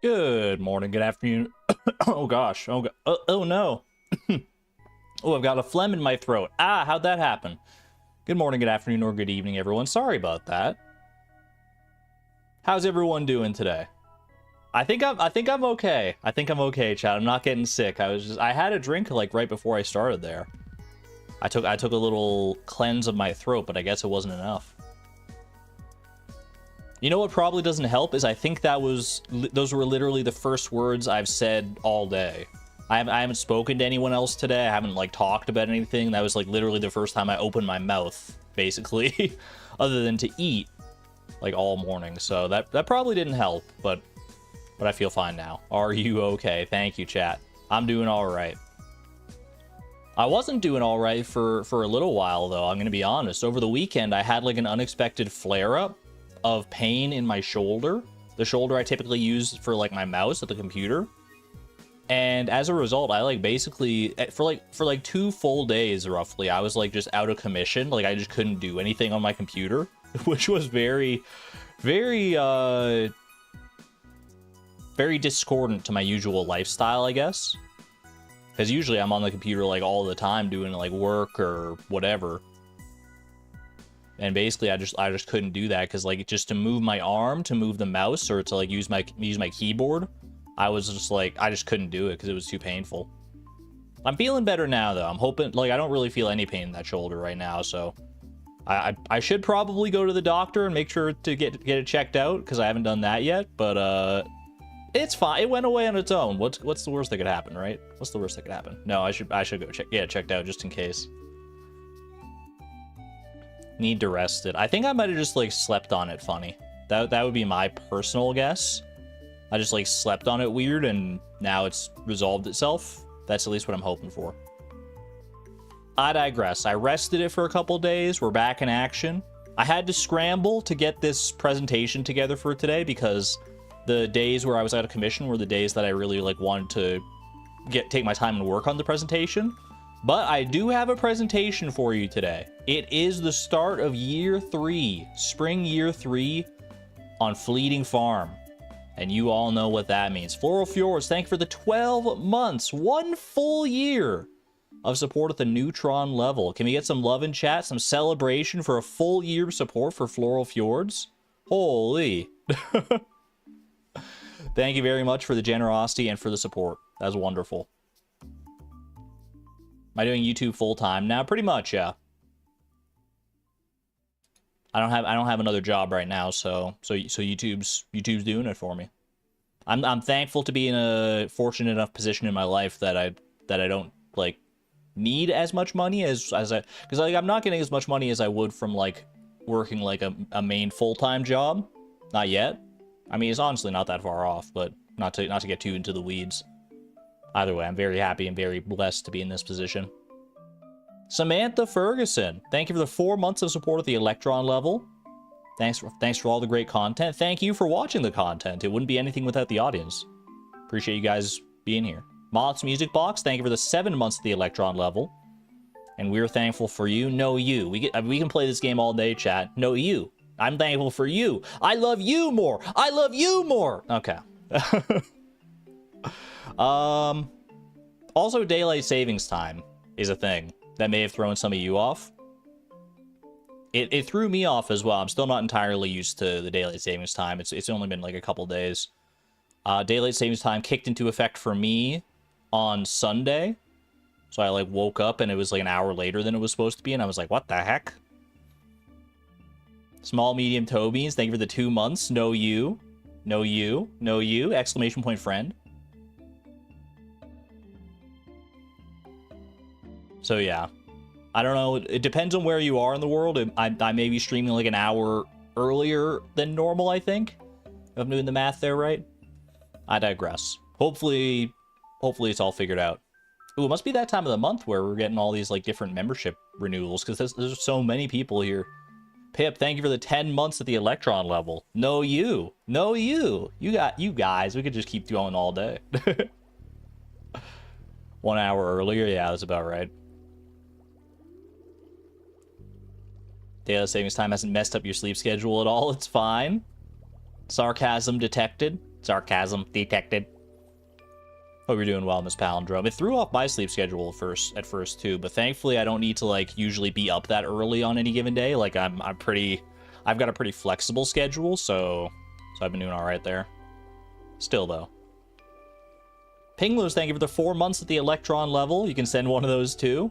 Good morning, good afternoon. Oh gosh. Oh no. Oh, I've got a phlegm in my throat. Ah, how'd that happen? Good morning, good afternoon, or good evening, everyone. Sorry about that. How's everyone doing today? I think I'm okay. I think I'm okay, chat. I'm not getting sick. I had a drink like right before I started there. I took a little cleanse of my throat, but I guess it wasn't enough. You know what probably doesn't help is I think those were literally the first words I've said all day. I haven't spoken to anyone else today. I haven't like talked about anything. That was like literally the first time I opened my mouth, basically, other than to eat, like all morning. So that probably didn't help, but I feel fine now. Are you okay? Thank you, chat. I'm doing all right. I wasn't doing all right for a little while though. I'm gonna be honest. Over the weekend, I had like an unexpected flare-up of pain in my shoulder, the shoulder I typically use for like my mouse at the computer. And as a result, I like basically for like 2 full days roughly, I was like just out of commission. Like I just couldn't do anything on my computer, which was very discordant to my usual lifestyle, I guess. Because usually I'm on the computer like all the time doing like work or whatever. And basically I just couldn't do that because like just to move my arm, to move the mouse, or to like use my keyboard, I was just like, I just couldn't do it because it was too painful. I'm feeling better now though. I'm hoping, like, I don't really feel any pain in that shoulder right now, so I should probably go to the doctor and make sure to get it checked out because I haven't done that yet, but it's fine. It went away on its own. What's the worst that could happen, right? What's the worst that could happen? No, I should go get it checked out just in case. Need to rest it. I think I might have just like slept on it funny. That would be my personal guess. I just like slept on it weird and now it's resolved itself. That's at least what I'm hoping for. I digress. I rested it for a couple days. We're back in action. I had to scramble to get this presentation together for today because the days where I was out of commission were the days that I really like wanted to take my time and work on the presentation. But I do have a presentation for you today. It is the start of year 3, spring year 3 on Fleeting Farm. And you all know what that means. Floral Fjords, thank you for the 12 months, 1 full year of support at the Neutron level. Can we get some love in chat, some celebration for a full year of support for Floral Fjords? Holy. Thank you very much for the generosity and for the support. That's wonderful. Am I doing YouTube full time now? Pretty much, yeah. I don't have another job right now, so YouTube's doing it for me. I'm thankful to be in a fortunate enough position in my life that I don't like need as much money as I, because like I'm not getting as much money as I would from like working like a main full-time job. Not yet. I mean, it's honestly not that far off, but not to get too into the weeds. Either way, I'm very happy and very blessed to be in this position. Samantha Ferguson, thank you for the 4 months of support at the Electron level. Thanks for all the great content. Thank you for watching the content. It wouldn't be anything without the audience. Appreciate you guys being here. Mott's Music Box, thank you for the 7 months at the Electron level. And we're thankful for you. No, you. We can play this game all day, chat. No, you. I'm thankful for you. I love you more. I love you more. Okay. Also, daylight savings time is a thing that may have thrown some of you off. It threw me off as well. I'm still not entirely used to the daylight savings time. It's only been like a couple days. Daylight savings time kicked into effect for me on Sunday. So I like woke up and it was like an hour later than it was supposed to be, and I was like, what the heck? Small medium toe beans, thank you for the 2 months. No you. No you. No you. Exclamation point friend. So yeah, I don't know. It depends on where you are in the world. I may be streaming like an hour earlier than normal, I think. If I'm doing the math there right. I digress. Hopefully it's all figured out. Ooh, it must be that time of the month where we're getting all these like different membership renewals because there's so many people here. Pip, thank you for the 10 months at the Electron level. No you. No you. You guys. We could just keep going all day. 1 hour earlier. Yeah, that's about right. Daylight savings time hasn't messed up your sleep schedule at all. It's fine. Sarcasm detected. Sarcasm detected. Hope you're doing well, Miss Palindrome. It threw off my sleep schedule at first too, but thankfully I don't need to like usually be up that early on any given day. Like I've got a pretty flexible schedule, so I've been doing all right there. Still though. Pinglos, thank you for the 4 months at the Electron level. You can send one of those too.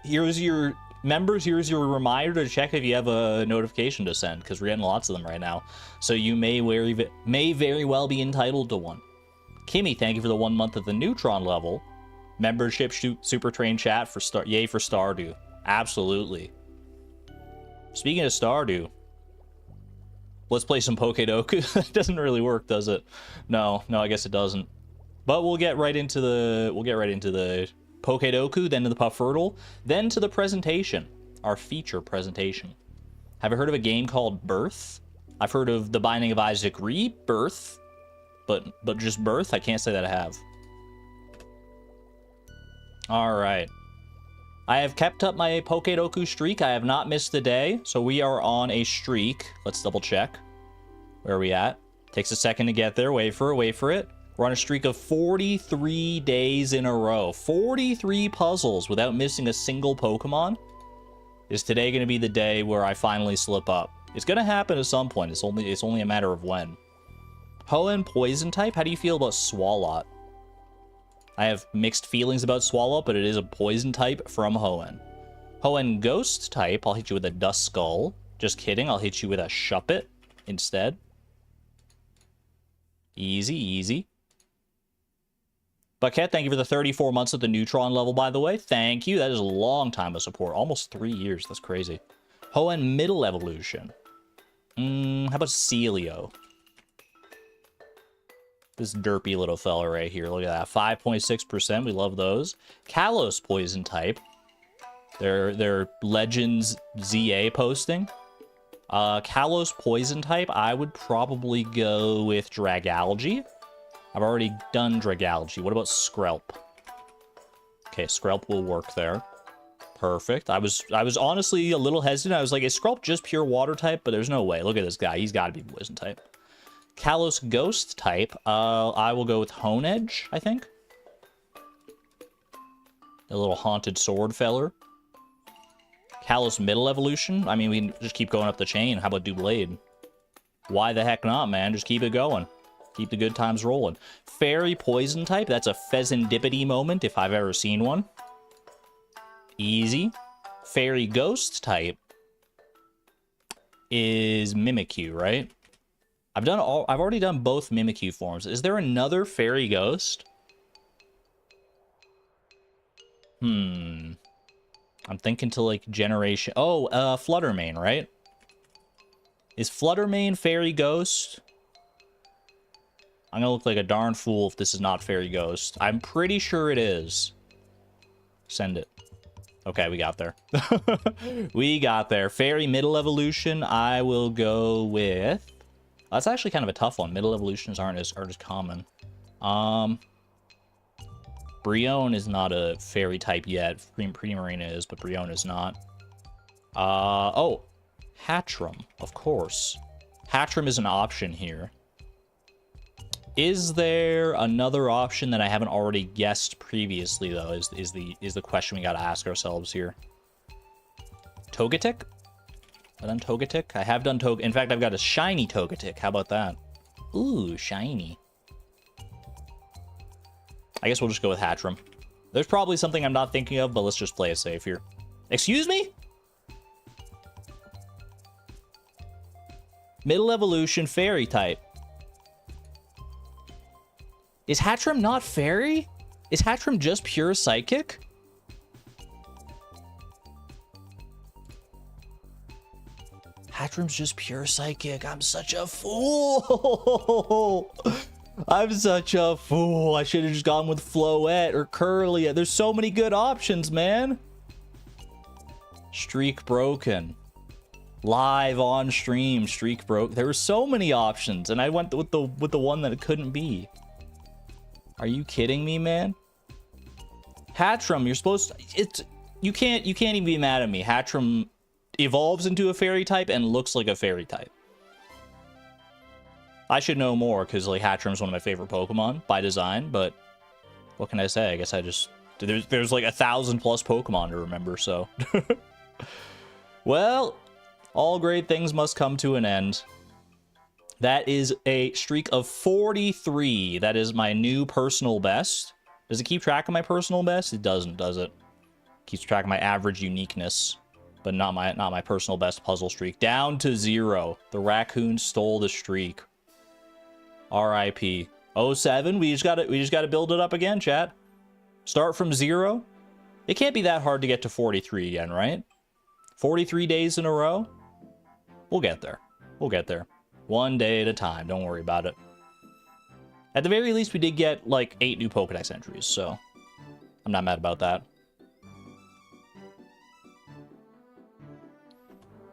Here's your members. Here's your reminder to check if you have a notification to send, because we're getting lots of them right now. So you may very well be entitled to one. Kimmy, thank you for the 1 month at the Neutron level. Membership Super Train chat for yay for Stardew. Absolutely. Speaking of Stardew, let's play some Pokedoku. It doesn't really work, does it? No, I guess it doesn't. But we'll get right into the Pokedoku, then to the Puffurtle, then to the presentation, our feature presentation. Have you heard of a game called Birth? I've heard of The Binding of Isaac Rebirth, but just Birth, I can't say that I have. All right. I have kept up my Pokedoku streak. I have not missed a day, so we are on a streak. Let's double check. Where are we at? Takes a second to get there. Wait for it. We're on a streak of 43 days in a row. 43 puzzles without missing a single Pokemon. Is today going to be the day where I finally slip up? It's going to happen at some point. It's only a matter of when. Hoenn Poison type? How do you feel about Swalot? I have mixed feelings about Swalot, but it is a Poison type from Hoenn. Hoenn Ghost type? I'll hit you with a Duskull. Just kidding. I'll hit you with a Shuppet instead. Easy. Buckhead, thank you for the 34 months at the Neutron level, by the way. Thank you. That is a long time of support. Almost 3 years. That's crazy. Hoenn Middle Evolution. How about Celio? This derpy little fella right here. Look at that. 5.6%. We love those. Kalos Poison type. They're Legends ZA posting. Kalos Poison type. I would probably go with Dragalge. I've already done Dragalge. What about Skrelp? Okay, Skrelp will work there. Perfect. I was honestly a little hesitant. I was like, is Skrelp just pure water type? But there's no way. Look at this guy. He's got to be poison type. Kalos Ghost type. I will go with Honedge, I think. A little haunted sword feller. Kalos Middle Evolution. I mean, we can just keep going up the chain. How about Doublade? Why the heck not, man? Just keep it going. Keep the good times rolling. Fairy Poison type. That's a Pheasantipity moment if I've ever seen one. Easy. Fairy Ghost type is Mimikyu, right? I've already done both Mimikyu forms. Is there another Fairy Ghost? I'm thinking to like generation. Oh, Fluttermane, right? Is Fluttermane Fairy Ghost? I'm gonna look like a darn fool if this is not Fairy Ghost. I'm pretty sure it is. Send it. Okay, we got there. We got there. Fairy Middle Evolution, I will go with... That's actually kind of a tough one. Middle Evolutions aren't as common. Brionne is not a Fairy type yet. Primarina is, but Brionne is not. Oh, Hatchram, of course. Hatchram is an option here. Is there another option that I haven't already guessed previously, though, is the question we got to ask ourselves here. Togetic? I've done Togetic? I have done Togetic. In fact, I've got a shiny Togetic. How about that? Ooh, shiny. I guess we'll just go with Hatchram. There's probably something I'm not thinking of, but let's just play it safe here. Excuse me? Middle Evolution Fairy type. Is Hatchram not Fairy? Is Hatchram just pure Psychic? Hatchram's just pure Psychic. I'm such a fool. I'm such a fool. I should have just gone with Floette or Curlia. There's so many good options, man. Streak broken. Live on stream, streak broke. There were so many options, and I went with the one that it couldn't be. Are you kidding me, man? Hatchram, you're supposed to... You can't even be mad at me. Hatchram evolves into a fairy type and looks like a fairy type. I should know more, because, like, Hatchrim's one of my favorite Pokemon by design, but what can I say? I guess I just... There's like 1,000+ Pokemon to remember, so... Well, all great things must come to an end. That is a streak of 43. That is my new personal best. Does it keep track of my personal best? It doesn't, does it? Keeps track of my average uniqueness, but not my personal best puzzle streak. Down to 0. The raccoon stole the streak. R.I.P. 07. We just gotta build it up again, chat. Start from 0. It can't be that hard to get to 43 again, right? 43 days in a row. We'll get there. We'll get there. One day at a time. Don't worry about it. At the very least, we did get like 8 new Pokedex entries, so I'm not mad about that.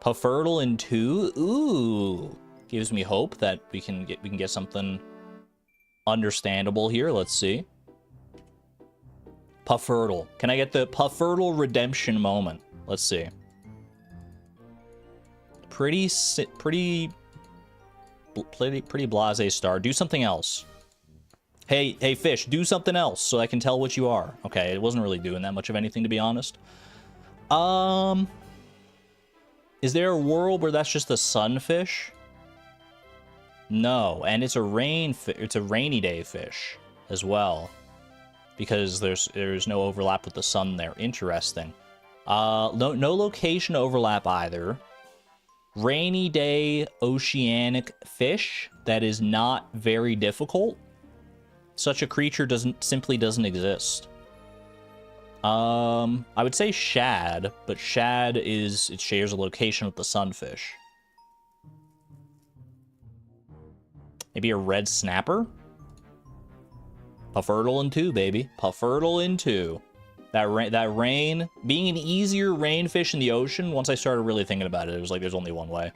Puffurtle in 2. Ooh, gives me hope that we can get something understandable here. Let's see. Puffurtle. Can I get the Puffurtle redemption moment? Let's see. Pretty blasé star. Do something else. Hey, fish, do something else so I can tell what you are. Okay, it wasn't really doing that much of anything, to be honest. Is there a world where that's just a sunfish? No, and it's a rainy day fish as well, because there's no overlap with the sun there. Interesting. No location overlap either. Rainy day oceanic fish that is not very difficult. Such a creature simply doesn't exist. I would say shad, but shad it shares a location with the sunfish. Maybe a red snapper? Puffurtle in 2, baby. Puffurtle in 2. That rain, being an easier rainfish in the ocean, once I started really thinking about it, it was like there's only one way.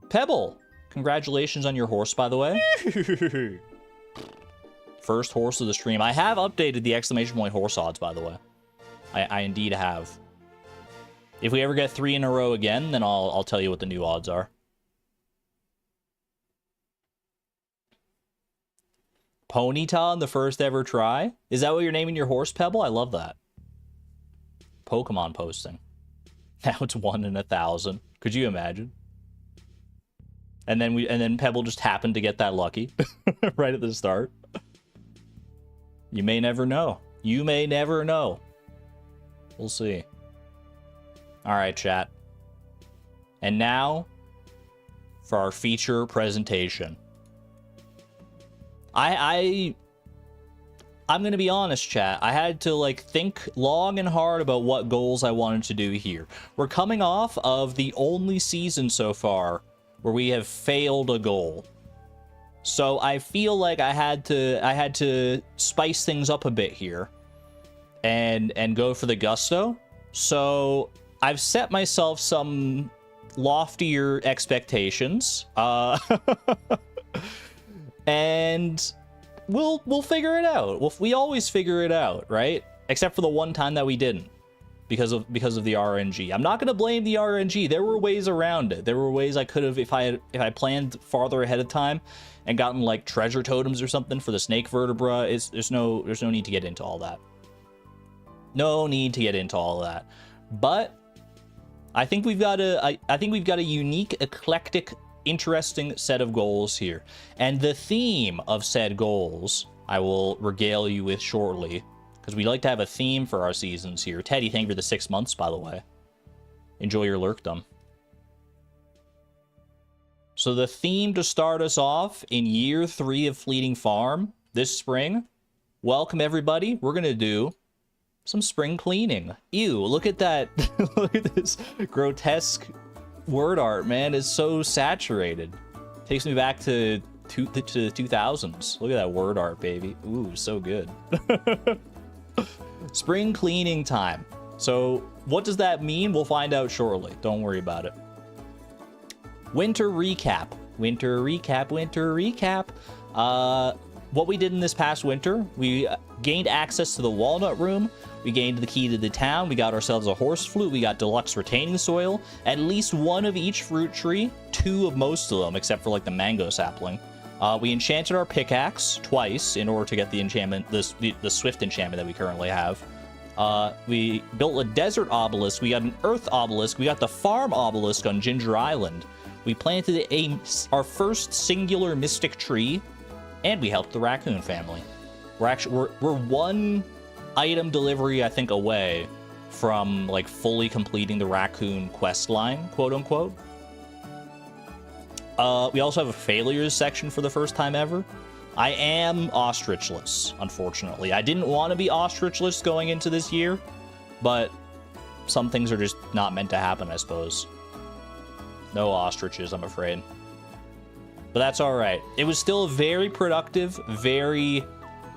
Pebble! Congratulations on your horse, by the way. First horse of the stream. I have updated the exclamation point horse odds, by the way. I indeed have. If we ever get 3 in a row again, then I'll tell you what the new odds are. Ponyta on the first ever try? Is that what you're naming your horse, Pebble? I love that. Pokemon posting. Now it's 1 in 1,000. Could you imagine? And then Pebble just happened to get that lucky right at the start. You may never know. You may never know. We'll see. All right, chat. And now for our feature presentation. I'm gonna be honest, chat. I had to like think long and hard about what goals I wanted to do here. We're coming off of the only season so far where we have failed a goal. So I feel like I had to spice things up a bit here and go for the gusto. So I've set myself some loftier expectations. And we'll figure it out. We always figure it out, right? Except for the one time that we didn't, because of the RNG. I'm not gonna blame the RNG. There were ways around it. There were ways I could have, if I planned farther ahead of time and gotten like treasure totems or something for the snake vertebra. There's no need to get into all that. No need to get into all of that. But I think we've got a unique, eclectic, interesting set of goals here, and the theme of said goals I will regale you with shortly, because we like to have a theme for our seasons here. Teddy, thank you for the 6 months, by the way. Enjoy your lurkdom. So the theme to start us off in year 3 of Fleeting Farm this spring, welcome everybody, we're gonna do some spring cleaning. Ew, look at that. Look at this grotesque word art, man. It's so saturated. Takes me back to the 2000s. Look at that word art, baby. Ooh, so good. Spring cleaning time. So what does that mean? We'll find out shortly. Don't worry about it. Winter recap. Winter recap. Winter recap. what we did in this past winter, we gained access to the walnut room, we gained the key to the town, we got ourselves a horse flute, we got deluxe retaining soil, at least one of each fruit tree, 2 of most of them, except for like the mango sapling. We enchanted our pickaxe twice in order to get the enchantment, the swift enchantment that we currently have. We built a desert obelisk, we got an earth obelisk, we got the farm obelisk on Ginger Island. We planted our first singular mystic tree, and we helped the raccoon family. We're one item delivery, I think, away from like fully completing the raccoon quest line, quote unquote. We also have a failures section for the first time ever. I am ostrichless, unfortunately. I didn't want to be ostrichless going into this year, but some things are just not meant to happen, I suppose. No ostriches, I'm afraid. But that's all right. It was still a very productive, very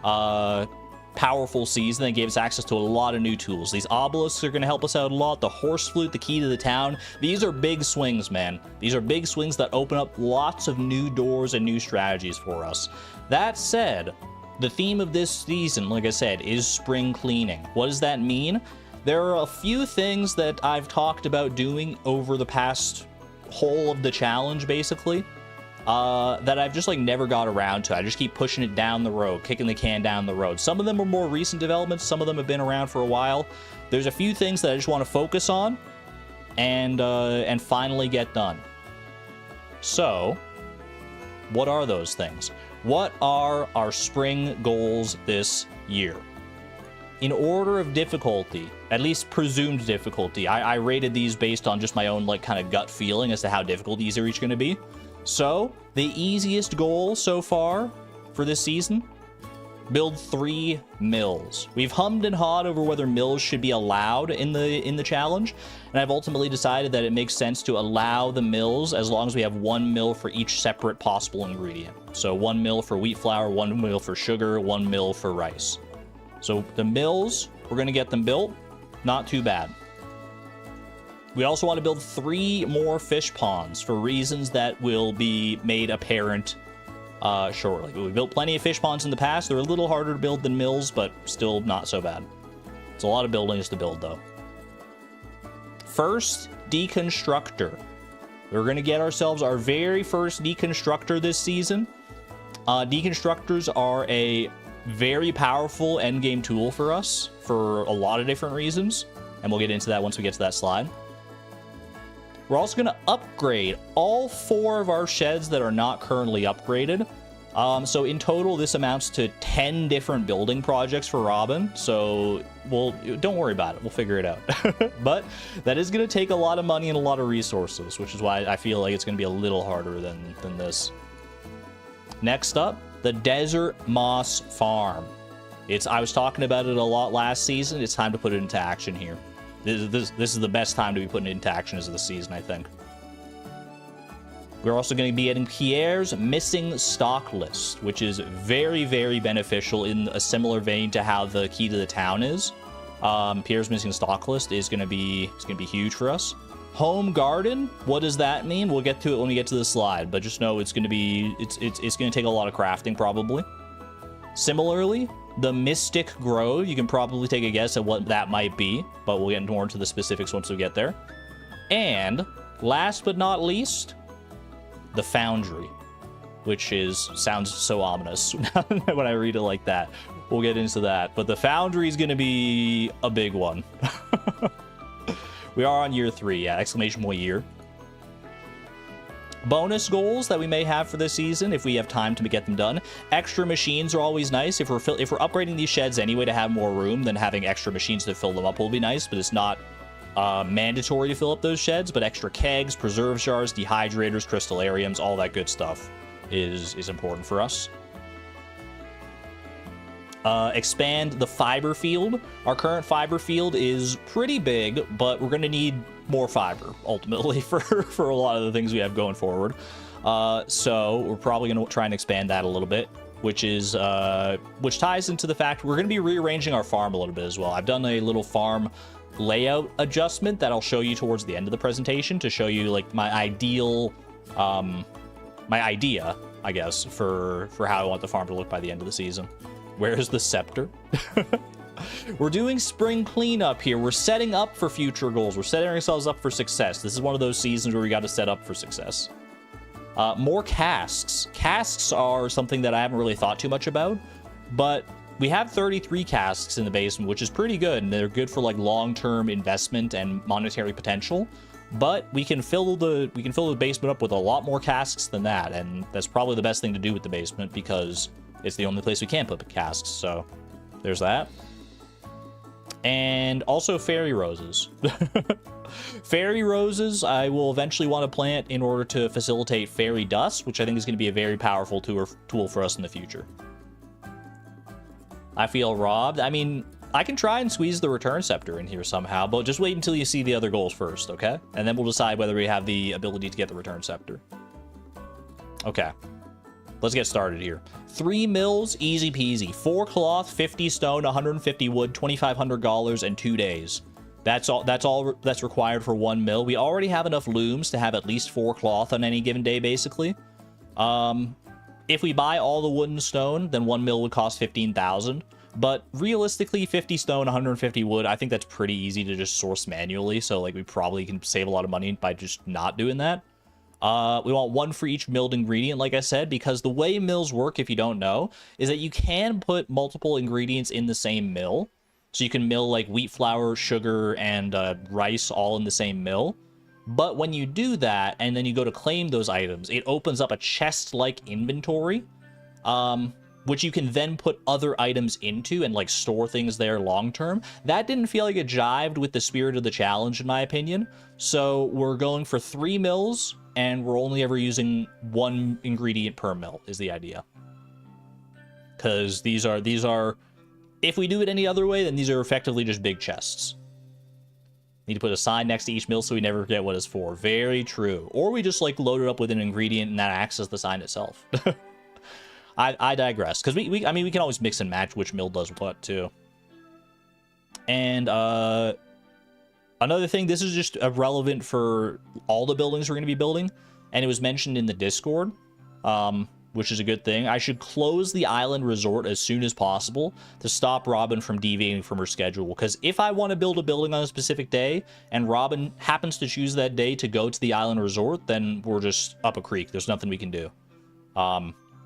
powerful season that gave us access to a lot of new tools. These obelisks are going to help us out a lot. The horse flute, the key to the town. These are big swings, man. These are big swings that open up lots of new doors and new strategies for us. That said, the theme of this season, like I said, is spring cleaning. What does that mean? There are a few things that I've talked about doing over the past whole of the challenge, basically, that I've just like never got around to. I just keep pushing it down the road, kicking the can down the road. Some of them are more recent developments, some of them have been around for a while. There's a few things that I just want to focus on and finally get done. So, what are those things? What are our spring goals this year? In order of difficulty, at least presumed difficulty, I rated these based on just my own like kind of gut feeling as to how difficult these are each going to be. So, the easiest goal so far for this season, build 3 mills. We've hummed and hawed over whether mills should be allowed in the challenge, and I've ultimately decided that it makes sense to allow the mills as long as we have 1 mill for each separate possible ingredient. So 1 mill for wheat flour, 1 mill for sugar, 1 mill for rice. So the mills, we're going to get them built. Not too bad. We also want to build 3 more fish ponds for reasons that will be made apparent shortly. We built plenty of fish ponds in the past. They're a little harder to build than mills, but still not so bad. It's a lot of buildings to build, though. First, deconstructor. We're going to get ourselves our very first deconstructor this season. Deconstructors are a very powerful endgame tool for us for a lot of different reasons, and we'll get into that once we get to that slide. We're also going to upgrade all 4 of our sheds that are not currently upgraded. So in total, this amounts to 10 different building projects for Robin. So don't worry about it. We'll figure it out. But that is going to take a lot of money and a lot of resources, which is why I feel like it's going to be a little harder than this. Next up, the Desert Moss Farm. I was talking about it a lot last season. It's time to put it into action here. This is the best time to be putting it into action as of the season, I think. We're also going to be getting Pierre's missing stock list, which is very, very beneficial in a similar vein to how the key to the town is. Pierre's missing stock list is going to be huge for us. Home garden, what does that mean? We'll get to it when we get to the slide, but just know it's going to take a lot of crafting probably. Similarly, the Mystic Grove, you can probably take a guess at what that might be, but we'll get more into the specifics once we get there. And last but not least, the Foundry, which sounds so ominous when I read it like that. We'll get into that, but the Foundry is going to be a big one. We are on year 3, yeah, exclamation point year. Bonus goals that we may have for this season, if we have time to get them done. Extra machines are always nice. If we're upgrading these sheds anyway to have more room, then having extra machines to fill them up will be nice, but it's not mandatory to fill up those sheds. But extra kegs, preserve jars, dehydrators, crystallariums, all that good stuff is important for us. Expand the fiber field. Our current fiber field is pretty big, but we're going to need more fiber ultimately for a lot of the things we have going forward. So we're probably going to try and expand that a little bit, which ties into the fact we're going to be rearranging our farm a little bit as well. I've done a little farm layout adjustment that I'll show you towards the end of the presentation to show you like my idea I guess, for how I want the farm to look by the end of the season. Where is the scepter? We're doing spring cleanup here. We're setting up for future goals. We're setting ourselves up for success. This is one of those seasons where we got to set up for success. More casks. Casks are something that I haven't really thought too much about, but we have 33 casks in the basement, which is pretty good, and they're good for like long-term investment and monetary potential. But we can fill the basement up with a lot more casks than that, and that's probably the best thing to do with the basement because it's the only place we can put casks. So there's that. And also fairy roses. Fairy roses I will eventually want to plant in order to facilitate fairy dust, which I think is going to be a very powerful tool for us in the future. I feel robbed. I mean, I can try and squeeze the return scepter in here somehow, but just wait until you see the other goals first, okay? And then we'll decide whether we have the ability to get the return scepter. Okay. Let's get started here. 3 mills, easy peasy. 4 cloth, 50 stone, 150 wood, $2,500 in 2 days. That's all that's required for 1 mill. We already have enough looms to have at least 4 cloth on any given day, basically. If we buy all the wood and stone, then 1 mill would cost 15,000. But realistically, 50 stone, 150 wood, I think that's pretty easy to just source manually. So like we probably can save a lot of money by just not doing that. We want 1 for each milled ingredient, like I said, because the way mills work, if you don't know, is that you can put multiple ingredients in the same mill. So you can mill like wheat flour, sugar, and rice all in the same mill. But when you do that, and then you go to claim those items, it opens up a chest-like inventory, which you can then put other items into and like store things there long-term. That didn't feel like it jived with the spirit of the challenge, in my opinion. So we're going for 3 mills, and we're only ever using 1 ingredient per mill is the idea. Because these are, if we do it any other way, then these are effectively just big chests. Need to put a sign next to each mill so we never forget what it's for. Very true. Or we just like load it up with an ingredient and that acts as the sign itself. I digress. Because I mean, we can always mix and match which mill does what too. And another thing, this is just relevant for all the buildings we're going to be building. And it was mentioned in the Discord, which is a good thing. I should close the island resort as soon as possible to stop Robin from deviating from her schedule. Because if I want to build a building on a specific day and Robin happens to choose that day to go to the island resort, then we're just up a creek. There's nothing we can do.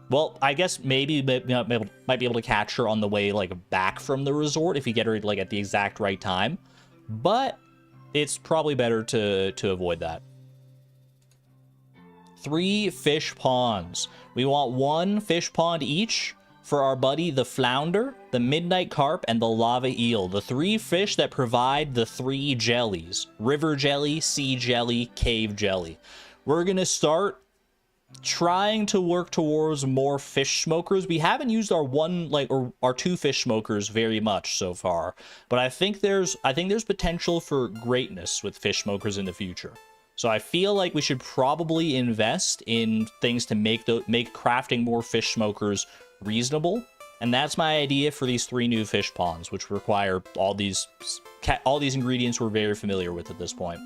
Well, I guess maybe might be able to catch her on the way like back from the resort if you get her like at the exact right time. But it's probably better to avoid that. 3 fish ponds. We want 1 fish pond each for our buddy the flounder, the midnight carp, and the lava eel. The 3 fish that provide the 3 jellies. River jelly, sea jelly, cave jelly. We're going to start trying to work towards more fish smokers. We haven't used our our 2 fish smokers very much so far, but I think there's potential for greatness with fish smokers in the future. So I feel like we should probably invest in things to make crafting more fish smokers reasonable. And that's my idea for these 3 new fish ponds, which require all these ingredients we're very familiar with at this point.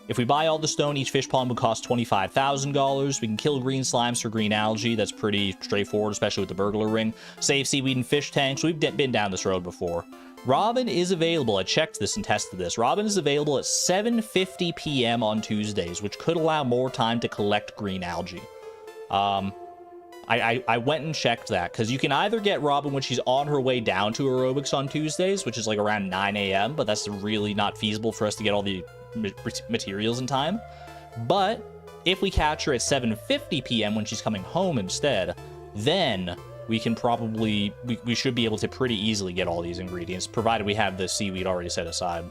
If we buy all the stone, each fish pond would cost $25,000. We can kill green slimes for green algae. That's pretty straightforward, especially with the burglar ring. Save seaweed and fish tanks. We've been down this road before. Robin is available. I checked this and tested this. Robin is available at 7:50 p.m. on Tuesdays, which could allow more time to collect green algae. I went and checked that, because you can either get Robin when she's on her way down to aerobics on Tuesdays, which is like around 9 a.m., but that's really not feasible for us to get all the materials in time. But if we catch her at 7:50 p.m. when she's coming home instead, then we can probably, we should be able to pretty easily get all these ingredients, provided we have the seaweed already set aside.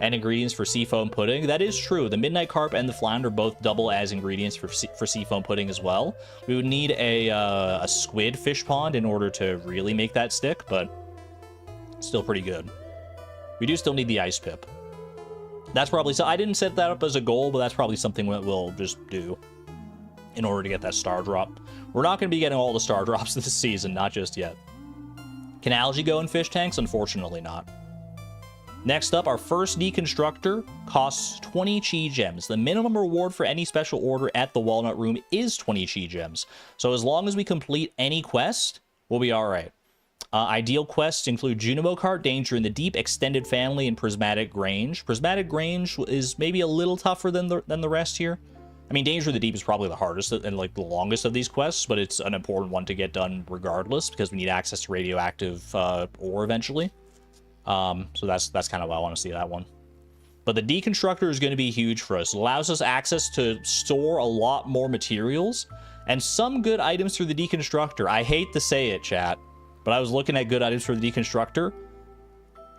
And ingredients for seafoam pudding. That is true. The midnight carp and the flounder both double as ingredients for seafoam pudding as well. We would need a squid fish pond in order to really make that stick, but still pretty good. We do still need the ice pip. That's probably, so I didn't set that up as a goal, but that's probably something that we'll just do in order to get that star drop. We're not going to be getting all the star drops this season, not just yet. Can algae go in fish tanks? Unfortunately not. Next up, our first deconstructor costs 20 chi gems. The minimum reward for any special order at the Walnut Room is 20 chi gems. So as long as we complete any quest, we'll be all right. Ideal quests include Junimo Cart, Danger in the Deep, Extended Family, and Prismatic Grange. Prismatic Grange is maybe a little tougher than the rest here. I mean, Danger in the Deep is probably the hardest and like the longest of these quests, but it's an important one to get done regardless because we need access to radioactive ore eventually. So that's kind of why I want to see that one. But the deconstructor is going to be huge for us. It allows us access to store a lot more materials and some good items through the deconstructor. I hate to say it, chat, but I was looking at good items for the deconstructor.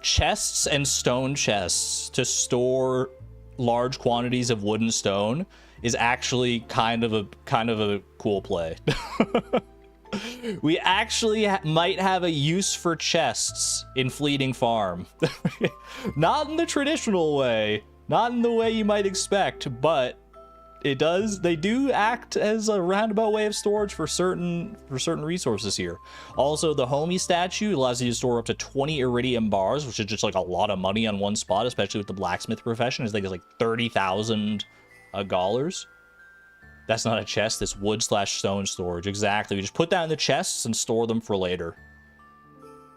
Chests and stone chests to store large quantities of wood and stone is actually kind of a cool play. We actually might have a use for chests in Fleeting Farm. Not in the traditional way, not in the way you might expect, but they do act as a roundabout way of storage for certain resources here. Also, the homie statue allows you to store up to 20 iridium bars, which is just like a lot of money on one spot, especially with the blacksmith profession. I think it's like 30,000 dollars. That's not a chest, it's wood/stone storage. Exactly. We just put that in the chests and store them for later.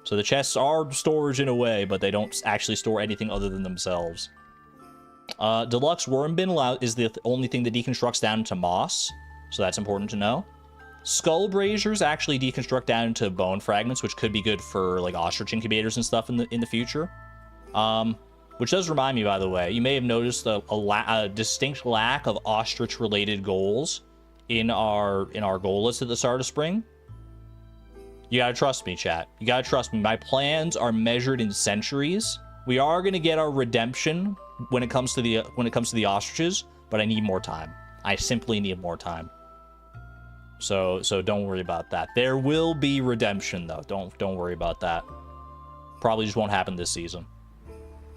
So the chests are storage in a way, but they don't actually store anything other than themselves. Deluxe Worm Bin is the only thing that deconstructs down into moss, so that's important to know. Skull Braziers actually deconstruct down into bone fragments, which could be good for like ostrich incubators and stuff in the future. Which does remind me, by the way, you may have noticed a distinct lack of ostrich-related goals in our goal list at the start of spring. You gotta trust me, chat. You gotta trust me. My plans are measured in centuries. We are gonna get our redemption when it comes to the ostriches, but I need more time. I simply need more time. So don't worry about that. There will be redemption, though. Don't worry about that. Probably just won't happen this season.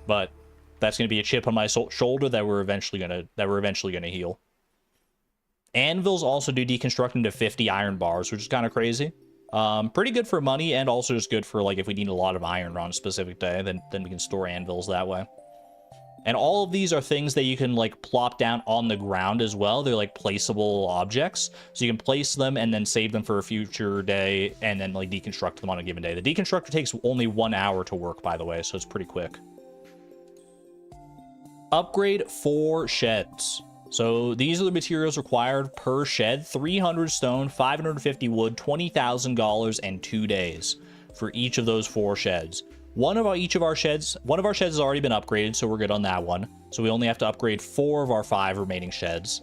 But that's going to be a chip on my shoulder that we're eventually gonna heal. Anvils also do deconstruct into 50 iron bars, which is kind of crazy. Pretty good for money, and also just good for like if we need a lot of iron on a specific day, then we can store anvils that way. And all of these are things that you can like plop down on the ground as well. They're like placeable objects, so you can place them and then save them for a future day, and then like deconstruct them on a given day. The deconstructor takes only 1 hour to work, by the way, so it's pretty quick. Upgrade 4 sheds. So these are the materials required per shed: 300 stone, 550 wood, $20,000, and 2 days for each of those 4 sheds. One of our sheds has already been upgraded, so we're good on that one. So we only have to upgrade 4 of our 5 remaining sheds.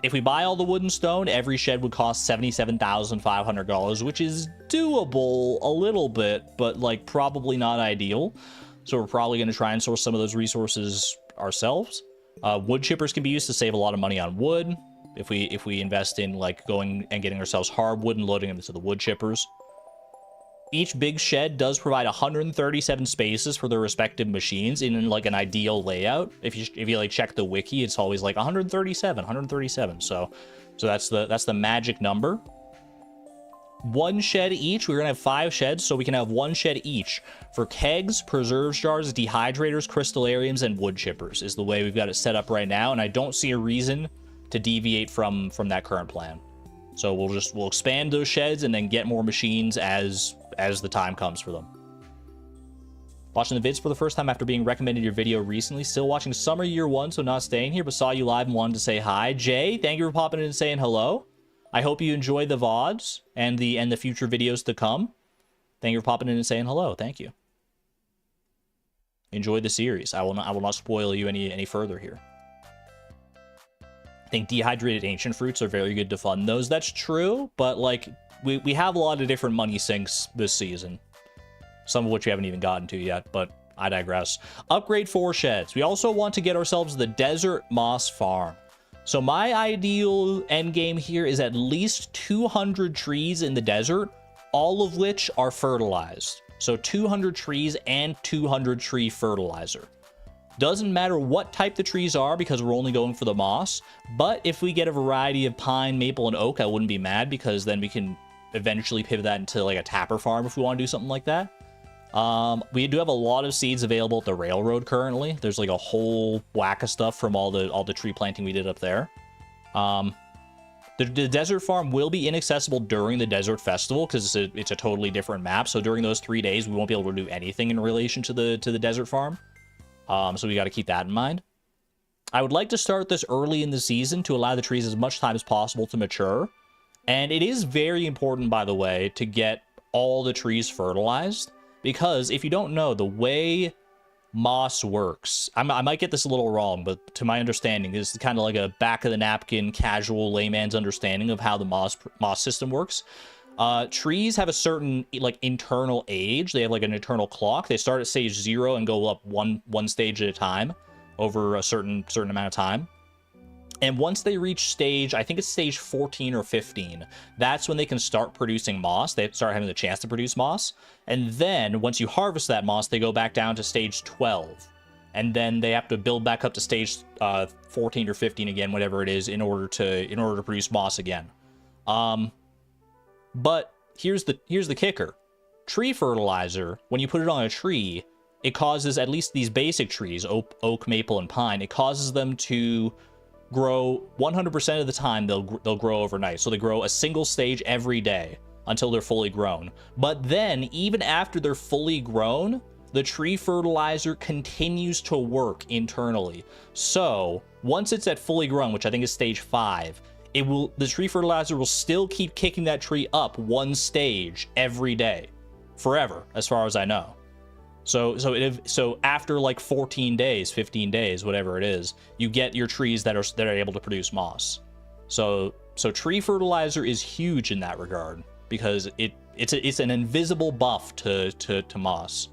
If we buy all the wood and stone, every shed would cost $77,500, which is doable a little bit, but like probably not ideal. So we're probably going to try and source some of those resources ourselves. Wood chippers can be used to save a lot of money on wood if we invest in like going and getting ourselves hardwood and loading them into the wood chippers. Each big shed does provide 137 spaces for their respective machines in like an ideal layout. If you like check the wiki, it's always like 137. So that's the magic number. 1 shed each. We're gonna have 5 sheds, so we can have 1 shed each for kegs, preserves jars, dehydrators, crystallariums, and wood chippers is the way we've got it set up right now, and I don't see a reason to deviate from that current plan. So we'll expand those sheds and then get more machines as the time comes for them. Watching the vids for the first time after being recommended your video recently. Still watching Summer Year 1, so not staying here, but saw you live and wanted to say hi. Jay, thank you for popping in and saying hello. I hope you enjoy the VODs and the future videos to come. Thank you for popping in and saying hello. Thank you. Enjoy the series. I will not spoil you any further here. I think dehydrated ancient fruits are very good to fund those. That's true, but like we have a lot of different money sinks this season, some of which we haven't even gotten to yet, but I digress. Upgrade 4 sheds. We also want to get ourselves the desert moss farm. So my ideal end game here is at least 200 trees in the desert, all of which are fertilized. So 200 trees and 200 tree fertilizer. Doesn't matter what type the trees are because we're only going for the moss. But if we get a variety of pine, maple, and oak, I wouldn't be mad because then we can eventually pivot that into like a tapper farm if we want to do something like that. We do have a lot of seeds available at the railroad currently. There's like a whole whack of stuff from all the tree planting we did up there. The desert farm will be inaccessible during the desert festival because it's a totally different map. So during those 3 days, we won't be able to do anything in relation to the desert farm. So we got to keep that in mind. I would like to start this early in the season to allow the trees as much time as possible to mature. And it is very important, by the way, to get all the trees fertilized. Because if you don't know, the way moss works, I might get this a little wrong, but to my understanding, this is kind of like a back-of-the-napkin, casual layman's understanding of how the moss system works. Trees have a certain, like, internal age. They have, like, an internal clock. They start at stage 0 and go up one stage at a time over a certain amount of time. And once they reach stage, I think it's stage 14 or 15, that's when they can start producing moss. They start having the chance to produce moss. And then once you harvest that moss, they go back down to stage 12. And then they have to build back up to stage 14 or 15 again, whatever it is, in order to produce moss again. But here's the kicker. Tree fertilizer, when you put it on a tree, it causes, at least these basic trees, oak, maple, and pine, it causes them to grow 100% of the time. They'll grow overnight. So they grow a single stage every day until they're fully grown. But then, even after they're fully grown, the tree fertilizer continues to work internally. So once it's at fully grown, which I think is stage 5, the tree fertilizer will still keep kicking that tree up one stage every day, forever, as far as I know. So after like 14 days, 15 days, whatever it is, you get your trees that are able to produce moss. So tree fertilizer is huge in that regard because it's an invisible buff to moss.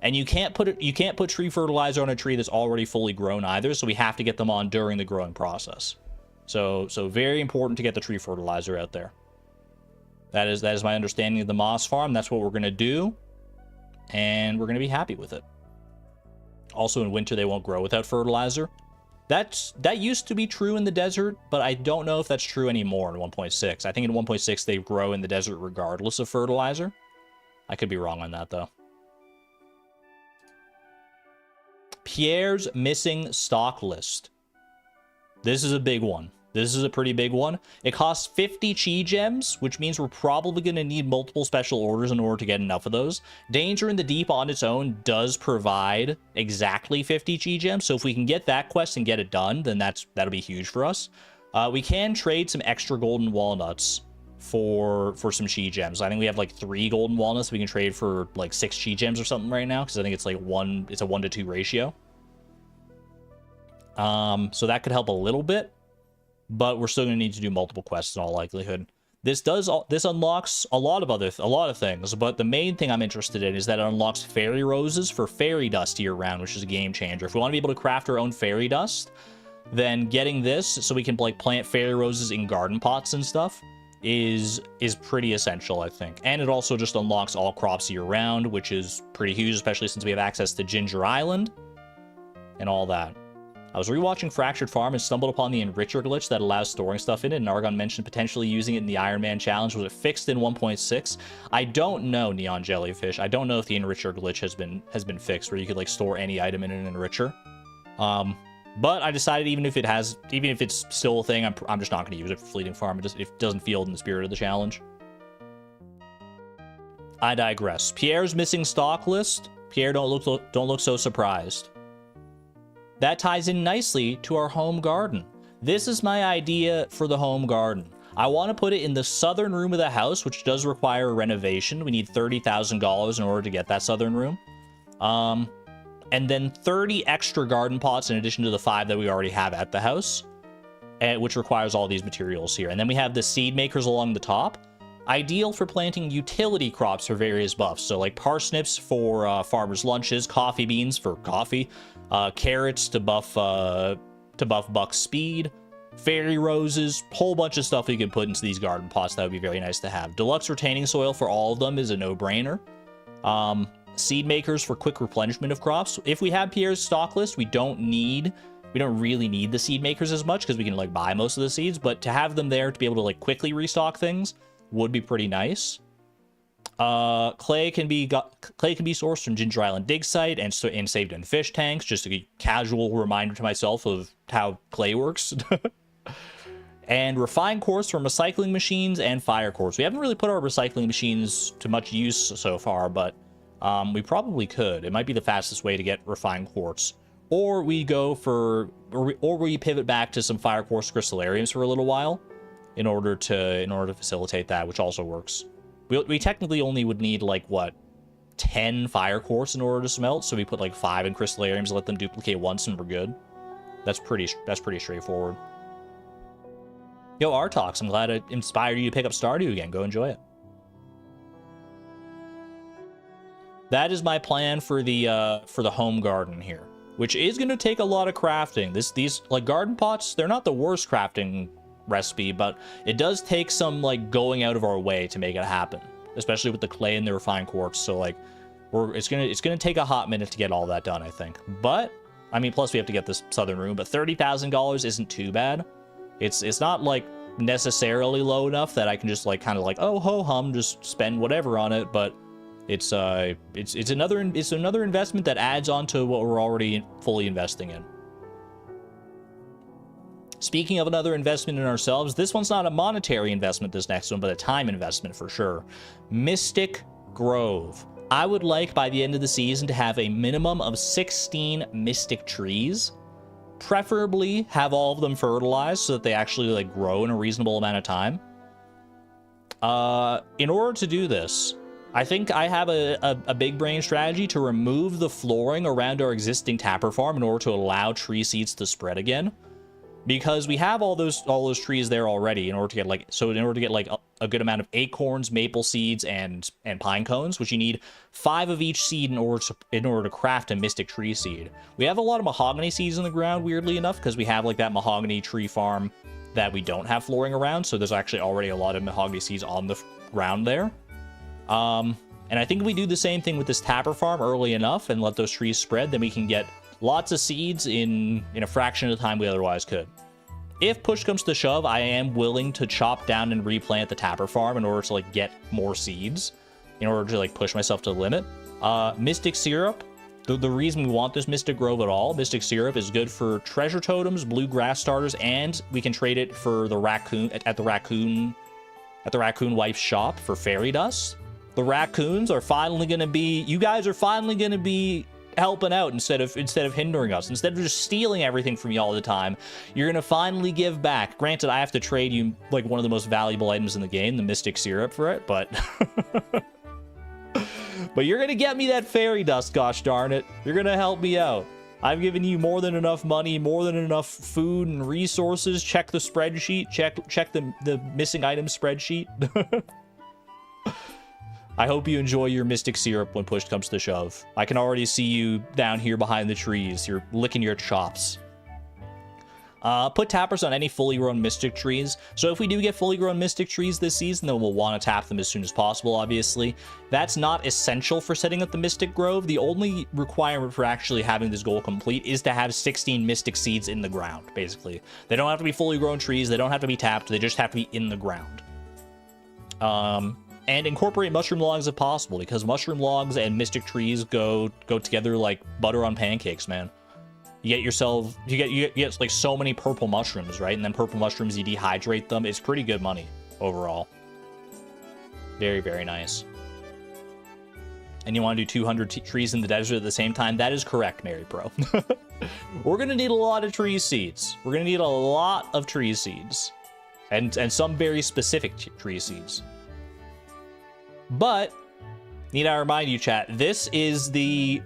And you can't put tree fertilizer on a tree that's already fully grown either, so we have to get them on during the growing process. So very important to get the tree fertilizer out there. That is my understanding of the moss farm. That's what we're going to do. And we're going to be happy with it. Also, in winter, they won't grow without fertilizer. That used to be true in the desert, but I don't know if that's true anymore in 1.6. I think in 1.6, they grow in the desert regardless of fertilizer. I could be wrong on that, though. Pierre's missing stock list. This is a big one. This is a pretty big one. It costs 50 chi gems, which means we're probably going to need multiple special orders in order to get enough of those. Danger in the Deep on its own does provide exactly 50 chi gems, so if we can get that quest and get it done, then that'll be huge for us. We can trade some extra golden walnuts for some chi gems. I think we have like 3 golden walnuts we can trade for like 6 chi gems or something right now, because I think it's like it's a 1-to-2 ratio. So that could help a little bit. But we're still going to need to do multiple quests in all likelihood. This unlocks a lot of things, but the main thing I'm interested in is that it unlocks fairy roses for fairy dust year round, which is a game changer. If we want to be able to craft our own fairy dust, then getting this so we can like plant fairy roses in garden pots and stuff is pretty essential, I think. And it also just unlocks all crops year round, which is pretty huge, especially since we have access to Ginger Island and all that. I was rewatching Fractured Farm and stumbled upon the Enricher glitch that allows storing stuff in it, and Argon mentioned potentially using it in the Iron Man challenge. Was it fixed in 1.6? I don't know, Neon Jellyfish. I don't know if the Enricher glitch has been fixed, where you could like store any item in an Enricher. But I decided even if it's still a thing, I'm just not going to use it for Fleeting Farm. It doesn't feel in the spirit of the challenge. I digress. Pierre's missing stock list. Pierre, don't look so surprised. That ties in nicely to our home garden. This is my idea for the home garden. I want to put it in the southern room of the house, which does require a renovation. We need $30,000 in order to get that southern room. And then 30 extra garden pots in addition to the 5 that we already have at the house, which requires all these materials here. And then we have the seed makers along the top. Ideal for planting utility crops for various buffs. So like parsnips for farmers' lunches, coffee beans for coffee, carrots to buff Buck's speed, fairy roses, whole bunch of stuff you can put into these garden pots. That would be very nice to have. Deluxe retaining soil for all of them is a no-brainer. Seed makers for quick replenishment of crops. If we have Pierre's stock list, we don't really need the seed makers as much because we can like buy most of the seeds, but to have them there to be able to like quickly restock things would be pretty nice. Clay can be sourced from Ginger Island dig site and saved in fish tanks. Just a casual reminder to myself of how clay works. And refined quartz from recycling machines and fire quartz. We haven't really put our recycling machines to much use so far, but we probably could. It might be the fastest way to get refined quartz. Or we go for, or we pivot back to some fire quartz crystallariums for a little while in order to facilitate that, which also works. We technically only would need like what, 10 fire quartz in order to smelt, so we put like 5 in crystallariums, let them duplicate once, and we're good. That's pretty straightforward. Yo, Artox, I'm glad it inspired you to pick up Stardew again. Go enjoy it. That is my plan for the home garden here, which is going to take a lot of crafting. These like garden pots, they're not the worst crafting recipe, but it does take some like going out of our way to make it happen, especially with the clay and the refined quartz. So like it's gonna take a hot minute to get all that done, I think. But I mean, plus we have to get this southern room, but $30,000 isn't too bad. It's not like necessarily low enough that I can just like kind of like, oh ho hum, just spend whatever on it, but it's another investment that adds on to what we're already fully investing in. Speaking of another investment in ourselves, this one's not a monetary investment, this next one, but a time investment for sure. Mystic Grove. I would like by the end of the season to have a minimum of 16 mystic trees. Preferably have all of them fertilized so that they actually like grow in a reasonable amount of time. In order to do this, I think I have a big brain strategy to remove the flooring around our existing tapper farm in order to allow tree seeds to spread again. Because we have all those trees there already in order to get like a good amount of acorns, maple seeds, and pine cones, which you need 5 of each seed in order to craft a mystic tree seed. We have a lot of mahogany seeds in the ground, weirdly enough, because we have like that mahogany tree farm that we don't have flooring around, so there's actually already a lot of mahogany seeds on the ground there. And I think if we do the same thing with this tapper farm early enough and let those trees spread, then we can get lots of seeds in a fraction of the time we otherwise could. If push comes to shove, I am willing to chop down and replant the tapper farm in order to like get more seeds, in order to like push myself to the limit. Mystic syrup. The reason we want this Mystic Grove at all, Mystic syrup is good for treasure totems, bluegrass starters, and we can trade it for the raccoon at the raccoon wife's shop for fairy dust. The raccoons are finally gonna be. You guys are finally gonna be helping out instead of hindering us. Instead of just stealing everything from you all the time, you're gonna finally give back. Granted, I have to trade you like one of the most valuable items in the game, the mystic syrup, for it, but but you're gonna get me that fairy dust, gosh darn it. You're gonna help me out. I've given you more than enough money, more than enough food and resources. Check the spreadsheet. Check the missing items spreadsheet. I hope you enjoy your mystic syrup when push comes to shove. I can already see you down here behind the trees. You're licking your chops. Put tappers on any fully grown mystic trees. So if we do get fully grown mystic trees this season, then we'll want to tap them as soon as possible, obviously. That's not essential for setting up the Mystic Grove. The only requirement for actually having this goal complete is to have 16 mystic seeds in the ground, basically. They don't have to be fully grown trees. They don't have to be tapped. They just have to be in the ground. And incorporate mushroom logs if possible, because mushroom logs and mystic trees go together like butter on pancakes, man. You get like so many purple mushrooms, right? And then purple mushrooms, you dehydrate them. It's pretty good money overall. Very, very nice. And you want to do 200 trees in the desert at the same time? That is correct, Mary Pro. We're going to need a lot of tree seeds. We're going to need a lot of tree seeds. And some very specific tree seeds. But, need I remind you, chat, this is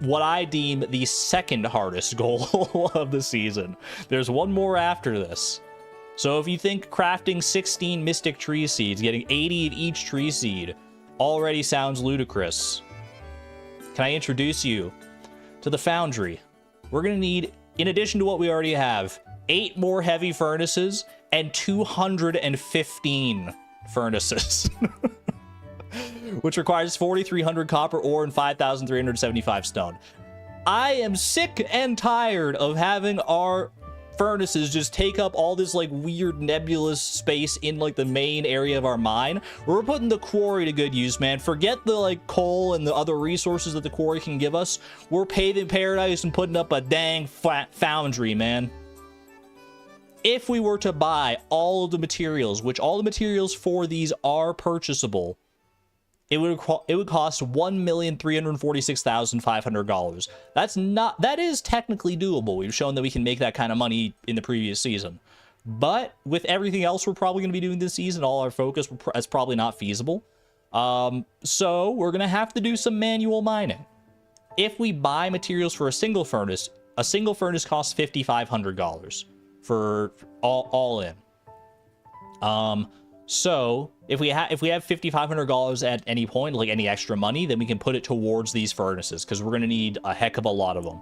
what I deem the second hardest goal of the season. There's one more after this. So if you think crafting 16 mystic tree seeds, getting 80 of each tree seed, already sounds ludicrous, can I introduce you to the foundry? We're going to need, in addition to what we already have, 8 more heavy furnaces and 215 furnaces. Which requires 4,300 copper ore and 5,375 stone. I am sick and tired of having our furnaces just take up all this like weird nebulous space in like the main area of our mine. We're putting the quarry to good use, man. Forget the like coal and the other resources that the quarry can give us. We're paving paradise and putting up a dang flat foundry, man. If we were to buy all of the materials, which all the materials for these are purchasable, it would cost $1,346,500. That is technically doable. We've shown that we can make that kind of money in the previous season. But with everything else we're probably going to be doing this season, all our focus, that's probably not feasible. So we're going to have to do some manual mining. If we buy materials for a single furnace costs $5,500 for all in. So if we have $5,500 at any point, like any extra money, then we can put it towards these furnaces, because we're going to need a heck of a lot of them.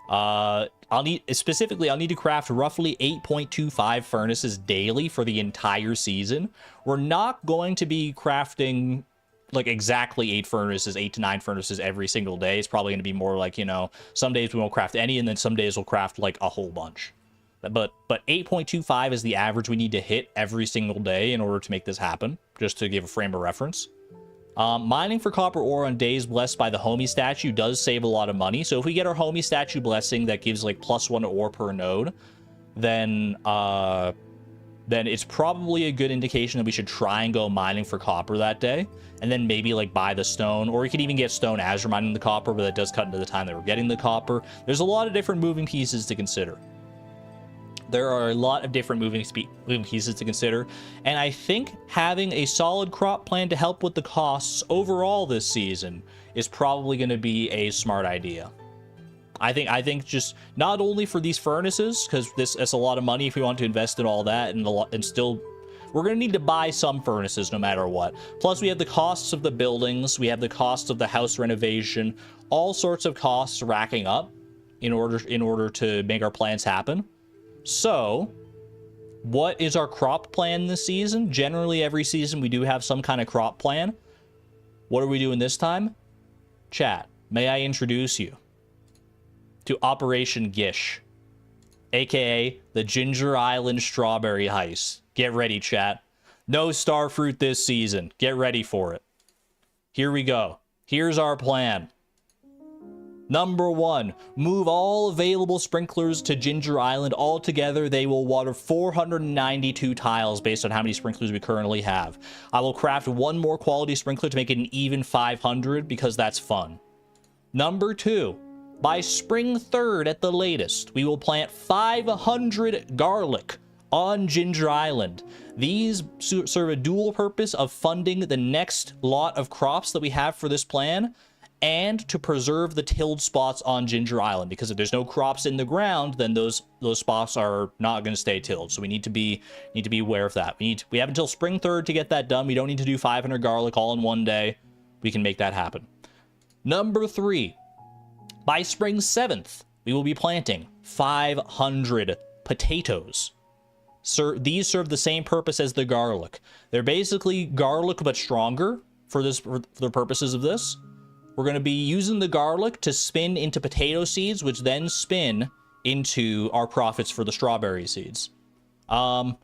I'll need to craft roughly 8.25 furnaces daily for the entire season. We're not going to be crafting like exactly 8 to 9 furnaces every single day. It's probably going to be more like, you know, some days we won't craft any, and then some days we'll craft like a whole bunch. But 8.25 is the average we need to hit every single day in order to make this happen, just to give a frame of reference. Mining for copper ore on days blessed by the homie statue does save a lot of money. So if we get our homie statue blessing that gives like +1 ore per node, then it's probably a good indication that we should try and go mining for copper that day, and then maybe like buy the stone, or we could even get stone as we're mining the copper, but that does cut into the time that we're getting the copper. There's a lot of different moving pieces to consider. There are a lot of different moving pieces to consider, and I think having a solid crop plan to help with the costs overall this season is probably going to be a smart idea. I think just not only for these furnaces, because that's a lot of money if we want to invest in all that, and still we're going to need to buy some furnaces no matter what. Plus we have the costs of the buildings, we have the cost of the house renovation, all sorts of costs racking up in order to make our plans happen. So, what is our crop plan this season? Generally, every season we do have some kind of crop plan. What are we doing this time? Chat, may I introduce you to Operation G.I.S.H, aka the Ginger Island Strawberry Heist. Get ready, chat. No starfruit this season. Get ready for it. Here we go. Here's our plan. Number 1, move all available sprinklers to Ginger Island. Altogether, they will water 492 tiles based on how many sprinklers we currently have. I will craft 1 more quality sprinkler to make it an even 500 because that's fun. Number 2, by spring 3rd at the latest, we will plant 500 garlic on Ginger Island. These serve a dual purpose of funding the next lot of crops that we have for this plan, and to preserve the tilled spots on Ginger Island, because if there's no crops in the ground, then those spots are not going to stay tilled. So we need to be aware of that. We have until spring 3rd to get that done. We don't need to do 500 garlic all in one day. We can make that happen. Number 3, by spring 7th, we will be planting 500 potatoes. These serve the same purpose as the garlic. They're basically garlic but stronger for the purposes of this. We're going to be using the garlic to spin into potato seeds, which then spin into our profits for the strawberry seeds. The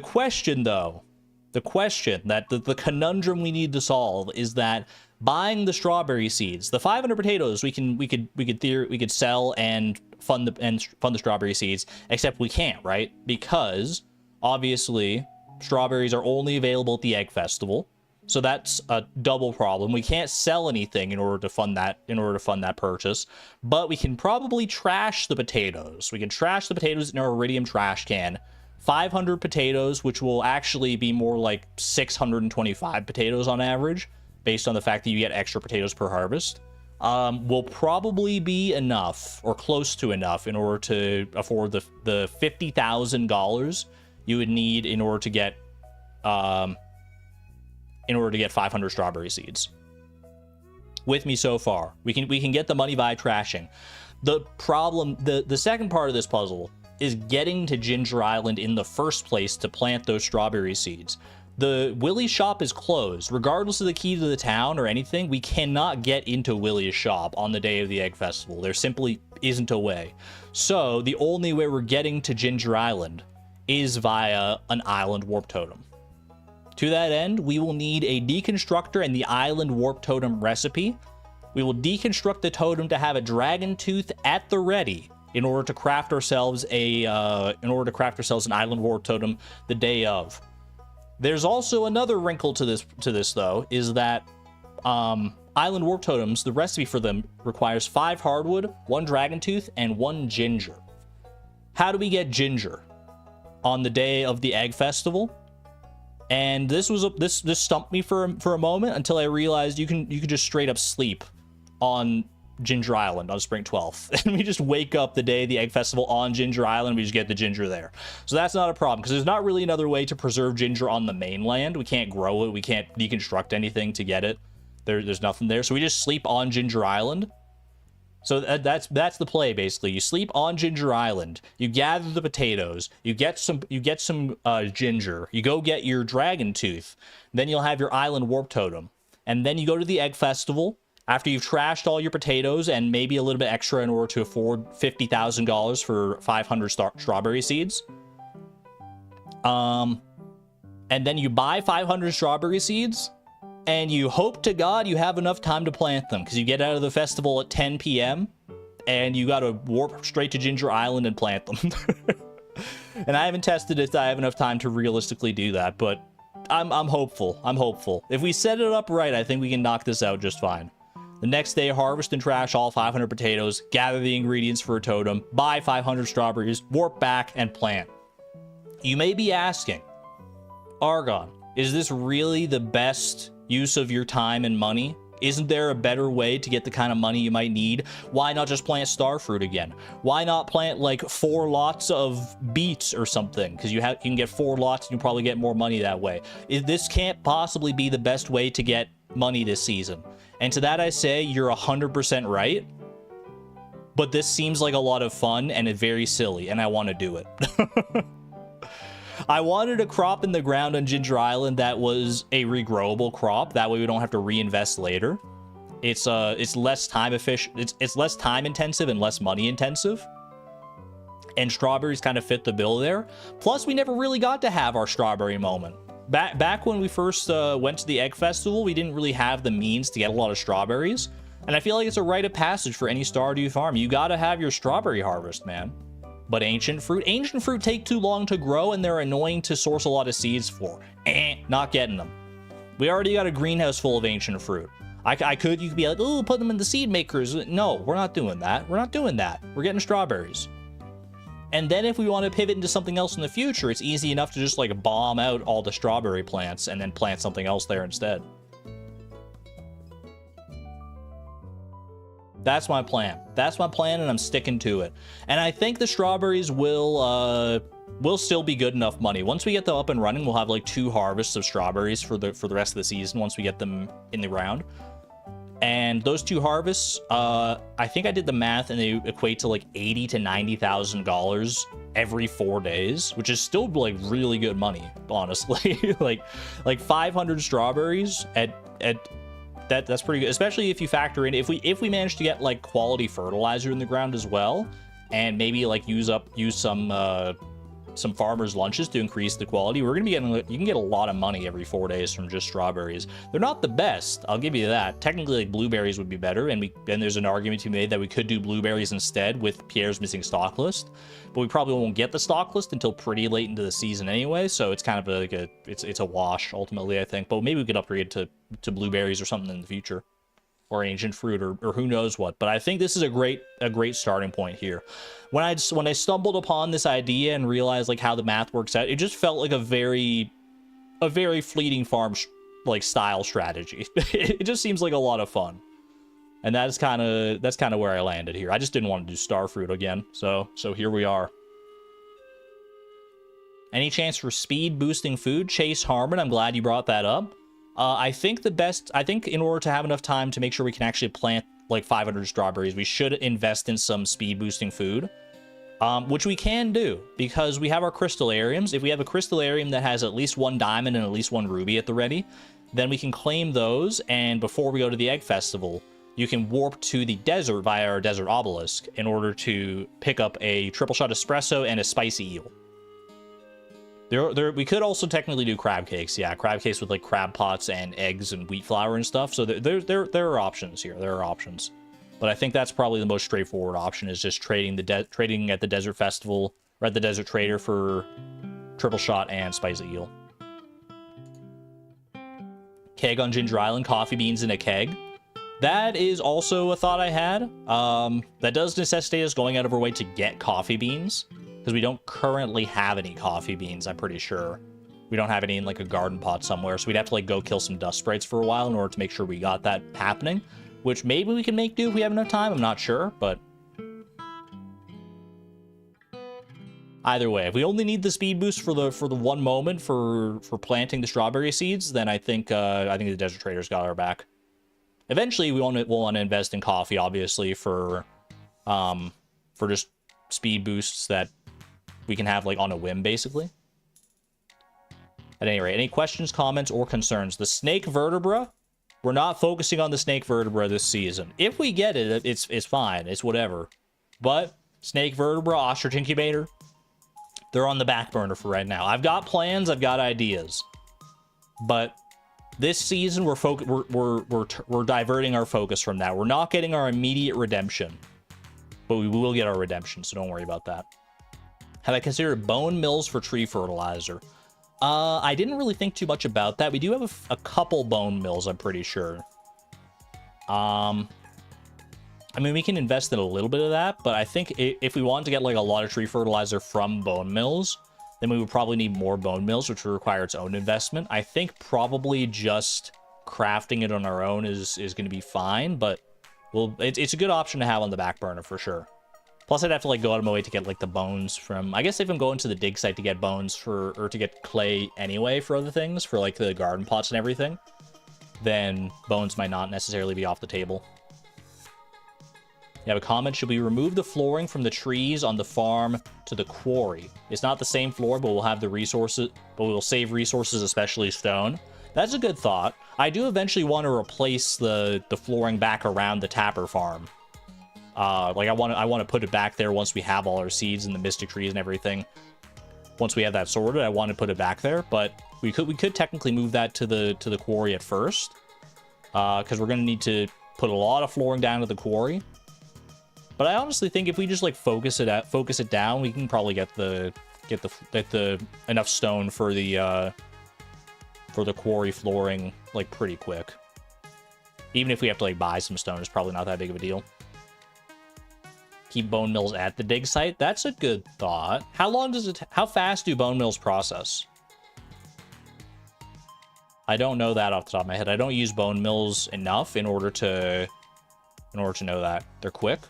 question, though, the conundrum we need to solve is that buying the strawberry seeds, the 500 potatoes, we could sell and fund the strawberry seeds, except we can't, right? Because obviously strawberries are only available at the Egg Festival. So that's a double problem. We can't sell anything in order to fund that purchase, but we can probably trash the potatoes. We can trash the potatoes in our iridium trash can. 500 potatoes, which will actually be more like 625 potatoes on average, based on the fact that you get extra potatoes per harvest, will probably be enough, or close to enough, in order to afford the $50,000 you would need in order to get 500 strawberry seeds. With me so far. We can get the money by trashing. The problem, the second part of this puzzle is getting to Ginger Island in the first place to plant those strawberry seeds. The Willie's shop is closed. Regardless of the key to the town or anything, we cannot get into Willie's shop on the day of the Egg Festival. There simply isn't a way. So the only way we're getting to Ginger Island is via an island warp totem. To that end, we will need a deconstructor and the island warp totem recipe. We will deconstruct the totem to have a dragon tooth at the ready in order to craft ourselves an island warp totem the day of. There's also another wrinkle to this though, is that island warp totems, the recipe for them requires 5 hardwood, 1 dragon tooth, and 1 ginger. How do we get ginger on the day of the Egg Festival? And this stumped me for a moment until I realized you can just straight up sleep on Ginger Island on Spring 12th, and we just wake up the day of the Egg Festival on Ginger Island. We just get the ginger there, so that's not a problem because there's not really another way to preserve ginger on the mainland. We can't grow it, we can't deconstruct anything to get it. There's nothing there, so we just sleep on Ginger Island. So that's the play basically. You sleep on Ginger Island, you gather the potatoes, you get some ginger, you go get your dragon tooth, then you'll have your island warp totem, and then you go to the Egg Festival. After you've trashed all your potatoes and maybe a little bit extra in order to afford $50,000 for 500 strawberry seeds. And then you buy 500 strawberry seeds and you hope to God you have enough time to plant them because you get out of the festival at 10 p.m. and you got to warp straight to Ginger Island and plant them. And I haven't tested if I have enough time to realistically do that, but I'm hopeful. I'm hopeful. If we set it up right, I think we can knock this out just fine. The next day, harvest and trash all 500 potatoes, gather the ingredients for a totem, buy 500 strawberries, warp back, and plant. You may be asking, Argon, is this really the best use of your time and money? Isn't there a better way to get the kind of money you might need? Why not just plant starfruit again? Why not plant like 4 lots of beets or something? Because you can get 4 lots and you probably get more money that way. This can't possibly be the best way to get money this season. And to that I say, you're 100% right. But this seems like a lot of fun and it's very silly, and I want to do it. I wanted a crop in the ground on Ginger Island that was a regrowable crop. That way we don't have to reinvest later. It's less time efficient. It's less time intensive and less money intensive. And strawberries kind of fit the bill there. Plus, we never really got to have our strawberry moment. Back when we first went to the Egg Festival, we didn't really have the means to get a lot of strawberries. And I feel like it's a rite of passage for any Stardew farm. You gotta have your strawberry harvest, man. But ancient fruit take too long to grow and they're annoying to source a lot of seeds for. Not getting them. We already got a greenhouse full of ancient fruit. You could be like, oh, put them in the seed makers. No, we're not doing that. We're not doing that. We're getting strawberries. And then if we want to pivot into something else in the future, it's easy enough to just like bomb out all the strawberry plants and then plant something else there instead. That's my plan. That's my plan, and I'm sticking to it. And I think the strawberries will still be good enough money. Once we get them up and running, we'll have like 2 harvests of strawberries for the rest of the season once we get them in the ground. And those 2 harvests, I think I did the math, and they equate to like $80,000 to $90,000 every 4 days, which is still like really good money, honestly. like 500 strawberries that's pretty good, especially if you factor in if we manage to get like quality fertilizer in the ground as well, and maybe like use some farmers' lunches to increase the quality. We're gonna be getting, you can get a lot of money every 4 days from just strawberries. They're not the best, I'll give you that. Technically, like blueberries would be better, and there's an argument to be made that we could do blueberries instead with Pierre's missing stock list, but we probably won't get the stock list until pretty late into the season anyway, so it's kind of like it's a wash ultimately, I think. But maybe we could upgrade to blueberries or something in the future, or ancient fruit, or who knows what. But I think this is a great starting point here. When I stumbled upon this idea and realized like how the math works out, it just felt like a very fleeting farm like style strategy. It just seems like a lot of fun, and that's kind of where I landed here. I just didn't want to do starfruit again, so here we are. Any chance for speed boosting food? Chase Harmon, I'm glad you brought that up. I think in order to have enough time to make sure we can actually plant like 500 strawberries, we should invest in some speed boosting food. which we can do because we have our crystallariums. If we have a crystallarium that has at least 1 diamond and at least 1 ruby at the ready, then we can claim those, and before we go to the egg festival, you can warp to the desert via our desert obelisk in order to pick up a triple shot espresso and a spicy eel. We could also technically do crab cakes. Yeah, crab cakes with like crab pots and eggs and wheat flour and stuff. So there are options here. There are options. But I think that's probably the most straightforward option, is just trading at the desert festival or at the desert trader for triple shot and spicy eel. Keg on Ginger Island, coffee beans in a keg. That is also a thought I had. That does necessitate us going out of our way to get coffee beans, because we don't currently have any coffee beans, I'm pretty sure. We don't have any in like a garden pot somewhere, so we'd have to like go kill some dust sprites for a while in order to make sure we got that happening, which maybe we can make do if we have enough time. I'm not sure, but either way, if we only need the speed boost for the one moment for planting the strawberry seeds, then I think the desert trader's got our back. Eventually, we'll want to invest in coffee, obviously, for just speed boosts that we can have like on a whim, basically. At any rate, any questions, comments, or concerns? The snake vertebra. We're not focusing on the snake vertebra this season. If we get it, it's fine. It's whatever. But snake vertebra, ostrich incubator, they're on the back burner for right now. I've got plans. I've got ideas. But this season, we're diverting our focus from that. We're not getting our immediate redemption, but we will get our redemption. So don't worry about that. Have I considered bone mills for tree fertilizer? I didn't really think too much about that. We do have a couple bone mills, I'm pretty sure. I mean, we can invest in a little bit of that, but I think if we want to get like a lot of tree fertilizer from bone mills, then we would probably need more bone mills, which would require its own investment. I think probably just crafting it on our own is going to be fine, but it's a good option to have on the back burner for sure. Plus, I'd have to like go out of my way to get like the bones from. I guess if I'm going to the dig site to get bones or to get clay anyway for other things, for like the garden pots and everything, then bones might not necessarily be off the table. You have a comment. Should we remove the flooring from the trees on the farm to the quarry? It's not the same floor, but we'll have the resources. But we'll save resources, especially stone. That's a good thought. I do eventually want to replace the flooring back around the Tapper farm. Like I want to put it back there once we have all our seeds and the mystic trees and everything. Once we have that sorted, I want to put it back there, but we could technically move that to the quarry at first, because we're gonna need to put a lot of flooring down to the quarry. But I honestly think if we just like focus it down, we can probably get the enough stone for the quarry flooring like pretty quick. Even if we have to like buy some stone, it's probably not that big of a deal. Keep bone mills at the dig site. That's a good thought. How fast do bone mills process? I don't know that off the top of my head. I don't use bone mills enough in order to know that. They're quick.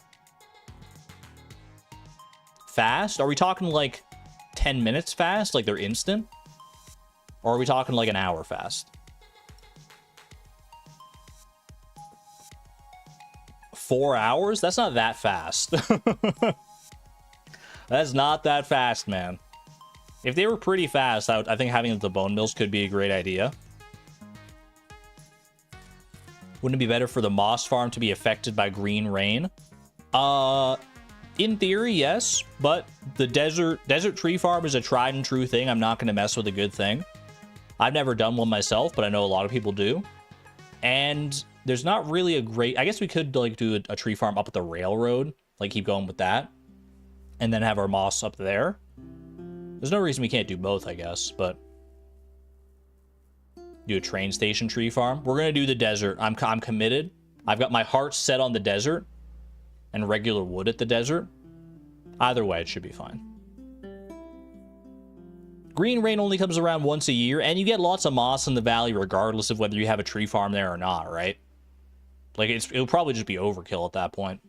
Fast? Are we talking like 10 minutes fast? Like they're instant? Or are we talking like an hour fast? 4 hours? That's not that fast. That's not that fast, man. If they were pretty fast, I think having the bone mills could be a great idea. Wouldn't it be better for the moss farm to be affected by green rain? In theory, yes, but the desert tree farm is a tried and true thing. I'm not going to mess with a good thing. I've never done one myself, but I know a lot of people do. And there's not really a great... I guess we could like do a tree farm up at the railroad, like keep going with that, and then have our moss up there. There's no reason we can't do both, I guess, but do a train station tree farm. We're gonna do the desert. I'm committed. I've got my heart set on the desert and regular wood at the desert. Either way, it should be fine. Green rain only comes around once a year, and you get lots of moss in the valley regardless of whether you have a tree farm there or not, right? Like, it'll probably just be overkill at that point.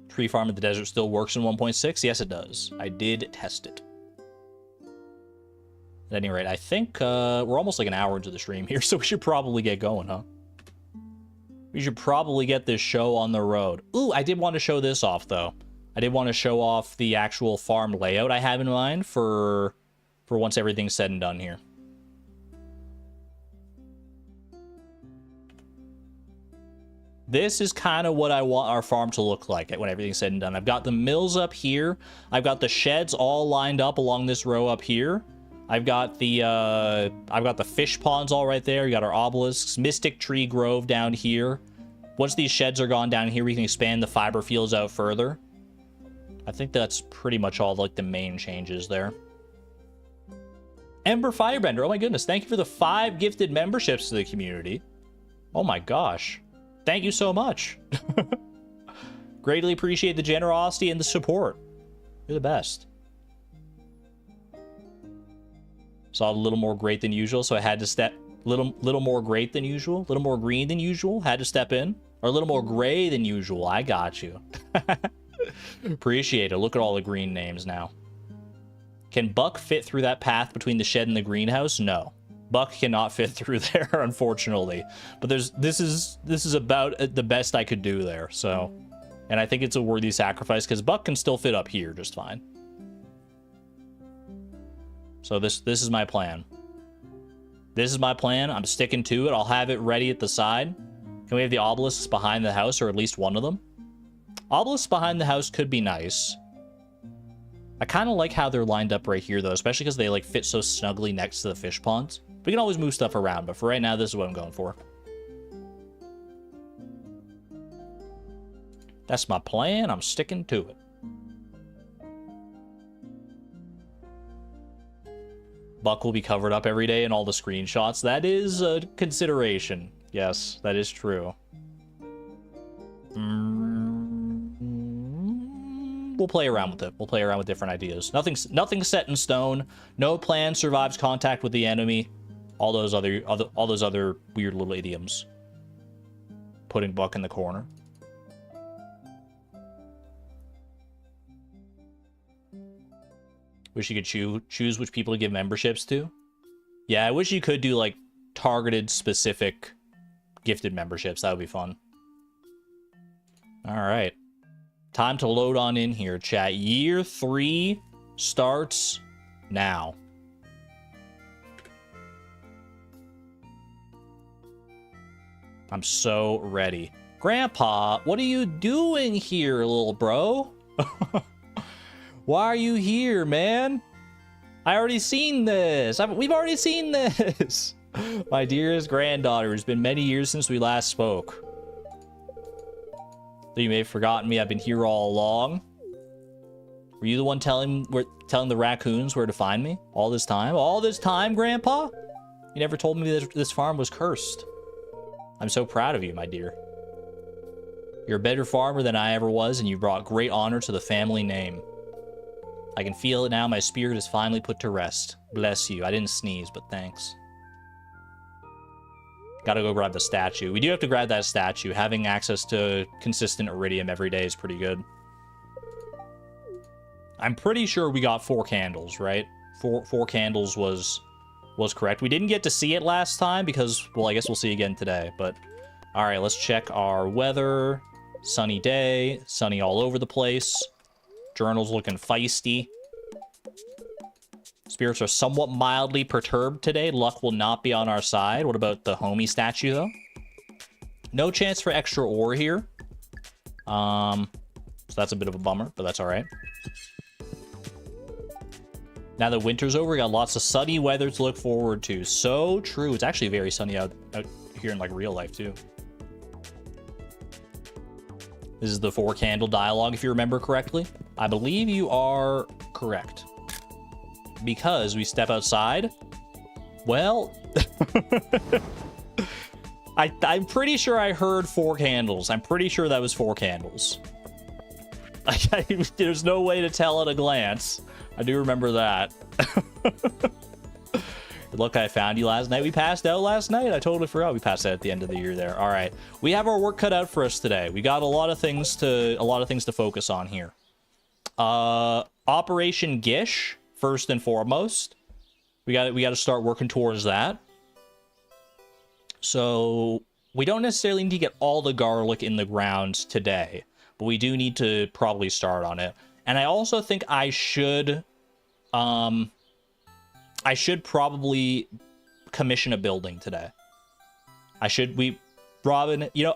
Tree farm at the desert still works in 1.6? Yes, it does. I did test it. At any rate, I think we're almost like an hour into the stream here, so we should probably get going, huh? We should probably get this show on the road. Ooh, I did want to show this off, though. I did want to show off the actual farm layout I have in mind for once everything's said and done here. This is kind of what I want our farm to look like when everything's said and done. I've got the mills up here. I've got the sheds all lined up along this row up here. I've got the fish ponds all right there. You got our obelisks, Mystic Tree Grove down here. Once these sheds are gone down here, we can expand the fiber fields out further. I think that's pretty much all like the main changes there. Ember Firebender, oh my goodness, thank you for the 5 gifted memberships to the community. Oh my gosh. Thank you so much. Greatly appreciate the generosity and the support. You're the best. Saw a little more great than usual, so I had to step... Little more great than usual? Little more green than usual? Had to step in? Or a little more gray than usual? I got you. Appreciate it. Look at all the green names now. Can Buck fit through that path between the shed and the greenhouse? No. Buck cannot fit through there, unfortunately. But this is about the best I could do there, so... And I think it's a worthy sacrifice, because Buck can still fit up here just fine. So this is my plan. This is my plan. I'm sticking to it. I'll have it ready at the side. Can we have the obelisks behind the house, or at least one of them? Obelisks behind the house could be nice. I kind of like how they're lined up right here, though, especially because they like fit so snugly next to the fish ponds. We can always move stuff around, but for right now, this is what I'm going for. That's my plan. I'm sticking to it. Buck will be covered up every day in all the screenshots. That is a consideration. Yes, that is true. We'll play around with it. We'll play around with different ideas. Nothing's set in stone. No plan survives contact with the enemy. All those other weird little idioms. Putting Buck in the corner. Wish you could choose which people to give memberships to. Yeah, I wish you could do like targeted, specific, gifted memberships. That would be fun. All right. Time to load on in here, chat. Year 3 starts now. I'm so ready. Grandpa, what are you doing here, little bro? Why are you here, man? I already seen this. We've already seen this. My dearest granddaughter, it's been many years since we last spoke. So you may have forgotten me. I've been here all along. Were you the one telling the raccoons where to find me all this time? All this time, Grandpa? You never told me that this farm was cursed. I'm so proud of you, my dear. You're a better farmer than I ever was, and you brought great honor to the family name. I can feel it now. My spirit is finally put to rest. Bless you. I didn't sneeze, but thanks. Gotta go grab the statue. We do have to grab that statue. Having access to consistent iridium every day is pretty good. I'm pretty sure we got 4 candles, right? Four candles was correct. We didn't get to see it last time because, well, I guess we'll see again today. But, all right, let's check our weather. Sunny day. Sunny all over the place. Journal's looking feisty. Spirits are somewhat mildly perturbed today. Luck will not be on our side. What about the homie statue, though? No chance for extra ore here. So that's a bit of a bummer, but that's all right. Now that winter's over, we got lots of sunny weather to look forward to. So true. It's actually very sunny out here in, like, real life, too. This is the 4 candle dialogue, if you remember correctly. I believe you are correct. Because we step outside. Well, I'm pretty sure I heard 4 candles. I'm pretty sure that was 4 candles. There's no way to tell at a glance. I do remember that. Look, I found you last night. We passed out last night. I totally forgot we passed out at the end of the year there. All right. We have our work cut out for us today. We got a lot of things to focus on here. Operation G.I.S.H, first and foremost. We got to start working towards that. So we don't necessarily need to get all the garlic in the ground today, but we do need to probably start on it. And I also think I should probably commission a building today. Robin, you know,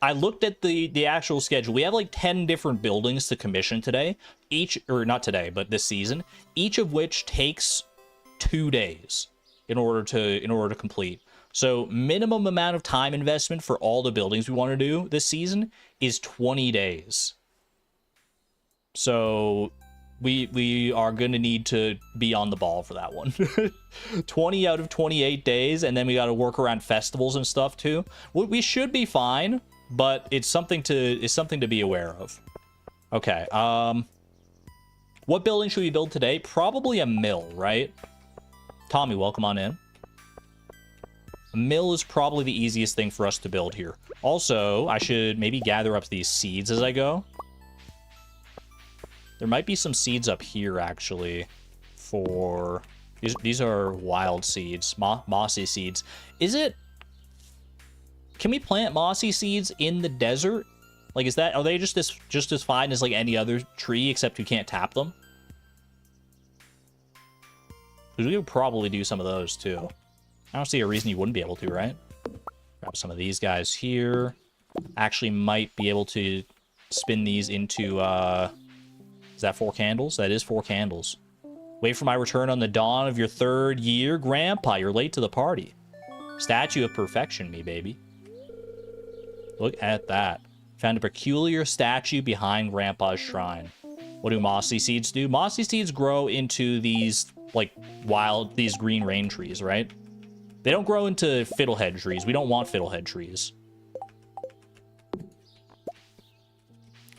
I looked at the actual schedule. We have like 10 different buildings to commission today, not today, but this season, each of which takes 2 days in order to complete. So minimum amount of time investment for all the buildings we want to do this season is 20 days. So we are going to need to be on the ball for that one. 20 out of 28 days, and then we got to work around festivals and stuff too. We should be fine, but it's something to be aware of. Okay, what building should we build today? Probably a mill, right? Tommy, welcome on in. A mill is probably the easiest thing for us to build here. Also, I should maybe gather up these seeds as I go. There might be some seeds up here, actually, for... These are wild seeds, mossy seeds. Can we plant mossy seeds in the desert? Like, are they just as fine as, like, any other tree, except we can't tap them? Because we could probably do some of those, too. I don't see a reason you wouldn't be able to, right? Grab some of these guys here. Actually might be able to spin these into, is that 4 candles? That is 4 candles. Wait for my return on the dawn of your 3rd year. Grandpa, you're late to the party. Statue of perfection, me baby. Look at that. Found a peculiar statue behind Grandpa's shrine. What do mossy seeds do? Mossy seeds grow into these, like, these green rain trees, right? They don't grow into fiddlehead trees. We don't want fiddlehead trees.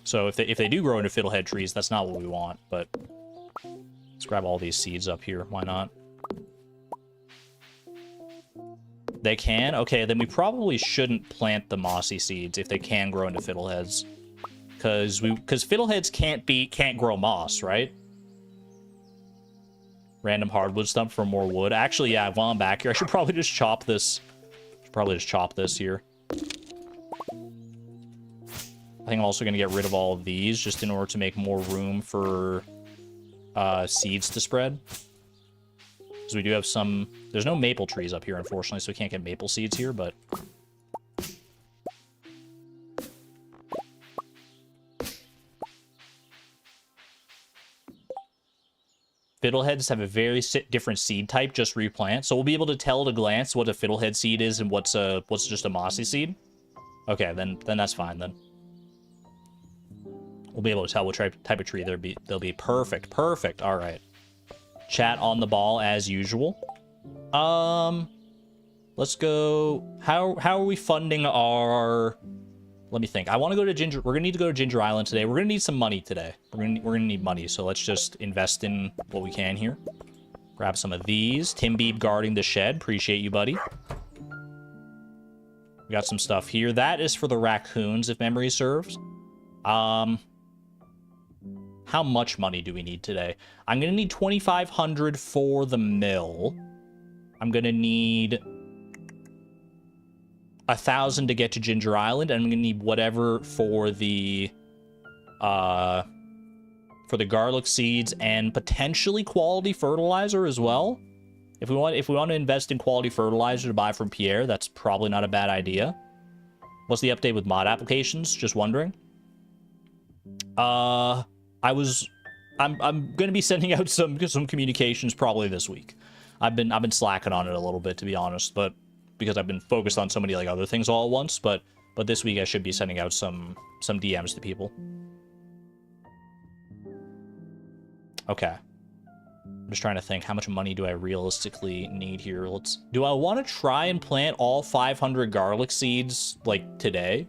So if they do grow into fiddlehead trees, that's not what we want, but let's grab all these seeds up here. Why not? They can? Okay, then we probably shouldn't plant the mossy seeds if they can grow into fiddleheads. Because fiddleheads can't grow moss, right? Random hardwood stump for more wood. Actually, yeah, while I'm back here, I should probably just chop this. Here. I think I'm also going to get rid of all of these just in order to make more room for seeds to spread. Because we do have some... There's no maple trees up here, unfortunately, so we can't get maple seeds here, but... Fiddleheads have a very different seed type, just replant. So we'll be able to tell at a glance what a fiddlehead seed is and what's just a mossy seed. Okay, then that's fine, then. We'll be able to tell what type of tree they'll be. Perfect. All right. Chat on the ball as usual. Let's go. How are we funding our... Let me think. I want to go to Ginger... We're going to need to go to Ginger Island today. We're going to need some money today. We're going to need money, so let's just invest in what we can here. Grab some of these. Tim Beeb guarding the shed. Appreciate you, buddy. We got some stuff here. That is for the raccoons, if memory serves. How much money do we need today? I'm going to need 2,500 for the mill. I'm going to need 1,000 to get to Ginger Island, and I'm going to need whatever for the garlic seeds and potentially quality fertilizer as well. If we want to invest in quality fertilizer to buy from Pierre, that's probably not a bad idea. What's the update with mod applications? Just wondering. I'm going to be sending out some communications probably this week. I've been slacking on it a little bit, to be honest, but because I've been focused on so many like other things all at once, but this week I should be sending out some DMs to people. Okay. I'm just trying to think, how much money do I realistically need here? Do I want to try and plant all 500 garlic seeds like today?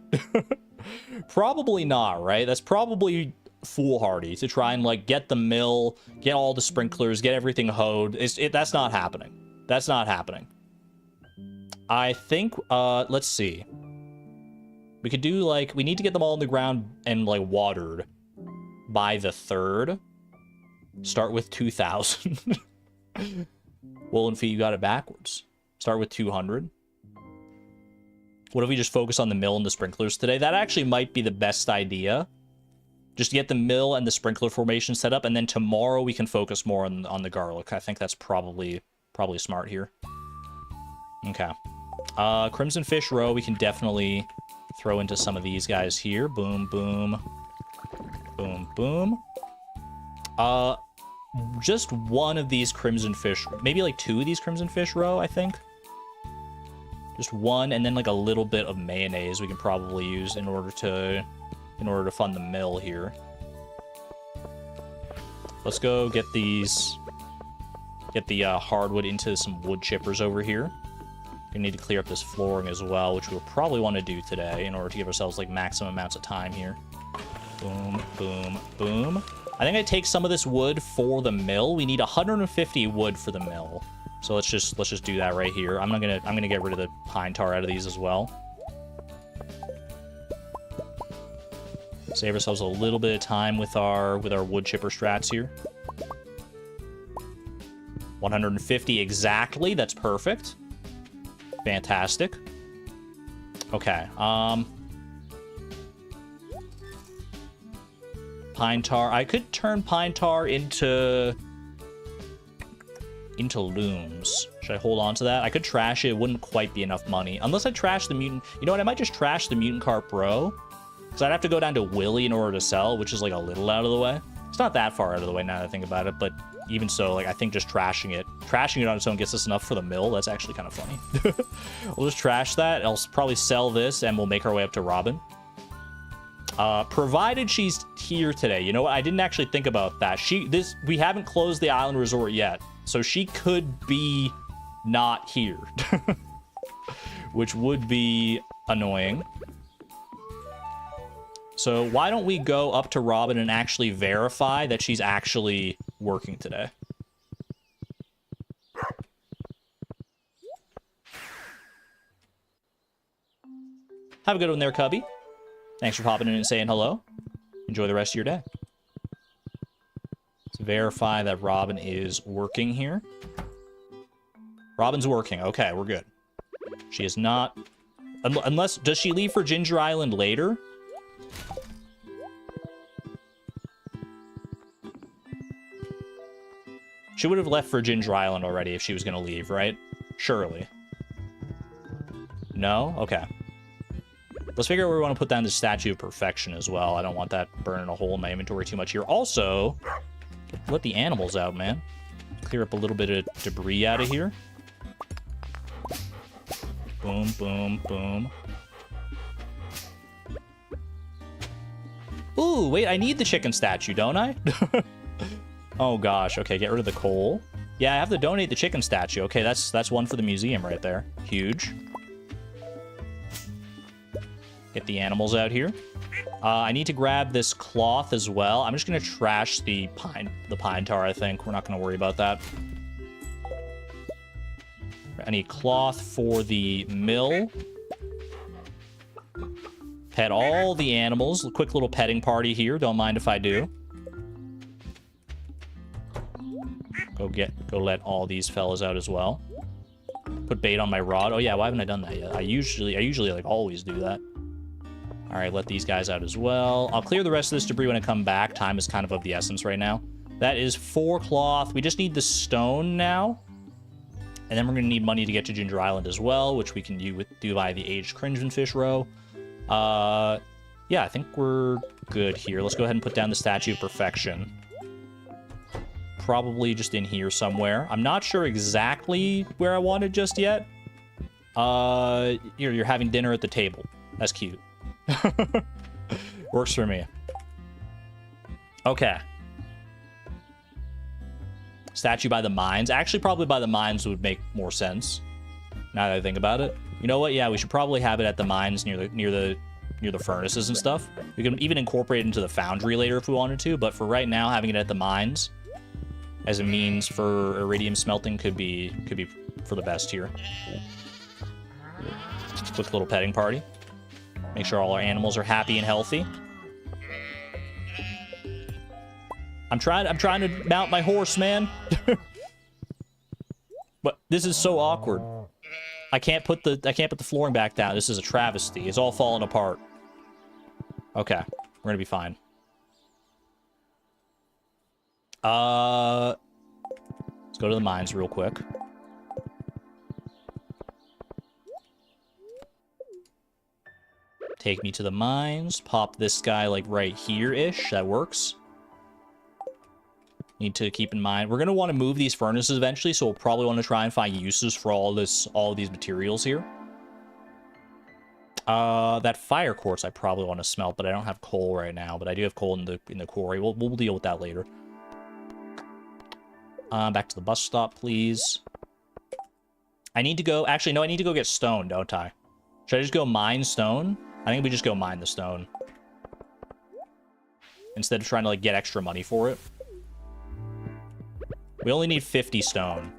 Probably not, right? That's probably foolhardy to try and like get the mill, get all the sprinklers, get everything hoed. That's not happening. That's not happening. I think, let's see. We could do like, we need to get them all in the ground and like watered by the 3rd. Start with 2,000. Woolen Feet, you got it backwards. Start with 200. What if we just focus on the mill and the sprinklers today? That actually might be the best idea. Just get the mill and the sprinkler formation set up, and then tomorrow we can focus more on the garlic. I think that's probably smart here. Okay. Crimson Fish Row, we can definitely throw into some of these guys here. Boom, boom. Boom, boom. Just one of these Crimson Fish, maybe like 2 of these Crimson Fish Row, I think. Just one, and then like a little bit of mayonnaise we can probably use in order to fund the mill here. Let's go get these, get the hardwood into some wood chippers over here. We need to clear up this flooring as well, which we'll probably want to do today in order to give ourselves like maximum amounts of time here. Boom, boom, boom. I think I take some of this wood for the mill. We need 150 wood for the mill. So let's just do that right here. I'm gonna get rid of the pine tar out of these as well. Save ourselves a little bit of time with our wood chipper strats here. 150 exactly. That's perfect. Fantastic. Okay. Pine tar. I could turn pine tar into looms. Should I hold on to that? I could trash it. It wouldn't quite be enough money. Unless I trash the mutant... You know what? I might just trash the mutant carp bro. Because I'd have to go down to Willy in order to sell, which is like a little out of the way. It's not that far out of the way now that I think about it, but even so, like, I think just trashing it on its own gets us enough for the mill. That's actually kind of funny. We'll just trash that. I'll probably sell this, and we'll make our way up to Robin. Provided she's here today. You know what? I didn't actually think about that. We haven't closed the island resort yet, so she could be not here, which would be annoying. So why don't we go up to Robin and actually verify that she's actually working today? Have a good one there, Cubby. Thanks for popping in and saying hello. Enjoy the rest of your day. Let's verify that Robin is working here. Robin's working. Okay, we're good. She is not... Unless... Does she leave for Ginger Island later? She would have left for Ginger Island already if she was going to leave, right? Surely. No? Okay. Let's figure out where we want to put down the Statue of Perfection as well. I don't want that burning a hole in my inventory too much here. Also, let the animals out, man. Clear up a little bit of debris out of here. Boom, boom, boom. Ooh, wait, I need the chicken statue, don't I? Oh gosh, okay, get rid of the coal. Yeah, I have to donate the chicken statue. Okay, that's one for the museum right there. Huge. Get the animals out here. I need to grab this cloth as well. I'm just gonna trash the pine tar, I think. We're not gonna worry about that. I need cloth for the mill. Pet all the animals. A quick little petting party here. Don't mind if I do. Go let all these fellas out as well. Put bait on my rod. Oh yeah, why haven't I done that yet? I usually like always do that. All right, let these guys out as well. I'll clear the rest of this debris when I come back. Time is kind of the essence right now. That is 4 cloth. We just need the stone now. And then we're going to need money to get to Ginger Island as well, which we can do via the aged Crimson Fish Row. Yeah, I think we're good here. Let's go ahead and put down the Statue of Perfection. Probably just in here somewhere. I'm not sure exactly where I want it just yet. You're having dinner at the table. That's cute. Works for me. Okay. Statue by the mines. Actually, probably by the mines would make more sense. Now that I think about it. You know what? Yeah, we should probably have it at the mines near the furnaces and stuff. We can even incorporate it into the foundry later if we wanted to, but for right now, having it at the mines as a means for iridium smelting could be for the best here. Quick little petting party. Make sure all our animals are happy and healthy. I'm trying to mount my horse, man. But this is so awkward. I can't put the flooring back down. This is a travesty. It's all falling apart. Okay, we're gonna be fine. Let's go to the mines real quick. Take me to the mines. Pop this guy, like, right here-ish. That works. Need to keep in mind, we're going to want to move these furnaces eventually, so we'll probably want to try and find uses for all of these materials here. That fire quartz I probably want to smelt, but I don't have coal right now. But I do have coal in the quarry. We'll deal with that later. Back to the bus stop, please. I need to go... Actually, no, I need to go get stone, don't I? Should I just go mine stone? I think we just go mine the stone. Instead of trying to, like, get extra money for it. We only need 50 stone.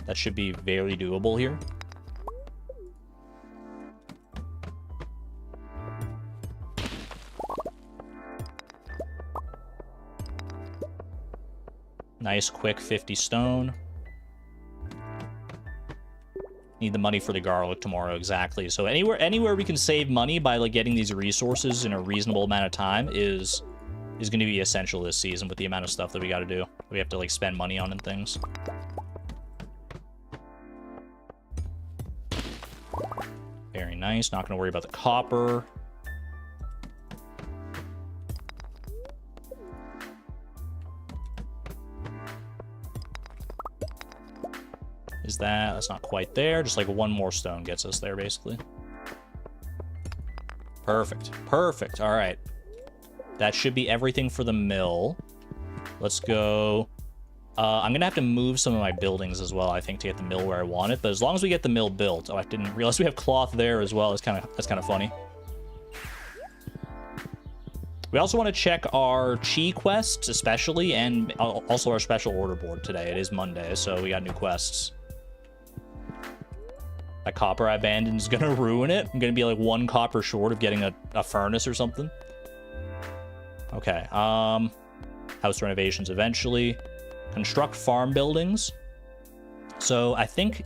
That should be very doable here. Nice, quick 50 stone. Need the money for the garlic tomorrow, exactly. So anywhere we can save money by, like, getting these resources in a reasonable amount of time is going to be essential this season with the amount of stuff that we got to do. We have to, like, spend money on and things. Very nice. Not going to worry about the copper. Is that... That's not quite there. Just, like, one more stone gets us there, basically. Perfect. Perfect. All right. That should be everything for the mill. Let's go... I'm going to have to move some of my buildings as well, I think, to get the mill where I want it. But as long as we get the mill built... Oh, I didn't realize we have cloth there as well. That's kind of funny. We also want to check our chi quests, especially, and also our special order board today. It is Monday, so we got new quests. That copper I abandoned is going to ruin it. I'm going to be like 1 copper short of getting a furnace or something. Okay, house renovations eventually. Construct farm buildings. So I think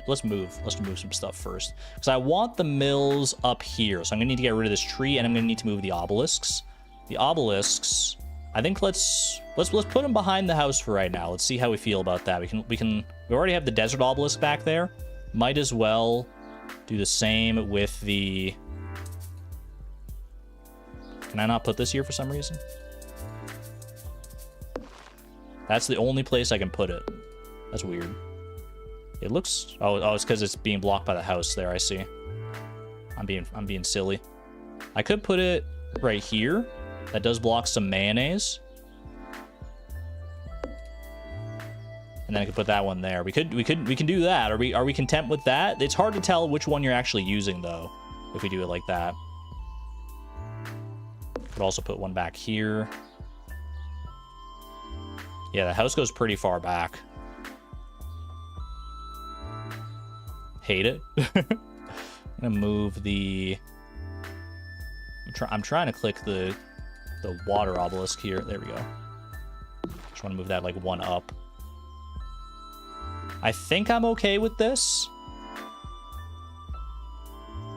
let's move some stuff first. Because I want the mills up here. So I'm going to need to get rid of this tree, and I'm going to need to move the obelisks. The obelisks, I think let's put them behind the house for right now. Let's see how we feel about that. We already have the desert obelisk back there. Might as well do the same with the... Can I not put this here for some reason? That's the only place I can put it. That's weird. It looks... Oh, it's because it's being blocked by the house there, I see. I'm being silly. I could put it right here. That does block some mayonnaise. And then I could put that one there. We can do that. Are we content with that? It's hard to tell which one you're actually using though, if we do it like that. Could also put one back here. Yeah, the house goes pretty far back. Hate it. I'm gonna move the... I'm trying to click the water obelisk here. There we go. Just want to move that like 1 up. I think I'm okay with this.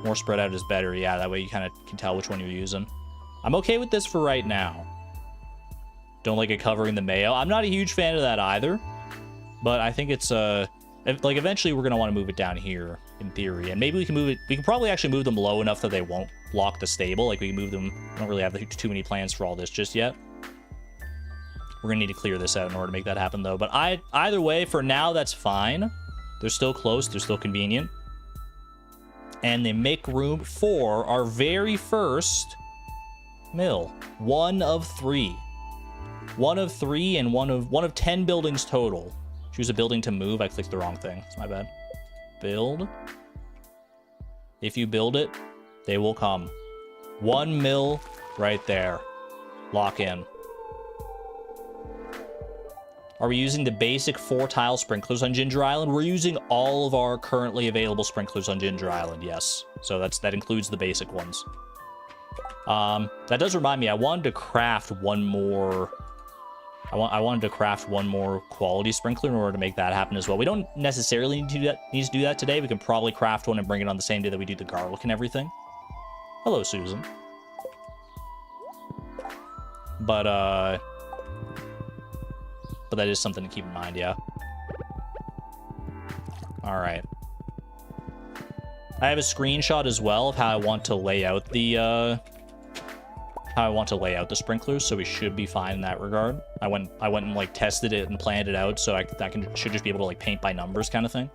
More spread out is better. Yeah, that way you kind of can tell which one you're using. I'm okay with this for right now. Don't like it covering the mayo. I'm not a huge fan of that either. But I think it's, like, eventually we're going to want to move it down here, in theory. And maybe we can move it... We can probably actually move them low enough that they won't block the stable. Like, we can move them... I don't really have too many plans for all this just yet. We're going to need to clear this out in order to make that happen, though. But either way, for now, that's fine. They're still close. They're still convenient. And they make room for our very first mill. 1 of 3. 1 of 3 and one of 10 buildings total. Choose a building to move. I clicked the wrong thing. It's my bad. Build. If you build it, they will come. 1 mill right there. Lock in. Are we using the basic 4-tile sprinklers on Ginger Island? We're using all of our currently available sprinklers on Ginger Island, yes. So that includes the basic ones. That does remind me, I wanted to craft one more I wanted to craft one more quality sprinkler in order to make that happen as well. We don't necessarily need to do that today. We can probably craft one and bring it on the same day that we do the garlic and everything. Hello, Susan. But that is something to keep in mind, yeah. All right. I have a screenshot as well of how I want to lay out the sprinklers, so we should be fine in that regard. I went and like tested it and planned it out, so I should just be able to like paint by numbers kind of thing.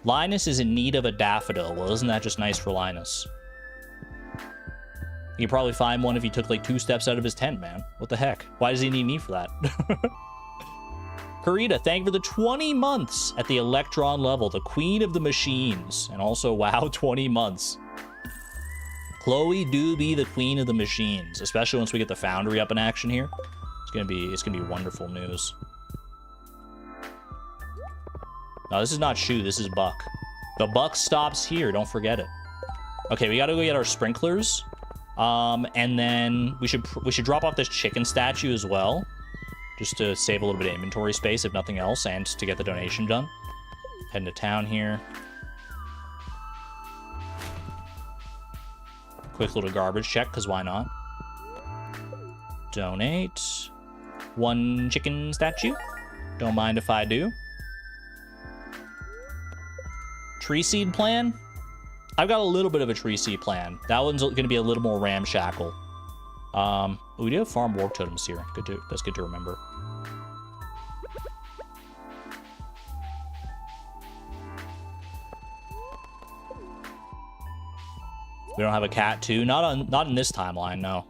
Linus is in need of a daffodil. Well, isn't that just nice for Linus? You could probably find one if he took like 2 steps out of his tent, man. What the heck? Why does he need me for that? Karita, thank you for the 20 months at the Electron level, the queen of the machines. And also, wow, 20 months. Chloe do be the queen of the machines, especially once we get the foundry up in action here. It's gonna be wonderful news. No, this is not Shu, this is Buck. The Buck stops here, don't forget it. Okay, we gotta go get our sprinklers. And then we should drop off this chicken statue as well, just to save a little bit of inventory space, if nothing else, and to get the donation done. Heading to town here. Quick little garbage check, because why not? Donate. 1 chicken statue. Don't mind if I do. Tree seed plan? I've got a little bit of a tree seed plan. That one's going to be a little more ramshackle. We do have farm warp totems here. That's good to remember. We don't have a cat too. Not in this timeline, no.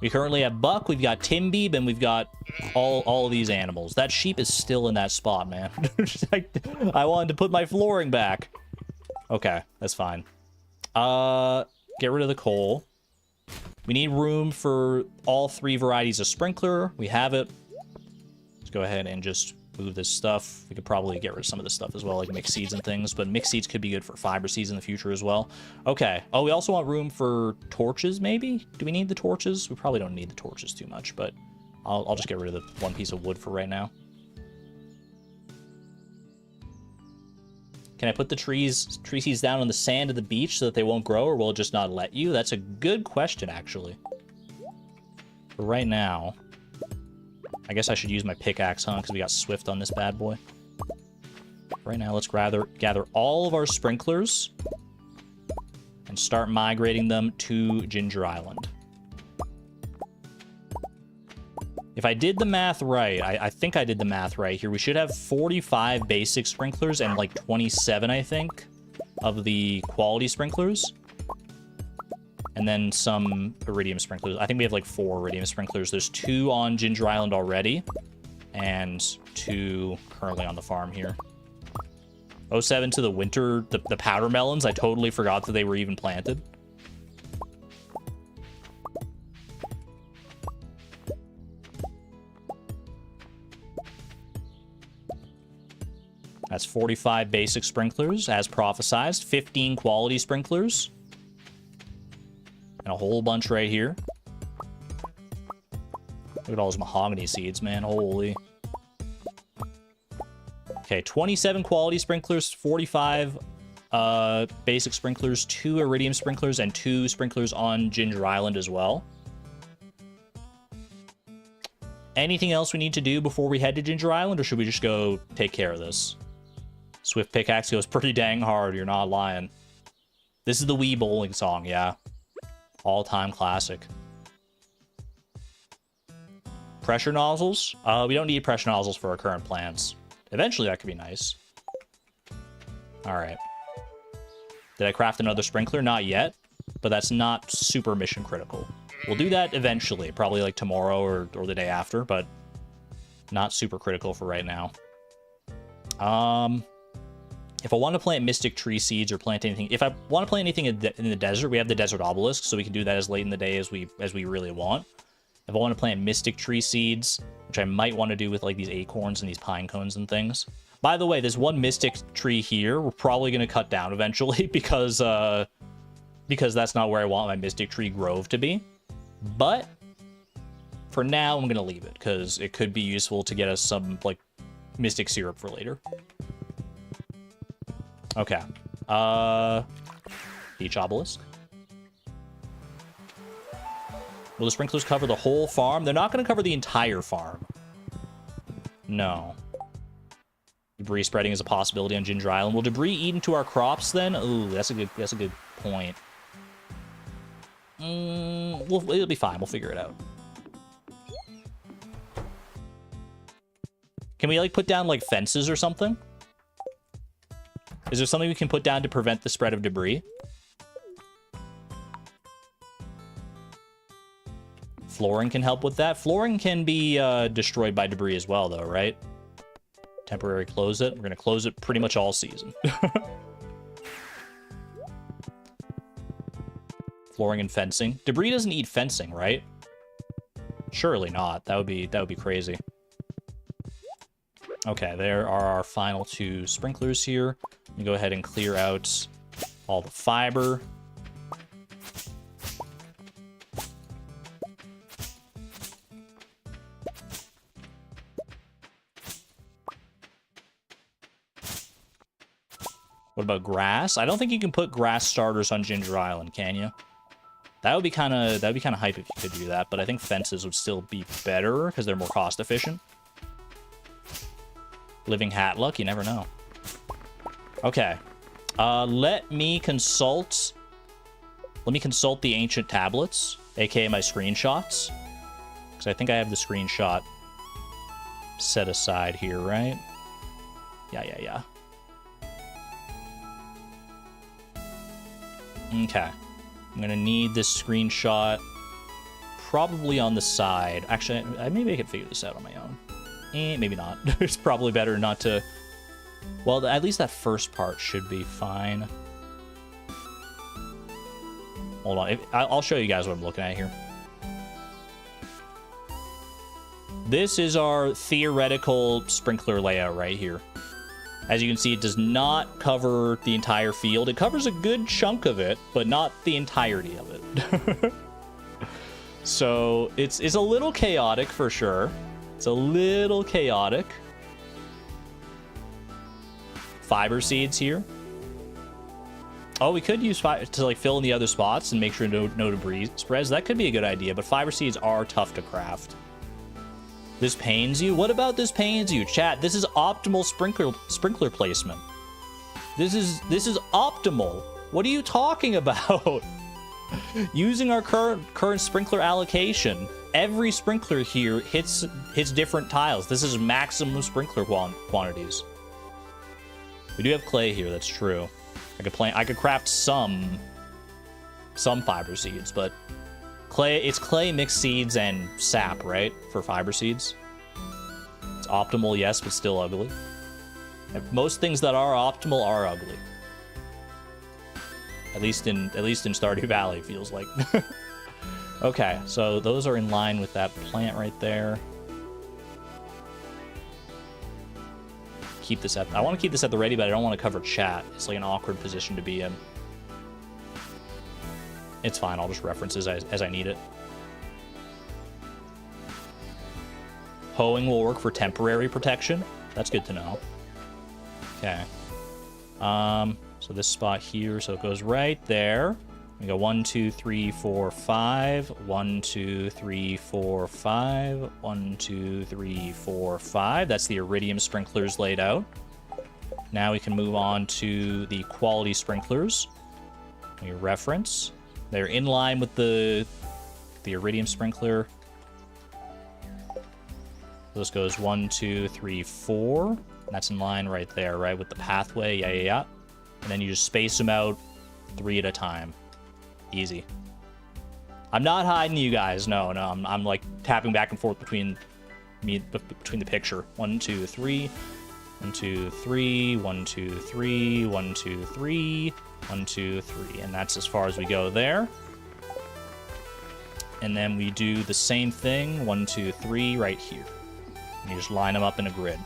We currently have Buck, we've got Timbeeb, and we've got all of these animals. That sheep is still in that spot, man. I wanted to put my flooring back. Okay, that's fine. Get rid of the coal. We need room for all 3 varieties of sprinkler. We have it. Let's go ahead and just move this stuff. We could probably get rid of some of this stuff as well, like mixed seeds and things, but mixed seeds could be good for fiber seeds in the future as well. Okay. Oh, we also want room for torches, maybe? Do we need the torches? We probably don't need the torches too much, but I'll just get rid of the 1 piece of wood for right now. Can I put the tree seeds down on the sand of the beach so that they won't grow, or will it just not let you? That's a good question, actually. For right now, I guess I should use my pickaxe, huh? Because we got Swift on this bad boy. Right now, let's gather all of our sprinklers and start migrating them to Ginger Island. If I did the math right, I think I did the math right here. We should have 45 basic sprinklers and like 27, I think, of the quality sprinklers. And then some iridium sprinklers. I think we have like 4 iridium sprinklers. There's 2 on Ginger Island already, and 2 currently on the farm here. 07 to the winter, the powder melons. I totally forgot that they were even planted. That's 45 basic sprinklers, as prophesized. 15 quality sprinklers. And a whole bunch right here. Look at all those mahogany seeds, man. Holy. Okay, 27 quality sprinklers, 45 basic sprinklers, 2 iridium sprinklers, and 2 sprinklers on Ginger Island as well. Anything else we need to do before we head to Ginger Island, or should we just go take care of this? Swift pickaxe goes pretty dang hard, you're not lying. This is the Wii bowling song, yeah. All-time classic. Pressure nozzles? We don't need pressure nozzles for our current plans. Eventually, that could be nice. Alright. Did I craft another sprinkler? Not yet, but that's not super mission critical. We'll do that eventually, probably like tomorrow or the day after, but not super critical for right now. If I want to plant mystic tree seeds or plant anything, if I want to plant anything in the desert, we have the desert obelisk, so we can do that as late in the day as we really want. If I want to plant mystic tree seeds, which I might want to do with like these acorns and these pine cones and things. By the way, there's one mystic tree here we're probably going to cut down eventually because that's not where I want my mystic tree grove to be. But for now, I'm gonna leave it because it could be useful to get us some like mystic syrup for later. Okay. Beach obelisk. Will the sprinklers cover the whole farm? They're not going to cover the entire farm. No. Debris spreading is a possibility on Ginger Island. Will debris eat into our crops then? Ooh, that's a good point. It'll be fine. We'll figure it out. Can we like put down like fences or something? Is there something we can put down to prevent the spread of debris? Flooring can help with that. Flooring can be destroyed by debris as well, though, right? Temporary close it. We're going to close it pretty much all season. Flooring and fencing. Debris doesn't eat fencing, right? Surely not. That would be crazy. Okay, there are our final 2 sprinklers here. We go ahead and clear out all the fiber. What about grass? I don't think you can put grass starters on Ginger Island, can you? That'd be kind of hype if you could do that, but I think fences would still be better because they're more cost efficient. Living hat luck, you never know. Okay. Let me consult the ancient tablets, aka my screenshots. Because I think I have the screenshot set aside here, right? Yeah. Okay. I'm gonna need this screenshot probably on the side. Actually, maybe I could figure this out on my own. Maybe not. It's probably better not to... Well, at least that first part should be fine. Hold on. I'll show you guys what I'm looking at here. This is our theoretical sprinkler layout right here. As you can see, it does not cover the entire field. It covers a good chunk of it, but not the entirety of it. So it's a little chaotic for sure. It's a little chaotic. Fiber seeds here. Oh, we could use to like fill in the other spots and make sure no debris spreads. That could be a good idea, but fiber seeds are tough to craft. This pains you? What about this pains you? Chat, this is optimal sprinkler placement. This is optimal. What are you talking about? Using our current sprinkler allocation, every sprinkler here hits different tiles. This is maximum sprinkler quantities. We do have clay here, that's true. I could craft some fiber seeds, but it's clay mixed seeds and sap, right? For fiber seeds. It's optimal, yes, but still ugly. Most things that are optimal are ugly. At least in Stardew Valley, it feels like. Okay, so those are in line with that plant right there. I want to keep this at the ready, but I don't want to cover chat. It's like an awkward position to be in. It's fine, I'll just reference as I need it. Hoeing will work for temporary protection. That's good to know. Okay. So this spot here, so it goes right there. We go 1, 2, 3, 4, 5. 1, 2, 3, 4, 5. 1, 2, 3, 4, 5. That's the iridium sprinklers laid out. Now we can move on to the quality sprinklers. We reference. They're in line with the iridium sprinkler. This goes 1, 2, 3, 4. That's in line right there, right, with the pathway. Yeah. And then you just space them out 3 at a time. Easy. I'm not hiding you guys. No. I'm like tapping back and forth between the picture. 1, 2, 3. 1, 2, 3. 1, 2, 3. 1, 2, 3. 1, 2, 3. And that's as far as we go there. And then we do the same thing. 1, 2, 3 right here. And you just line them up in a grid.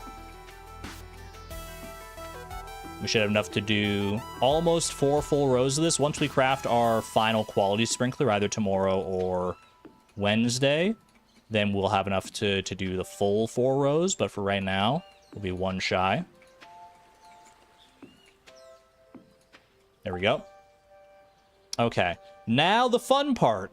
We should have enough to do almost 4 full rows of this once we craft our final quality sprinkler, either tomorrow or Wednesday. then we'll have enough to do the full 4 rows. But for right now, we'll be 1 shy. There we go. Okay, now the fun part.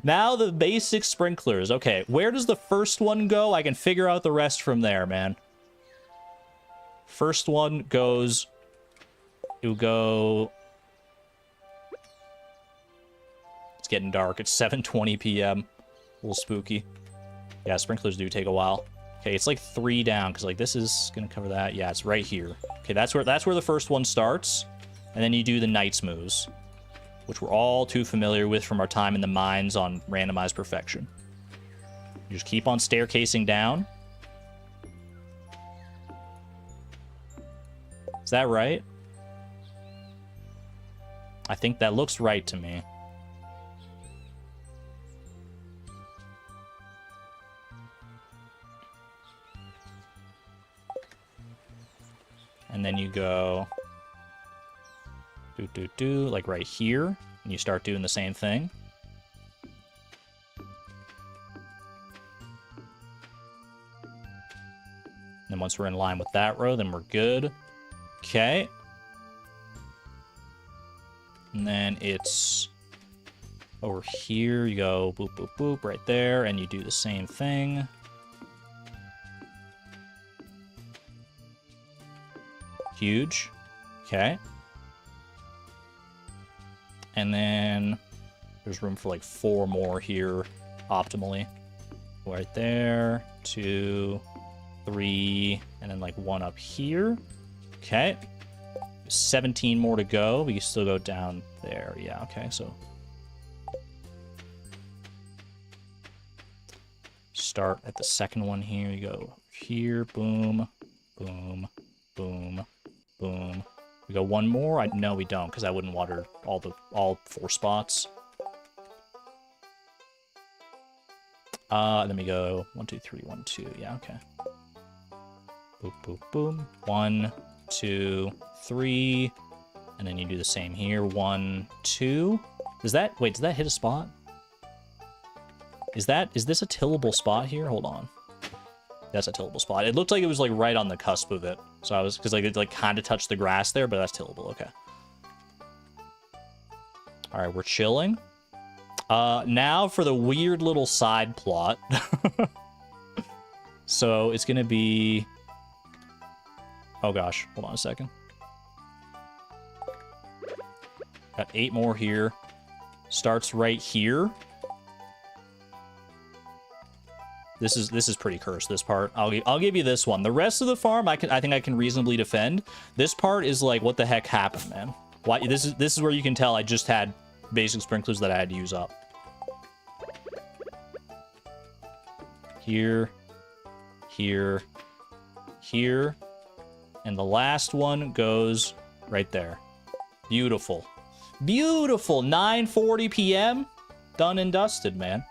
Now the basic sprinklers. Okay, where does the first one go? I can figure out the rest from there, man. First one goes... You go... It's getting dark. It's 7:20 p.m. A little spooky. Yeah, sprinklers do take a while. Okay, it's like 3 down, because like this is gonna cover that. Yeah, it's right here. Okay, that's where the first one starts. And then you do the Knight's moves, which we're all too familiar with from our time in the mines on randomized perfection. You just keep on staircasing down. Is that right? I think that looks right to me. And then you go... like right here, and you start doing the same thing. And once we're in line with that row, then we're good. Okay. And then it's over here. You go boop, boop, boop right there, and you do the same thing. Huge. Okay. And then there's room for like 4 more here optimally. Right there, 2, 3, and then like 1 up here. Okay. 17 more to go. We can still go down there. Yeah, okay, so. Start at the second one here. You go here, boom, boom, boom, boom. We go 1 more? No, we don't, because I wouldn't water all 4 spots. Then we go 1, 2, 3, 1, 2. Yeah, okay. Boop, boop, boom. 1, 2, 3. And then you do the same here. 1, 2. Does that hit a spot? Is this a tillable spot here? Hold on. That's a tillable spot. It looked like it was like right on the cusp of it. So I was, because like it like kind of touched the grass there, but that's tillable. Okay. All right, we're chilling. Now for the weird little side plot. So it's gonna be. Oh gosh, hold on a second. Got 8 more here. Starts right here. This is pretty cursed, this part. I'll give you this one. The rest of the farm I think I can reasonably defend. This part is like, what the heck happened, man? Why this is where you can tell I just had basic sprinklers that I had to use up. Here, here, here, and the last one goes right there. Beautiful. Beautiful. 9:40 p.m. Done and dusted, man.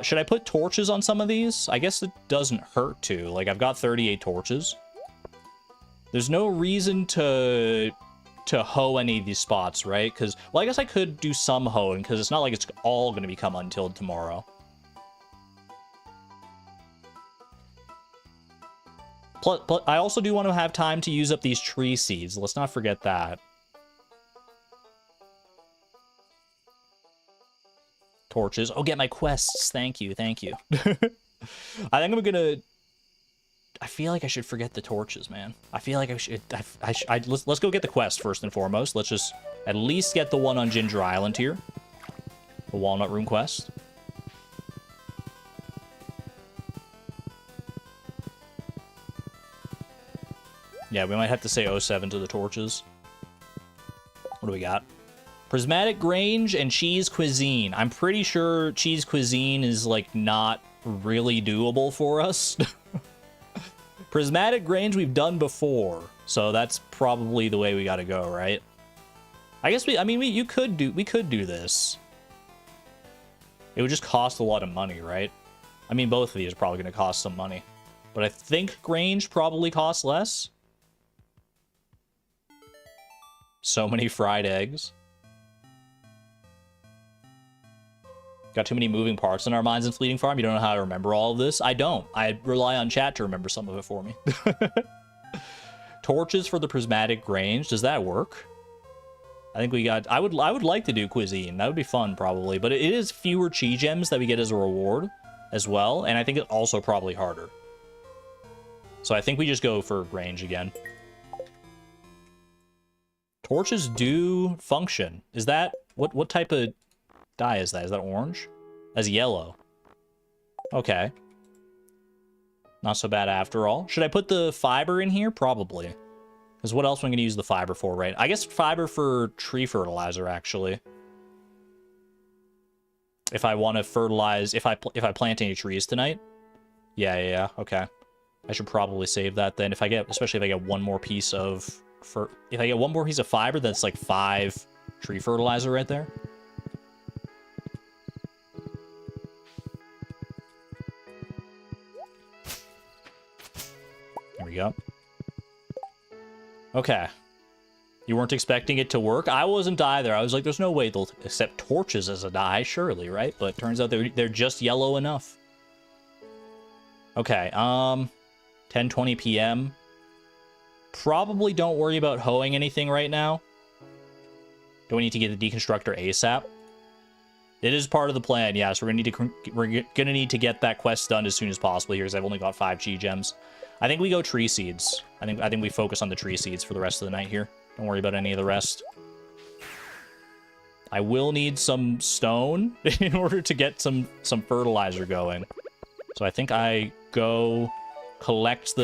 Should I put torches on some of these? I guess it doesn't hurt to. Like, I've got 38 torches. There's no reason to hoe any of these spots, right? Because, well, I guess I could do some hoeing, because it's not like it's all going to become untilled tomorrow. Plus, I also do want to have time to use up these tree seeds. Let's not forget that. Torches. Oh, get my quests. Thank you. Thank you. I think I'm gonna... I feel like I should forget the torches, man. I feel like I should... let's go get the quest first and foremost. Let's just at least get the one on Ginger Island here. The Walnut Room quest. Yeah, we might have to say 07 to the torches. What do we got? Prismatic Grange and Cheese Cuisine. I'm pretty sure Cheese Cuisine is, like, not really doable for us. Prismatic Grange we've done before, so that's probably the way we gotta go, right? I guess we could do this. It would just cost a lot of money, right? I mean, both of these are probably gonna cost some money. But I think Grange probably costs less. So many fried eggs. Got too many moving parts in our minds in Fleeting Farm. You don't know how to remember all of this? I don't. I rely on chat to remember some of it for me. Torches for the prismatic grange. Does that work? I think we got... I would like to do cuisine. That would be fun, probably. But it is fewer chi gems that we get as a reward as well. And I think it's also probably harder. So I think we just go for grange again. Torches do function. Is that... What type of dye is that? Is that orange? That's yellow. Okay. Not so bad after all. Should I put the fiber in here? Probably. Because what else am I going to use the fiber for, right? I guess fiber for tree fertilizer, actually. If I want to fertilize... If I plant any trees tonight. Yeah, okay. I should probably save that then. Especially if I get one more piece of... If I get one more piece of fiber, that's like 5 tree fertilizer right there. There we go. Okay. You weren't expecting it to work? I wasn't either. I was like, there's no way they'll accept torches as a dye, surely, right? But turns out they're just yellow enough. Okay, 10:20 p.m. Probably don't worry about hoeing anything right now. Do we need to get the deconstructor ASAP? It is part of the plan, yeah, so we're gonna need to get that quest done as soon as possible here, because I've only got 5 Chi gems. I think we go tree seeds. I think we focus on the tree seeds for the rest of the night here. Don't worry about any of the rest. I will need some stone in order to get some fertilizer going. So I think I go collect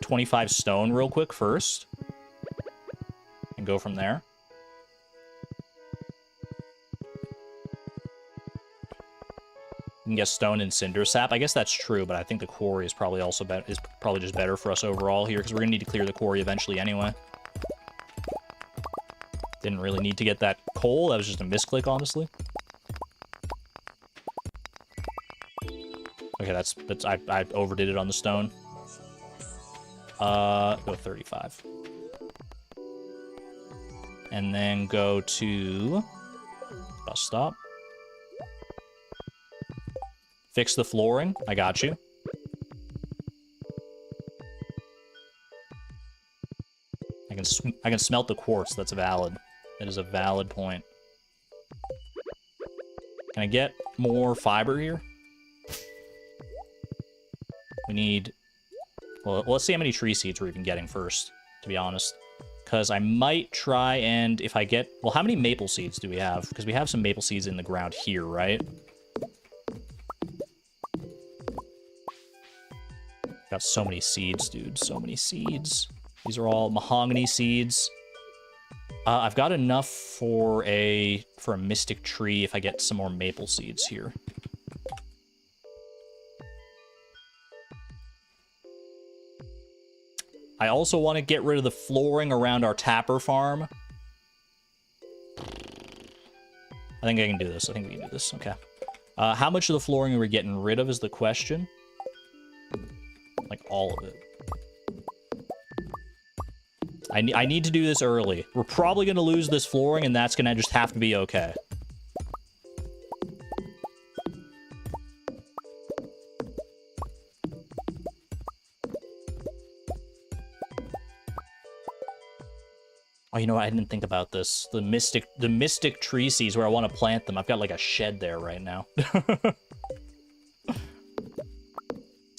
25 stone real quick first. And go from there. You can get stone and cinder sap. I guess that's true, but I think the quarry is probably also probably just better for us overall here, because we're gonna need to clear the quarry eventually anyway. Didn't really need to get that coal. That was just a misclick, honestly. Okay, that's I overdid it on the stone. Go 35. And then go to bus stop. Fix the flooring. I got you. I can smelt the quartz. That's valid. That is a valid point. Can I get more fiber here? We need... Well, let's see how many tree seeds we're even getting first, to be honest. Because I might try and if I get... Well, how many maple seeds do we have? Because we have some maple seeds in the ground here, right? Got so many seeds, dude. So many seeds. These are all mahogany seeds. I've got enough for a mystic tree if I get some more maple seeds here. I also want to get rid of the flooring around our tapper farm. I think I can do this. I think we can do this. Okay. How much of the flooring are we getting rid of is the question. Like, all of it. I need to do this early. We're probably going to lose this flooring, and that's going to just have to be okay. Oh, you know what? I didn't think about this. The mystic tree seeds where I want to plant them. I've got like a shed there right now. It's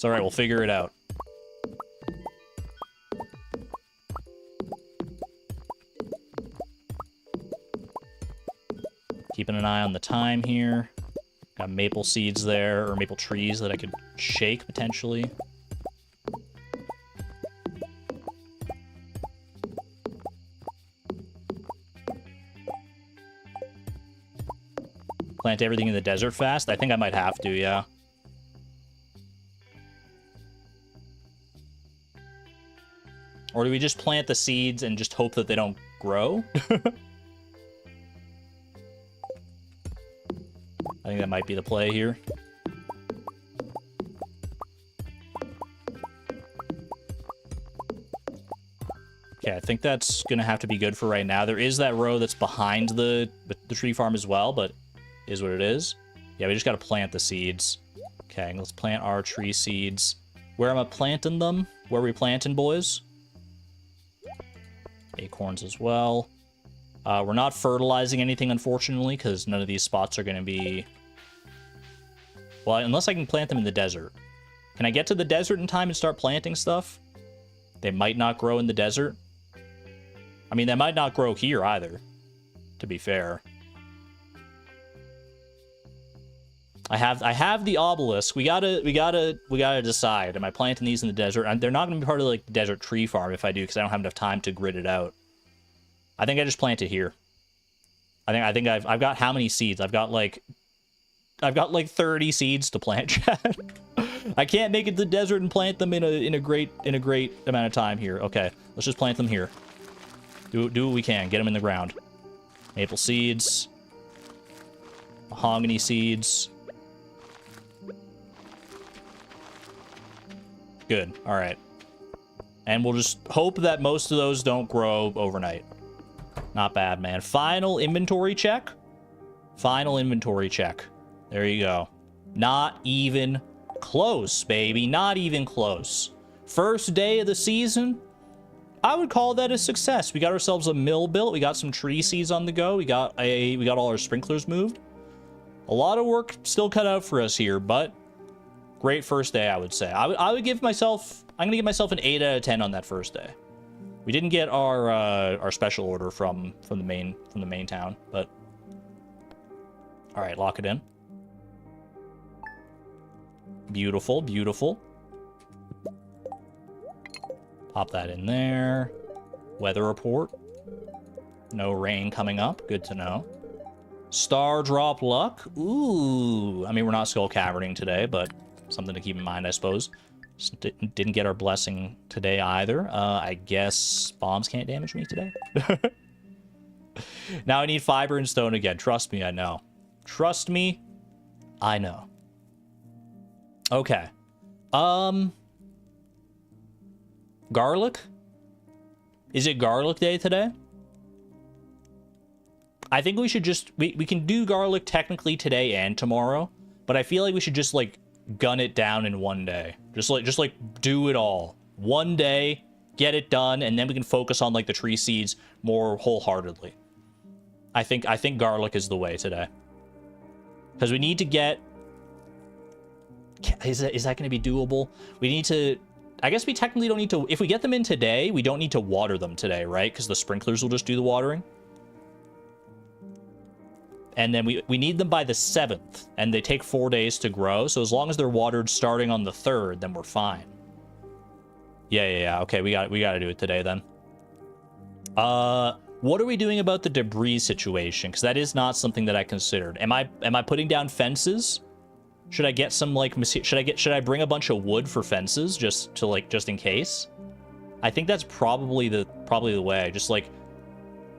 all right. We'll figure it out. Keeping an eye on the time here. Got maple seeds there, or maple trees that I could shake, potentially. Plant everything in the desert fast? I think I might have to, yeah. Or do we just plant the seeds and just hope that they don't grow? I think that might be the play here. Okay, I think that's gonna have to be good for right now. There is that row that's behind the tree farm as well, but is what it is. Yeah, we just gotta plant the seeds. Okay, let's plant our tree seeds. Where am I planting them? Where are we planting, boys? Acorns as well. We're not fertilizing anything, unfortunately, because none of these spots are going to be... Well, unless I can plant them in the desert. Can I get to the desert in time and start planting stuff? They might not grow in the desert. I mean, they might not grow here either, to be fair. I have the obelisk. We gotta decide. Am I planting these in the desert? And they're not gonna be part of like the desert tree farm if I do, because I don't have enough time to grid it out. I think I just plant it here. I think I've got how many seeds? I've got like 30 seeds to plant, Chad. I can't make it to the desert and plant them in a great amount of time here. Okay, let's just plant them here. Do what we can. Get them in the ground. Maple seeds. Mahogany seeds. Good. All right. And we'll just hope that most of those don't grow overnight. Not bad, man. Final inventory check. Final inventory check. There you go. Not even close, baby. Not even close. First day of the season. I would call that a success. We got ourselves a mill built. We got some tree seeds on the go. We got all our sprinklers moved. A lot of work still cut out for us here, but great first day, I would say. I would give myself... I'm gonna give myself an 8 out of 10 on that first day. We didn't get our special order from the main town, but all right, lock it in. Beautiful, beautiful. Pop that in there. Weather report. No rain coming up. Good to know. Star drop luck. Ooh. I mean, we're not skull caverning today, but something to keep in mind, I suppose. Didn't get our blessing today either. I guess bombs can't damage me today. Now I need fiber and stone again. Trust me, I know. Trust me, I know. Okay. Garlic? Is it garlic day today? I think we should just... We can do garlic technically today and tomorrow, but I feel like we should just, like, gun it down in one day. Just like do it all. One day, get it done, and then we can focus on, like, the tree seeds more wholeheartedly. I think garlic is the way today. Because we need to get... Is that going to be doable? We need to... I guess we technically don't need to... If we get them in today, we don't need to water them today, right? Because the sprinklers will just do the watering. And then we need them by the 7th, and they take 4 days to grow. So as long as they're watered starting on the 3rd, then we're fine. Yeah. Okay, we got to do it today then. What are we doing about the debris situation? Because that is not something that I considered. Am I putting down fences? Should I get some like should I bring a bunch of wood for fences just in case? I think that's probably the way. Just like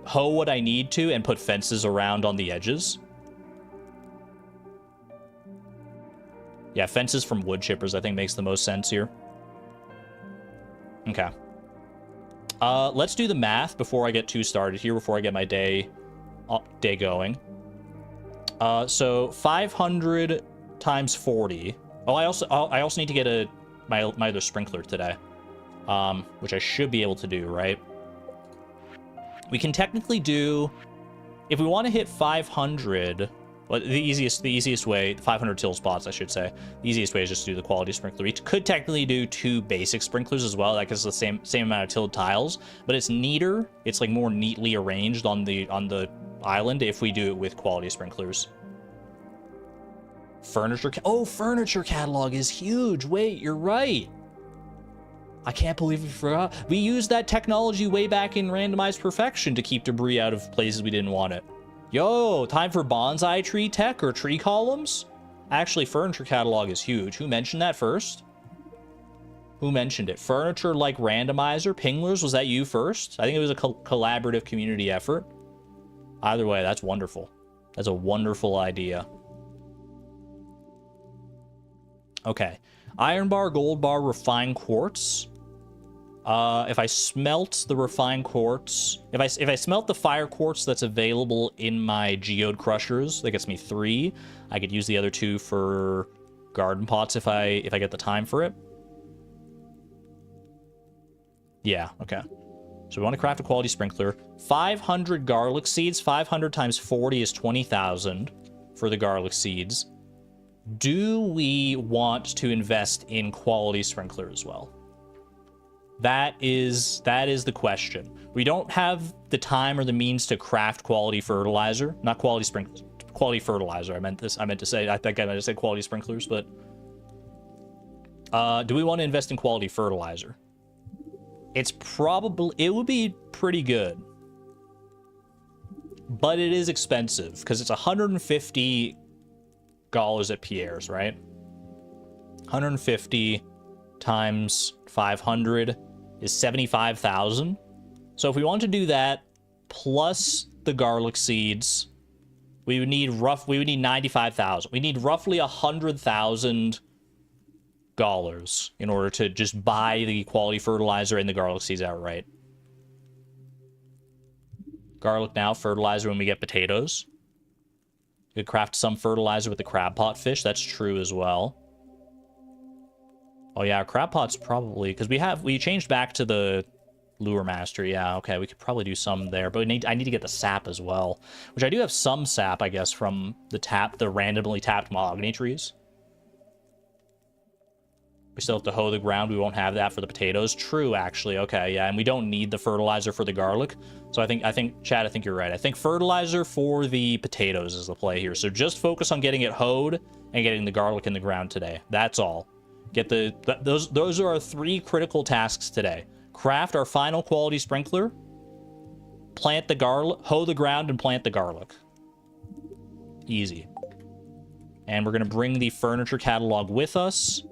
hoe what I need to and put fences around on the edges. Yeah, fences from wood chippers I think makes the most sense here. Okay. Let's do the math before I get too started here, before I get my day going. So 500 times 40. Oh, I also need to get my other sprinkler today. Which I should be able to do, right? We can technically do, if we want to hit 500, well, the easiest way, 500 till spots, I should say. The easiest way is just to do the quality sprinkler. We could technically do 2 basic sprinklers as well. That gives us the same amount of tilled tiles, but it's neater. It's like more neatly arranged on the island if we do it with quality sprinklers. Furniture catalog is huge. Wait, you're right. I can't believe we forgot. We used that technology way back in Randomized Perfection to keep debris out of places we didn't want it. Yo, time for bonsai tree tech or tree columns? Actually, furniture catalog is huge. Who mentioned that first? Who mentioned it? Furniture like randomizer? Pinglers, was that you first? I think it was a collaborative community effort. Either way, that's wonderful. That's a wonderful idea. Okay. Iron bar, gold bar, refined quartz. If I smelt the refined quartz, if I smelt the fire quartz that's available in my geode crushers, that gets me 3. I could use the other 2 for garden pots if I get the time for it. Yeah, okay. So we want to craft a quality sprinkler. 500 garlic seeds. 500 times 40 is 20,000 for the garlic seeds. Do we want to invest in quality sprinkler as well? That is the question. We don't have the time or the means to craft quality fertilizer. Not quality sprinkler. Quality fertilizer. I meant to say. I think I meant to say quality sprinklers, but do we want to invest in quality fertilizer? It would be pretty good. But it is expensive because it's $150 at Pierre's, right? 150 times 500 is 75,000. So if we want to do that plus the garlic seeds, we would need 95,000. We need roughly $100,000 in order to just buy the quality fertilizer and the garlic seeds outright. Garlic now, fertilizer when we get potatoes. We could craft some fertilizer with the crab pot fish. That's true as well. Oh yeah, our crab pot's probably, because we changed back to the lure master. Yeah, okay, we could probably do some there, but I need to get the sap as well, which I do have some sap, I guess, from the randomly tapped mahogany trees. We still have to hoe the ground. We won't have that for the potatoes. True, actually. Okay, yeah, and we don't need the fertilizer for the garlic. So I think, Chad, I think you're right. I think fertilizer for the potatoes is the play here. So just focus on getting it hoed and getting the garlic in the ground today. That's all. Get those are our 3 critical tasks today. Craft our final quality sprinkler, plant the garlic, hoe the ground, and plant the garlic. Easy. And we're going to bring the furniture catalog with us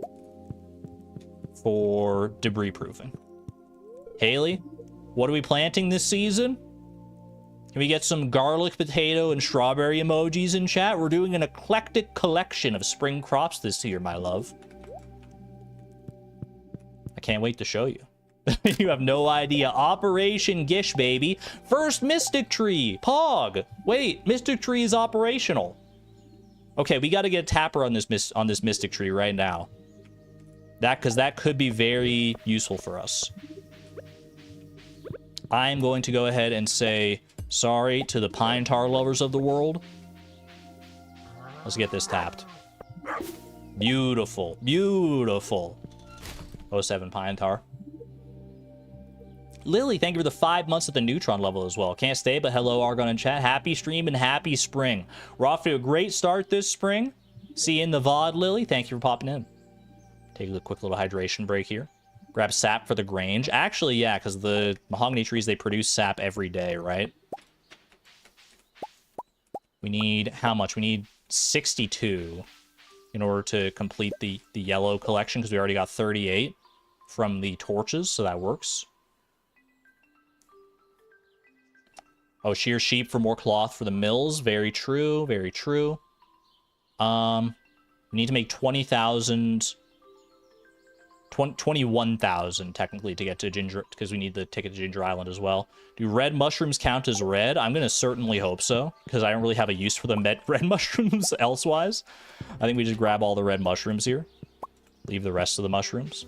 for debris proofing. Haley, what are we planting this season? Can we get some garlic, potato, and strawberry emojis in chat? We're doing an eclectic collection of spring crops this year, my love. I can't wait to show you. You have no idea. Operation Gish, baby. First Mystic Tree. Pog. Wait, Mystic Tree is operational. Okay, we got to get a tapper on this Mystic Tree right now. Because that could be very useful for us. I'm going to go ahead and say sorry to the pine tar lovers of the world. Let's get this tapped. Beautiful. Beautiful. 07 pine tar. Lily, thank you for the 5 months at the neutron level as well. Can't stay, but hello, Argon in chat. Happy stream and happy spring. We're off to a great start this spring. See you in the VOD, Lily. Thank you for popping in. Take a quick little hydration break here. Grab sap for the grange. Actually, yeah, because the mahogany trees, they produce sap every day, right? We need how much? We need 62 in order to complete the yellow collection, because we already got 38 from the torches, so that works. Oh, shear sheep for more cloth for the mills. Very true, very true. We need to make 20,000... 21,000 technically to get to Ginger, because we need the ticket to Ginger Island as well. Do red mushrooms count as red? I'm gonna certainly hope so, because I don't really have a use for the red mushrooms elsewise. I think we just grab all the red mushrooms here, leave the rest of the mushrooms.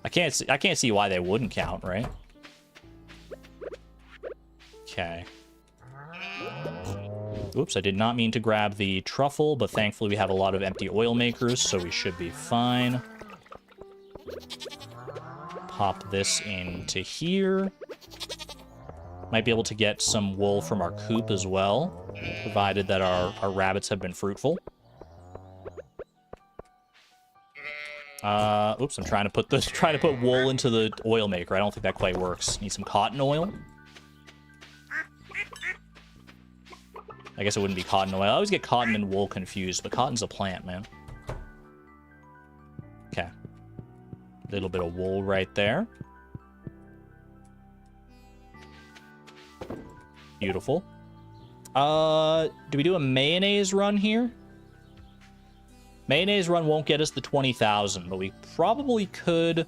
I can't see why they wouldn't count, right? Okay. Oops, I did not mean to grab the truffle, but thankfully we have a lot of empty oil makers, so we should be fine. Pop this into here. Might be able to get some wool from our coop as well, provided that our rabbits have been fruitful. Oops, I'm trying to put wool into the oil maker. I don't think that quite works. Need some cotton oil. I guess it wouldn't be cotton oil. I always get cotton and wool confused, but cotton's a plant, man. Okay. Little bit of wool right there. Beautiful. Do we do a mayonnaise run here? Mayonnaise run won't get us the 20,000, but we probably could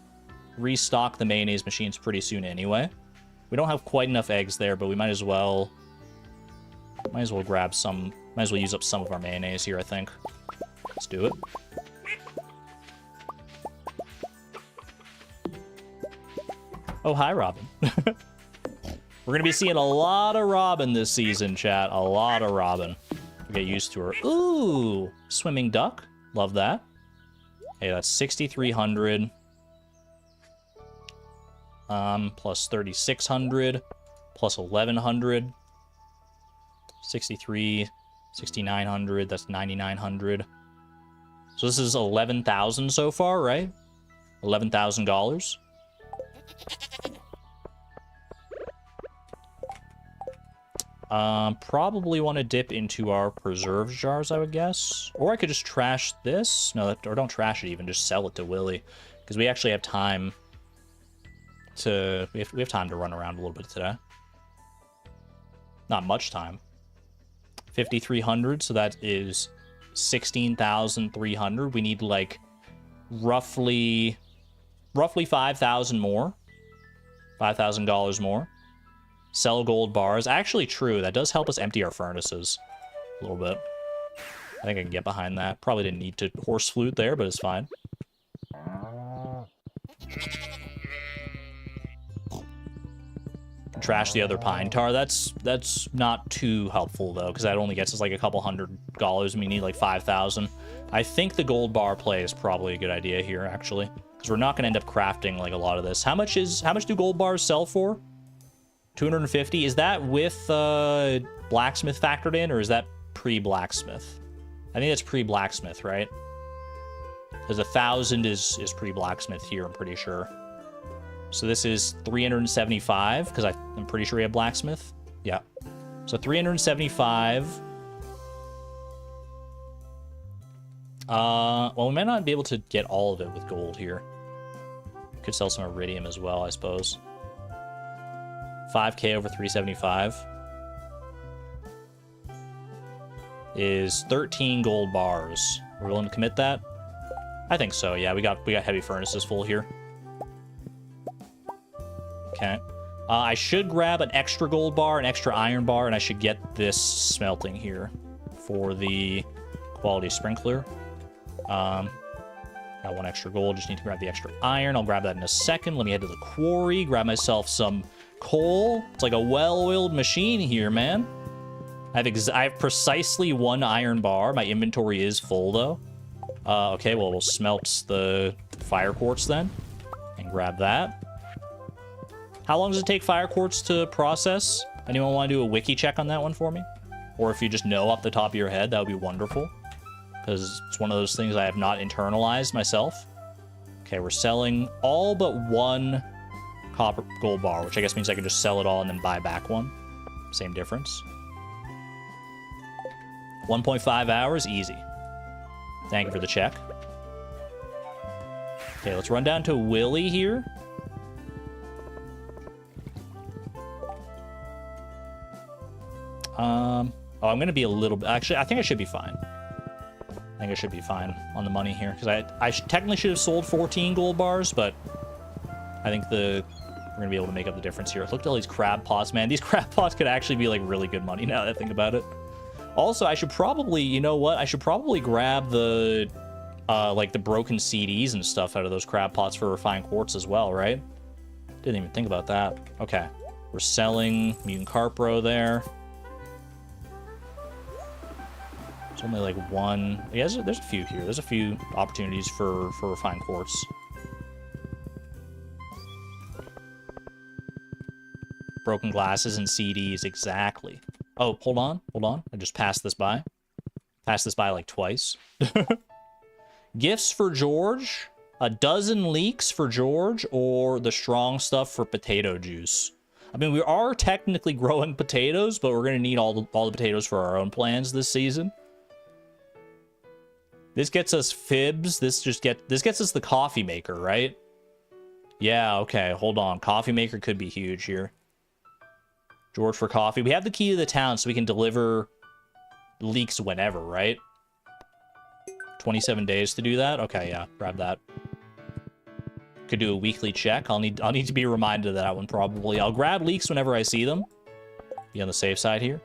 restock the mayonnaise machines pretty soon anyway. We don't have quite enough eggs there, but we might as well grab some. Might as well use up some of our mayonnaise here, I think. Let's do it. Oh, hi, Robin. We're going to be seeing a lot of Robin this season, chat. A lot of Robin. We get used to her. Ooh, swimming duck. Love that. Hey, that's 6,300. Plus 3,600. Plus 1,100. 63, 6,900. That's 9,900. So this is 11,000 so far, right? $11,000. Probably want to dip into our preserves jars, I would guess. Or I could just trash this. No, or don't trash it even. Just sell it to Willy. Because we actually have time to... We have time to run around a little bit today. Not much time. 5,300, so that is 16,300. We need, like, roughly 5,000 more. $5,000 more. Sell gold bars. Actually, true. That does help us empty our furnaces a little bit. I think I can get behind that. Probably didn't need to horse flute there, but it's fine. Trash the other pine tar. That's not too helpful, though, because that only gets us like a couple $100, and we need like 5,000. I think the gold bar play is probably a good idea here, actually, because we're not going to end up crafting like a lot of this. How much do gold bars sell for? 250. Is that with blacksmith factored in, or is that pre-blacksmith? I think that's pre-blacksmith, right? Because 1,000 is pre-blacksmith here, I'm pretty sure. So this is 375, because I'm pretty sure we have blacksmith. Yeah. So 375. Well, we might not be able to get all of it with gold here. Could sell some iridium as well, I suppose. 5k over 375 is 13 gold bars. We're willing to commit that? I think so. Yeah, we got heavy furnaces full here. Okay. I should grab an extra gold bar, an extra iron bar, and I should get this smelting here for the quality sprinkler. Got one extra gold. Just need to grab the extra iron. I'll grab that in a second. Let me head to the quarry, grab myself some coal. It's like a well-oiled machine here, man. I have precisely one iron bar. My inventory is full, though. Okay, well, we'll smelt the fire quartz then and grab that. How long does it take fire quartz to process? Anyone want to do a wiki check on that one for me? Or if you just know off the top of your head, that would be wonderful. Because it's one of those things I have not internalized myself. Okay, we're selling all but one copper gold bar, which I guess means I can just sell it all and then buy back one. Same difference. 1.5 hours, easy. Thank you for the check. Okay, let's run down to Willy here. Oh, I'm gonna be a little bit... Actually, I think I should be fine. I think I should be fine on the money here, because I technically should have sold 14 gold bars, but I think we're gonna be able to make up the difference here. Look at all these crab pots, man. These crab pots could actually be like really good money now that I think about it. Also, I should probably, you know what? I should probably grab the like the broken CDs and stuff out of those crab pots for refined quartz as well, right? Didn't even think about that. Okay, we're selling mutant carpro there. There's only like one. Yeah, there's a few here. There's a few opportunities for refined quartz. Broken glasses and CDs, exactly. Oh, hold on. I just passed this by. Passed this by like twice. Gifts for George. A dozen leeks for George, or the strong stuff for potato juice. I mean, we are technically growing potatoes, but we're gonna need all the potatoes for our own plans this season. This gets us fibs. This gets us the coffee maker, right? Yeah, okay, hold on. Coffee maker could be huge here. George for coffee. We have the key to the town, so we can deliver leeks whenever, right? 27 days to do that? Okay, yeah, grab that. Could do a weekly check. I'll need to be reminded of that one probably. I'll grab leeks whenever I see them. Be on the safe side here.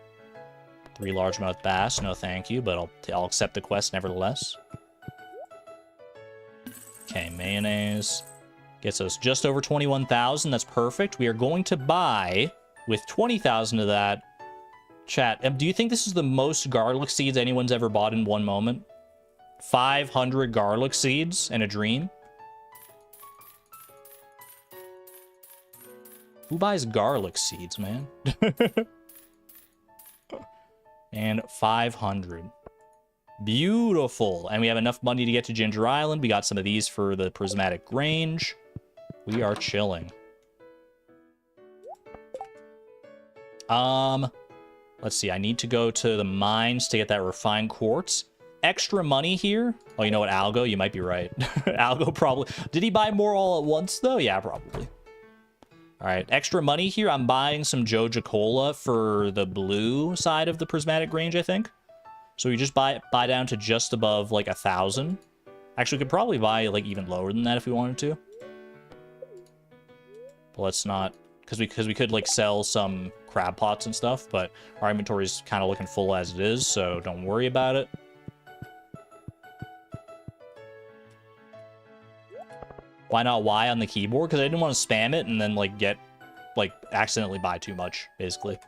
3 largemouth bass, no thank you, but I'll accept the quest nevertheless. Okay, mayonnaise. Gets us just over 21,000. That's perfect. We are going to buy, with 20,000 of that, chat, do you think this is the most garlic seeds anyone's ever bought in one moment? 500 garlic seeds and a dream? Who buys garlic seeds, man? And 500. Beautiful. And we have enough money to get to Ginger Island. We got some of these for the prismatic grange. We are chilling. Let's see. I need to go to the mines to get that refined quartz. Extra money here. Oh, you know what, Algo? You might be right. Algo probably... Did he buy more all at once, though? Yeah, probably. All right, extra money here. I'm buying some Joja Cola for the blue side of the prismatic range, I think. So we just buy down to just above, like, 1,000. Actually, we could probably buy, like, even lower than that if we wanted to. But let's not... Because we could, like, sell some crab pots and stuff, but our inventory is kind of looking full as it is, so don't worry about it. Why not Y on the keyboard? Because I didn't want to spam it and then, like, accidentally buy too much, basically.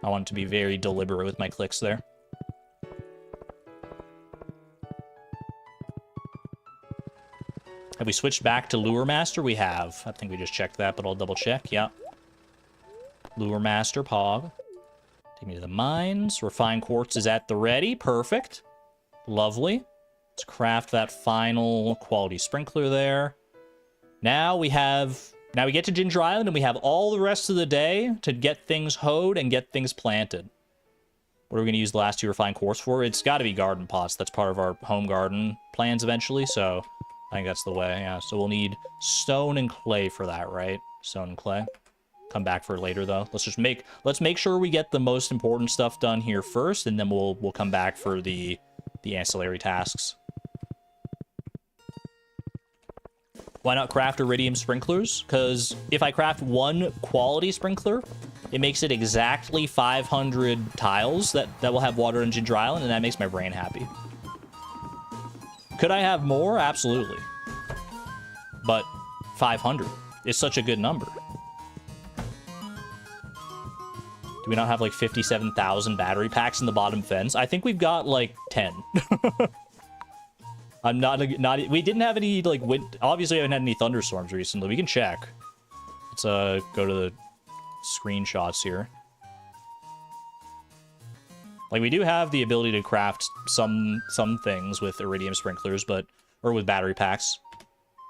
I want to be very deliberate with my clicks there. Have we switched back to Lure Master? We have. I think we just checked that, but I'll double check. Yeah. Lure Master, Pog. Take me to the mines. Refined quartz is at the ready. Perfect. Lovely. Let's craft that final quality sprinkler there. Now we get to Ginger Island and we have all the rest of the day to get things hoed and get things planted. What are we going to use the last 2 refined quartz for? It's got to be garden pots. That's part of our home garden plans eventually, so I think that's the way, yeah. So we'll need stone and clay for that, right? Stone and clay. Come back for it later, though. Let's make sure we get the most important stuff done here first, and then we'll come back for the ancillary tasks. Why not craft iridium sprinklers? Because if I craft 1 quality sprinkler, it makes it exactly 500 tiles that will have water in Ginger Island, and that makes my brain happy. Could I have more? Absolutely. But 500 is such a good number. Do we not have like 57,000 battery packs in the bottom fence? I think we've got like 10. I'm not, we didn't have any, like, obviously we haven't had any thunderstorms recently. We can check. Let's, go to the screenshots here. Like, we do have the ability to craft some things with iridium sprinklers, or with battery packs.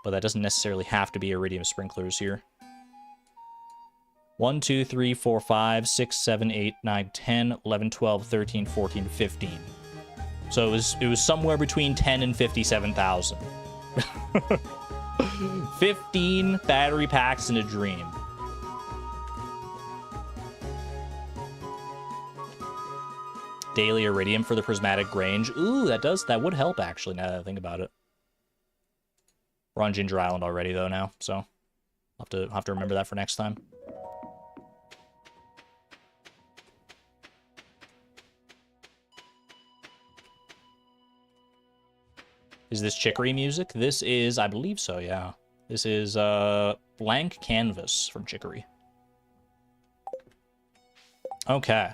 But that doesn't necessarily have to be iridium sprinklers here. 1, 2, 3, 4, 5, 6, 7, 8, 9, 10, 11, 12, 13, 14, 15. So it was somewhere between 10 and 57,000. 15 battery packs in a dream. Daily iridium for the prismatic grange. Ooh, that would help actually, now that I think about it. We're on Ginger Island already though now, so I'll have to remember that for next time. Is this Chicory music? This is, I believe so, yeah. This is Blank Canvas from Chicory. Okay.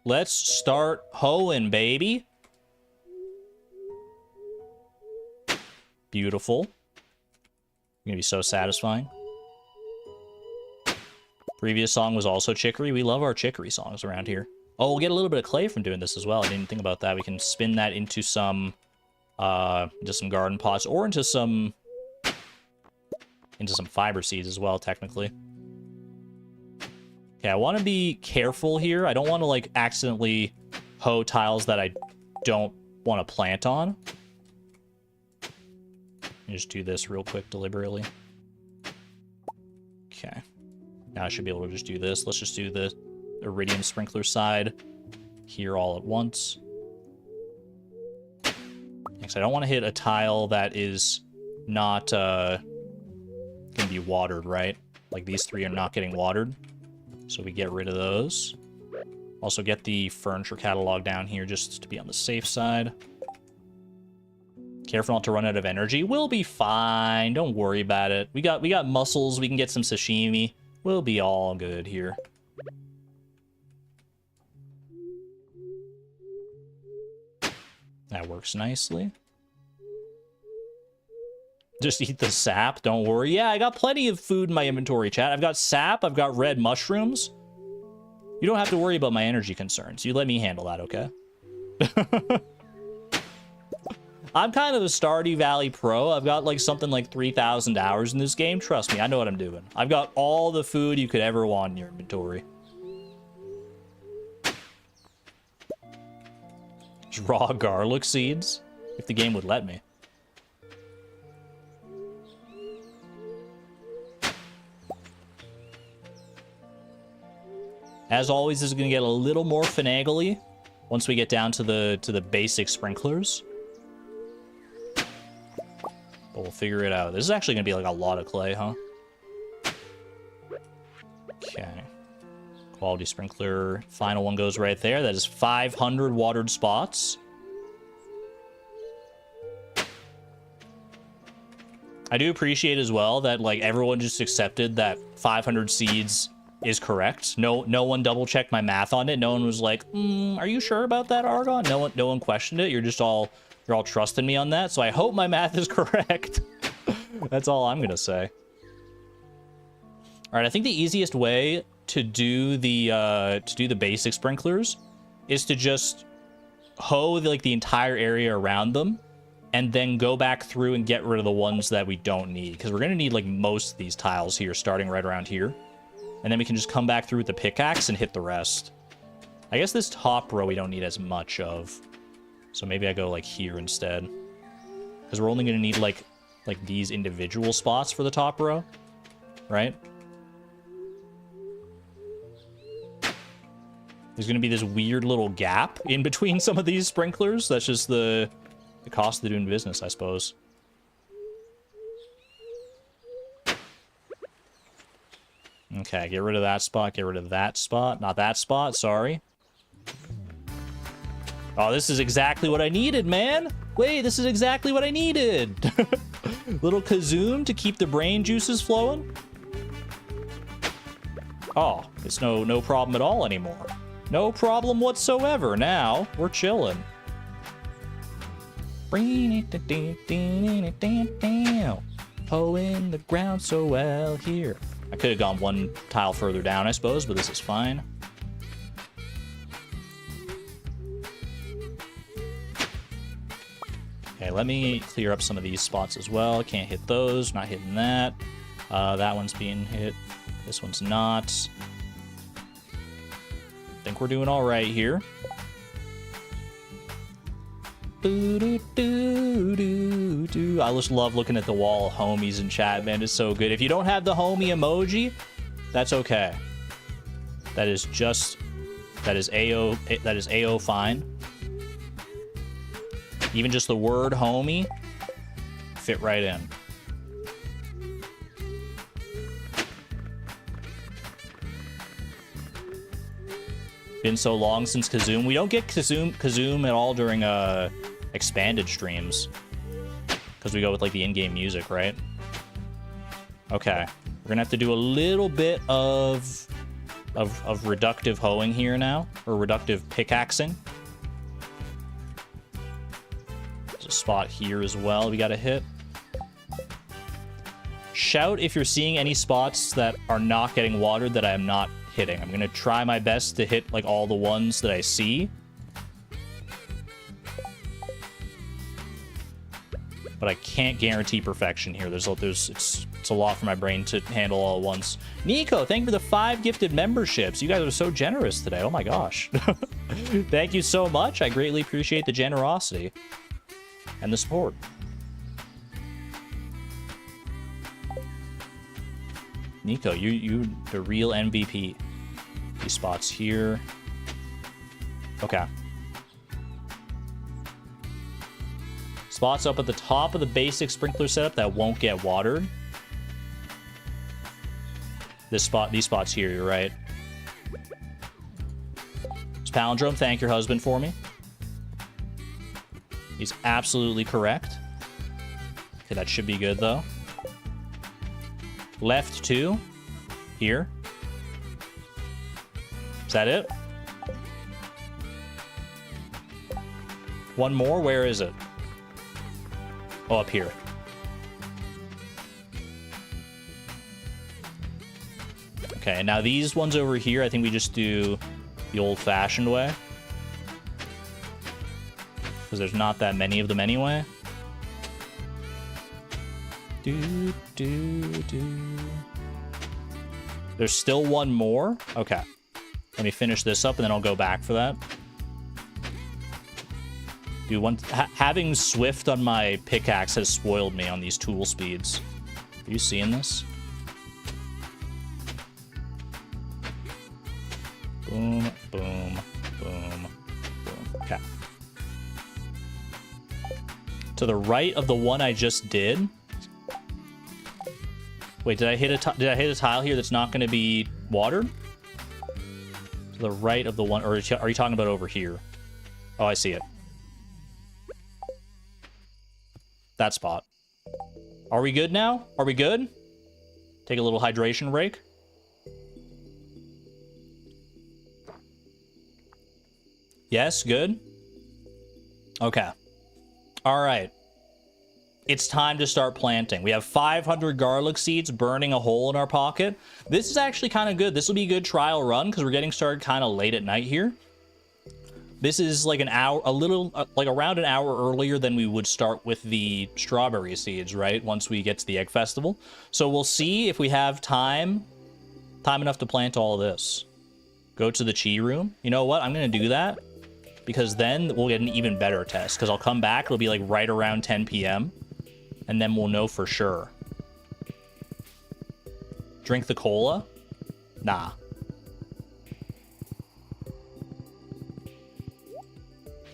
Let's start hoeing, baby. Beautiful. Gonna be so satisfying. Previous song was also Chicory. We love our Chicory songs around here. Oh, we'll get a little bit of clay from doing this as well. I didn't think about that. We can spin that into some garden pots or into some fiber seeds as well, technically. Okay, I want to be careful here. I don't want to, like, accidentally hoe tiles that I don't want to plant on. Let me just do this real quick, deliberately. Okay. Now I should be able to just do this. Let's just do the iridium sprinkler side here all at once. Next, I don't want to hit a tile that is not gonna be watered, right? Like these 3 are not getting watered. So we get rid of those. Also get the furniture catalog down here just to be on the safe side. Careful not to run out of energy. We'll be fine. Don't worry about it. We got mussels. We can get some sashimi. We'll be all good here. That works nicely. Just eat the sap. Don't worry. Yeah, I got plenty of food in my inventory, chat. I've got sap. I've got red mushrooms. You don't have to worry about my energy concerns. You let me handle that, okay? I'm kind of a Stardew Valley pro. I've got like something like 3,000 hours in this game. Trust me, I know what I'm doing. I've got all the food you could ever want in your inventory. Just raw garlic seeds, if the game would let me. As always, this is going to get a little more finagly once we get down to the basic sprinklers. But we'll figure it out. This is actually going to be like a lot of clay, huh? Okay. Quality sprinkler. Final one goes right there. That is 500 watered spots. I do appreciate as well that like everyone just accepted that 500 seeds is correct. No one double checked my math on it. No one was like, are you sure about that, Argon? No one questioned it. You're all trusting me on that. So I hope my math is correct. That's all I'm gonna say. All right, I think the easiest way to do the basic sprinklers is to just hoe the entire area around them, and then go back through and get rid of the ones that we don't need, because we're gonna need like most of these tiles here, starting right around here. And then we can just come back through with the pickaxe and hit the rest. I guess this top row we don't need as much of. So maybe I go like here instead. Because we're only going to need like these individual spots for the top row. Right? There's going to be this weird little gap in between some of these sprinklers. That's just the cost of doing business, I suppose. Okay, get rid of that spot, get rid of that spot. Not that spot, sorry. Oh, this is exactly what I needed, man! Wait, this is exactly what I needed! Little kazoom to keep the brain juices flowing. Oh, it's no problem at all anymore. No problem whatsoever. Now, we're chilling. Hoeing the ground so well here. I could have gone one tile further down, I suppose, but this is fine. Okay, let me clear up some of these spots as well. Can't hit those, not hitting that. That one's being hit. This one's not. I think we're doing all right here. I just love looking at the wall of homies in chat, man. It's so good. If you don't have the homie emoji, that's okay. That is AO fine. Even just the word homie fit right in. Been so long since Kazoom. We don't get Kazoom at all during expanded streams, because we go with like the in-game music, right? Okay, we're gonna have to do a little bit of reductive hoeing here now, or reductive pickaxing. There's a spot here as well we gotta hit. Shout if you're seeing any spots that are not getting watered that I am not hitting. I'm gonna try my best to hit like all the ones that I see. But I can't guarantee perfection here. It's a lot for my brain to handle all at once. Nico, thank you for the 5 gifted memberships. You guys are so generous today. Oh my gosh. Thank you so much. I greatly appreciate the generosity and the support. Nico, you the real MVP. These spots here. Okay. Spots up at the top of the basic sprinkler setup that won't get watered. This spot, these spots here, you're right. It's Palindrome, thank your husband for me. He's absolutely correct. Okay, that should be good, though. Left 2. Here. Is that it? One more? Where is it? Oh, up here. Okay, now these ones over here, I think we just do the old-fashioned way. Because there's not that many of them anyway. There's still one more? Okay. Let me finish this up, and then I'll go back for that. Dude, having Swift on my pickaxe has spoiled me on these tool speeds. Are you seeing this? Boom, boom, boom, boom. Okay. To the right of the one I just did. Wait, did I hit a tile here that's not going to be watered? To the right of the one, or are you talking about over here? Oh, I see it. That spot. Are we good now? Are we good? Take a little hydration break. Yes, good. Okay. All right. It's time to start planting. We have 500 garlic seeds burning a hole in our pocket. This is actually kind of good. This will be a good trial run because we're getting started kind of late at night here. This is like an hour, like around an hour earlier than we would start with the strawberry seeds, right? Once we get to the egg festival. So we'll see if we have time enough to plant all of this. Go to the chi room. You know what? I'm going to do that because then we'll get an even better test because I'll come back. It'll be like right around 10 p.m. and then we'll know for sure. Drink the cola? Nah.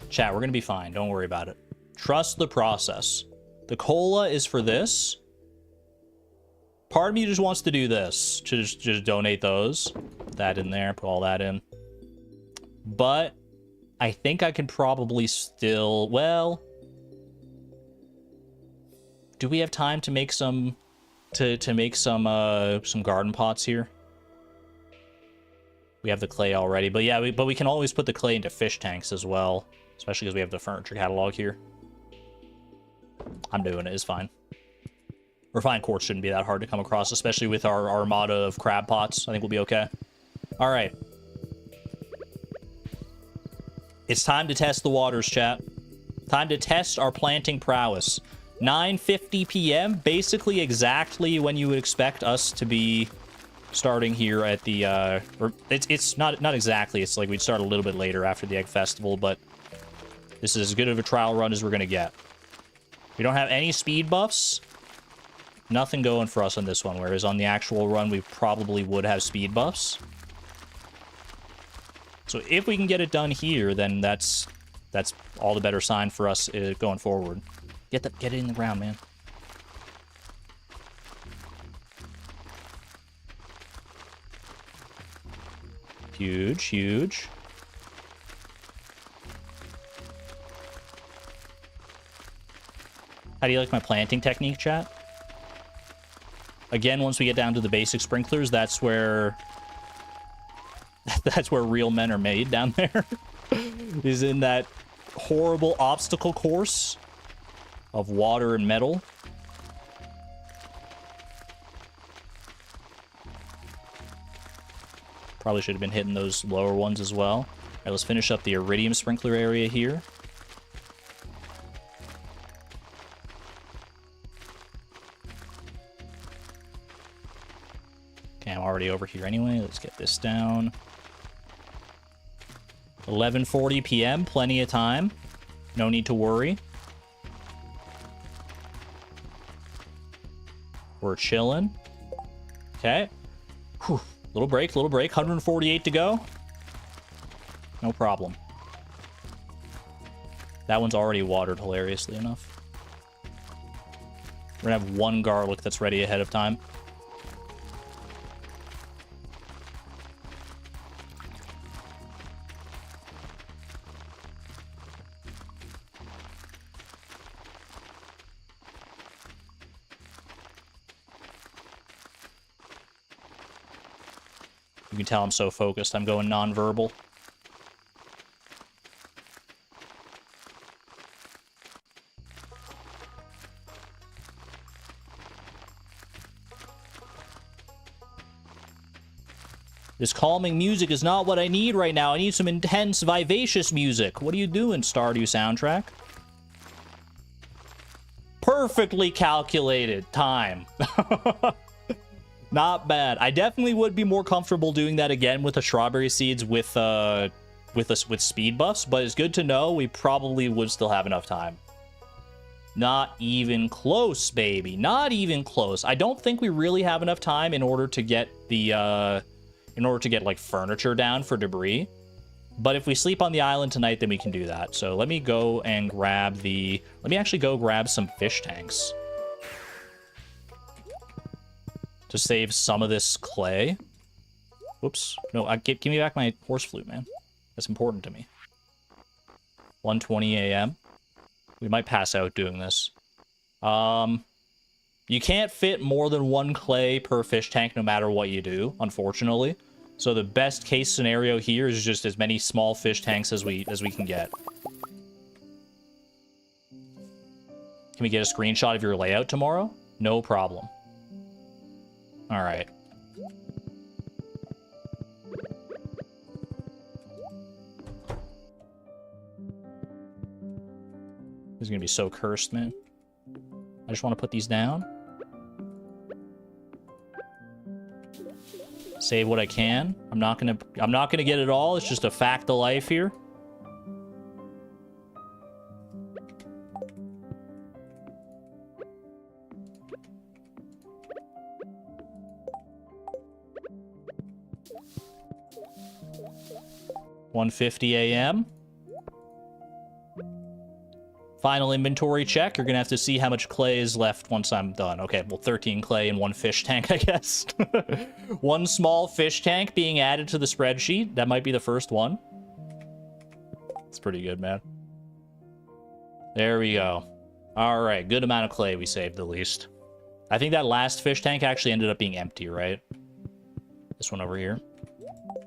Chat, we're going to be fine. Don't worry about it. Trust the process. The cola is for this. Part of me just wants to do this. Just donate those. Put that in there. Put all that in. But I think I can probably still... Well... Do we have time to make some... To make some garden pots here? We have the clay already. But yeah, but we can always put the clay into fish tanks as well. Especially because we have the furniture catalog here. I'm doing it. It's fine. Refined quartz shouldn't be that hard to come across, especially with our armada of crab pots. I think we'll be okay. All right. It's time to test the waters, chat. Time to test our planting prowess. 9:50 p.m. Basically exactly when you would expect us to be starting here at the... or it's not exactly. It's like we'd start a little bit later after the Egg Festival, but... This is as good of a trial run as we're going to get. We don't have any speed buffs. Nothing going for us on this one, whereas on the actual run, we probably would have speed buffs. So if we can get it done here, then that's all the better sign for us going forward. Get it in the ground, man. Huge, huge. How do you like my planting technique, chat? Again, once we get down to the basic sprinklers, that's where real men are made down there. Is in that horrible obstacle course of water and metal. Probably should have been hitting those lower ones as well. All right, let's finish up the iridium sprinkler area here. Okay, I'm already over here anyway. Let's get this down. 11:40 p.m. Plenty of time. No need to worry. We're chilling. Okay. Whew. Little break, little break. 148 to go. No problem. That one's already watered, hilariously enough. We're gonna have 1 garlic that's ready ahead of time. You can tell I'm so focused. I'm going non-verbal. This calming music is not what I need right now. I need some intense, vivacious music. What are you doing, Stardew soundtrack? Perfectly calculated time. Not bad. I definitely would be more comfortable doing that again with the strawberry seeds with speed buffs, but it's good to know we probably would still have enough time. Not even close, baby. Not even close. I don't think we really have enough time in order to get the like furniture down for debris. But if we sleep on the island tonight, then we can do that. So let me go and grab let me actually go grab some fish tanks to save some of this clay. Whoops. No, give me back my horse flute, man. That's important to me. 1:20 a.m. We might pass out doing this. You can't fit more than 1 clay per fish tank no matter what you do, unfortunately. So the best case scenario here is just as many small fish tanks as we can get. Can we get a screenshot of your layout tomorrow? No problem. All right. This is gonna be so cursed, man. I just want to put these down. Save what I can. I'm not gonna get it all. It's just a fact of life here. $1:50 a.m. Final inventory check. You're gonna have to see how much clay is left once I'm done. Okay, well, 13 clay and 1 fish tank, I guess. 1 small fish tank being added to the spreadsheet. That might be the first one. It's pretty good, man. There we go. All right, good amount of clay we saved at least. I think that last fish tank actually ended up being empty, right? This one over here.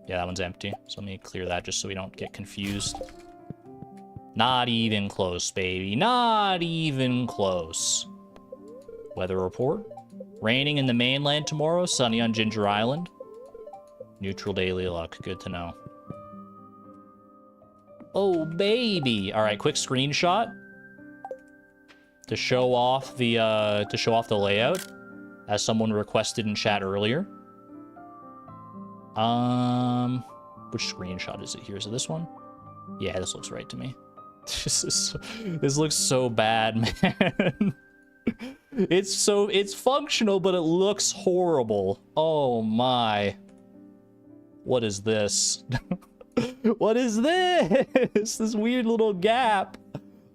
Yeah, that one's empty. So let me clear that just so we don't get confused. Not even close, baby. Not even close. Weather report. Raining in the mainland tomorrow. Sunny on Ginger Island. Neutral daily luck. Good to know. Oh, baby. All right, quick screenshot to show off the layout, as someone requested in chat earlier. Which screenshot is it here? Is it this one? Yeah, this looks right to me. This looks so bad, man. It's functional, but it looks horrible. Oh my. What is this? What is this? This weird little gap.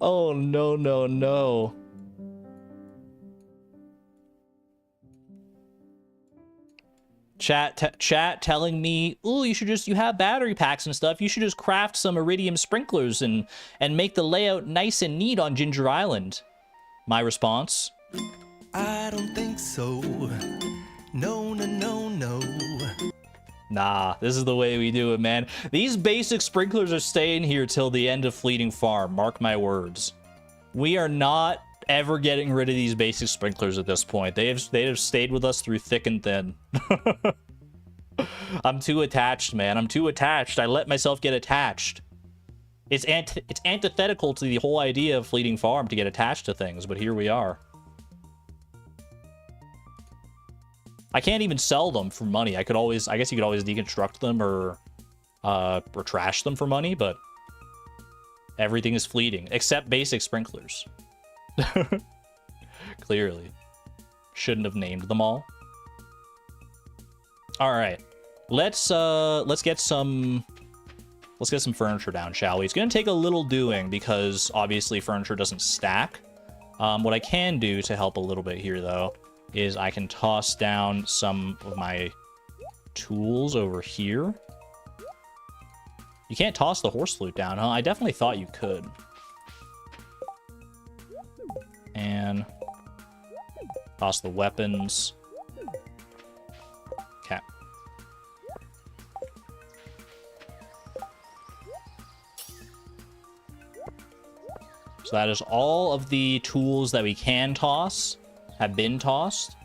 Oh no, no, no. Chat telling me, ooh, you have battery packs and stuff. You should just craft some iridium sprinklers and make the layout nice and neat on Ginger Island. My response: I don't think so. No, no, no, no. Nah, this is the way we do it, man. These basic sprinklers are staying here till the end of Fleeting Farm. Mark my words. We are not ever getting rid of these basic sprinklers at this point. They have stayed with us through thick and thin. I'm too attached, man. I'm too attached. I let myself get attached. It's antithetical to the whole idea of Fleeting Farm to get attached to things, but here we are. I can't even sell them for money. I guess you could always deconstruct them or trash them for money, but everything is fleeting except basic sprinklers. Clearly. Shouldn't have named them all. All right. Let's get some furniture down, shall we? It's going to take a little doing because obviously furniture doesn't stack. What I can do to help a little bit here, though, is I can toss down some of my tools over here. You can't toss the horse flute down, huh? I definitely thought you could. And toss the weapons. Okay. So that is all of the tools that we can toss have been tossed.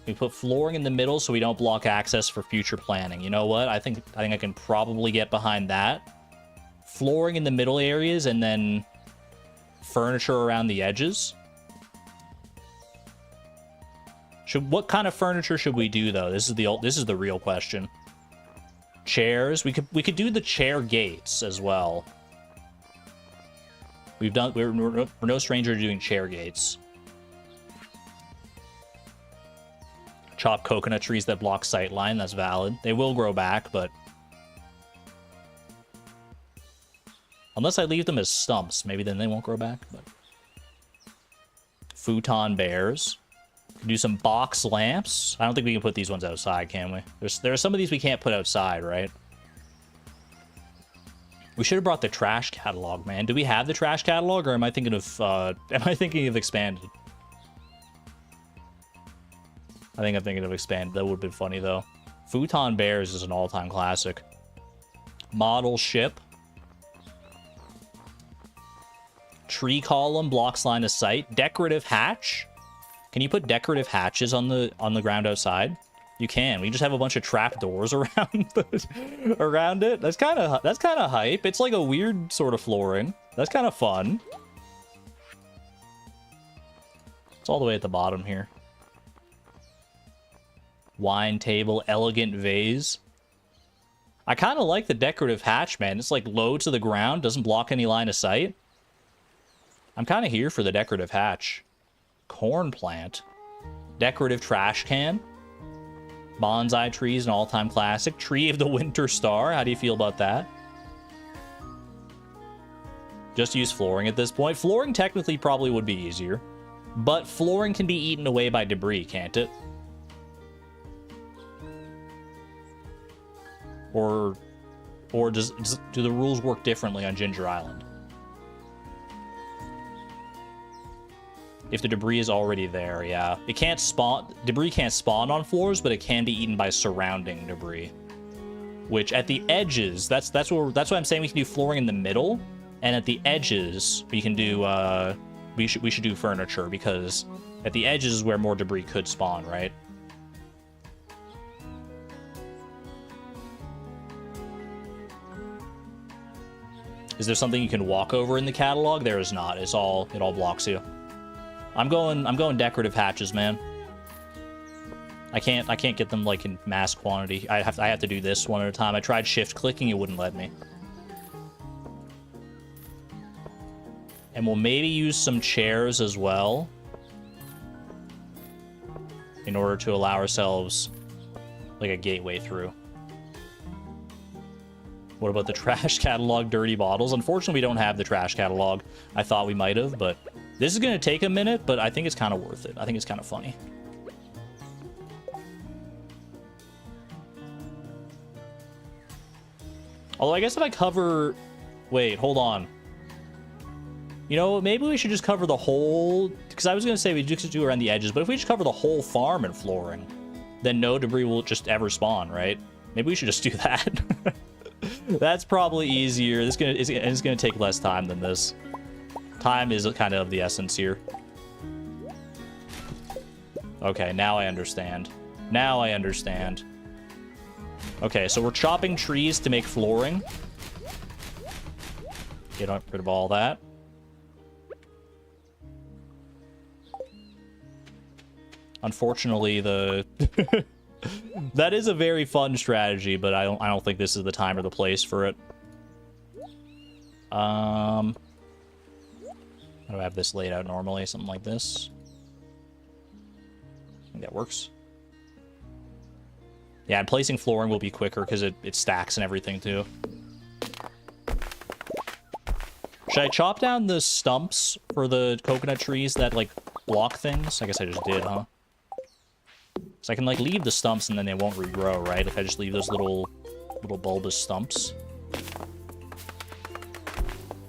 We put flooring in the middle so we don't block access for future planning. You know what? I think I can probably get behind that. Flooring in the middle areas and then furniture around the edges. What kind of furniture should we do though? This is the real question. Chairs. We could do the chair gates as well. We're no stranger to doing chair gates. Chop coconut trees that block sightline. That's valid. They will grow back, but unless I leave them as stumps, maybe then they won't grow back. But futon bears. Do some box lamps. I don't think we can put these ones outside, can we? There are some of these we can't put outside, right? We should have brought the trash catalog, man. Do we have the trash catalog, or am I thinking of expanded? I think I'm thinking of expanded. That would have been funny though. Futon bears is an all-time classic. Model ship. Tree column blocks line of sight. Decorative hatch. Can you put decorative hatches on the ground outside? You can. We just have a bunch of trap doors around it. That's kind of hype. It's like a weird sort of flooring. That's kind of fun. It's all the way at the bottom here. Wine table, elegant vase. I kind of like the decorative hatch, man. It's like low to the ground, doesn't block any line of sight. I'm kind of here for the decorative hatch. Corn plant. Decorative trash can. Bonsai trees, an all-time classic. Tree of the Winter Star. How do you feel about that? Just use flooring at this point. Flooring technically probably would be easier. But flooring can be eaten away by debris, can't it? Or do the rules work differently on Ginger Island? If the debris is already there, yeah. It can't spawn... Debris can't spawn on floors, but it can be eaten by surrounding debris. Which, at the edges... That's why I'm saying we can do flooring in the middle. And at the edges, we can do... We should do furniture, because at the edges is where more debris could spawn, right? Is there something you can walk over in the catalog? There is not. It all blocks you. I'm going decorative hatches, man. I can't get them like in mass quantity. I have to do this one at a time. I tried shift clicking, it wouldn't let me. And we'll maybe use some chairs as well in order to allow ourselves like a gateway through. What about the trash catalog, dirty bottles? Unfortunately, we don't have the trash catalog. I thought we might have, but this is going to take a minute, but I think it's kind of worth it. I think it's kind of funny. Although I guess if I cover... Wait, hold on. You know, maybe we should just cover the whole... Because I was going to say we just do around the edges, but if we just cover the whole farm in flooring, then no debris will just ever spawn, right? Maybe we should just do that. That's probably easier. It's gonna take less time than this. Time is kind of the essence here. Okay, now I understand. Now I understand. Okay, so we're chopping trees to make flooring. Get rid of all that. Unfortunately, the that is a very fun strategy, but I don't think this is the time or the place for it. How do I have this laid out normally? Something like this. I think that works. Yeah, and placing flooring will be quicker because it stacks and everything too. Should Should I chop down the stumps for the coconut trees that, like, block things? I guess I just did, huh? So I can, like, leave the stumps and then they won't regrow, right? If I just leave those little bulbous stumps.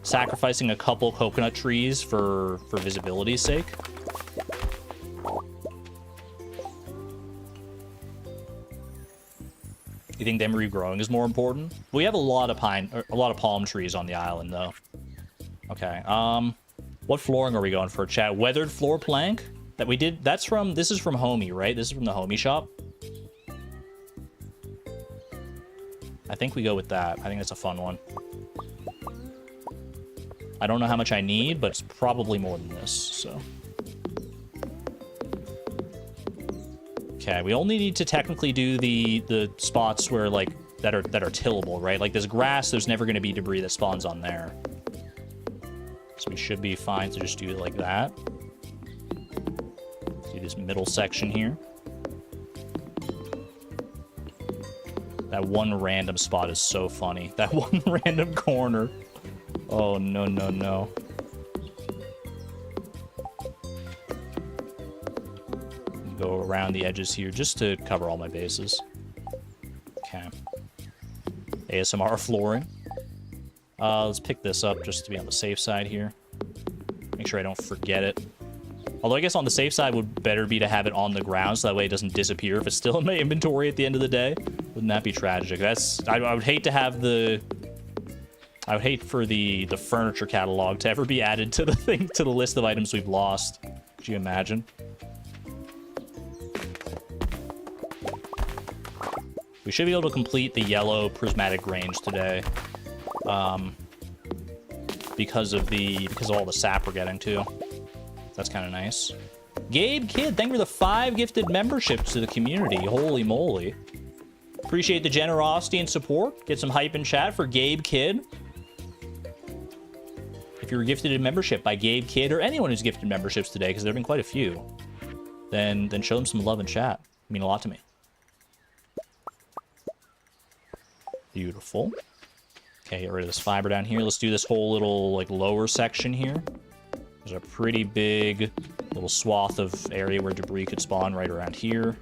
Sacrificing a couple coconut trees for visibility's sake. You think them regrowing is more important? We have a lot of palm trees on the island, though. Okay, what flooring are we going for, chat? Weathered floor plank? That we did, this is from Homie, right? This is from the Homie shop. I think we go with that. I think that's a fun one. I don't know how much I need, but it's probably more than this, so. Okay, we only need to technically do the spots where, like, that are tillable, right? Like, this grass, there's never going to be debris that spawns on there. So we should be fine to just do it like that. Do this middle section here. That one random spot is so funny. That one random corner. Oh, no, no, no. Go around the edges here just to cover all my bases. Okay. ASMR flooring. Let's pick this up just to be on the safe side here. Make sure I don't forget it. Although I guess on the safe side would better be to have it on the ground so that way it doesn't disappear if it's still in my inventory at the end of the day. Wouldn't that be tragic? I would hate to have the... I would hate for the furniture catalog to ever be added to the list of items we've lost. Could you imagine? We should be able to complete the yellow prismatic range today. Because of all the sap we're getting too. That's kind of nice. Gabe Kid, thank you for the 5 gifted memberships to the community. Holy moly. Appreciate the generosity and support. Get some hype in chat for Gabe Kid. If you were gifted a membership by Gabe Kid or anyone who's gifted memberships today, because there have been quite a few, then show them some love in chat. It mean a lot to me. Beautiful. Okay, get rid of this fiber down here. Let's do this whole little, like, lower section here. There's a pretty big little swath of area where debris could spawn right around here.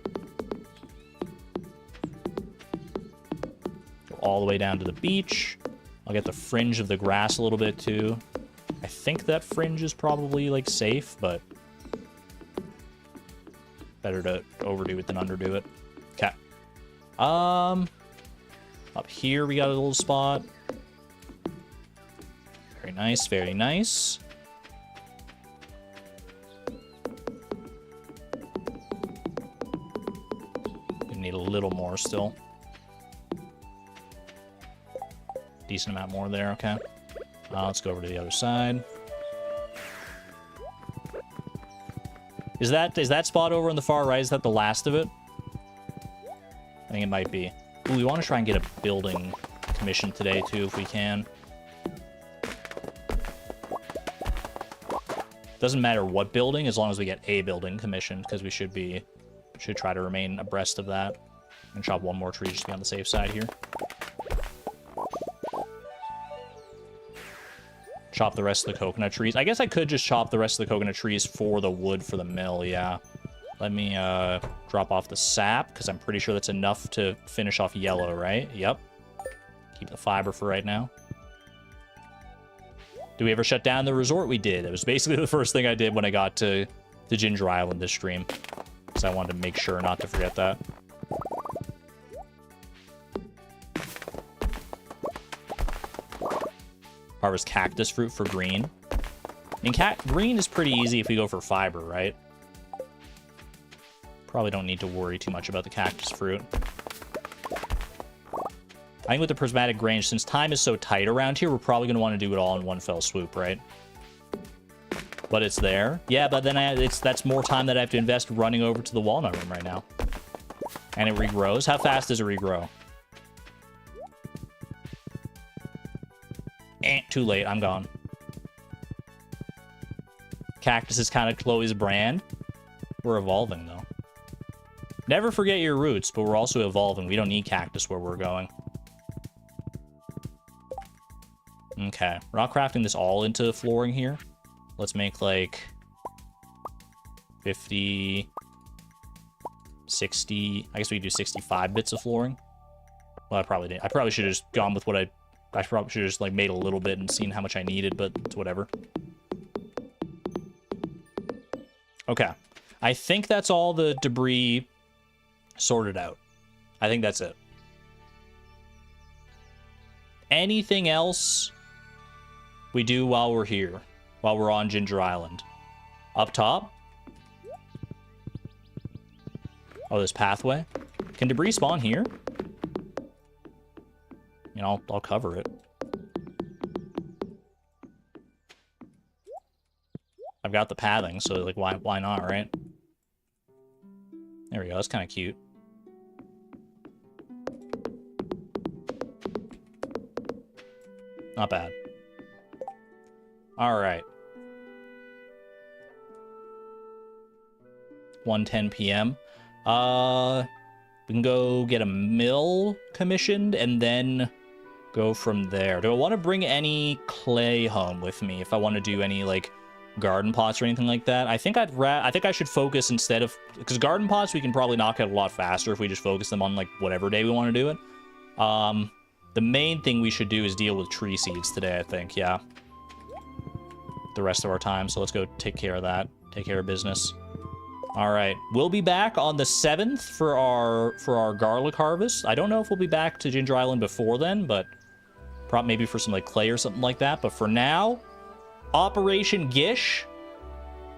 Go all the way down to the beach. I'll get the fringe of the grass a little bit, too. I think that fringe is probably, like, safe, but better to overdo it than underdo it. Okay. Up here we got a little spot. Very nice, very nice. We need a little more still. Decent amount more there, okay. Let's go over to the other side. Is that spot over on the far right? Is that the last of it? I think it might be. Ooh, we want to try and get a building commissioned today too, if we can. Doesn't matter what building, as long as we get a building commissioned, because we should try to remain abreast of that. And chop one more tree just to be on the safe side here. Chop the rest of the coconut trees. I guess I could just chop the rest of the coconut trees for the wood for the mill, yeah. Let me drop off the sap, because I'm pretty sure that's enough to finish off yellow, right? Yep. Keep the fiber for right now. Do we ever shut down the resort? We did. It was basically the first thing I did when I got to Ginger Island this stream. Because I wanted to make sure not to forget that. Harvest cactus fruit for green. I mean, green is pretty easy if we go for fiber, right? Probably don't need to worry too much about the cactus fruit. I think with the prismatic range, since time is so tight around here, we're probably going to want to do it all in one fell swoop, right? But it's there. Yeah, but then that's more time that I have to invest running over to the walnut room right now. And it regrows. How fast does it regrow? Too late. I'm gone. Cactus is kind of Chloe's brand. We're evolving, though. Never forget your roots, but we're also evolving. We don't need cactus where we're going. Okay. Okay, we're not crafting this all into flooring here. Let's make like 50, 60. I guess we could do 65 bits of flooring. Well, I probably didn't. I probably should have just gone with what I probably should have just like made a little bit and seen how much I needed, but it's whatever. Okay. I think that's all the debris sorted out. I think that's it. Anything else we do while we're here, while we're on Ginger Island? Up top? Oh, this pathway? Can debris spawn here? You know, I'll cover it. I've got the pathing, so like why not, right? There we go, that's kind of cute. Not bad. All right. 1:10 p.m. We can go get a mill commissioned and then go from there. Do I want to bring any clay home with me if I want to do any like garden pots or anything like that? I think I should focus instead of, because garden pots we can probably knock out a lot faster if we just focus them on like whatever day we want to do it. The main thing we should do is deal with tree seeds today, I think. Yeah. The rest of our time, so let's go take care of that. Take care of business. All right, we'll be back on the 7th for our garlic harvest. I don't know if we'll be back to Ginger Island before then, but probably maybe for some like clay or something like that. But for now, Operation G.I.S.H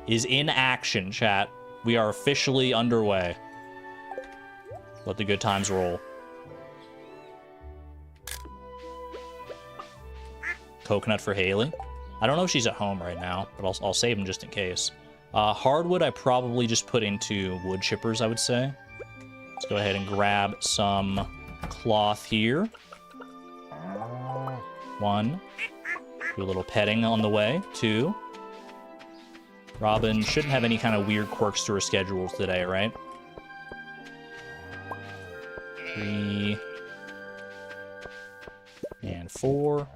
is in action, chat. We are officially underway. Let the good times roll. Coconut for Haley. I don't know if she's at home right now, but I'll save them just in case. Hardwood I probably just put into wood chippers, I would say. Let's go ahead and grab some cloth here. 1. Do a little petting on the way. 2. Robin shouldn't have any kind of weird quirks to her schedule today, right? 3. And 4.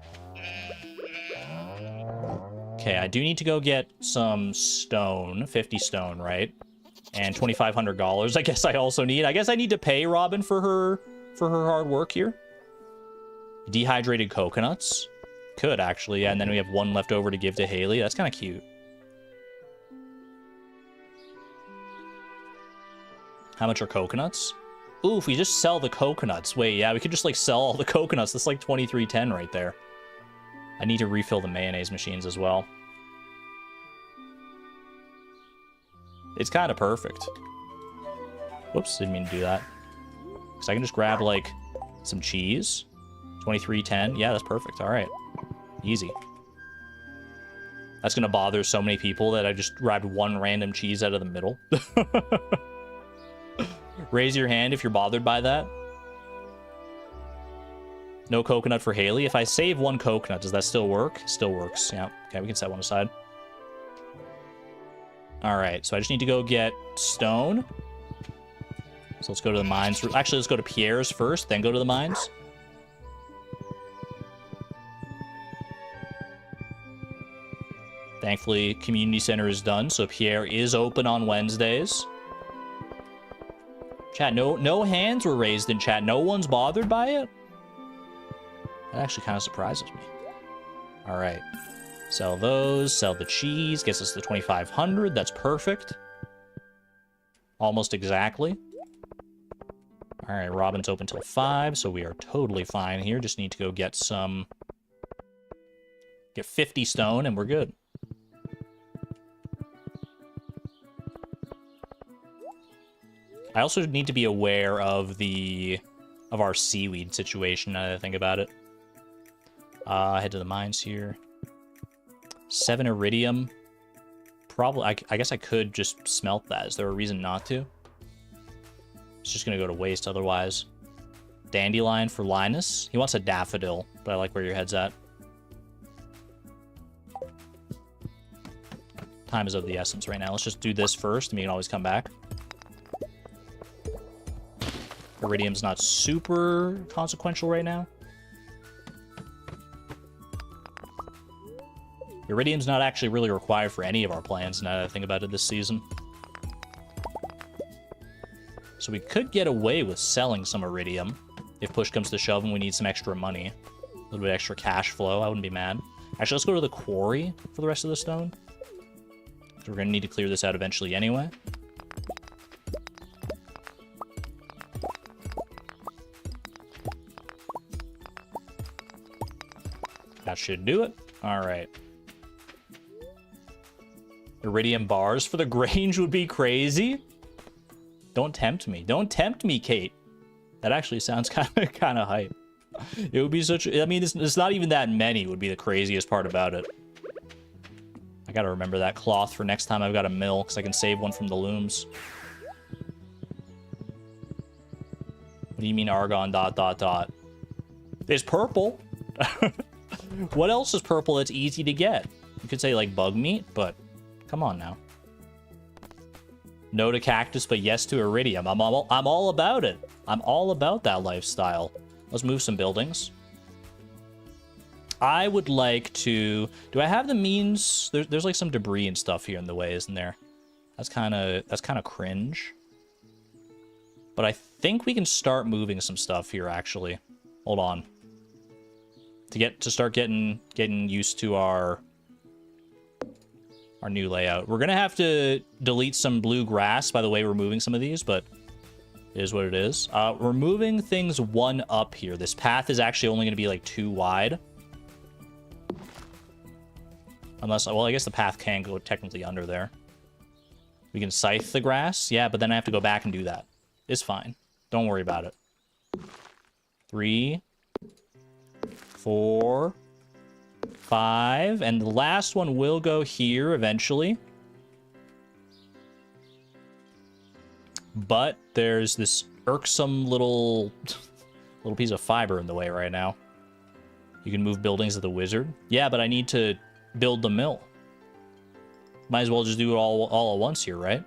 Okay, I do need to go get some stone, 50 stone, right? And $2,500. I guess I also need. I guess I need to pay Robin for her hard work here. Dehydrated coconuts. Could actually, yeah, and then we have 1 left over to give to Haley. That's kind of cute. How much are coconuts? Ooh, if we just sell the coconuts. Wait, yeah, we could just like sell all the coconuts. That's like 2310 right there. I need to refill the mayonnaise machines as well. It's kind of perfect. Whoops, didn't mean to do that. So I can just grab, like, some cheese. 2310. Yeah, that's perfect. All right. Easy. That's going to bother so many people that I just grabbed 1 random cheese out of the middle. Raise your hand if you're bothered by that. No coconut for Haley. If I save 1 coconut, does that still work? Still works. Yeah. Okay, we can set 1 aside. All right, so I just need to go get stone. So let's go to the mines. Actually, let's go to Pierre's first, then go to the mines. Thankfully, community center is done, so Pierre is open on Wednesdays. Chat, no hands were raised in chat. No one's bothered by it. That actually kind of surprises me. All right. Sell those. Sell the cheese. Gets us to 2,500. That's perfect. Almost exactly. All right. Robin's open till 5, so we are totally fine here. Just need to go get some... Get 50 stone, and we're good. I also need to be aware of our seaweed situation now that I think about it. Head to the mines here. 7 iridium. Probably, I guess I could just smelt that. Is there a reason not to? It's just gonna go to waste otherwise. Dandelion for Linus. He wants a daffodil, but I like where your head's at. Time is of the essence right now. Let's just do this first, and we can always come back. Iridium's not super consequential right now. Iridium's not actually really required for any of our plans now that I think about it this season. So we could get away with selling some iridium if push comes to shove and we need some extra money. A little bit extra cash flow. I wouldn't be mad. Actually, let's go to the quarry for the rest of the stone. So we're going to need to clear this out eventually anyway. That should do it. All right. Iridium bars for the Grange would be crazy. Don't tempt me. Don't tempt me, Kate. That actually sounds kind of hype. It would be such... I mean, it's not even that many would be the craziest part about it. I gotta remember that cloth for next time I've got a mill, because I can save one from the looms. What do you mean argon ... It's purple. What else is purple that's easy to get? You could say, like, bug meat, but come on now. No to cactus, but yes to iridium. I'm all about it. I'm all about that lifestyle. Let's move some buildings. I would like to... Do I have the means? There's like some debris and stuff here in the way, isn't there? That's kind of cringe. But I think we can start moving some stuff here, actually. Hold on. To start getting used to our new layout. We're gonna have to delete some blue grass by the way we're moving some of these, but it is what it is. We're moving things one up here. This path is actually only gonna be like 2 wide. Unless, well, I guess the path can go technically under there. We can scythe the grass. Yeah, but then I have to go back and do that. It's fine. Don't worry about it. 3, 4, 5, and the last one will go here eventually. But there's this irksome little piece of fiber in the way right now. You can move buildings of the wizard. Yeah, but I need to build the mill. Might as well just do it all at once here, right?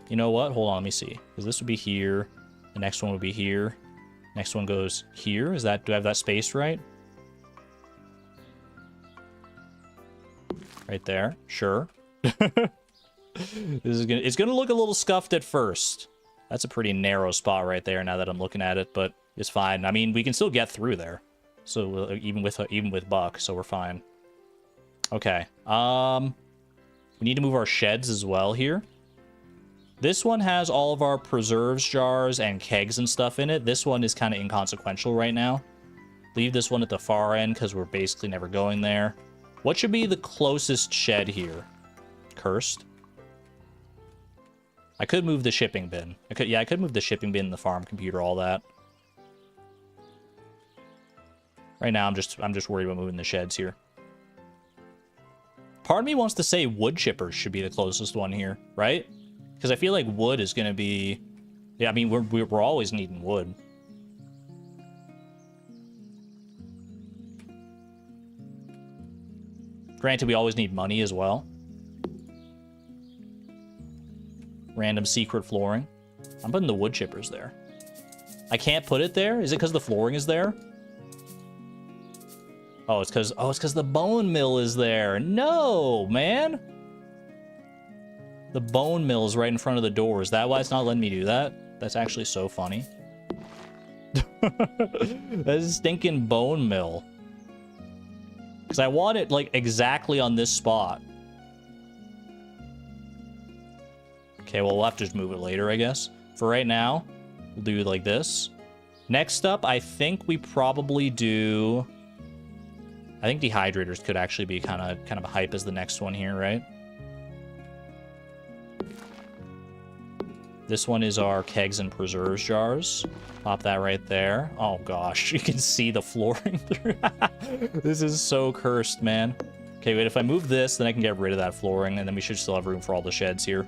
You know what? Hold on, let me see. Because this would be here. The next one would be here. Next one goes here. Is that, do I have that space right? Right there. Sure. It's gonna look a little scuffed at first. That's a pretty narrow spot right there now that I'm looking at it, but it's fine. I mean, we can still get through there. So even with Buck, so we're fine. Okay. We need to move our sheds as well here. This one has all of our preserves jars and kegs and stuff in it. This one is kind of inconsequential right now. Leave this one at the far end because we're basically never going there. What should be the closest shed here? Cursed. I could move the shipping bin. I could move the shipping bin, the farm computer, all that. Right now, I'm just worried about moving the sheds here. Part of me wants to say wood chippers should be the closest one here, right? Because I feel like wood is going to be... Yeah, I mean, we're always needing wood. Granted, we always need money as well. Random secret flooring. I'm putting the wood chippers there. I can't put it there? Is it because the flooring is there? Oh, it's because the bone mill is there. No, man. The bone mill is right in front of the door. Is that why it's not letting me do that? That's actually so funny. That's a stinking bone mill. Because I want it, like, exactly on this spot. Okay, well, we'll have to just move it later, I guess. For right now, we'll do it like this. Next up, I think we probably do... I think dehydrators could actually be kind of a hype as the next one here, right? This one is our kegs and preserves jars. Pop that right there. Oh gosh, you can see the flooring through. This is so cursed, man. Okay, wait, if I move this, then I can get rid of that flooring, and then we should still have room for all the sheds here.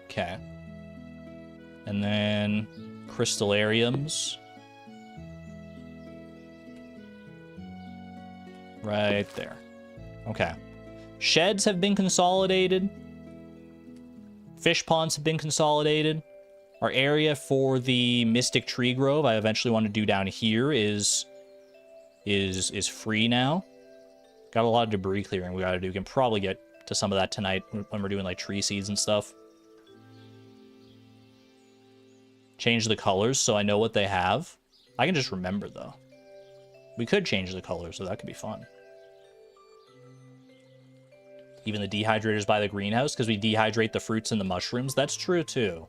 Okay. And then crystallariums. Right there. Okay. Sheds have been consolidated. Fish ponds have been consolidated. Our area for the Mystic Tree Grove I eventually want to do down here is free now. Got a lot of debris clearing we gotta do. We can probably get to some of that tonight when we're doing like tree seeds and stuff. Change the colors so I know what they have. I can just remember though. We could change the colors, so that could be fun. Even the dehydrators by the greenhouse, because we dehydrate the fruits and the mushrooms. That's true too.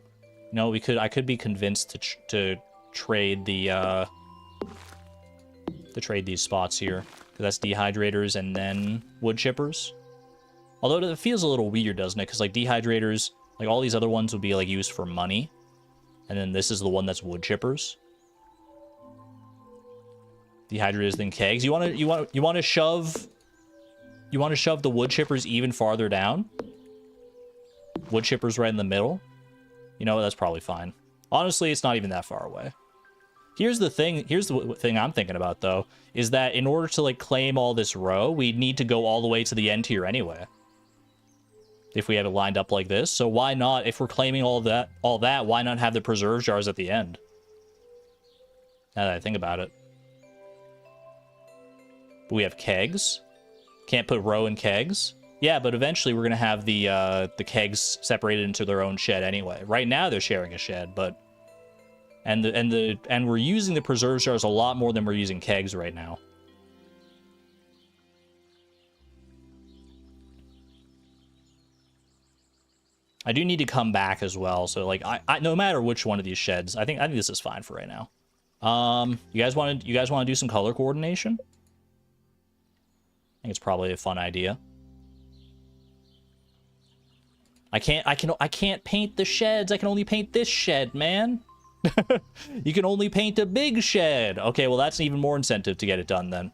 You know, I could be convinced to trade the trade these spots here, because that's dehydrators and then wood chippers. Although it feels a little weird, doesn't it? Because like dehydrators, like all these other ones would be like used for money, and then this is the one that's wood chippers. Dehydrators then kegs. You want to shove the wood chippers even farther down? Wood chippers right in the middle? You know, that's probably fine. Honestly, it's not even that far away. Here's the thing I'm thinking about though, is that in order to like claim all this row, we need to go all the way to the end here anyway. If we have it lined up like this. So why not, if we're claiming all that, why not have the preserve jars at the end? Now that I think about it. We have kegs. Can't put row in kegs. Yeah, but eventually we're gonna have the kegs separated into their own shed anyway. Right now they're sharing a shed, but and we're using the preserve jars a lot more than we're using kegs right now. I do need to come back as well, so like I no matter which one of these sheds, I think this is fine for right now. You guys want to do some color coordination? I think it's probably a fun idea. I can't paint the sheds. I can only paint this shed, man. You can only paint a big shed. Okay, well that's even more incentive to get it done then.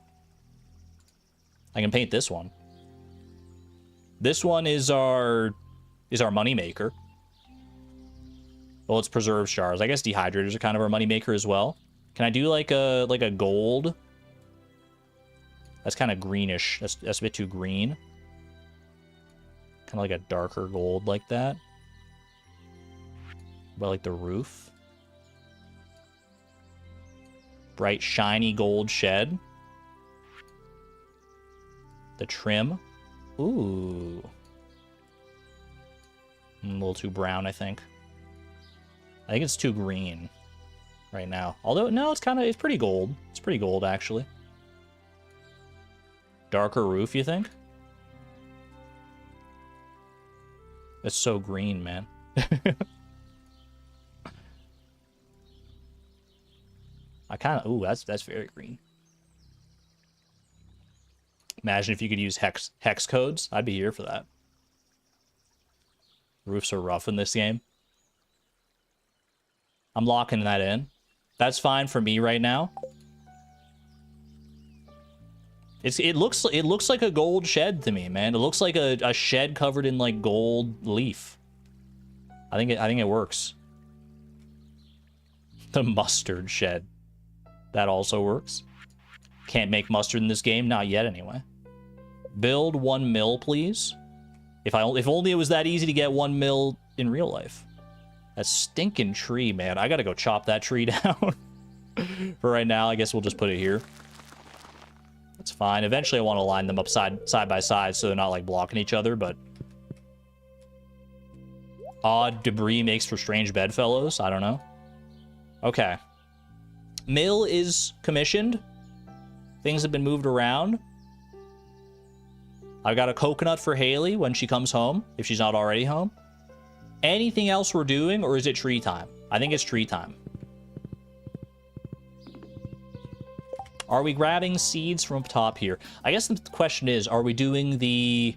I can paint this one. This one is our money maker. Well, it's preserve jars. I guess dehydrators are kind of our money maker as well. Can I do like a gold? That's kind of greenish. That's a bit too green. Kind of like a darker gold like that. But like the roof. Bright, shiny gold shed. The trim. Ooh. A little too brown, I think. I think it's too green right now. Although, no, it's pretty gold. It's pretty gold, actually. Darker roof, you think? It's so green, man. I kind of... Ooh, that's very green. Imagine if you could use hex codes. I'd be here for that. Roofs are rough in this game. I'm locking that in. That's fine for me right now. It looks like a gold shed to me, man. It looks like a shed covered in like gold leaf. I think it works. The mustard shed. That also works. Can't make mustard in this game, not yet anyway. Build 1 mil, please. If only it was that easy to get 1 mil in real life. That stinking tree, man. I gotta go chop that tree down. For right now, I guess we'll just put it here. That's fine. Eventually, I want to line them up side by side so they're not like blocking each other, but odd debris makes for strange bedfellows. I don't know. Okay. Mill is commissioned. Things have been moved around. I've got a coconut for Haley when she comes home, if she's not already home. Anything else we're doing, or is it tree time? I think it's tree time. Are we grabbing seeds from up top here? I guess the question is, are we doing the...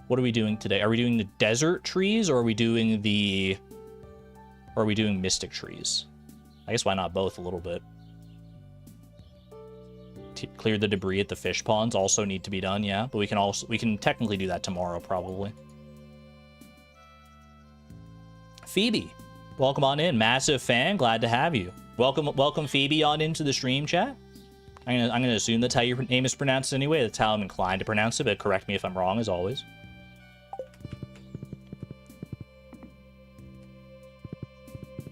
What are we doing today? Are we doing the desert trees, or are we doing the... Or are we doing mystic trees? I guess why not both a little bit? Clear the debris at the fish ponds also need to be done, yeah. But we can technically do that tomorrow, probably. Phoebe, welcome on in. Massive fan, glad to have you. Welcome Phoebe on into the stream chat. I'm gonna assume that's how your name is pronounced anyway. That's how I'm inclined to pronounce it, but correct me if I'm wrong, as always.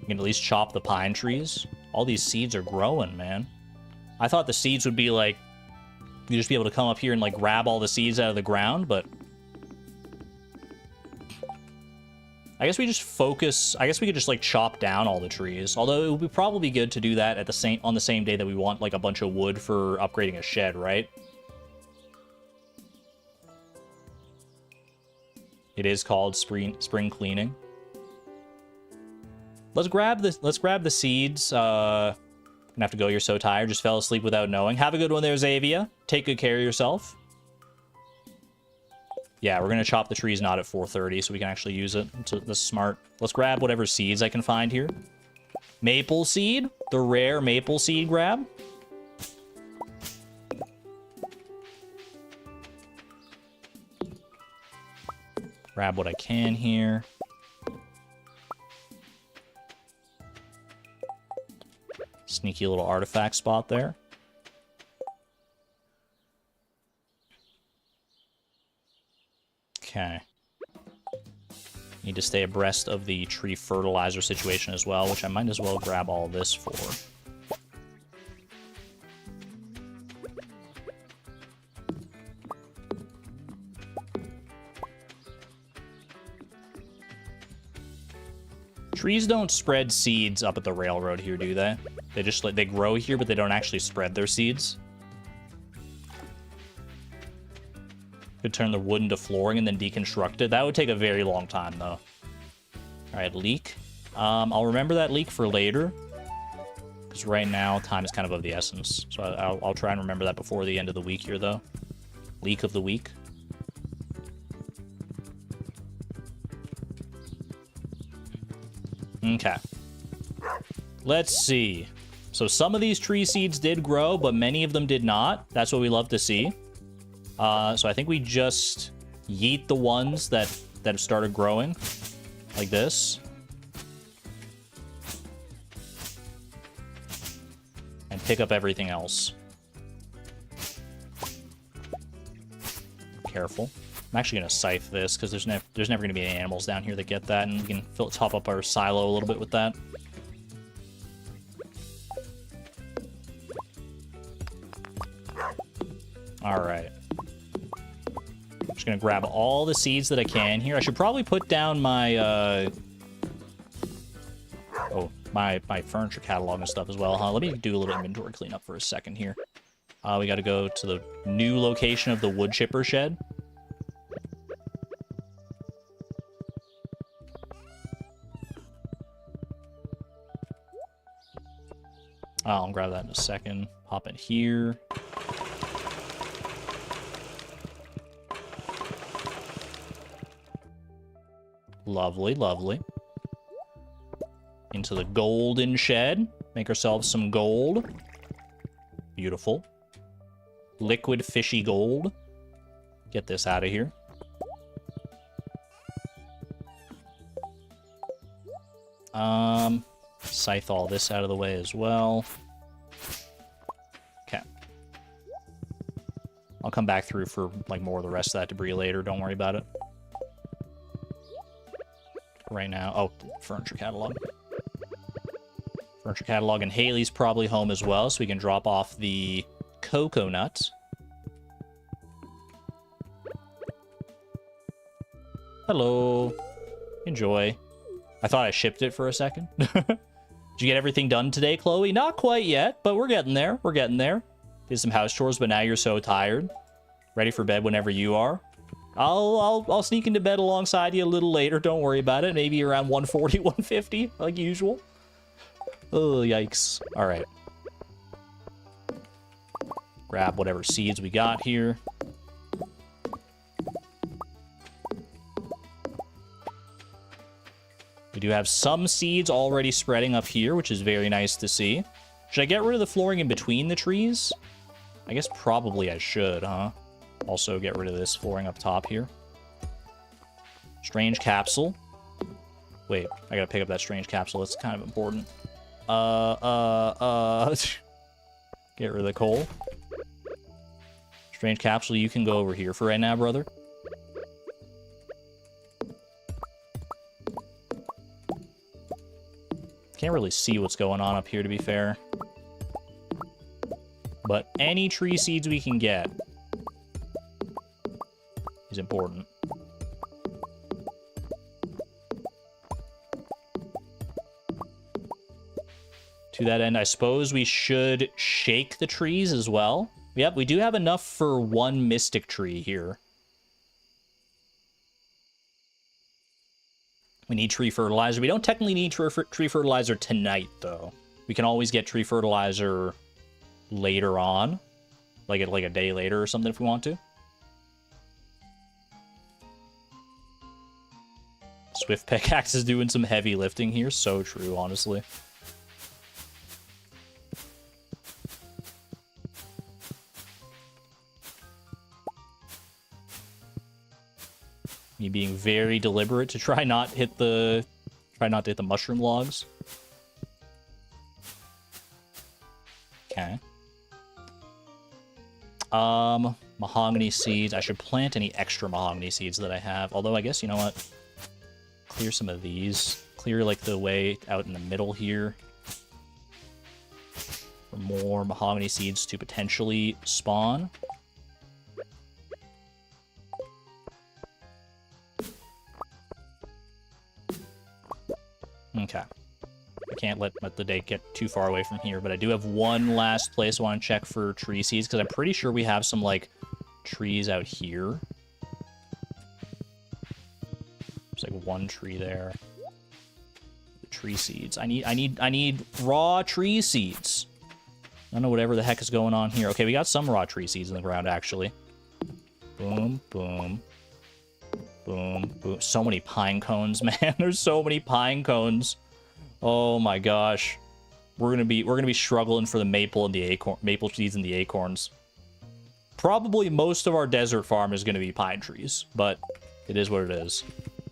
We can at least chop the pine trees. All these seeds are growing, man. I thought the seeds would be like, you'd just be able to come up here and like grab all the seeds out of the ground, but I guess we just focus. I guess we could just like chop down all the trees. Although it would be probably good to do that at on the same day that we want like a bunch of wood for upgrading a shed, right? It is called spring cleaning. Let's grab the seeds. Gonna have to go. You're so tired. Just fell asleep without knowing. Have a good one there, Xavia. Take good care of yourself. Yeah, we're gonna chop the trees not at 4:30, so we can actually use it. That's smart. Let's grab whatever seeds I can find here. Maple seed, the rare maple seed grab. Grab what I can here. Sneaky little artifact spot there. Okay. Need to stay abreast of the tree fertilizer situation as well, which I might as well grab all this for. Trees don't spread seeds up at the railroad here, do they? They just they grow here, but they don't actually spread their seeds. Could turn the wood into flooring and then deconstruct it. That would take a very long time, though. All right, leek. I'll remember that leek for later, because right now time is kind of the essence. So I'll try and remember that before the end of the week here, though. Leek of the week. Okay. Let's see. So some of these tree seeds did grow, but many of them did not. That's what we love to see. So I think we just yeet the ones that have started growing, like this. And pick up everything else. Careful. I'm actually going to scythe this, because there's never going to be any animals down here that get that, and we can top up our silo a little bit with that. Alright. Just gonna grab all the seeds that I can here. I should probably put down my my furniture catalog and stuff as well, huh? Let me do a little inventory cleanup for a second here. We gotta go to the new location of the wood chipper shed. I'll grab that in a second. Hop in here. Lovely, lovely. Into the golden shed. Make ourselves some gold. Beautiful. Liquid fishy gold. Get this out of here. Scythe all this out of the way as well. Okay. I'll come back through for like more of the rest of that debris later. Don't worry about it. Right now. Oh, furniture catalog. Furniture catalog, and Haley's probably home as well, so we can drop off the cocoa nuts. Hello. Enjoy. I thought I shipped it for a second. Did you get everything done today, Chloe? Not quite yet, but we're getting there. We're getting there. Did some house chores, but now you're so tired. Ready for bed whenever you are. I'll sneak into bed alongside you a little later. Don't worry about it. Maybe around 1:40, 1:50, like usual. Oh, yikes. All right. Grab whatever seeds we got here. We do have some seeds already spreading up here, which is very nice to see. Should I get rid of the flooring in between the trees? I guess probably I should, huh? Also get rid of this flooring up top here. Strange capsule. Wait, I gotta pick up that strange capsule. It's kind of important. Get rid of the coal. Strange capsule, you can go over here for right now, brother. Can't really see what's going on up here, to be fair. But any tree seeds we can get is important. To that end, I suppose we should shake the trees as well. Yep, we do have enough for one mystic tree here. We need tree fertilizer. We don't technically need tree fertilizer tonight, though. We can always get tree fertilizer later on. Like a day later or something if we want to. Swift Pickaxe is doing some heavy lifting here. So true, honestly. Me being very deliberate to try not to hit the mushroom logs. Okay. Mahogany seeds. I should plant any extra mahogany seeds that I have. Although I guess, you know what? Clear some of these. Clear like the way out in the middle here. For more mahogany seeds to potentially spawn. Okay. I can't let the day get too far away from here, but I do have one last place I want to check for tree seeds, because I'm pretty sure we have some, like, trees out here. There's, like, one tree there. The tree seeds. I need raw tree seeds. I don't know whatever the heck is going on here. Okay, we got some raw tree seeds in the ground, actually. Boom, boom. Boom, boom. So many pine cones, man. There's so many pine cones. Oh my gosh. We're gonna be struggling for the maple and the acorn, maple seeds and the acorns. Probably most of our desert farm is gonna be pine trees, but it is what it is.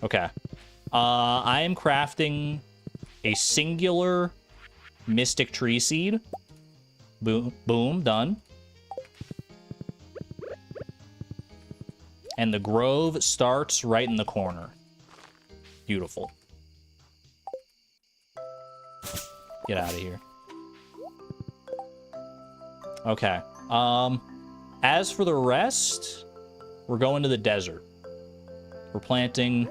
Okay. I am crafting a singular mystic tree seed. Boom, boom, done. And the grove starts right in the corner. Beautiful. Get out of here. Okay. As for the rest, we're going to the desert. We're planting...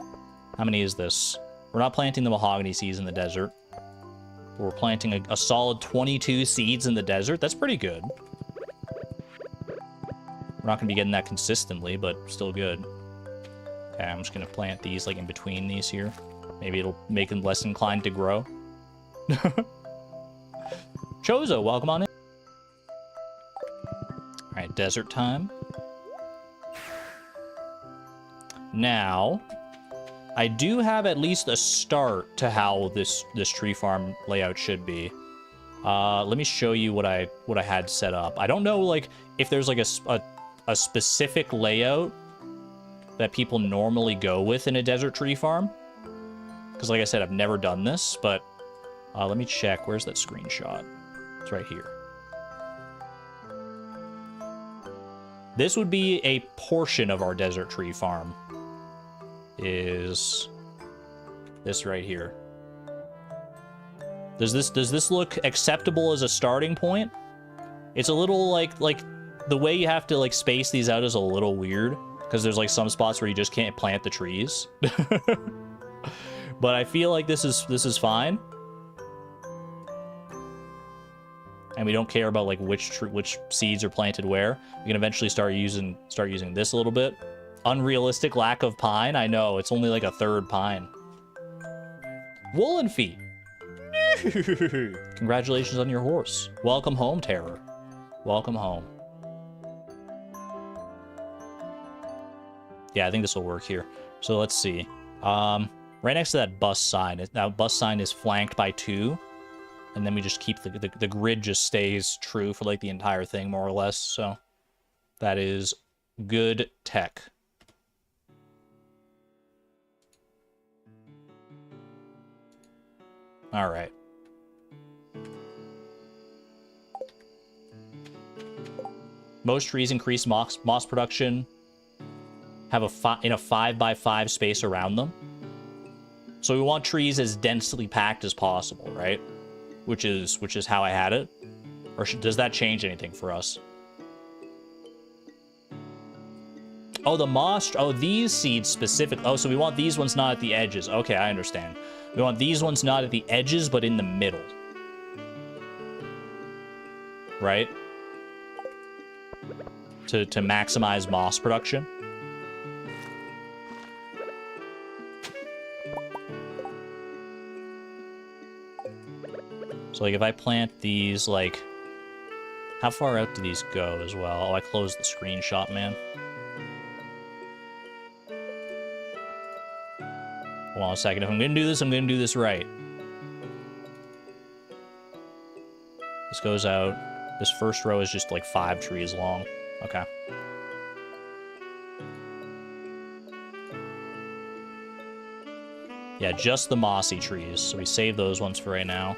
How many is this? We're not planting the mahogany seeds in the desert. But we're planting a solid 22 seeds in the desert. That's pretty good. We're not going to be getting that consistently, but still good. Okay, I'm just going to plant these, like, in between these here. Maybe it'll make them less inclined to grow. Chozo, welcome on in. Alright, desert time. Now, I do have at least a start to how this tree farm layout should be. Let me show you what I had set up. I don't know, like, if there's, like, a specific layout that people normally go with in a desert tree farm. Because, like I said, I've never done this, but let me check. Where's that screenshot? It's right here. This would be a portion of our desert tree farm. Is this right here. Does this look acceptable as a starting point? It's a little like the way you have to like space these out is a little weird because there's like some spots where you just can't plant the trees. But I feel like this is fine. And we don't care about like which seeds are planted where. We can eventually start using this a little bit. Unrealistic lack of pine. I know, it's only like a third pine. Woolen feet. Congratulations on your horse. Welcome home, Terror. Welcome home. Yeah, I think this will work here. So let's see. Right next to that bus sign. That bus sign is flanked by 2. And then we just keep the grid just stays true for like the entire thing, more or less. So that is good tech. All right. Most trees increase moss production. Have in a 5x5 space around them. So we want trees as densely packed as possible, right? which is how I had it? Or does that change anything for us? Oh, the moss. Oh, these seeds specific. Oh, so we want these ones not at the edges. Okay, I understand. We want these ones not at the edges, but in the middle. Right? To maximize moss production. So, like, if I plant these, like... How far out do these go as well? Oh, I closed the screenshot, man. Hold on a second. If I'm going to do this, I'm going to do this right. This goes out. This first row is just like 5 trees long. Okay. Yeah, just the mossy trees. So we save those ones for right now.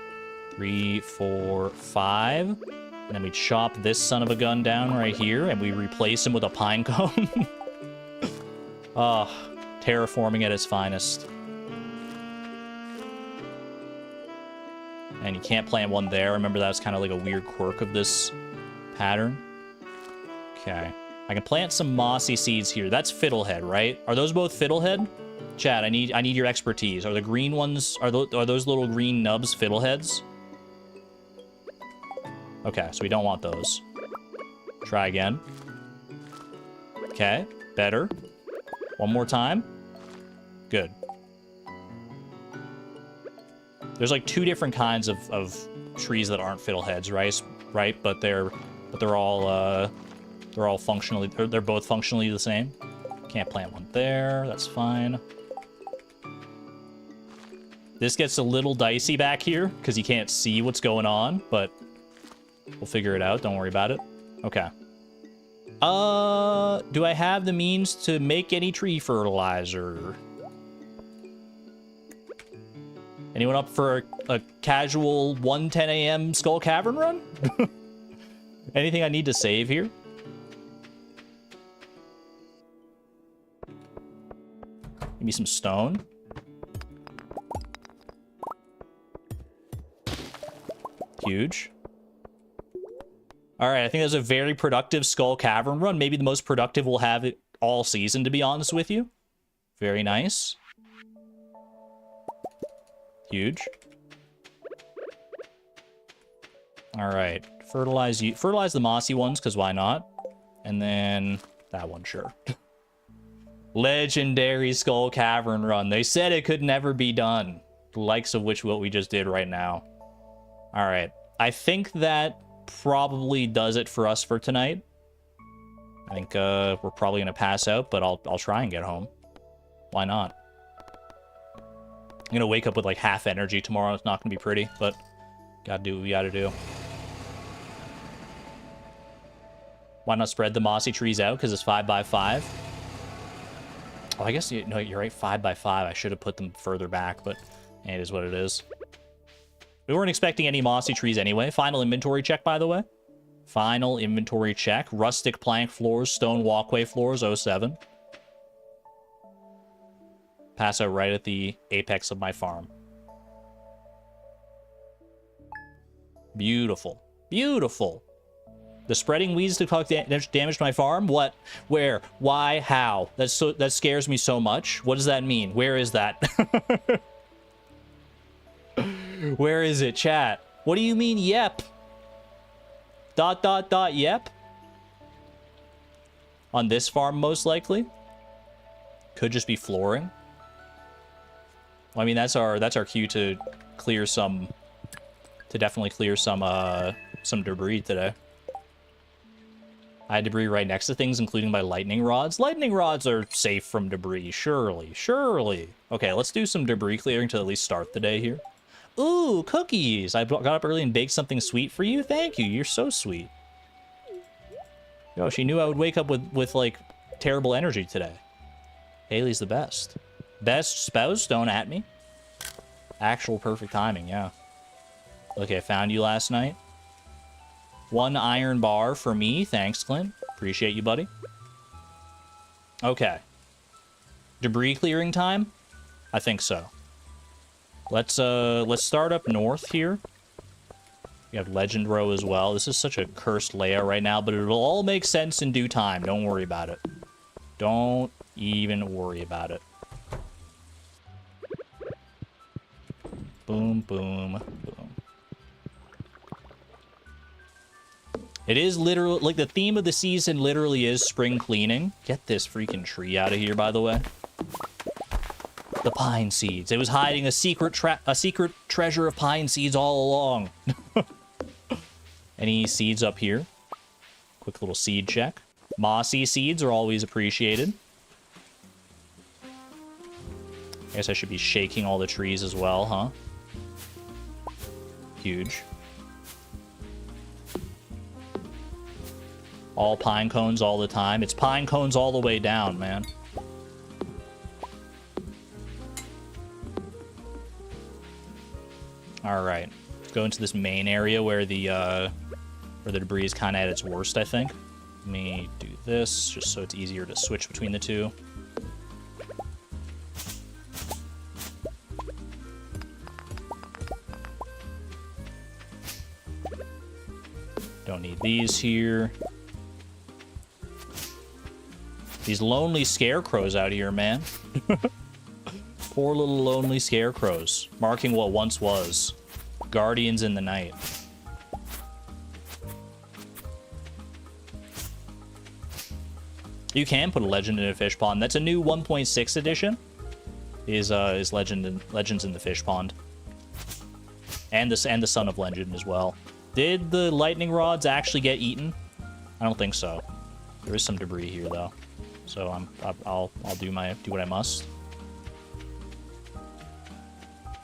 3, 4, 5. And then we chop this son of a gun down right here, and we replace him with a pine cone. Oh, terraforming at its finest. And you can't plant one there. Remember, that's kind of like a weird quirk of this pattern. Okay. I can plant some mossy seeds here. That's fiddlehead, right? Are those both fiddlehead? Chad, I need your expertise. Are the green ones, are those little green nubs fiddleheads? Okay, so we don't want those. Try again. Okay, better. One more time. Good. There's like 2 different kinds of trees that aren't fiddleheads, right? But they're all functionally, they're both functionally the same. Can't plant one there. That's fine. This gets a little dicey back here because you can't see what's going on, but we'll figure it out. Don't worry about it. Okay. Do I have the means to make any tree fertilizer? Anyone up for a casual 1:10 a.m. Skull Cavern run? Anything I need to save here? Give me some stone. Huge. All right, I think that's a very productive Skull Cavern run. Maybe the most productive we'll have it all season, to be honest with you. Very nice. Huge. All right, fertilize the mossy ones, because why not? And then that one, sure. Legendary Skull Cavern run. They said it could never be done. The likes of which what we just did right now. All right, I think that probably does it for us for tonight. I think we're probably gonna pass out, but I'll try and get home. Why not? I'm gonna wake up with like half energy tomorrow. It's not gonna be pretty, but gotta do what we gotta do. Why not spread the mossy trees out? Because it's 5 by 5. Oh, I guess no, you're right. 5 by 5. I should have put them further back, but it is what it is. We weren't expecting any mossy trees anyway. Final inventory check, by the way. Final inventory check. Rustic plank floors, stone walkway floors, 07. Pass out right at the apex of my farm. Beautiful. Beautiful. The spreading weeds to cause damage to my farm? What? Where? Why? How? That scares me so much. What does that mean? Where is that? Where is it, chat? What do you mean, yep? ... yep? On this farm, most likely? Could just be flooring. Well, I mean, that's our cue to clear some... To definitely clear some debris today. I had debris right next to things, including my lightning rods. Lightning rods are safe from debris, surely. Surely. Okay, let's do some debris clearing to at least start the day here. Ooh, cookies! I got up early and baked something sweet for you. Thank you, you're so sweet. Yo, she knew I would wake up with like, terrible energy today. Haley's the best. Best spouse, don't at me. Actual perfect timing, yeah. Okay, I found you last night. 1 iron bar for me. Thanks, Clint. Appreciate you, buddy. Okay. Debris clearing time? I think so. Let's start up north here. We have Legend Row as well. This is such a cursed layout right now, but it'll all make sense in due time. Don't worry about it. Don't even worry about it. Boom, boom, boom. It is literally, like, the theme of the season literally is spring cleaning. Get this freaking tree out of here, by the way. The pine seeds. It was hiding a secret treasure of pine seeds all along. Any seeds up here? Quick little seed check. Mossy seeds are always appreciated. I guess I should be shaking all the trees as well, huh? Huge. All pine cones all the time. It's pine cones all the way down, man. All right. Let's go into this main area where the debris is kind of at its worst, I think. Let me do this just so it's easier to switch between the two. Don't need these here. These lonely scarecrows out here, man. Poor little lonely scarecrows, marking what once was guardians in the night. You can put a legend in a fish pond. That's a new 1.6 edition. Is Legends in the Fish Pond. And the Son of Legend as well. Did the lightning rods actually get eaten? I don't think so. There is some debris here though. So I'll do what I must.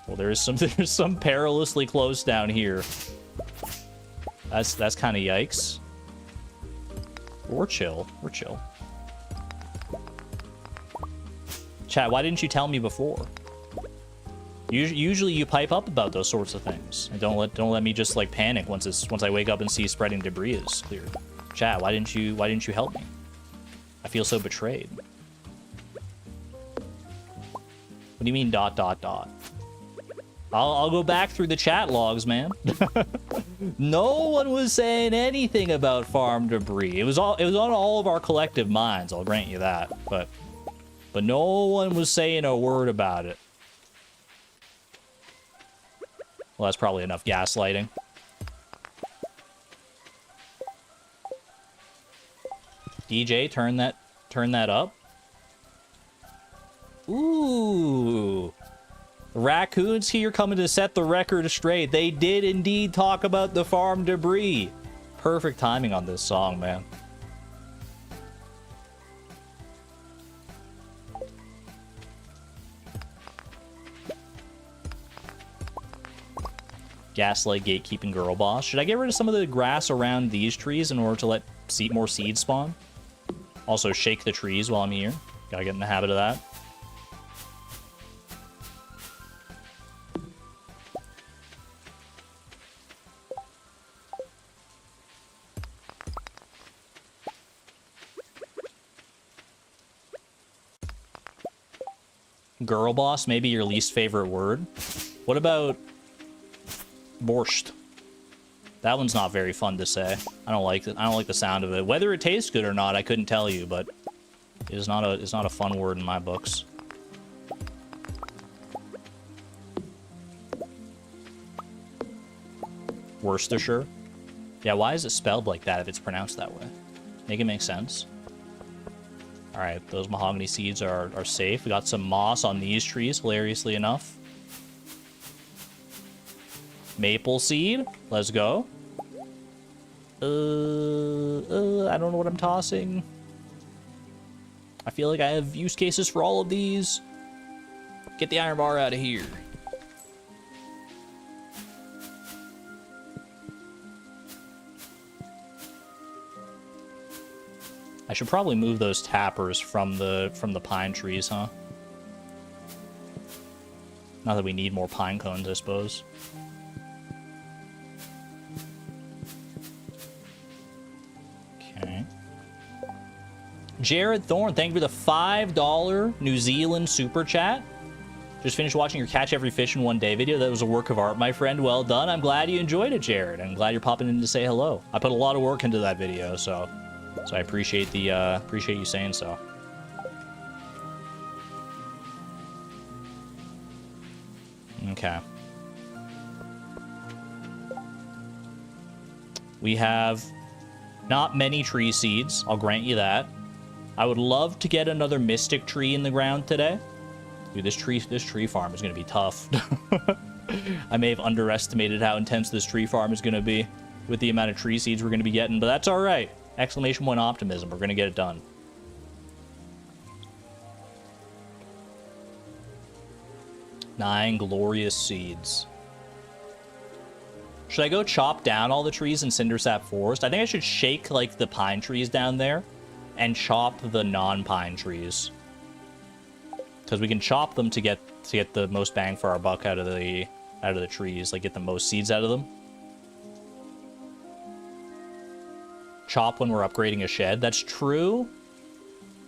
Well, there's some perilously close down here. That's kind of yikes. We're chill. We're chill. Chat, why didn't you tell me before? Usually you pipe up about those sorts of things, and don't let me just like panic once I wake up and see spreading debris is cleared. Chat, why didn't you help me? I feel so betrayed. What do you mean ... I'll go back through the chat logs, man. No one was saying anything about farm debris. It was on all of our collective minds, I'll grant you that. But no one was saying a word about it. Well, that's probably enough gaslighting. DJ, turn that up. Ooh. The raccoons here coming to set the record straight. They did indeed talk about the farm debris. Perfect timing on this song, man. Gaslight gatekeeping girl boss. Should I get rid of some of the grass around these trees in order to let more seeds spawn? Also, shake the trees while I'm here. Gotta get in the habit of that. Girl boss, maybe your least favorite word. What about borscht? That one's not very fun to say. I don't like it. I don't like the sound of it. Whether it tastes good or not, I couldn't tell you, but it's not a fun word in my books. Worcestershire? Yeah, why is it spelled like that if it's pronounced that way? Make it make sense. Alright, those mahogany seeds are safe. We got some moss on these trees, hilariously enough. Maple seed. Let's go. I don't know what I'm tossing. I feel like I have use cases for all of these. Get the iron bar out of here. I should probably move those tappers from the pine trees, huh? Not that we need more pine cones, I suppose. Okay. Jared Thorne, thank you for the $5 New Zealand super chat. Just finished watching your Catch Every Fish in One Day video. That was a work of art, my friend. Well done. I'm glad you enjoyed it, Jared. I'm glad you're popping in to say hello. I put a lot of work into that video, so I appreciate the appreciate you saying so. Okay. We have not many tree seeds, I'll grant you that. I would love to get another mystic tree in the ground today. Dude, this tree farm is going to be tough. I may have underestimated how intense this tree farm is going to be with the amount of tree seeds we're going to be getting, but that's all right. Exclamation point optimism. We're going to get it done. Nine glorious seeds. Should I go chop down all the trees in Cindersap Forest? I think I should shake, like, the pine trees down there and chop the non-pine trees. Because we can chop them to get the most bang for our buck out of the trees, like get the most seeds out of them. Chop when we're upgrading a shed. That's true.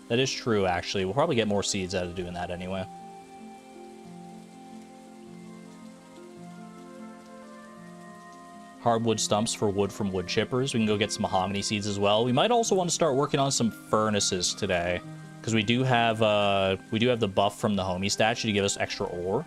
That is true, actually. We'll probably get more seeds out of doing that anyway. Hardwood stumps for wood from wood chippers. We can go get some mahogany seeds as well. We might also want to start working on some furnaces today, because we do have the buff from the homie statue to give us extra ore.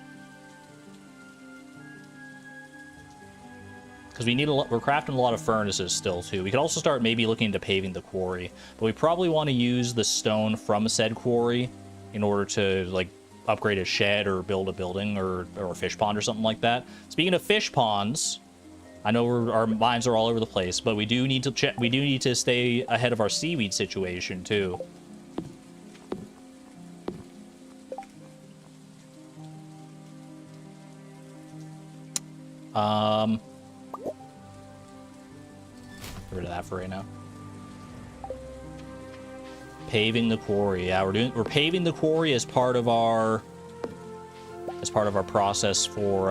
Because we need we're crafting a lot of furnaces still too. We could also start maybe looking into paving the quarry, but we probably want to use the stone from said quarry in order to like upgrade a shed or build a building or a fish pond or something like that. Speaking of fish ponds, I know our mines are all over the place, but we do need to check. We do need to stay ahead of our seaweed situation too. Get rid of that for right now. Paving the quarry. Yeah, we're paving the quarry as part of our process for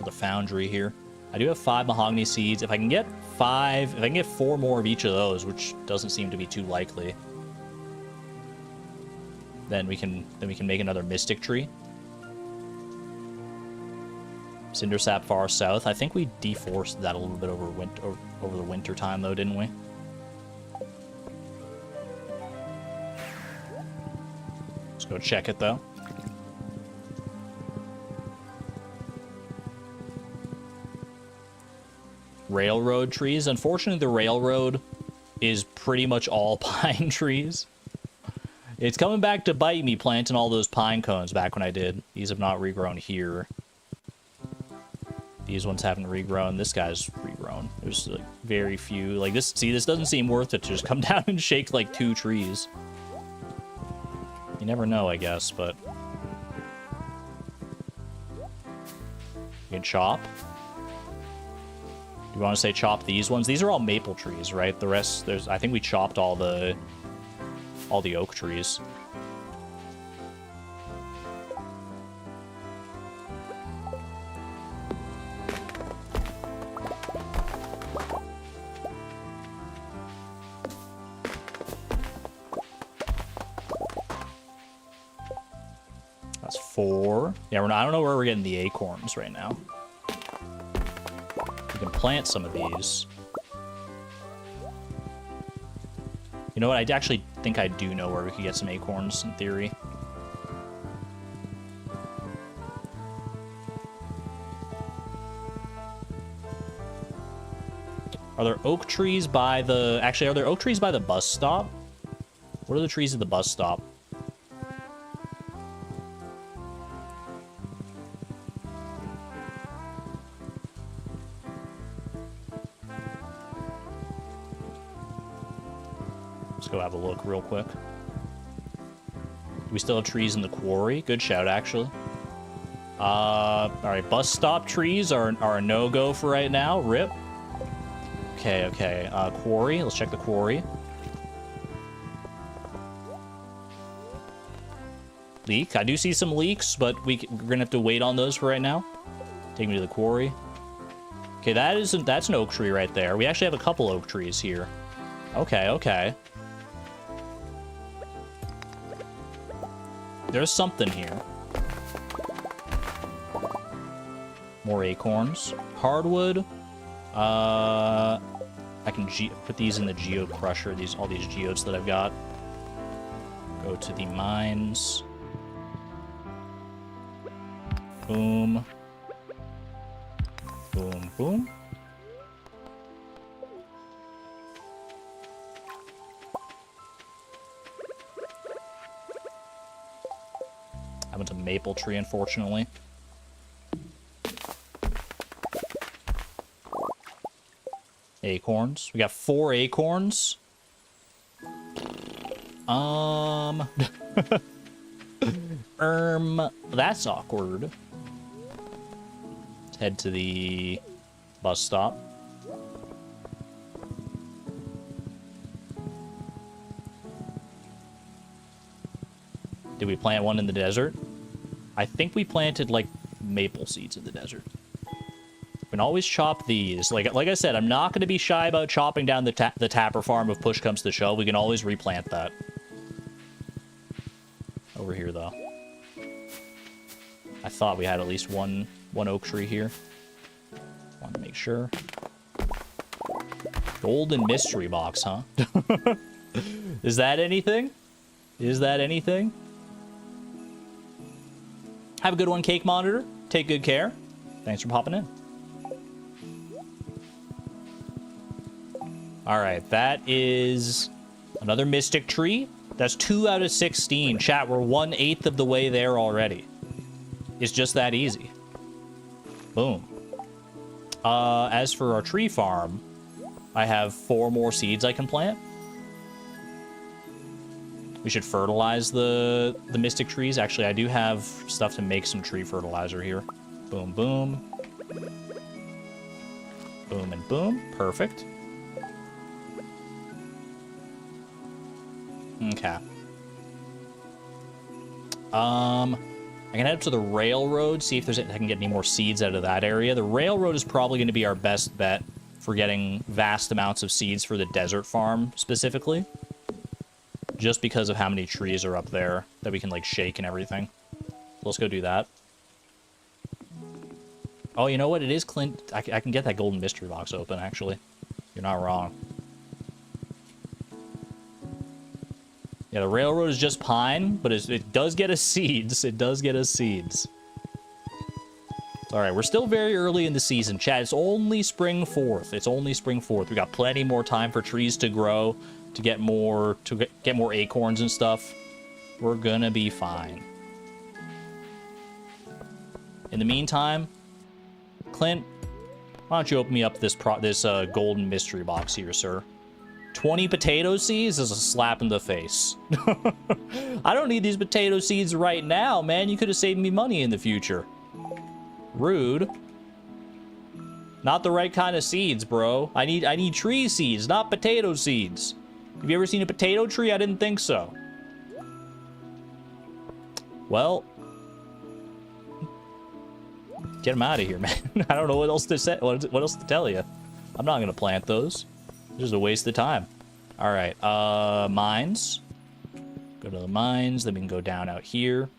the foundry here. I do have 5 mahogany seeds. If I can get 4 more of each of those, which doesn't seem to be too likely, then we can make another mystic tree. Cindersap far south. I think we deforested that a little bit over the winter time though, didn't we? Let's go check it though. Railroad trees. Unfortunately, the railroad is pretty much all pine trees. It's coming back to bite me planting all those pine cones back when I did. These have not regrown here. These ones haven't regrown. This guy's regrown. There's like very few. Like this, see, this doesn't seem worth it to just come down and shake like 2 trees. You never know, I guess, but you can chop. You want to say chop these ones? These are all maple trees, right? The rest, I think we chopped all the oak trees. That's 4. Yeah, I don't know where we're getting the acorns right now. We can plant some of these. You know what? I actually think I do know where we could get some acorns, in theory. Are there oak trees by the... Actually, are there oak trees by the bus stop? What are the trees at the bus stop? Go have a look real quick. Do we still have trees in the quarry? Good shout, actually. All right, bus stop trees are a no-go for right now. Rip. Okay. Quarry. Let's check the quarry. Leak. I do see some leaks, but we're gonna have to wait on those for right now. Take me to the quarry. Okay, that's an oak tree right there. We actually have a couple oak trees here. Okay. There's something here. More acorns. Hardwood. I can put these in the geo crusher. All these geodes that I've got. Go to the mines. Boom. Boom, boom. I went to maple tree, unfortunately. Acorns. We got 4 acorns. That's awkward. Let's head to the bus stop. Did we plant one in the desert? I think we planted, like, maple seeds in the desert. We can always chop these. Like I said, I'm not going to be shy about chopping down the tapper farm if push comes to shove. We can always replant that. Over here, though. I thought we had at least one oak tree here. Want to make sure. Golden mystery box, huh? Is that anything? Is that anything? Have a good one, Cake Monitor. Take good care. Thanks for popping in. Alright, that is another mystic tree. That's 2 out of 16. Chat, we're 1/8 of the way there already. It's just that easy. Boom. As for our tree farm, I have 4 more seeds I can plant. We should fertilize the mystic trees. Actually, I do have stuff to make some tree fertilizer here. Boom, boom. Boom and boom. Perfect. Okay. I can head up to the railroad, see if I can get any more seeds out of that area. The railroad is probably going to be our best bet for getting vast amounts of seeds for the desert farm, specifically. Just because of how many trees are up there that we can, like, shake and everything. Let's go do that. Oh, you know what? It is Clint. I can get that golden mystery box open, actually. You're not wrong. Yeah, the railroad is just pine, but it does get us seeds. It does get us seeds. All right, we're still very early in the season, chat. It's only spring 4th. It's only spring 4th. We got plenty more time for trees to grow, to get more acorns and stuff. We're gonna be fine. In the meantime, Clint, why don't you open me up this golden mystery box here, sir? 20 potato seeds is a slap in the face. I don't need these potato seeds right now, man. You could have saved me money in the future. Rude. Not the right kind of seeds, bro. I need tree seeds, not potato seeds. Have you ever seen a potato tree? I didn't think so. Well, get them out of here, man. I don't know what else to say. What else to tell you? I'm not gonna plant those. It's just a waste of time. All right, mines. Go to the mines. Then we can go down out here.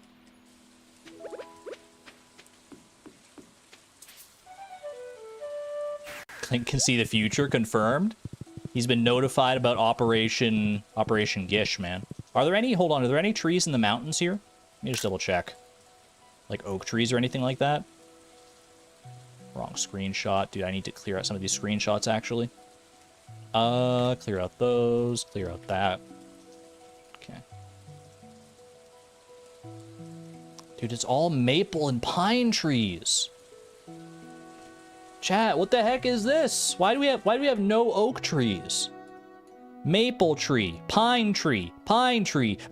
Clint can see the future. Confirmed. He's been notified about Operation G.I.S.H, man. Are there any? Hold on. Are there any trees in the mountains here? Let me just double check. Like oak trees or anything like that? Wrong screenshot. Dude, I need to clear out some of these screenshots, actually. Clear out those. Clear out that. Okay. Dude, it's all maple and pine trees. Chat, what the heck is this? Why do we have no oak trees? Maple tree, pine tree,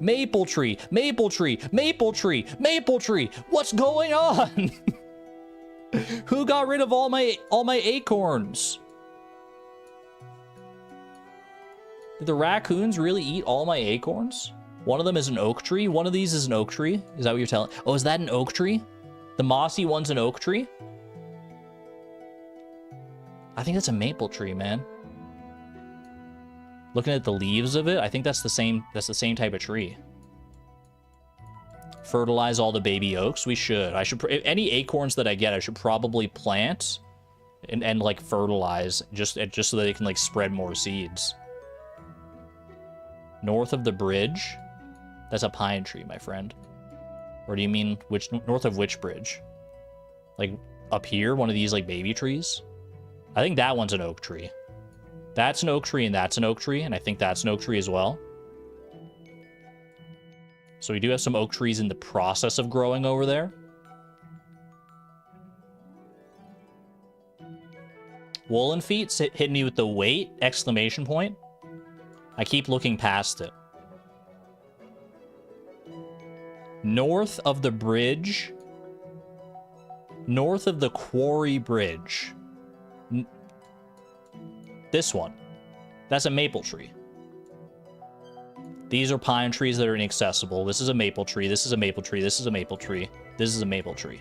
maple tree, maple tree, maple tree, maple tree. What's going on? Who got rid of all my acorns? Did the raccoons really eat all my acorns? One of them is an oak tree. One of these is an oak tree. Is that what you're telling? Oh, is that an oak tree? The mossy one's an oak tree? I think that's a maple tree, man. Looking at the leaves of it, I think that's the same type of tree. Fertilize all the baby oaks? We should. I should... Any acorns that I get, I should probably plant and like, fertilize just so that they can, like, spread more seeds. North of the bridge? That's a pine tree, my friend. Or do you mean north of which bridge? Like, up here? One of these, like, baby trees? I think that one's an oak tree. That's an oak tree, and that's an oak tree, and I think that's an oak tree as well. So we do have some oak trees in the process of growing over there. Woolen feet's hitting me with the weight! Exclamation point. I keep looking past it. North of the bridge. North of the quarry bridge. This one. That's a maple tree. These are pine trees that are inaccessible. This is a maple tree. This is a maple tree. This is a maple tree. This is a maple tree.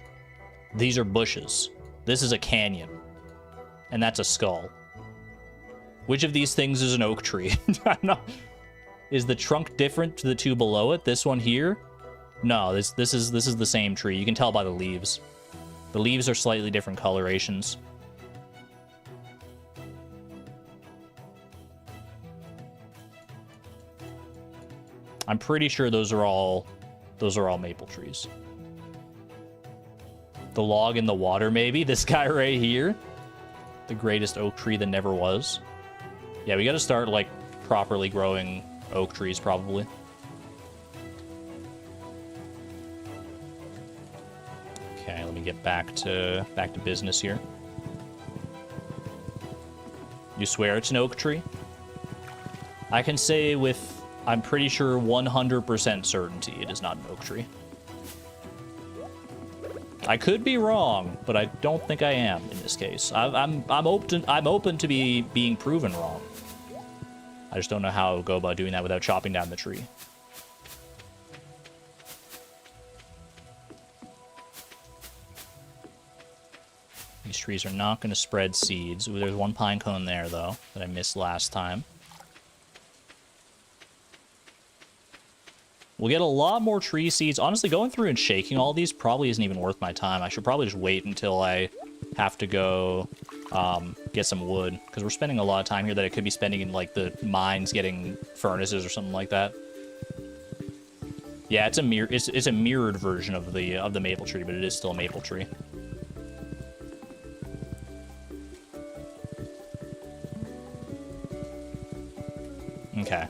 These are bushes. This is a canyon. And that's a skull. Which of these things is an oak tree? Is the trunk different to the two below it? This one here? No, this is the same tree. You can tell by the leaves. The leaves are slightly different colorations. I'm pretty sure those are all maple trees. The log in the water, maybe? This guy right here? The greatest oak tree that never was. Yeah, we gotta start, like, properly growing oak trees, probably. Okay, let me get back to business here. You swear it's an oak tree? I can say with, I'm pretty sure 100% certainty it is not an oak tree. I could be wrong, but I don't think I am in this case. I'm open to being proven wrong. I just don't know how I would go about doing that without chopping down the tree. These trees are not going to spread seeds. Ooh, there's one pine cone there, though, that I missed last time. We'll get a lot more tree seeds. Honestly, going through and shaking all these probably isn't even worth my time. I should probably just wait until I have to go get some wood, because we're spending a lot of time here that I could be spending in, like, the mines getting furnaces or something like that. Yeah, it's a mirrored version of the maple tree, but it is still a maple tree. Okay.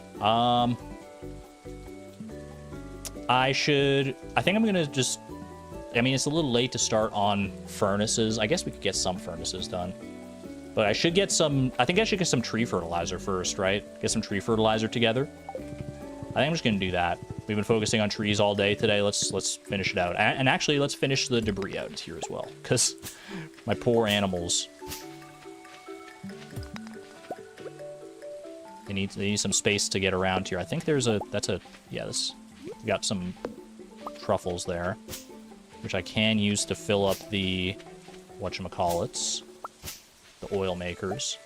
I think I'm gonna just, I mean, it's a little late to start on furnaces. I guess we could get some furnaces done. But I should get some, I think I should get some tree fertilizer first, right? Get some tree fertilizer together. I think I'm just gonna do that. We've been focusing on trees all day today. Let's finish it out. And actually, let's finish the debris out here as well, because my poor animals. They need some space to get around here. I think there's we got some truffles there, which I can use to fill up the whatchamacallits, the oil makers.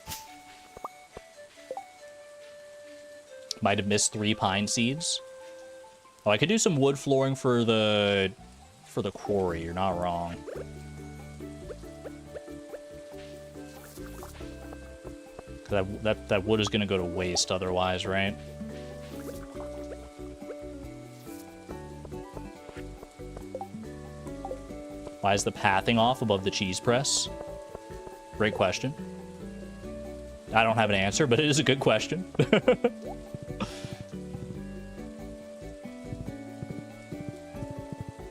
Might have missed 3 pine seeds. Oh, I could do some wood flooring for the quarry. You're not wrong. That wood is gonna go to waste otherwise, right? Why is the pathing off above the cheese press? Great question. I don't have an answer, but it is a good question.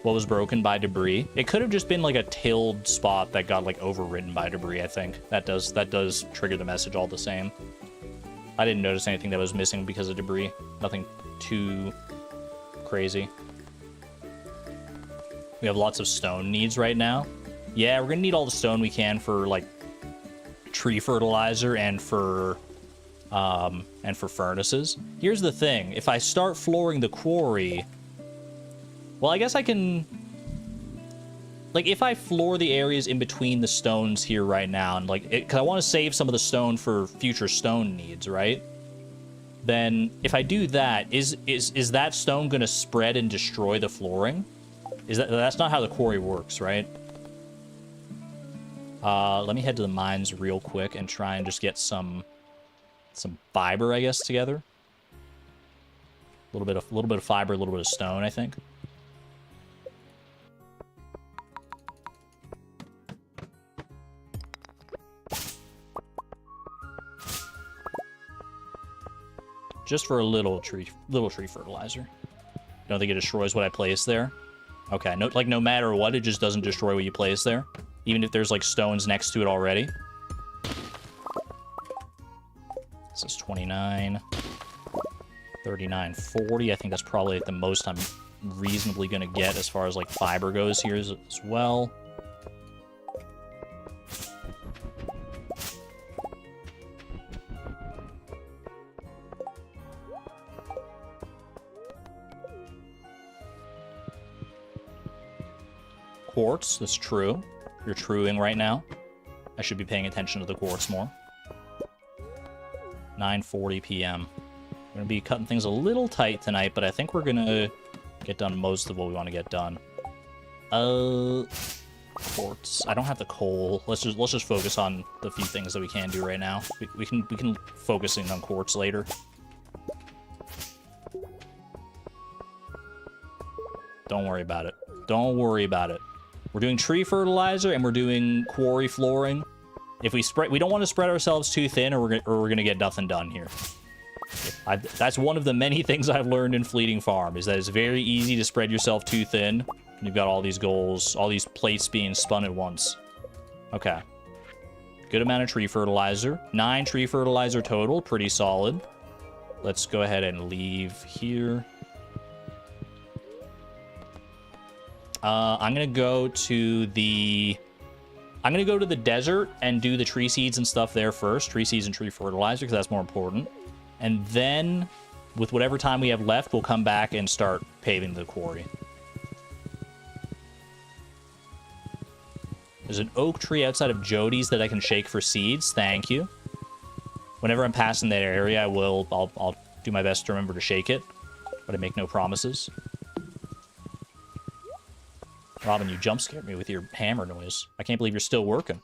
What was broken by debris? It could have just been like a tilled spot that got like overridden by debris, I think. That does trigger the message all the same. I didn't notice anything that was missing because of debris. Nothing too crazy. We have lots of stone needs right now. Yeah, we're gonna need all the stone we can for like tree fertilizer and for furnaces. Here's the thing, if I start flooring the quarry, well, I guess I can, like, if I floor the areas in between the stones here right now, and like, because I want to save some of the stone for future stone needs, right? Then if I do that, is that stone gonna spread and destroy the flooring? That's not how the quarry works, right? Let me head to the mines real quick and try and just get some fiber, I guess, together. A little bit of fiber, a little bit of stone, I think. Just for a little tree fertilizer. Don't think it destroys what I place there? Okay, no matter what, it just doesn't destroy what you place there. Even if there's, like, stones next to it already. This is 29. 39, 40. I think that's probably the most I'm reasonably going to get as far as, like, fiber goes here as well. Quartz, that's true. You're truing right now. I should be paying attention to the quartz more. 9:40 p.m. We're going to be cutting things a little tight tonight, but I think we're going to get done most of what we want to get done. Quartz. I don't have the coal. Let's just focus on the few things that we can do right now. We can focus in on quartz later. Don't worry about it. Don't worry about it. We're doing tree fertilizer and we're doing quarry flooring. If we don't want to spread ourselves too thin, or we're gonna get nothing done here. That's one of the many things I've learned in Fleeting Farm, is that it's very easy to spread yourself too thin. You've got all these goals, all these plates being spun at once. Okay. Good amount of tree fertilizer. 9 tree fertilizer total, pretty solid. Let's go ahead and leave here. I'm gonna go to the desert and do the tree seeds and stuff there first. Tree seeds and tree fertilizer, because that's more important. And then, with whatever time we have left, we'll come back and start paving the quarry. There's an oak tree outside of Jody's that I can shake for seeds. Thank you. Whenever I'm passing that area, I'll do my best to remember to shake it, but I make no promises. Robin, you jump scared me with your hammer noise. I can't believe you're still working.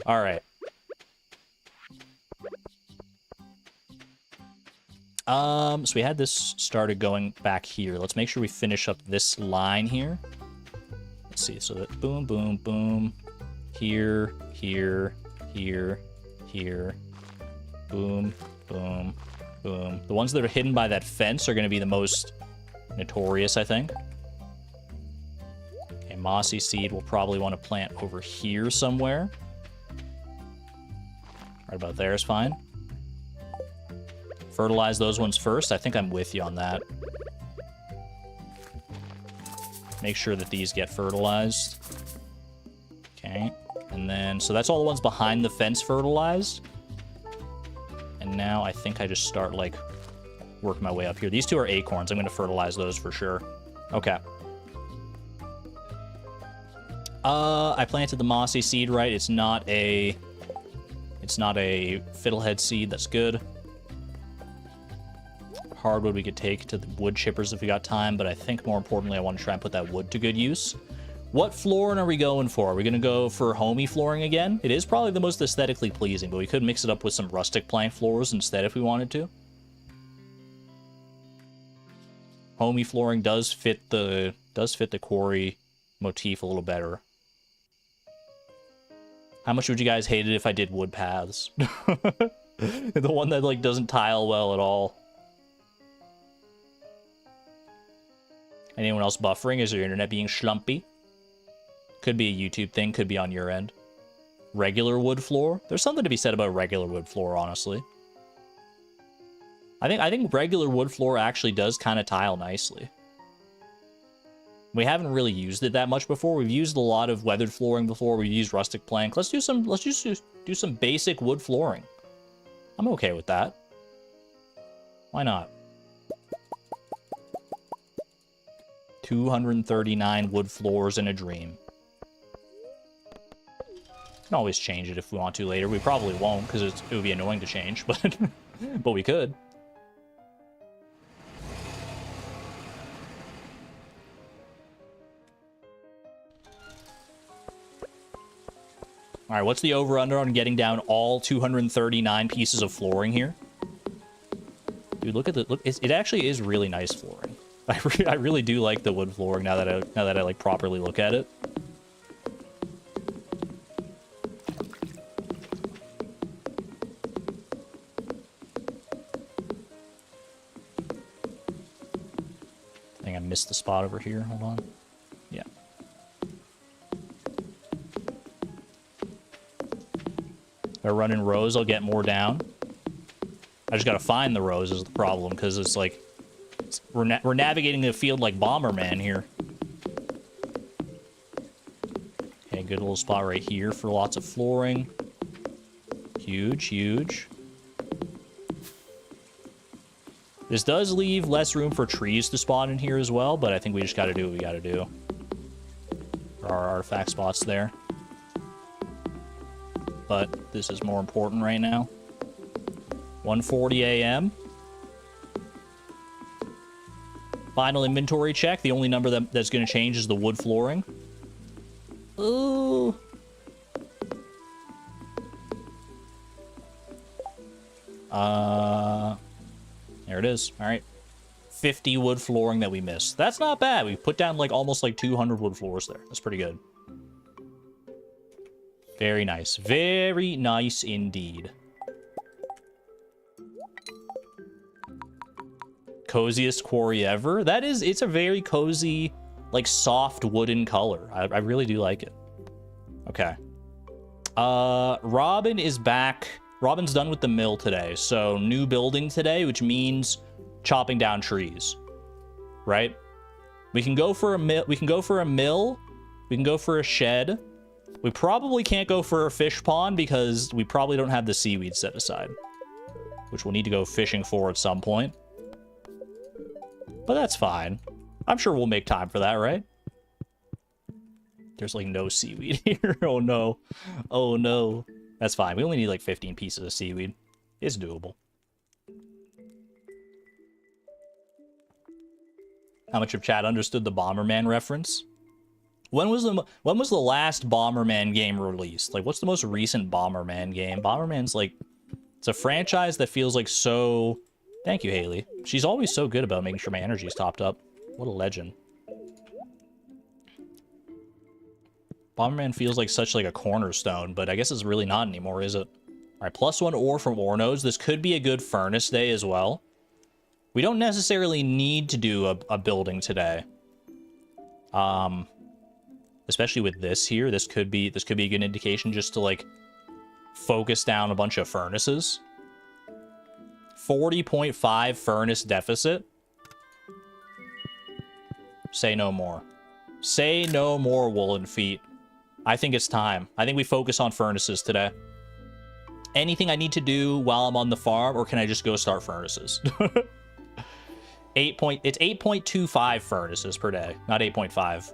All right. So we had this started going back here. Let's make sure we finish up this line here. Let's see. So that boom, boom, boom. Here, here, here, here. Boom, boom, boom. The ones that are hidden by that fence are going to be the most notorious, I think. Mossy seed we'll probably want to plant over here somewhere. Right about there is fine. Fertilize those ones first. I think I'm with you on that. Make sure that these get fertilized. Okay. And then, so that's all the ones behind the fence fertilized. And now I think I just start, like, working my way up here. These two are acorns. I'm going to fertilize those for sure. Okay. I planted the mossy seed right. It's not a fiddlehead seed. That's good. Hardwood we could take to the wood chippers if we got time, but I think more importantly I want to try and put that wood to good use. What flooring are we going for? Are we going to go for homey flooring again? It is probably the most aesthetically pleasing, but we could mix it up with some rustic plank floors instead if we wanted to. Homey flooring does fit the quarry motif a little better. How much would you guys hate it if I did wood paths? The one that, like, doesn't tile well at all. Anyone else buffering? Is your internet being schlumpy? Could be a YouTube thing, could be on your end. Regular wood floor? There's something to be said about regular wood floor, honestly. I think regular wood floor actually does kind of tile nicely. We haven't really used it that much before. We've used a lot of weathered flooring before. We've used rustic plank. Let's just do some basic wood flooring. I'm okay with that. Why not? 239 wood floors in a dream. Can always change it if we want to later. We probably won't, because it would be annoying to change, but but we could. All right, what's the over-under on getting down all 239 pieces of flooring here? Dude, look at the look. It actually is really nice flooring. I really do like the wood flooring now that I like properly look at it. I think I missed the spot over here. Hold on. Yeah. If I run in rows, I'll get more down. I just gotta find the rows is the problem, because it's like we're navigating the field like Bomberman here. Okay, good little spot right here for lots of flooring. Huge, huge. This does leave less room for trees to spawn in here as well, but I think we just gotta do what we gotta do. There are artifact spots there. But this is more important right now. 1:40 a.m. Final inventory check. The only number that's going to change is the wood flooring. Ooh. There it is. All right. 50 wood flooring that we missed. That's not bad. We put down like almost like 200 wood floors there. That's pretty good. Very nice. Very nice indeed. Coziest quarry ever. That is, it's a very cozy, like soft wooden color. I really do like it. Okay. Robin is back. Robin's done with the mill today. So new building today, which means chopping down trees, right? We can go for a mill. We can go for a mill. We can go for a shed. We probably can't go for a fish pond because we probably don't have the seaweed set aside, which we'll need to go fishing for at some point. But that's fine. I'm sure we'll make time for that, right? There's like no seaweed here. Oh no. Oh no. That's fine. We only need like 15 pieces of seaweed. It's doable. How much of chat understood the Bomberman reference? When was the last Bomberman game released? Like, what's the most recent Bomberman game? Bomberman's like, it's a franchise that feels like so... Thank you, Haley. She's always so good about making sure my energy is topped up. What a legend. Bomberman feels like such like a cornerstone, but I guess it's really not anymore, is it? All right, +1 ore from ore nodes. This could be a good furnace day as well. We don't necessarily need to do a building today. Especially with this here, this could be a good indication just to like focus down a bunch of furnaces. 40.5 furnace deficit. Say no more. Say no more, Woolen Feet. I think it's time. I think we focus on furnaces today. Anything I need to do while I'm on the farm, or can I just go start furnaces? It's 8.25 furnaces per day, not 8.5.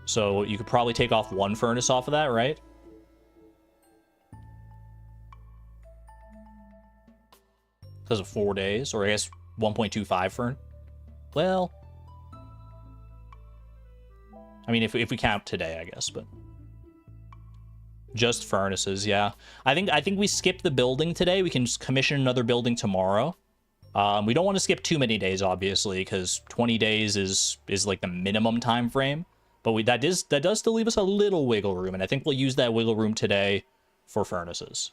So you could probably take off one furnace off of that, right? Because of 4 days, or I guess 1.25 for... Well... I mean, if we count today, I guess, but... Just furnaces, yeah. I think we skip the building today. We can just commission another building tomorrow. We don't want to skip too many days, obviously, because 20 days is like the minimum time frame. But that does still leave us a little wiggle room, and I think we'll use that wiggle room today for furnaces.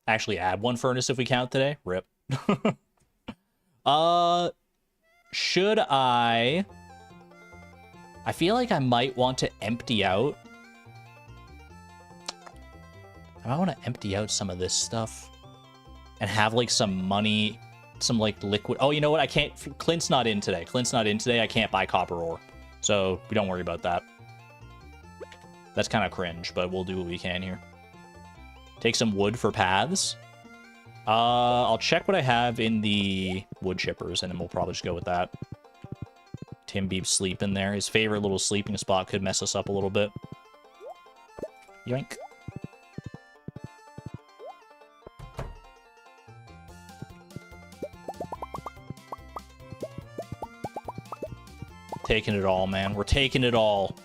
Actually add one furnace if we count today. Rip. Should I feel like I might want to empty out. I might want to empty out some of this stuff and have like some money, some like liquid. Oh, you know what? I can't. Clint's not in today. Clint's not in today. I can't buy copper ore. So we don't worry about that. That's kind of cringe, but we'll do what we can here. Take some wood for paths. I'll check what I have in the wood chippers, and then we'll probably just go with that. Tim Beep's sleeping there. His favorite little sleeping spot could mess us up a little bit. Yoink. Taking it all, man. We're taking it all.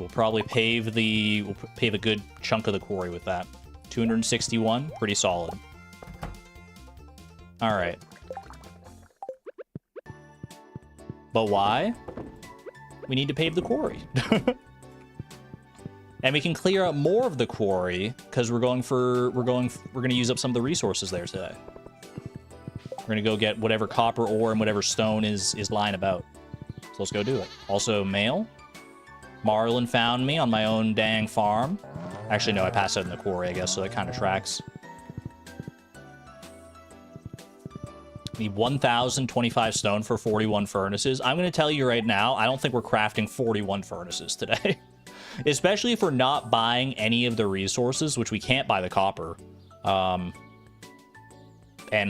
We'll probably pave a good chunk of the quarry with that. 261, pretty solid. All right. But why? We need to pave the quarry. And we can clear out more of the quarry because we're going to use up some of the resources there today. We're going to go get whatever copper ore and whatever stone is lying about. So let's go do it. Also, mail. Marlin found me on my own dang farm. Actually, no, I passed out in the quarry, I guess, so that kind of tracks. Need 1,025 stone for 41 furnaces. I'm going to tell you right now, I don't think we're crafting 41 furnaces today. Especially if we're not buying any of the resources, which we can't buy the copper. And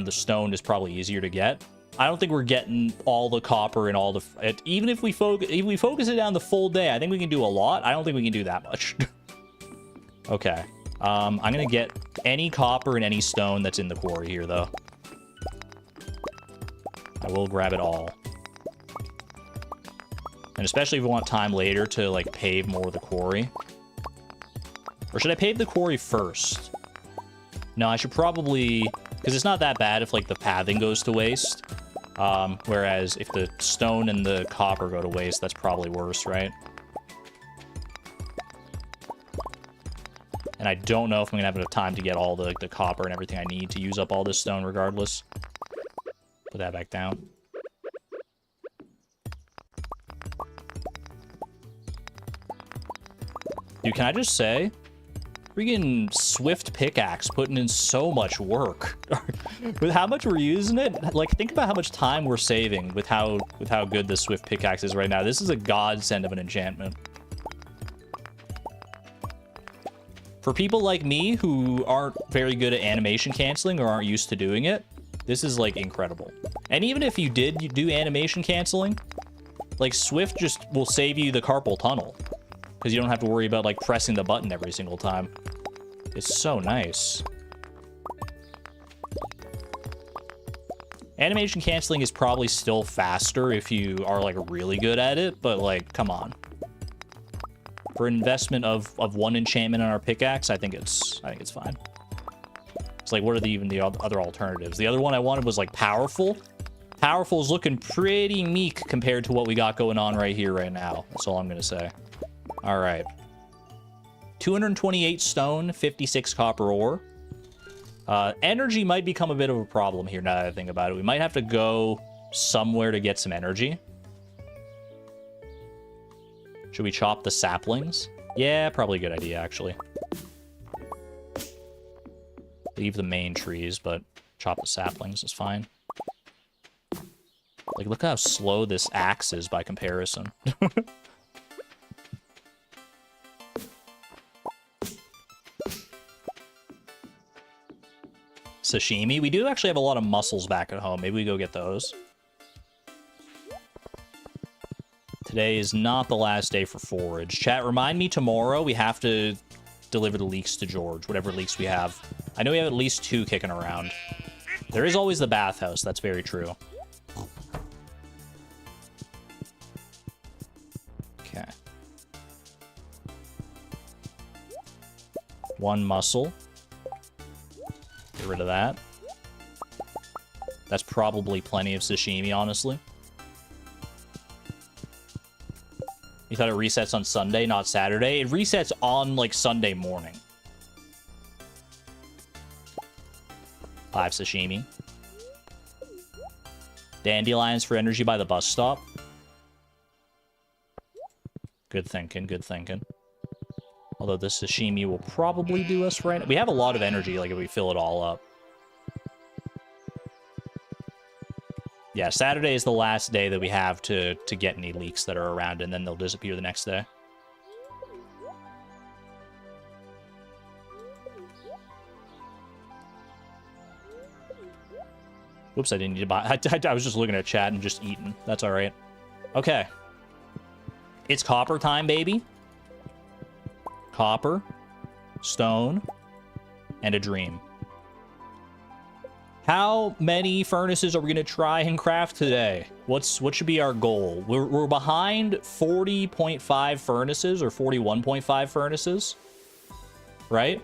the stone is probably easier to get. I don't think we're getting all the copper and all the... even if we focus it down the full day, I think we can do a lot. I don't think we can do that much. Okay. I'm going to get any copper and any stone that's in the quarry here, though. I will grab it all. And especially if we want time later to, like, pave more of the quarry. Or should I pave the quarry first? No, I should probably... Because it's not that bad if, like, the pathing goes to waste. Whereas if the stone and the copper go to waste, that's probably worse, right? And I don't know if I'm going to have enough time to get all the copper and everything I need to use up all this stone regardless. Put that back down. Dude, can I just say, freaking Swift pickaxe putting in so much work. With how much we're using it, like, think about how much time we're saving with how good the Swift pickaxe is right now. This is a godsend of an enchantment. For people like me who aren't very good at animation canceling or aren't used to doing it, this is, like, incredible. And even if you did do animation canceling, like, Swift just will save you the carpal tunnel. Because you don't have to worry about, like, pressing the button every single time. It's so nice. Animation canceling is probably still faster if you are, like, really good at it, but, like, come on. For an investment of one enchantment on our pickaxe, I think it's fine. It's like, what are even the other alternatives? The other one I wanted was, like, powerful. Powerful is looking pretty meek compared to what we got going on right here, right now. That's all I'm gonna say. All right. 228 stone, 56 copper ore. Energy might become a bit of a problem here now that I think about it. We might have to go somewhere to get some energy. Should we chop the saplings? Yeah, probably a good idea, actually. Leave the main trees, but chop the saplings is fine. Like, look how slow this axe is by comparison. Sashimi. We do actually have a lot of mussels back at home. Maybe we go get those. Today is not the last day for forage. Chat, remind me tomorrow we have to deliver the leeks to George, whatever leeks we have. I know we have at least 2 kicking around. There is always the bathhouse. That's very true. Okay. 1 mussel. Get rid of that. That's probably plenty of sashimi, honestly. You thought it resets on Sunday, not Saturday? It resets on, like, Sunday morning. 5 sashimi. Dandelions for energy by the bus stop. Good thinking, good thinking. Although this sashimi will probably do us right now. We have a lot of energy, like, if we fill it all up. Yeah, Saturday is the last day that we have to get any leeks that are around, and then they'll disappear the next day. Whoops, I didn't need to buy... I was just looking at chat and just eating. That's all right. Okay. It's copper time, baby. Copper, stone, and a dream. How many furnaces are we gonna try and craft today? What should be our goal? We're behind 40.5 furnaces or 41.5 furnaces, right?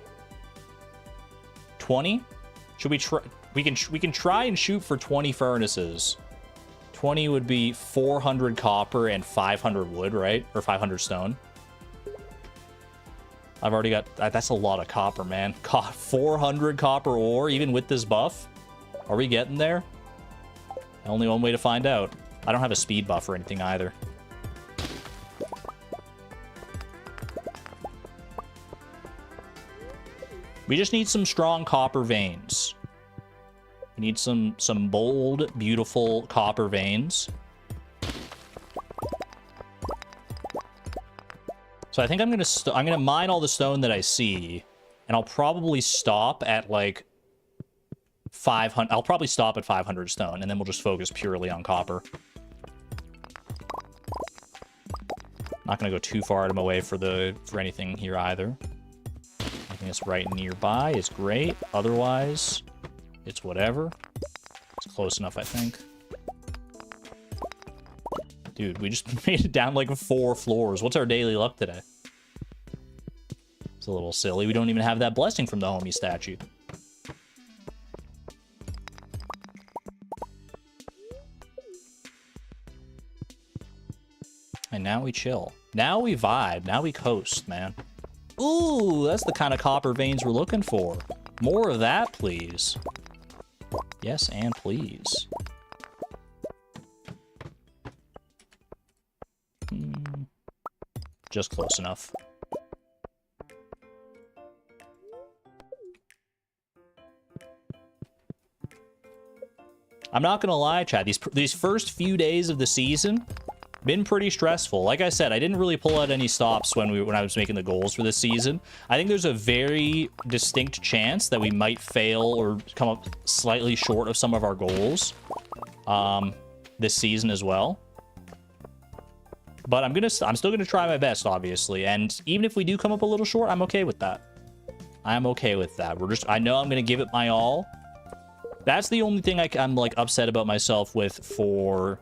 20? Should we try? We can try and shoot for 20 furnaces. 20 would be 400 copper and 500 wood, right? Or 500 stone. I've already got... That's a lot of copper, man. 400 copper ore, even with this buff? Are we getting there? Only one way to find out. I don't have a speed buff or anything either. We just need some strong copper veins. We need some bold, beautiful copper veins. So I think I'm gonna mine all the stone that I see, and I'll probably stop at like 500. I'll probably stop at 500 stone, and then we'll just focus purely on copper. Not gonna go too far out of my way for anything here either. Anything that's right nearby is great. Otherwise, it's whatever. It's close enough, I think. Dude, we just made it down like 4 floors. What's our daily luck today? It's a little silly. We don't even have that blessing from the homie statue. And now we chill. Now we vibe. Now we coast, man. Ooh, that's the kind of copper veins we're looking for. More of that, please. Yes, and please. Just close enough. I'm not gonna lie, chat. These first few days of the season been pretty stressful. Like I said, I didn't really pull out any stops when I was making the goals for this season. I think there's a very distinct chance that we might fail or come up slightly short of some of our goals this season as well. But I'm still gonna try my best, obviously. And even if we do come up a little short, I'm okay with that. I'm okay with that. I know I'm gonna give it my all. That's the only thing I'm like upset about myself with for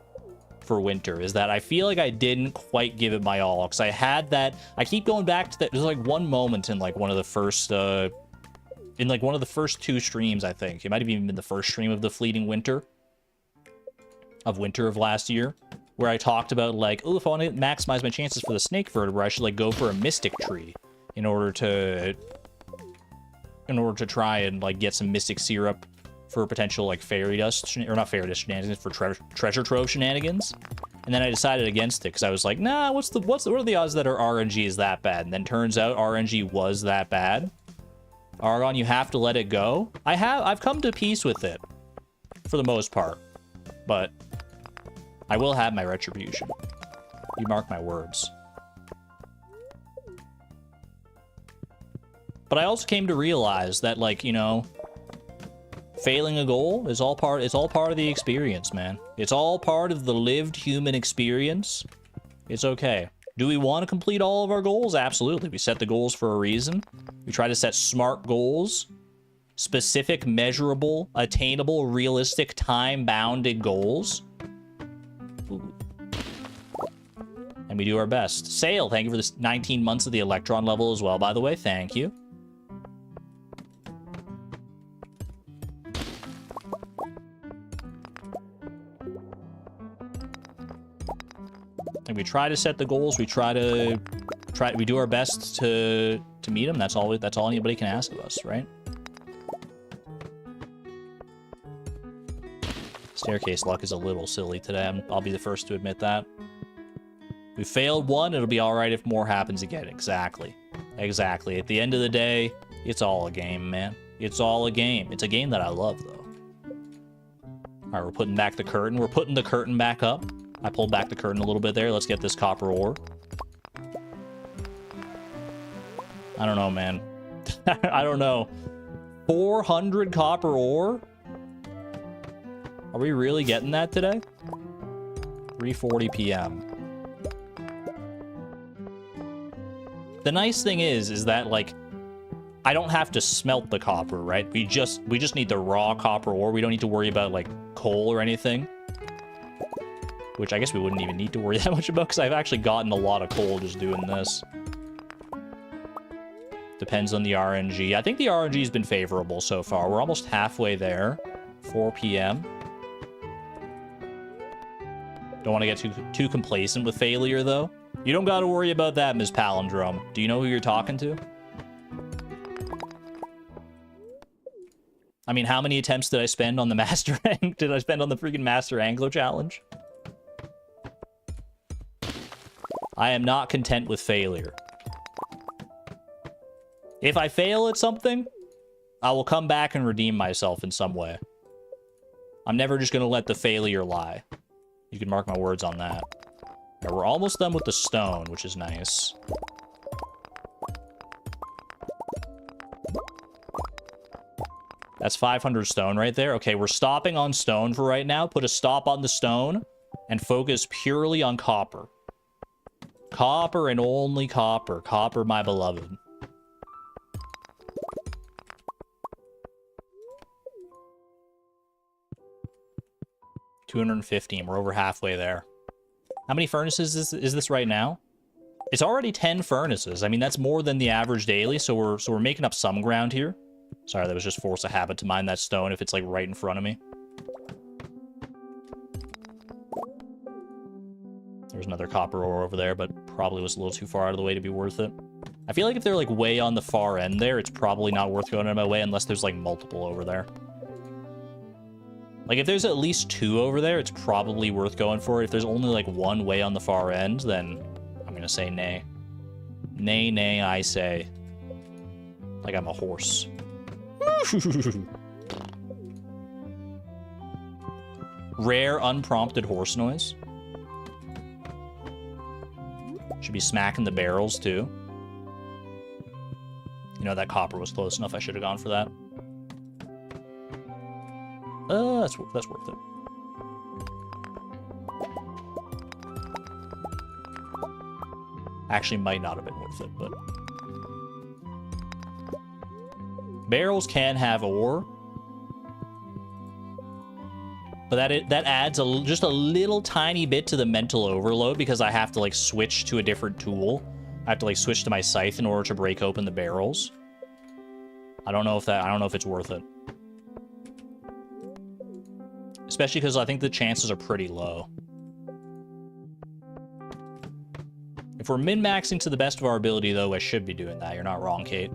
winter, is that I feel like I didn't quite give it my all, because I had that. I keep going back to that. There's like one moment in like one of the first 2 streams, I think. It might have even been the first stream of the fleeting winter of last year, where I talked about like, oh, if I want to maximize my chances for the snake vertebra, I should like go for a mystic tree in order to try and like get some mystic syrup for potential like fairy dust, or not fairy dust shenanigans, for treasure trove shenanigans. And then I decided against it because I was like, nah, what are the odds that our RNG is that bad? And then turns out RNG was that bad. Argon, you have to let it go. I've come to peace with it for the most part, but I will have my retribution. You mark my words. But I also came to realize that, like, you know, failing a goal is all part of the experience, man. It's all part of the lived human experience. It's okay. Do we want to complete all of our goals? Absolutely. We set the goals for a reason. We try to set smart goals, specific, measurable, attainable, realistic, time-bounded goals. Ooh. And we do our best. Sail, thank you for this 19 months of the Electron level as well, by the way. Thank you. And we try to set the goals. We do our best to meet them. That's all anybody can ask of us, right? Staircase luck is a little silly today. I'll be the first to admit that. We failed one, it'll be all right if more happens again. Exactly. Exactly. At the end of the day, it's all a game, man. It's all a game. It's a game that I love, though. All right, we're putting back the curtain. We're putting the curtain back up. I pulled back the curtain a little bit there. Let's get this copper ore. I don't know, man. I don't know. 400 copper ore? Are we really getting that today? 3:40 p.m. The nice thing is that, like, I don't have to smelt the copper, right? We just need the raw copper ore. We don't need to worry about, like, coal or anything. Which I guess we wouldn't even need to worry that much about, because I've actually gotten a lot of coal just doing this. Depends on the RNG. I think the RNG has been favorable so far. We're almost halfway there. 4 p.m. Don't want to get too complacent with failure, though. You don't got to worry about that, Ms. Palindrome. Do you know who you're talking to? I mean, how many attempts did I spend on the master did I spend on the freaking master angler challenge? I am not content with failure. If I fail at something, I will come back and redeem myself in some way. I'm never just going to let the failure lie. You can mark my words on that. Yeah, we're almost done with the stone, which is nice. That's 500 stone right there. Okay, we're stopping on stone for right now. Put a stop on the stone and focus purely on copper. Copper and only copper. Copper, my beloved. $215. We're over halfway there. How many furnaces is this right now? It's already 10 furnaces. I mean, that's more than the average daily, so we're making up some ground here. Sorry, that was just force of habit to mine that stone if it's, like, right in front of me. There's another copper ore over there, but probably was a little too far out of the way to be worth it. I feel like if they're, like, way on the far end there, it's probably not worth going out of my way unless there's, like, multiple over there. Like, if there's at least 2 over there, it's probably worth going for it. If there's only, like, 1 way on the far end, then I'm gonna say nay. Nay, nay, I say. Like I'm a horse. Rare unprompted horse noise. Should be smacking the barrels too. You know, that copper was close enough. I should have gone for that. That's worth it. Actually, might not have been worth it, but barrels can have ore, but that adds just a little tiny bit to the mental overload because I have to like switch to a different tool. I have to like switch to my scythe in order to break open the barrels. I don't know if it's worth it. Especially because I think the chances are pretty low. If we're min-maxing to the best of our ability, though, I should be doing that. You're not wrong, Kate.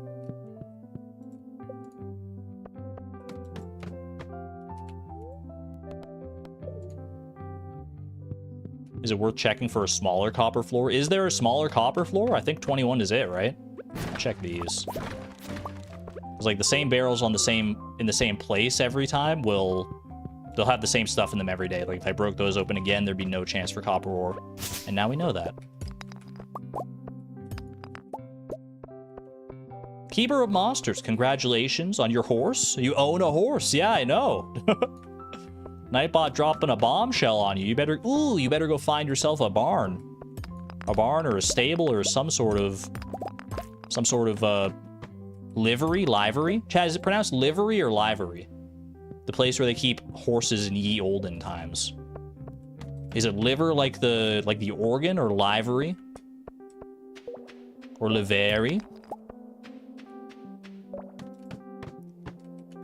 Is it worth checking for a smaller copper floor? Is there a smaller copper floor? I think 21 is it, right? Check these. It's like the same barrels in the same place every time they'll have the same stuff in them every day. Like if I broke those open again, there'd be no chance for copper ore. And now we know that. Keeper of Monsters, congratulations on your horse. You own a horse. Yeah, I know. Nightbot dropping a bombshell on you. You better go find yourself a barn. A barn or a stable or some sort of livery. Chad, is it pronounced livery or livery? The place where they keep horses in ye olden times. Is it liver like the organ, or livery? Or livery?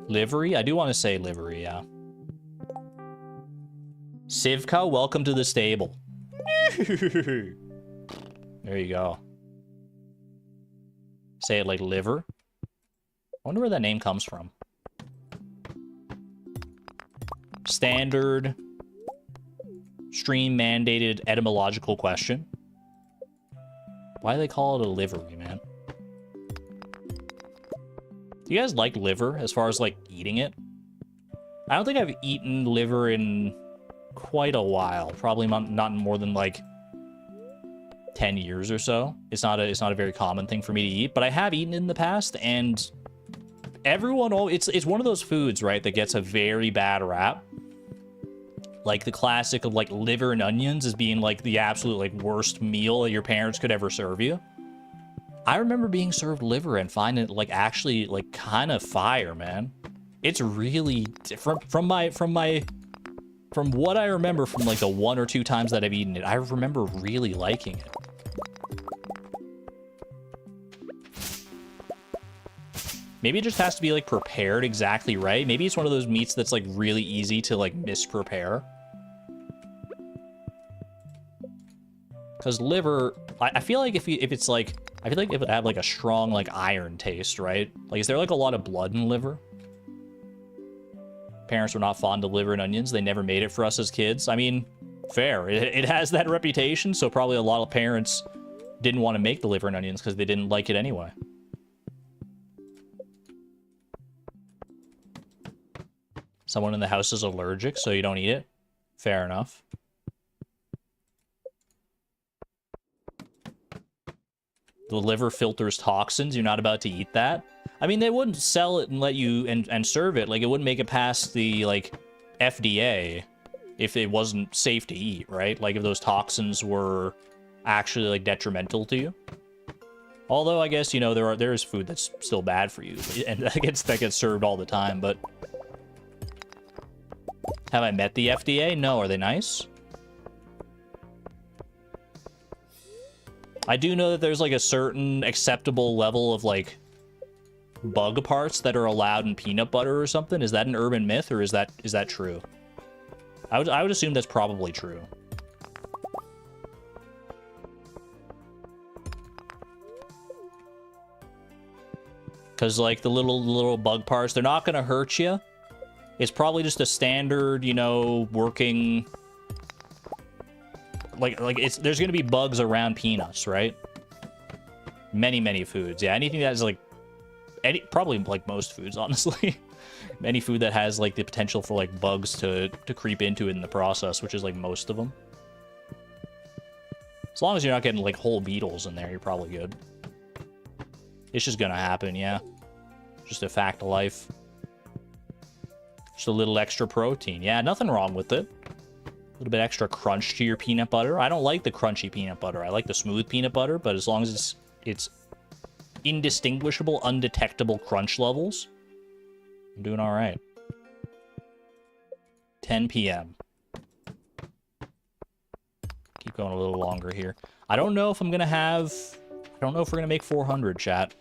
Livery? I do want to say livery, yeah. Sivka, welcome to the stable. There you go. Say it like liver. I wonder where that name comes from. Standard stream mandated etymological question. Why do they call it a livery, man? Do you guys like liver as far as like eating it? I don't think I've eaten liver in quite a while. Probably not more than like 10 years or so. It's not a very common thing for me to eat, but I have eaten it in the past, and everyone, it's one of those foods, right, that gets a very bad rap. Like the classic of like liver and onions as being like the absolute like worst meal that your parents could ever serve you. I remember being served liver and finding it like actually like kind of fire, man. It's really different from what I remember from like the 1 or 2 times that I've eaten it. I remember really liking it. Maybe it just has to be like prepared exactly right. Maybe it's one of those meats that's like really easy to like misprepare. Because liver, I feel like if it's like, I feel like it would have like a strong like iron taste, right? Like, is there like a lot of blood in liver? Parents were not fond of liver and onions. They never made it for us as kids. I mean, fair. It has that reputation, so probably a lot of parents didn't want to make the liver and onions because they didn't like it anyway. Someone in the house is allergic, so you don't eat it. Fair enough. The liver filters toxins. You're not about to eat that. I mean, they wouldn't sell it and let you and serve it. Like, it wouldn't make it past the, like, FDA if it wasn't safe to eat, right? Like, if those toxins were actually, like, detrimental to you. Although, I guess, you know, there is food that's still bad for you. And that gets served all the time, but... Have I met the FDA? No. Are they nice? I do know that there's, like, a certain acceptable level of, like, bug parts that are allowed in peanut butter or something. Is that an urban myth, or is that true? I would assume that's probably true. Because, like, the little bug parts, they're not going to hurt you. It's probably just a standard, you know, working... Like there's going to be bugs around peanuts, right? Many foods. Yeah, anything that is, like... probably, like, most foods, honestly. Any food that has, like, the potential for, like, bugs to creep into it in the process, which is, like, most of them. As long as you're not getting, like, whole beetles in there, you're probably good. It's just gonna happen, yeah. Just a fact of life. Just a little extra protein. Yeah, nothing wrong with it. A little bit extra crunch to your peanut butter. I don't like the crunchy peanut butter. I like the smooth peanut butter, but as long as it's indistinguishable, undetectable crunch levels, I'm doing all right. 10 p.m. Keep going a little longer here. I don't know if I'm gonna have... I don't know if we're gonna make 400, chat.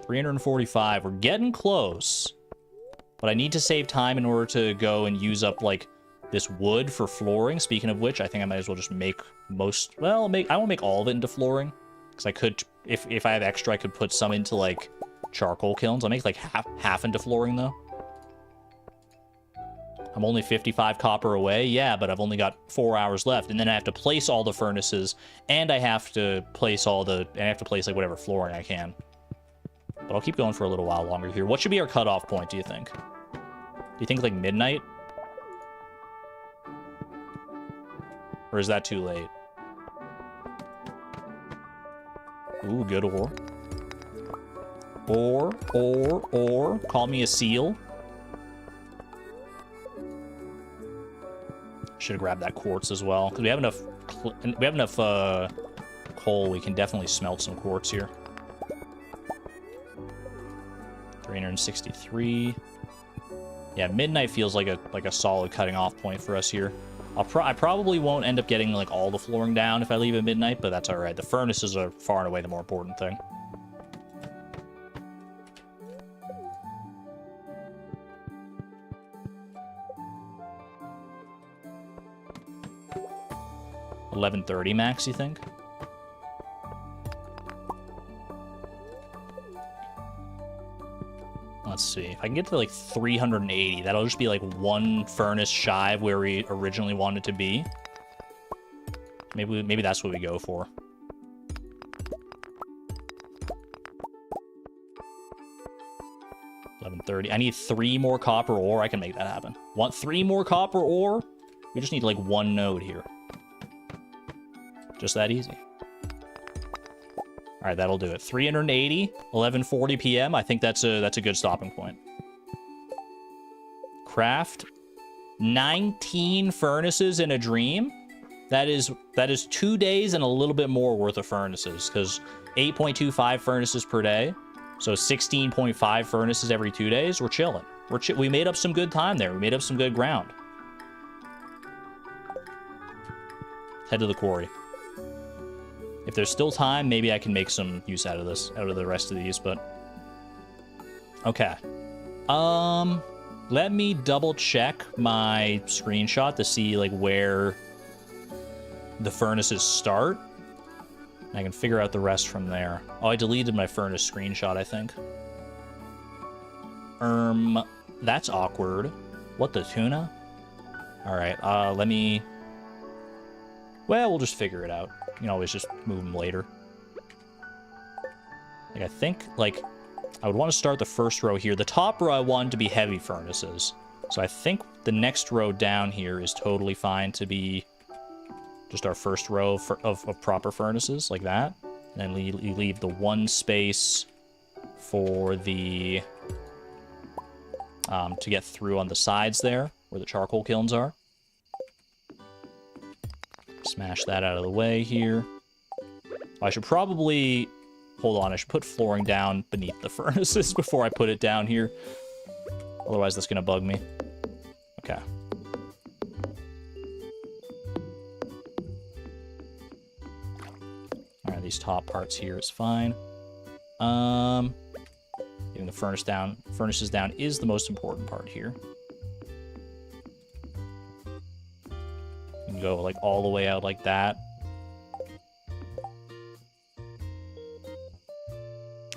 345. We're getting close. But I need to save time in order to go and use up, like, this wood for flooring. Speaking of which, I think I might as well just make most... Well, I won't make all of it into flooring. Because I could... If I have extra, I could put some into, like, charcoal kilns. I'll make, like, half into flooring, though. I'm only 55 copper away. Yeah, but I've only got 4 hours left. And then I have to place all the furnaces. And I have to place all the... And I have to place, like, whatever flooring I can. But I'll keep going for a little while longer here. What should be our cutoff point, do you think? Do you think, like, midnight? Or is that too late? Ooh, good ore. Ore. Call me a seal. Should have grabbed that quartz as well. Because we have enough coal. We can definitely smelt some quartz here. 363. Yeah, midnight feels like a solid cutting off point for us here. I probably won't end up getting, like, all the flooring down if I leave at midnight, but that's all right. The furnaces are far and away the more important thing. $11.30 max, you think? Let's see. If I can get to, like, 380, that'll just be, like, one furnace shy of where we originally wanted to be. Maybe that's what we go for. $11.30. I need 3 more copper ore. I can make that happen. Want 3 more copper ore? We just need, like, 1 node here. Just that easy. All right, that'll do it. 380, 11:40 p.m. I think that's a good stopping point. Craft 19 furnaces in a dream. That is 2 days and a little bit more worth of furnaces, because 8.25 furnaces per day. So 16.5 furnaces every 2 days. We're chilling. We made up some good time there. We made up some good ground. Head to the quarry. If there's still time, maybe I can make some use out of this, out of the rest of these, but... Okay. Let me double check my screenshot to see, like, where the furnaces start. I can figure out the rest from there. Oh, I deleted my furnace screenshot, I think. That's awkward. What the tuna? Alright, let me... Well, we'll just figure it out. You can always just move them later. Like, I think, like, I would want to start the first row here. The top row I want to be heavy furnaces. So I think the next row down here is totally fine to be just our first row of proper furnaces, like that. And then you leave the one space for the... to get through on the sides there, where the charcoal kilns are. Smash that out of the way here. I should probably... Hold on, I should put flooring down beneath the furnaces before I put it down here. Otherwise, that's going to bug me. Okay. Alright, these top parts here is fine. Getting the furnaces down is the most important part here. You can go, like, all the way out like that.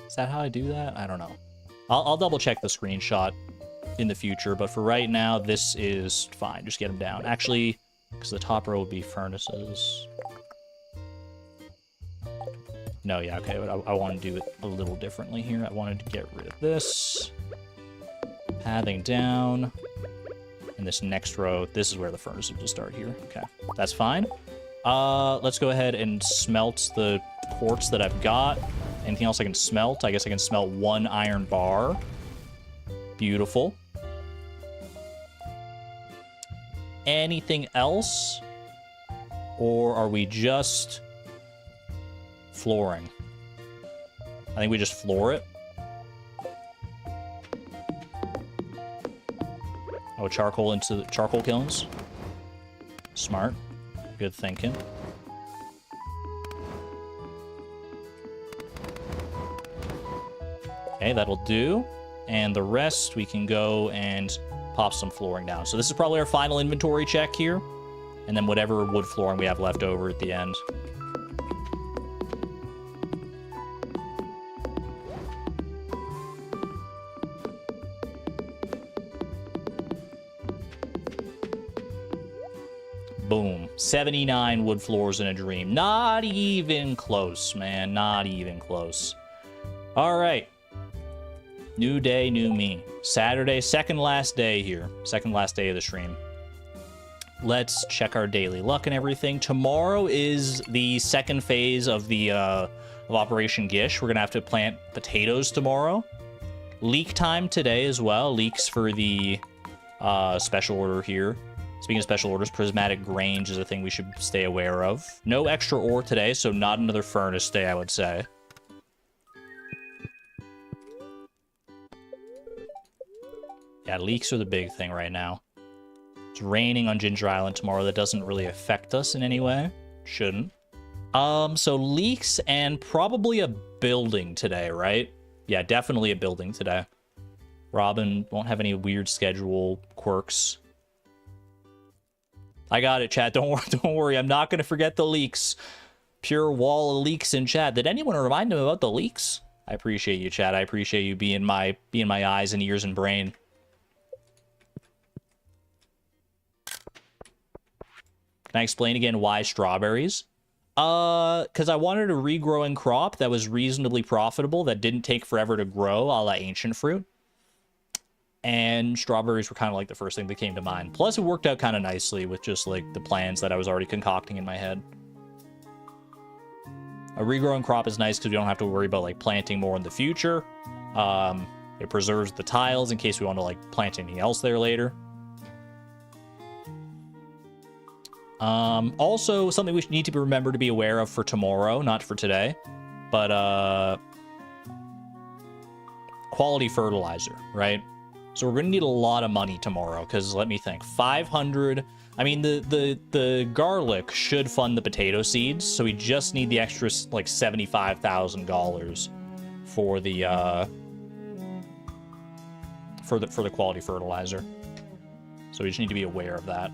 Is that how I do that? I don't know. I'll double check the screenshot in the future, but for right now, this is fine. Just get them down. Actually, because the top row would be furnaces. No, yeah, okay, but I want to do it a little differently here. I wanted to get rid of this. Pathing down. And this next row, this is where the furnace will start here. Okay, that's fine. Let's go ahead and smelt the quartz that I've got. Anything else I can smelt? I guess I can smelt 1 iron bar. Beautiful. Anything else? Or are we just flooring? I think we just floor it. Oh, charcoal into the charcoal kilns. Smart. Good thinking. Okay, that'll do. And the rest, we can go and pop some flooring down. So this is probably our final inventory check here. And then whatever wood flooring we have left over at the end. Boom. 79 wood floors in a dream. Not even close, man. Not even close. All right. New day, new me. Saturday, second last day here. Second last day of the stream. Let's check our daily luck and everything. Tomorrow is the second phase of the of Operation G.I.S.H. We're gonna have to plant potatoes tomorrow. Leek time today as well. Leeks for the special order here. Speaking of special orders, prismatic grange is a thing we should stay aware of. No extra ore today, so not another furnace day, I would say. Yeah, leaks are the big thing right now. It's raining on Ginger Island tomorrow. That doesn't really affect us in any way. Shouldn't. So leaks and probably a building today, right? Yeah, definitely a building today. Robin won't have any weird schedule quirks. I got it, chat. Don't worry. I'm not going to forget the leaks. Pure wall of leaks in chat. Did anyone remind him about the leaks? I appreciate you, chat. I appreciate you being my eyes and ears and brain. Can I explain again why strawberries? Because I wanted a regrowing crop that was reasonably profitable, that didn't take forever to grow, a la ancient fruit. And strawberries were kind of like the first thing that came to mind. Plus, it worked out kind of nicely with just like the plans that I was already concocting in my head. A regrowing crop is nice because we don't have to worry about like planting more in the future. It preserves the tiles in case we want to like plant anything else there later. Also, something we need to remember to be aware of for tomorrow, not for today. But, quality fertilizer, right? So we're gonna need a lot of money tomorrow, because let me think. 500... I mean, the garlic should fund the potato seeds, so we just need the extra, like, $75,000 for the, for the quality fertilizer. So we just need to be aware of that.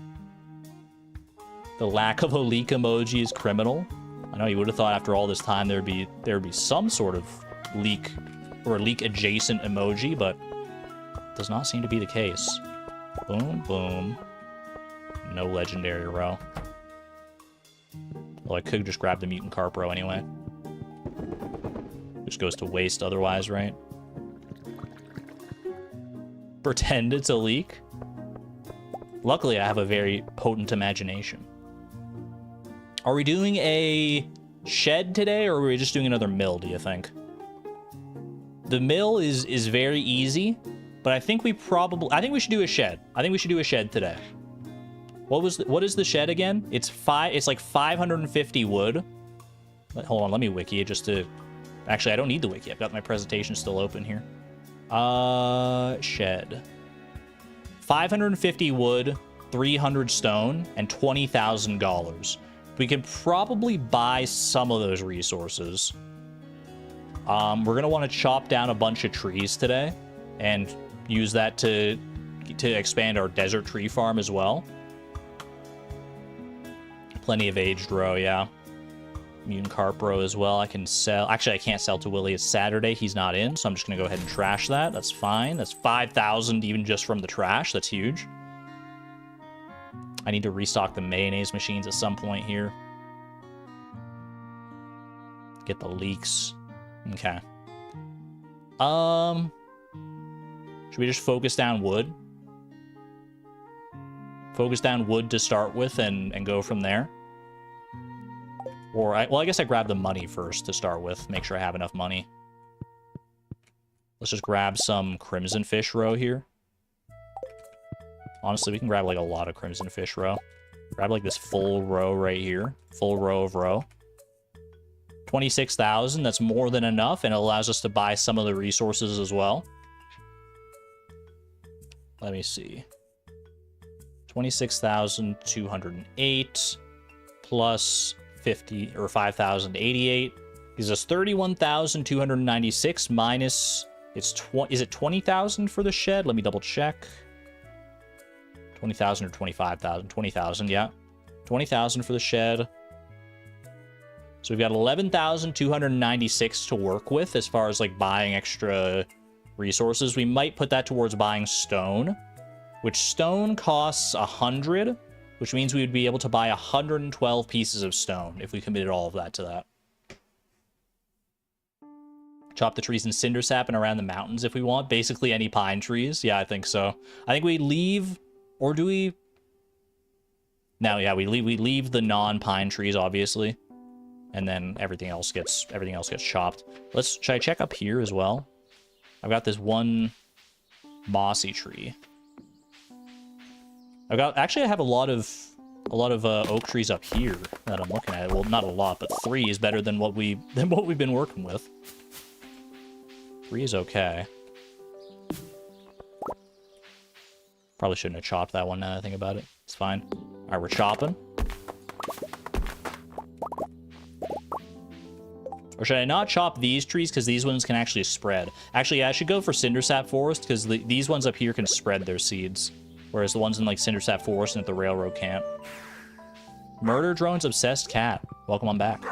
The lack of a leak emoji is criminal. I know you would have thought after all this time there would be some sort of leak or leak adjacent emoji, but does not seem to be the case. Boom, boom. No legendary row. Well, I could just grab the mutant carp row anyway. Just goes to waste otherwise, right? Pretend it's a leak. Luckily, I have a very potent imagination. Are we doing a shed today, or are we just doing another mill, do you think? The mill is very easy, but I think we should do a shed. I think we should do a shed today. What is the shed again? It's like 550 wood. Hold on, let me wiki it just to... Actually, I don't need the wiki. I've got my presentation still open here. Shed. 550 wood, 300 stone, and $20,000. We could probably buy some of those resources. We're gonna want to chop down a bunch of trees today and use that to expand our desert tree farm as well. Plenty of aged row, yeah. Mutant carp row as well. I can sell. Actually, I can't sell to Willie. It's Saturday. He's not in, so I'm just gonna go ahead and trash that. That's fine. That's 5,000 even just from the trash. That's huge. I need to restock the mayonnaise machines at some point here. Get the leaks. Okay. Should we just focus down wood? Focus down wood to start with and go from there? Or, well, I guess I grab the money first to start with. Make sure I have enough money. Let's just grab some crimson fish row here. Honestly, we can grab, like, a lot of crimson fish row. Grab, like, this full row right here. Full row of row. 26,000, that's more than enough, and it allows us to buy some of the resources as well. Let me see. 26,208 plus 50 or 5,088 gives us 31,296 minus is it 20,000 for the shed? Let me double check. 20,000 or 25,000? 20,000, yeah. 20,000 for the shed. So we've got 11,296 to work with as far as like buying extra resources. We might put that towards buying stone, which stone costs 100, which means we would be able to buy 112 pieces of stone if we committed all of that to that. Chop the trees in cinder sap and around the mountains if we want. Basically any pine trees. Yeah, I think so. I think we leave, or do we? No, yeah, we leave the non-pine trees, obviously. And then everything else gets chopped. Should I check up here as well? I've got this one mossy tree. Actually I have a lot of oak trees up here that I'm looking at. Well, not a lot, but 3 is better than what we've been working with. 3 is okay. Probably shouldn't have chopped that one now that I think about it. It's fine. Alright, we're chopping. Or should I not chop these trees because these ones can actually spread? Actually, yeah, I should go for Cindersap Forest because these ones up here can spread their seeds. Whereas the ones in like Cindersap Forest and at the railroad can't. Murder Drone's Obsessed Cat. Welcome on back.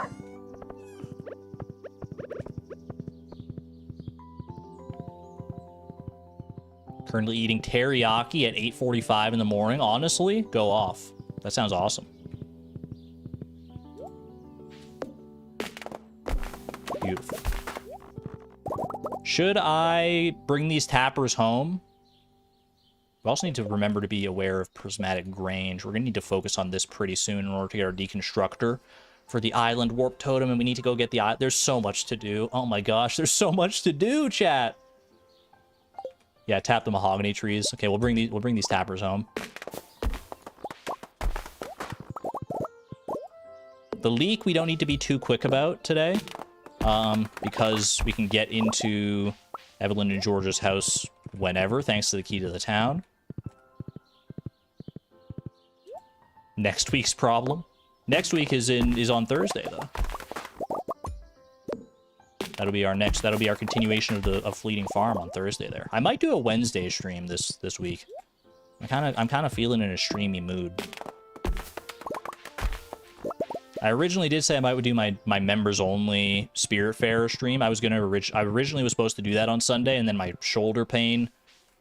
Currently eating teriyaki at 8:45 in the morning. Honestly, go off. That sounds awesome. Beautiful. Should I bring these tappers home? We also need to remember to be aware of prismatic grange. We're going to need to focus on this pretty soon in order to get our deconstructor for the island warp totem, and we need to go get the island. There's so much to do. Oh my gosh, there's so much to do, chat. Yeah, tap the mahogany trees. Okay, we'll bring these tappers home. The leak we don't need to be too quick about today. because we can get into Evelyn and George's house whenever, thanks to the key to the town. Next week's problem. Next week is on Thursday though. That'll be our continuation of Fleeting Farm on Thursday there. I might do a Wednesday stream this week. I'm kind of feeling in a streamy mood. I originally did say I might do my members only Spirit Fair stream. I originally was supposed to do that on Sunday, and then my shoulder pain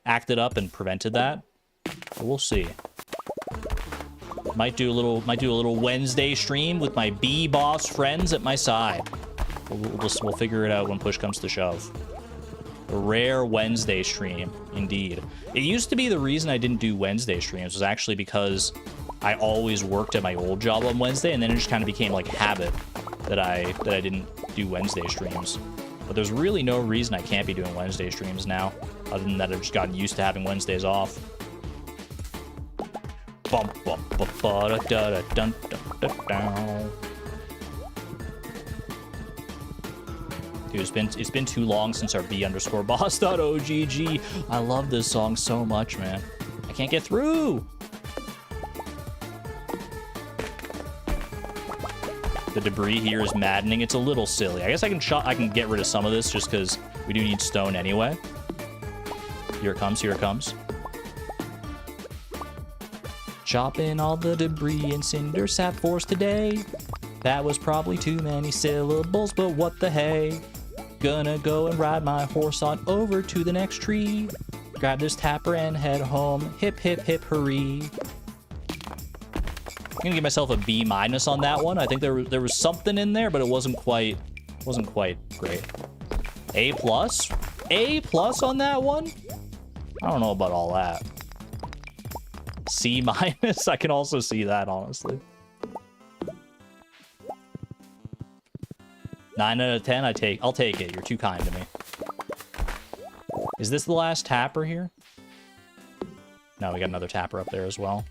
acted up and prevented that. But we'll see. Might do a little Wednesday stream with my B-boss friends at my side. We'll figure it out when push comes to shove. A rare Wednesday stream, indeed. It used to be the reason I didn't do Wednesday streams was actually because I always worked at my old job on Wednesday, and then it just kind of became like habit that I didn't do Wednesday streams. But there's really no reason I can't be doing Wednesday streams now, other than that I've just gotten used to having Wednesdays off. Dude, it's been too long since our B_boss.ogg. I love this song so much, man. I can't get through. The debris here is maddening. It's a little silly. I guess I can get rid of some of this just because we do need stone anyway. Here it comes. Here it comes. Chopping all the debris and cinder sap force today. That was probably too many syllables, but what the hey. Gonna go and ride my horse on over to the next tree. Grab this tapper and head home. Hip, hip, hip, hurry. I'm gonna give myself a B- on that one. I think there was something in there, but it wasn't quite great. A+? A+ on that one? I don't know about all that. C-? I can also see that, honestly. 9 out of 10, I'll take it. You're too kind to me. Is this the last tapper here? No, we got another tapper up there as well.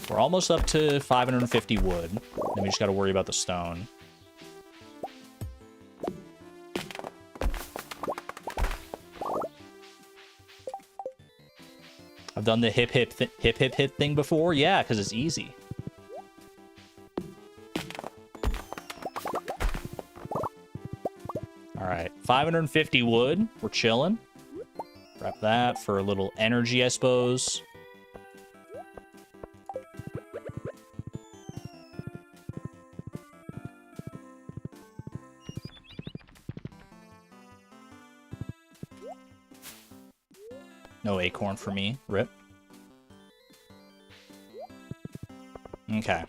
We're almost up to 550 wood. Then we just got to worry about the stone. I've done the hip hip thing before. Yeah, because it's easy. All right, 550 wood. We're chilling. Grab that for a little energy, I suppose. No acorn for me. Rip. Okay.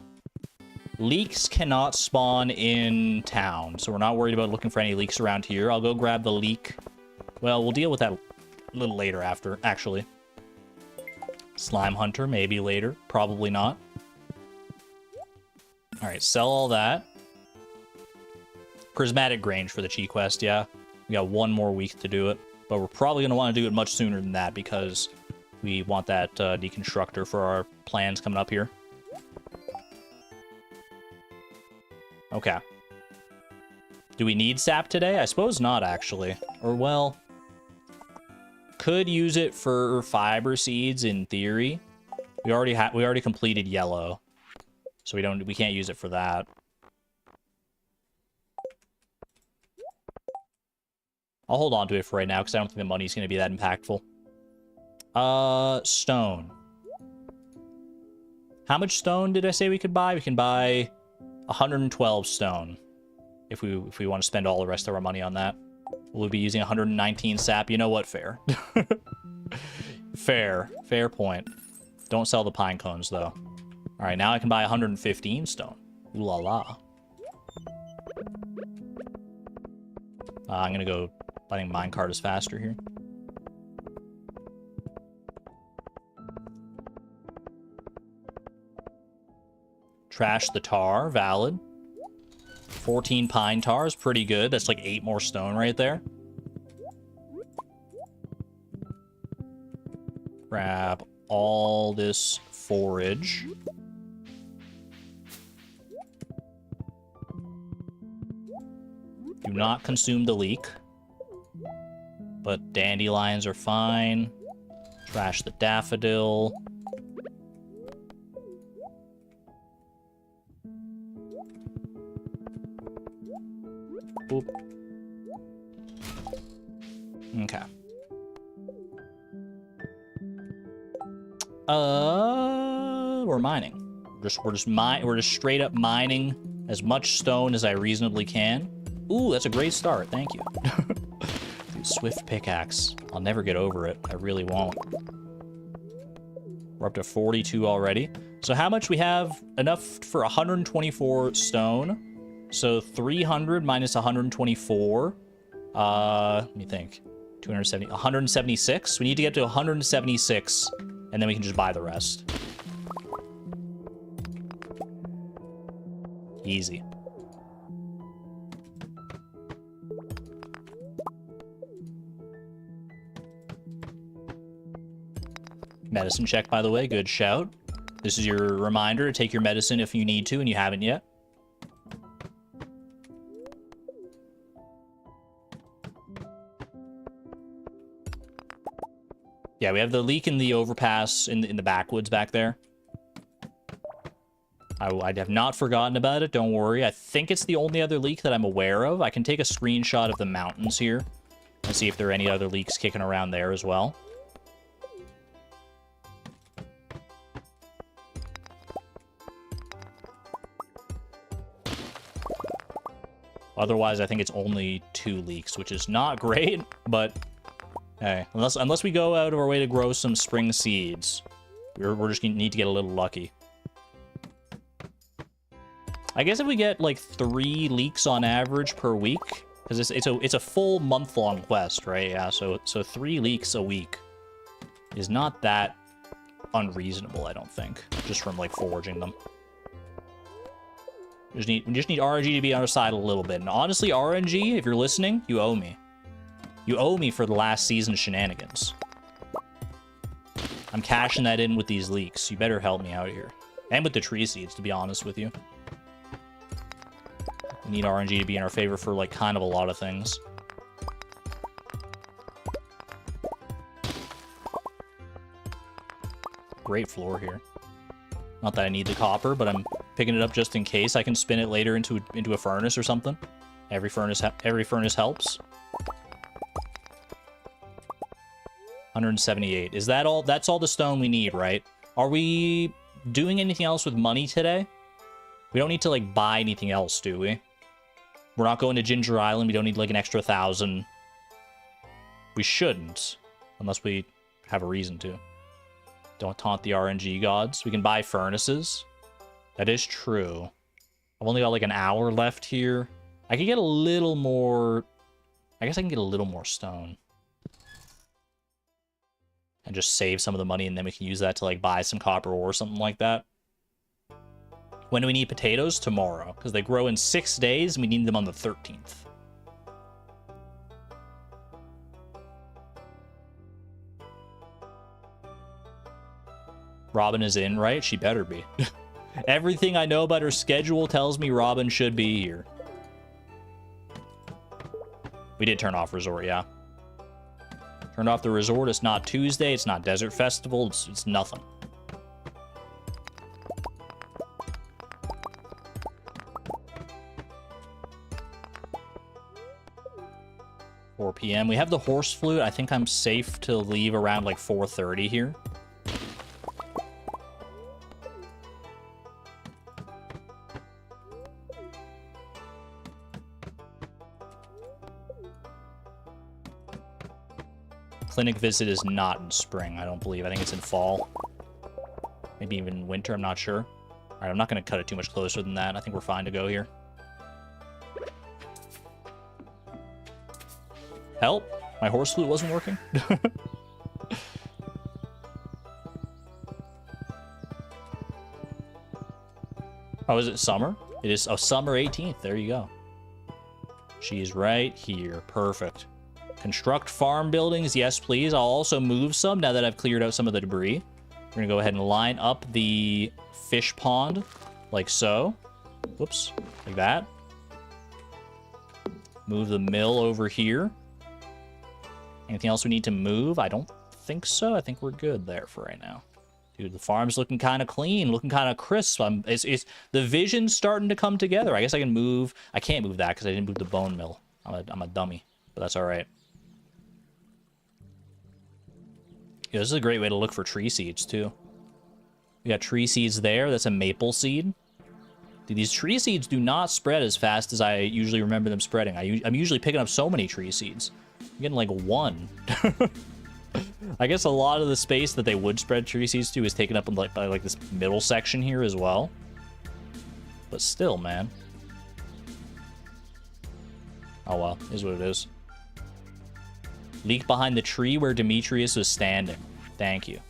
Leeks cannot spawn in town, so we're not worried about looking for any leeks around here. I'll go grab the leek. Well, we'll deal with that a little later after, actually. Slime Hunter, maybe later. Probably not. Alright, sell all that. Prismatic Grange for the Chi quest, yeah. We got one more week to do it. But we're probably going to want to do it much sooner than that because we want that deconstructor for our plans coming up here. Okay. Do we need sap today? I suppose not, actually. Or, well, could use it for fiber seeds in theory. We already completed yellow, so we can't use it for that. I'll hold on to it for right now because I don't think the money's going to be that impactful. Stone. How much stone did I say we could buy? We can buy 112 stone if we want to spend all the rest of our money on that. We'll be using 119 sap. You know what? Fair. Fair point. Don't sell the pine cones, though. All right, now I can buy 115 stone. Ooh la la. I'm going to go... I think minecart is faster here. Trash the tar, valid. 14 pine tar is pretty good. That's like 8 more stone right there. Grab all this forage. Do not consume the leek. But dandelions are fine. Trash the daffodil. Boop. Okay. We're mining. We're just straight up mining as much stone as I reasonably can. Ooh, that's a great start. Thank you. Dude, swift pickaxe. I'll never get over it. I really won't. We're up to 42 already. So how much we have? Enough for 124 stone. So 300 minus 124. Let me think. 270, 176. We need to get to 176, and then we can just buy the rest. Easy. Medicine check, by the way. Good shout. This is your reminder to take your medicine if you need to and you haven't yet. Yeah, we have the leak in the overpass in the backwoods back there. I have not forgotten about it. Don't worry. I think it's the only other leak that I'm aware of. I can take a screenshot of the mountains here and see if there are any other leaks kicking around there as well. Otherwise, I think it's only 2 leaks, which is not great, but hey, unless we go out of our way to grow some spring seeds, we're just gonna need to get a little lucky. I guess if we get like 3 leaks on average per week, because it's a full month-long quest, right? Yeah, so 3 leaks a week is not that unreasonable, I don't think, just from like foraging them. We just need RNG to be on our side a little bit. And honestly, RNG, if you're listening, you owe me. You owe me for the last season's shenanigans. I'm cashing that in with these leaks. You better help me out here. And with the tree seeds, to be honest with you. We need RNG to be in our favor for, like, kind of a lot of things. Great floor here. Not that I need the copper, but I'm picking it up just in case. I can spin it later into a furnace or something. Every furnace helps. 178. Is that all? That's all the stone we need, right? Are we doing anything else with money today? We don't need to, like, buy anything else, do we? We're not going to Ginger Island. We don't need, like, an extra 1,000. We shouldn't. Unless we have a reason to. Don't taunt the RNG gods. We can buy furnaces. That is true. I've only got like an hour left here. I could get a little more... I guess I can get a little more stone. And just save some of the money, and then we can use that to like buy some copper ore or something like that. When do we need potatoes? Tomorrow. Because they grow in 6 days, and we need them on the 13th. Robin is in, right? She better be. Everything I know about her schedule tells me Robin should be here. We did turn off resort, yeah. Turned off the resort. It's not Tuesday. It's not Desert Festival. It's nothing. $4 p.m. We have the horse flute. I think I'm safe to leave around like 4:30 here. Clinic visit is not in spring, I don't believe. I think it's in fall. Maybe even winter, I'm not sure. Alright, I'm not going to cut it too much closer than that. I think we're fine to go here. Help! My horse flute wasn't working. Oh, is it summer? It is summer 18th. There you go. She's right here. Perfect. Construct farm buildings. Yes, please. I'll also move some now that I've cleared out some of the debris. We're going to go ahead and line up the fish pond like so. Whoops. Like that. Move the mill over here. Anything else we need to move? I don't think so. I think we're good there for right now. Dude, the farm's looking kind of clean, looking kind of crisp. It's the vision's starting to come together. I guess I can move. I can't move that because I didn't move the bone mill. I'm a dummy, but that's all right. Yeah, this is a great way to look for tree seeds too. We got tree seeds there. That's a maple seed. Dude, these tree seeds do not spread as fast as I usually remember them spreading. I'm usually picking up so many tree seeds. I'm getting like one. I guess a lot of the space that they would spread tree seeds to is taken up in by like this middle section here as well. But still, man. Oh well, is what it is. Leak behind the tree where Demetrius was standing. Thank you.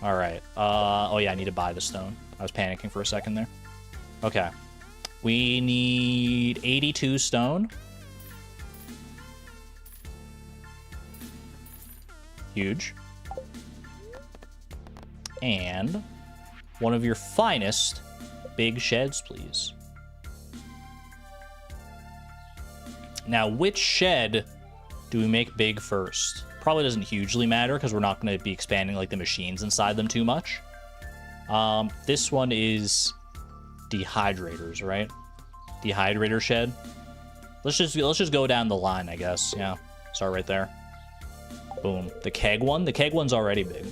Alright. Oh yeah, I need to buy the stone. I was panicking for a second there. Okay. We need 82 stone. Huge. And one of your finest big sheds, please. Now, which shed do we make big first? Probably doesn't hugely matter because we're not going to be expanding like the machines inside them too much. This one is dehydrators, right? Dehydrator shed. Let's just go down the line, I guess. Yeah, start right there. Boom. The keg one's already big.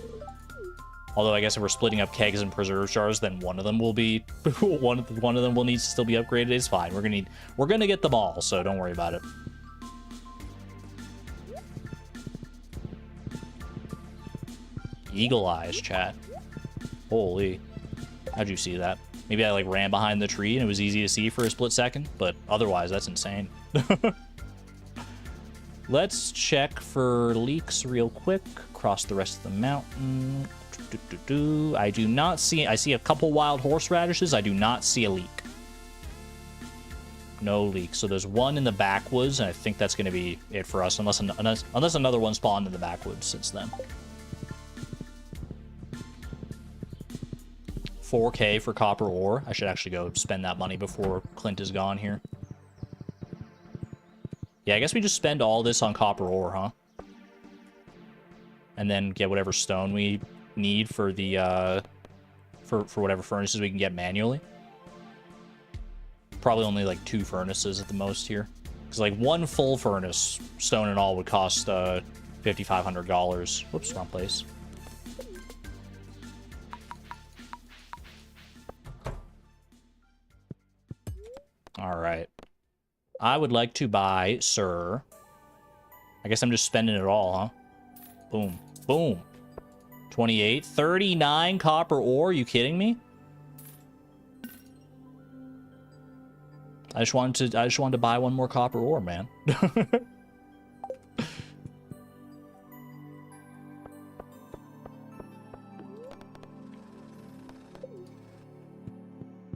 Although I guess if we're splitting up kegs and preserve jars, then one of them will be one of them will need to still be upgraded. It's fine. We're gonna get them all, so don't worry about it. Eagle eyes, chat. Holy. How'd you see that? Maybe I like ran behind the tree and it was easy to see for a split second, but otherwise that's insane. Let's check for leaks real quick across the rest of the mountain. I do not see... I see a couple wild horseradishes. I do not see a leak. No leak. So there's one in the backwoods, and I think that's going to be it for us, unless another one spawned in the backwoods since then. 4K for copper ore. I should actually go spend that money before Clint is gone here. Yeah, I guess we just spend all this on copper ore, huh? And then get whatever stone we need for the, for whatever furnaces we can get manually. Probably only like 2 furnaces at the most here. Because like one full furnace, stone and all, would cost $5,500. Whoops, wrong place. Alright. I would like to buy, sir. I guess I'm just spending it all, huh? Boom. Boom. 28. 39 copper ore? Are you kidding me? I just wanted to buy one more copper ore, man.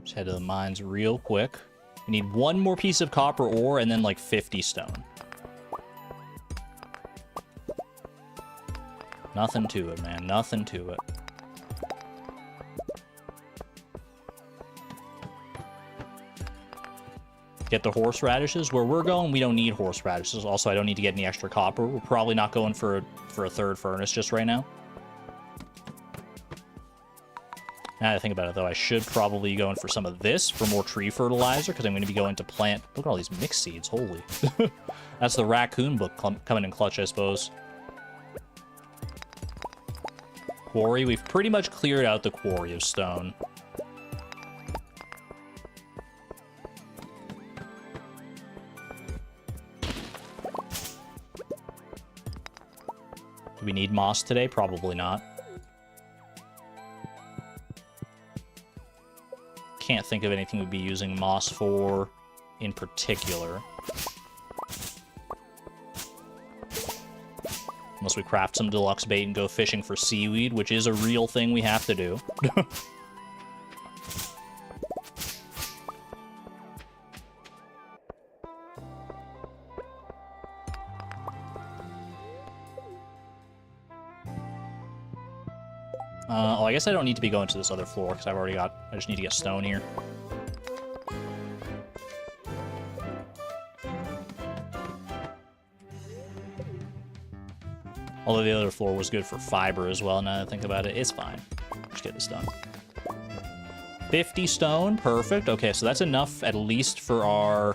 Just head to the mines real quick. We need one more piece of copper ore and then like 50 stone. Nothing to it, man. Nothing to it. Get the horseradishes. Where we're going, we don't need horseradishes. Also, I don't need to get any extra copper. We're probably not going for a third furnace just right now. Now that I think about it, though, I should probably go in for some of this for more tree fertilizer, because I'm going to be going to plant... Look at all these mixed seeds. Holy. That's the raccoon book coming in clutch, I suppose. Quarry. We've pretty much cleared out the quarry of stone. Do we need moss today? Probably not. Can't think of anything we'd be using moss for in particular. Unless we craft some deluxe bait and go fishing for seaweed, which is a real thing we have to do. Oh, I guess I don't need to be going to this other floor, because I just need to get stone here. Although the other floor was good for fiber as well, now that I think about it. It's fine. Just get this done. 50 stone, perfect. Okay, so that's enough at least for our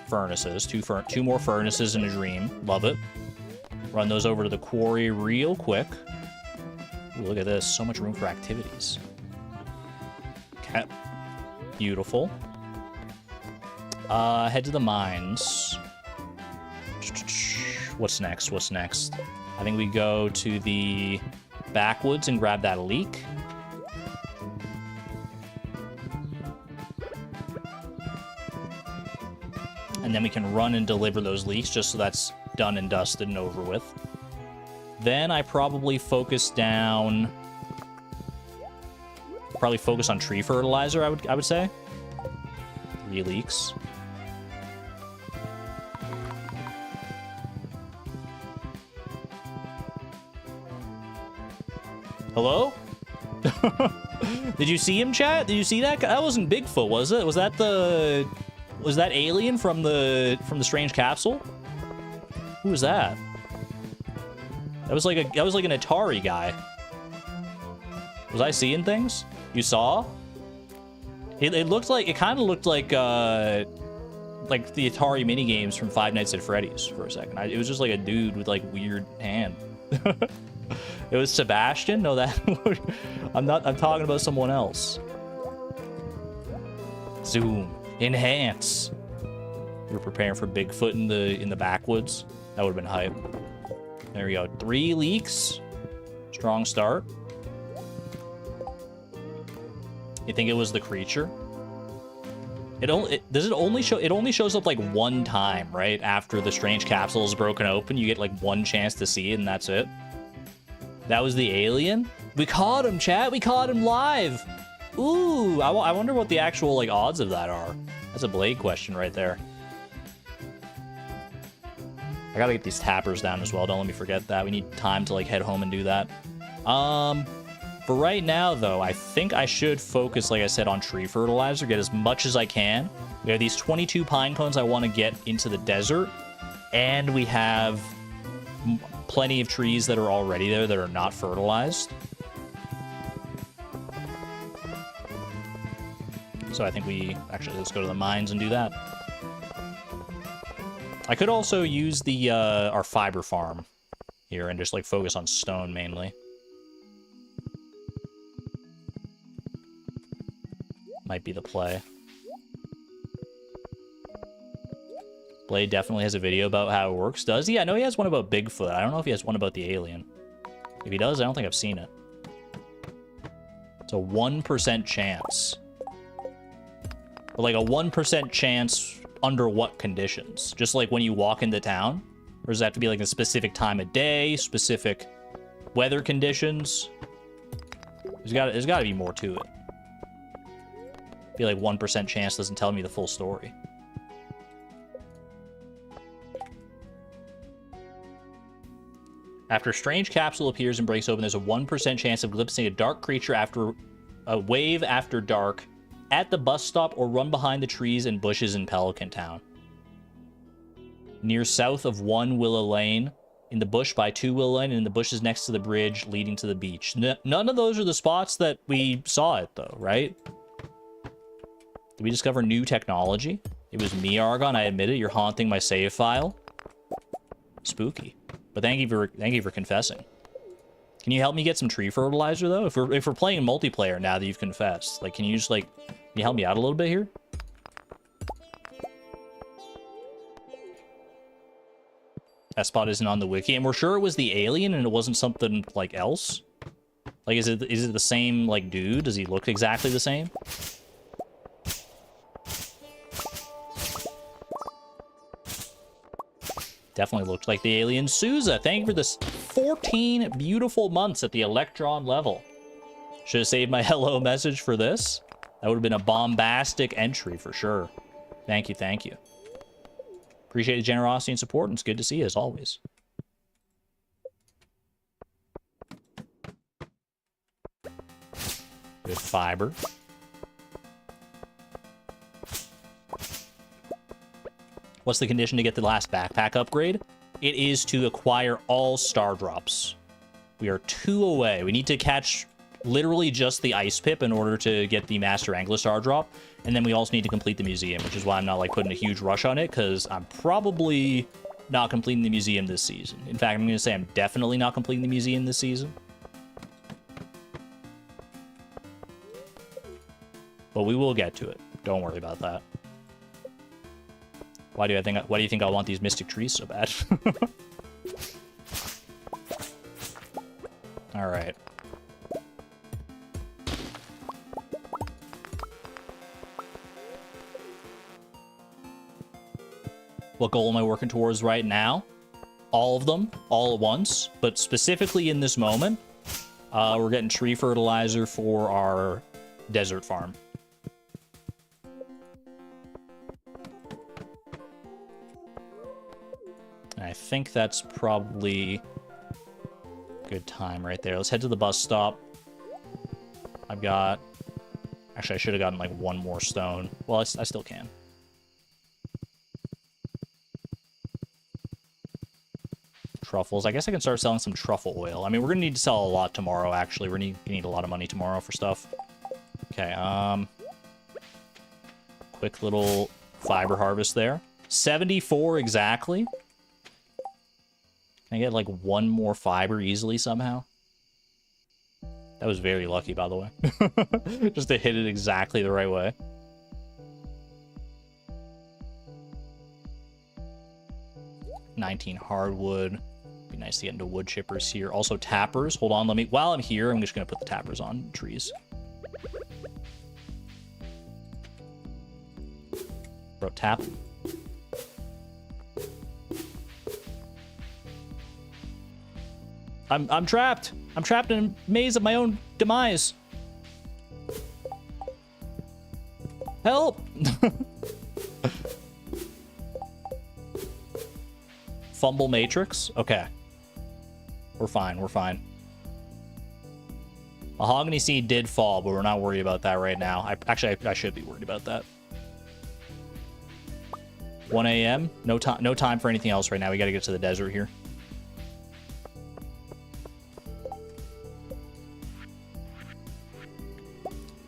furnaces. Two more furnaces in a dream. Love it. Run those over to the quarry real quick. Ooh, look at this. So much room for activities. Okay. Beautiful. Head to the mines. What's next? What's next? I think we go to the backwoods and grab that leek. And then we can run and deliver those leeks just so that's done and dusted and over with. Then I probably focus down... Probably focus on tree fertilizer, I would say. 3 leeks. Hello? Did you see him, chat? Did you see that? That wasn't Bigfoot, was it? Was that the... Was that alien from the strange capsule? Who was that? That was like an Atari guy. Was I seeing things? You saw? It looked like, it kind of looked like the Atari mini games from Five Nights at Freddy's for a second. It was just like a dude with like weird hand. It was Sebastian? No, that I'm talking about someone else. Zoom. Enhance. We were preparing for Bigfoot in the backwoods. That would have been hype. There we go. 3 leeks. Strong start. You think it was the creature? It only shows up like one time, right? After the strange capsule is broken open, you get like one chance to see it, and that's it. That was the alien? We caught him, chat. We caught him live. Ooh, I wonder what the actual like odds of that are. That's a Blade question right there. I gotta get these tappers down as well. Don't let me forget that. We need time to like head home and do that. For right now though, I think I should focus, like I said, on tree fertilizer. Get as much as I can. We have these 22 pine cones I want to get into the desert, and we have plenty of trees that are already there that are not fertilized. So I think let's go to the mines and do that. I could also use the our fiber farm here and just like focus on stone mainly. Might be the play. Blade definitely has a video about how it works. Does he? I know he has one about Bigfoot. I don't know if he has one about the alien. If he does, I don't think I've seen it. It's a 1% chance. But like a 1% chance under what conditions? Just like when you walk into town? Or does that have to be like a specific time of day, specific weather conditions? There's got to be more to it. I feel like 1% chance doesn't tell me the full story. After a strange capsule appears and breaks open, there's a 1% chance of glimpsing a dark creature after a wave after dark at the bus stop or run behind the trees and bushes in Pelican Town. Near south of 1 Willow Lane, in the bush by 2 Willow Lane, and in the bushes next to the bridge leading to the beach. None of those are the spots that we saw it, though, right? Did we discover new technology? It was me, Argon. I admit it. You're haunting my save file. Spooky. But thank you for confessing. Can you help me get some tree fertilizer though? If we're playing multiplayer now that you've confessed, like, can you just like, can you help me out a little bit here? That spot isn't on the wiki, and we're sure it was the alien and it wasn't something like else. Like, is it the same like dude? Does he look exactly the same? Definitely looked like the alien. Souza, thank you for this 14 beautiful months at the Electron level. Should have saved my hello message for this. That would have been a bombastic entry for sure. Thank you, thank you. Appreciate the generosity and support, and it's good to see you as always. Good fiber. What's the condition to get the last backpack upgrade? it is to acquire all star drops. We are 2 away. We need to catch literally just the ice pip in order to get the Master Angler star drop. And then we also need to complete the museum, which is why I'm not like putting a huge rush on it, because I'm probably not completing the museum this season. In fact, I'm going to say I'm definitely not completing the museum this season. But we will get to it. Don't worry about that. Why do you think I want these mystic trees so bad? All right. What goal am I working towards right now? All of them, all at once. But specifically in this moment, we're getting tree fertilizer for our desert farm. I think that's probably a good time right there. Let's head to the bus stop. I've got... Actually, I should have gotten like 1 more stone. Well, I still can. Truffles. I guess I can start selling some truffle oil. I mean, we're gonna need to sell a lot tomorrow, actually. We need a lot of money tomorrow for stuff. Okay, quick little fiber harvest there. 74 exactly. Can I get like 1 more fiber easily somehow? That was very lucky, by the way. Just to hit it exactly the right way. $19 hardwood. Be nice to get into wood chippers here. Also tappers. Hold on, while I'm here, I'm just gonna put the tappers on trees. Bro, tap. I'm trapped. I'm trapped in a maze of my own demise. Help! Fumble matrix? Okay. We're fine, we're fine. Mahogany seed did fall, but we're not worried about that right now. I should be worried about that. 1 a.m. No time for anything else right now. We gotta get to the desert here.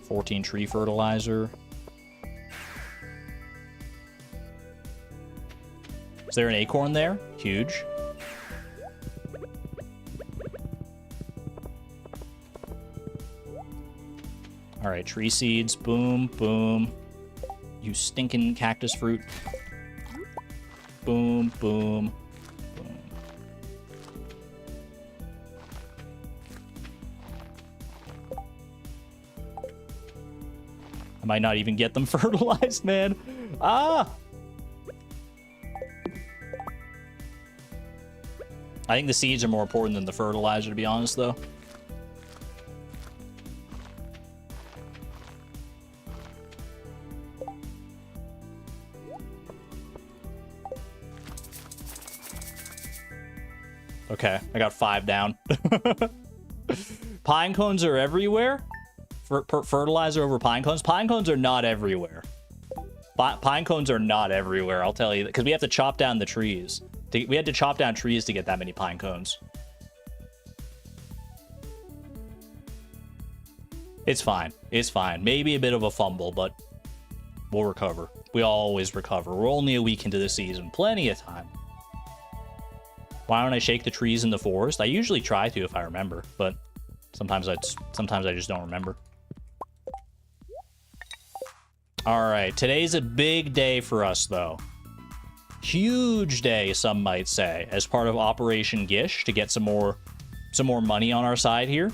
$14 tree fertilizer. Is there an acorn there? Huge. All right, tree seeds. Boom, boom. You stinking cactus fruit. Boom, boom, boom. I might not even get them fertilized, man. Ah! I think the seeds are more important than the fertilizer, to be honest, though. Okay, I got 5 down. Pine cones are everywhere? Fertilizer over pine cones? Pine cones are not everywhere. Pine cones are not everywhere, I'll tell you. Because we have to chop down the trees. We had to chop down trees to get that many pine cones. It's fine. It's fine. Maybe a bit of a fumble, but we'll recover. We always recover. We're only a week into the season. Plenty of time. Why don't I shake the trees in the forest? I usually try to if I remember, but sometimes I just don't remember. All right, today's a big day for us, though. Huge day, some might say, as part of Operation G.I.S.H to get some more money on our side here.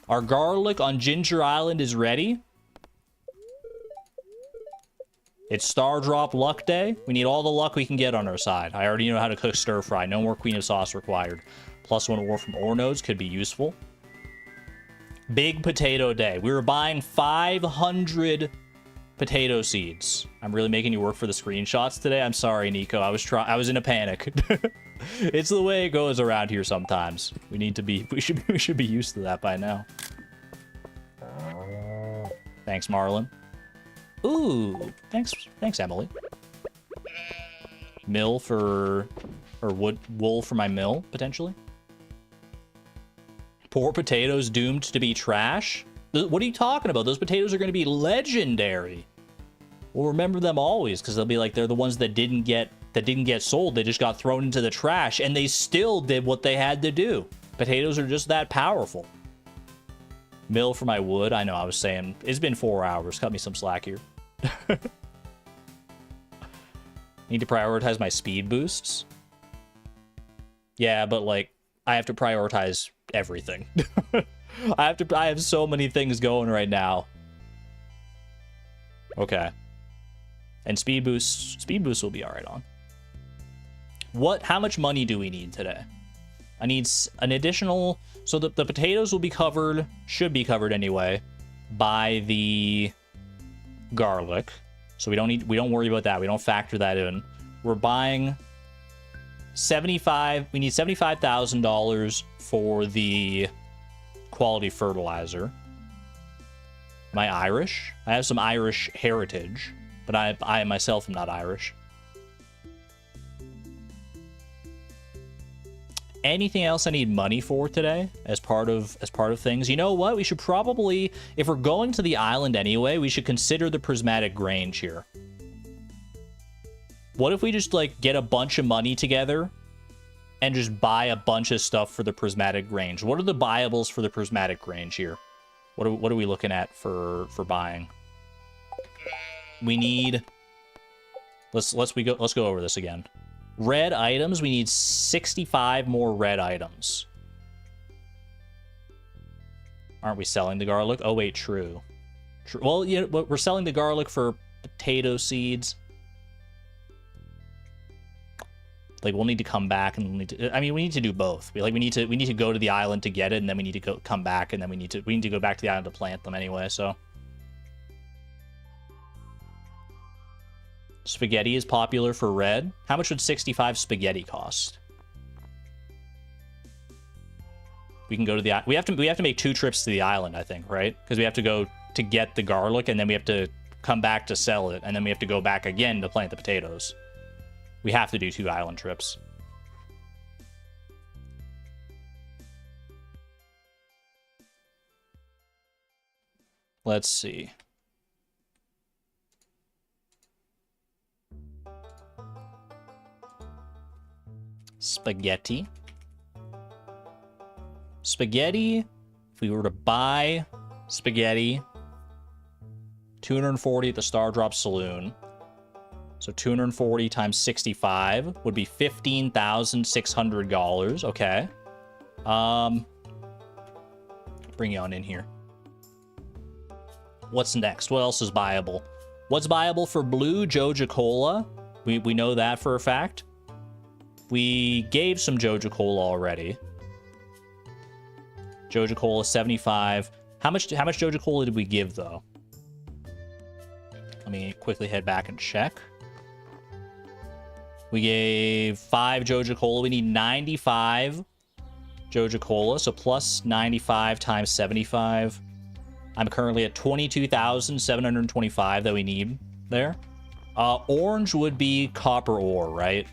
Our garlic on Ginger Island is ready. It's Star Drop Luck Day. We need all the luck we can get on our side. I already know how to cook stir fry. No more Queen of Sauce required. +1 ore from ore nodes could be useful. Big potato day. We were buying 500 potato seeds. I'm really making you work for the screenshots today. I'm sorry, Nico. I was in a panic. It's the way it goes around here sometimes. We should be used to that by now. Thanks, Marlon. Ooh, thanks, Emily. Mill for Or wool for my mill, potentially. Poor potatoes doomed to be trash? What are you talking about? Those potatoes are going to be legendary. We'll remember them always, because they'll be like, they're the ones that didn't get sold. They just got thrown into the trash, and they still did what they had to do. Potatoes are just that powerful. Mill for my wood. I know, I was saying, it's been 4 hours. Cut me some slack here. Need to prioritize my speed boosts. Yeah, but like, I have to prioritize everything. I have so many things going right now. Okay. And speed boosts will be all right on. How much money do we need today? I need an additional, so the potatoes will be covered, should be covered anyway, by the garlic. So we don't worry about that. We don't factor that in. We're buying we need $75,000 for the quality fertilizer. Am I Irish? I have some Irish heritage, but I myself am not Irish. Anything else I need money for today as part of things? You know what? We should probably, if we're going to the island anyway, we should consider the prismatic grange here. What if we just like get a bunch of money together and just buy a bunch of stuff for the prismatic grange? What are the buyables for the prismatic grange here? What are we looking at for buying? We need, let's go over this again. Red items, we need 65 more red items. Aren't we selling the garlic? Oh wait, true. Well, yeah, we're selling the garlic for potato seeds. Like, we'll need to come back, and we need to do both. We need to go to the island to get it, and then we need to come back, and then we need to go back to the island to plant them anyway. So spaghetti is popular for red. How much would 65 spaghetti cost? We can go to the, we have to make 2 trips to the island, I think, right? Because we have to go to get the garlic, and then we have to come back to sell it, and then we have to go back again to plant the potatoes. We have to do 2 island trips. Let's see. Spaghetti. Spaghetti, if we were to buy spaghetti, 240 at the Star Drop Saloon. So 240 times 65 would be $15,600. Okay. Bring you on in here. What's next? What else is buyable? What's buyable for blue? Joja Cola. We know that for a fact. We gave some Joja Cola already. Joja Cola 75. How much Joja Cola did we give though? Let me quickly head back and check. We gave 5 Joja Cola. We need 95 Joja Cola. So plus 95 times 75. I'm currently at 22,725 that we need there. Orange would be copper ore, right?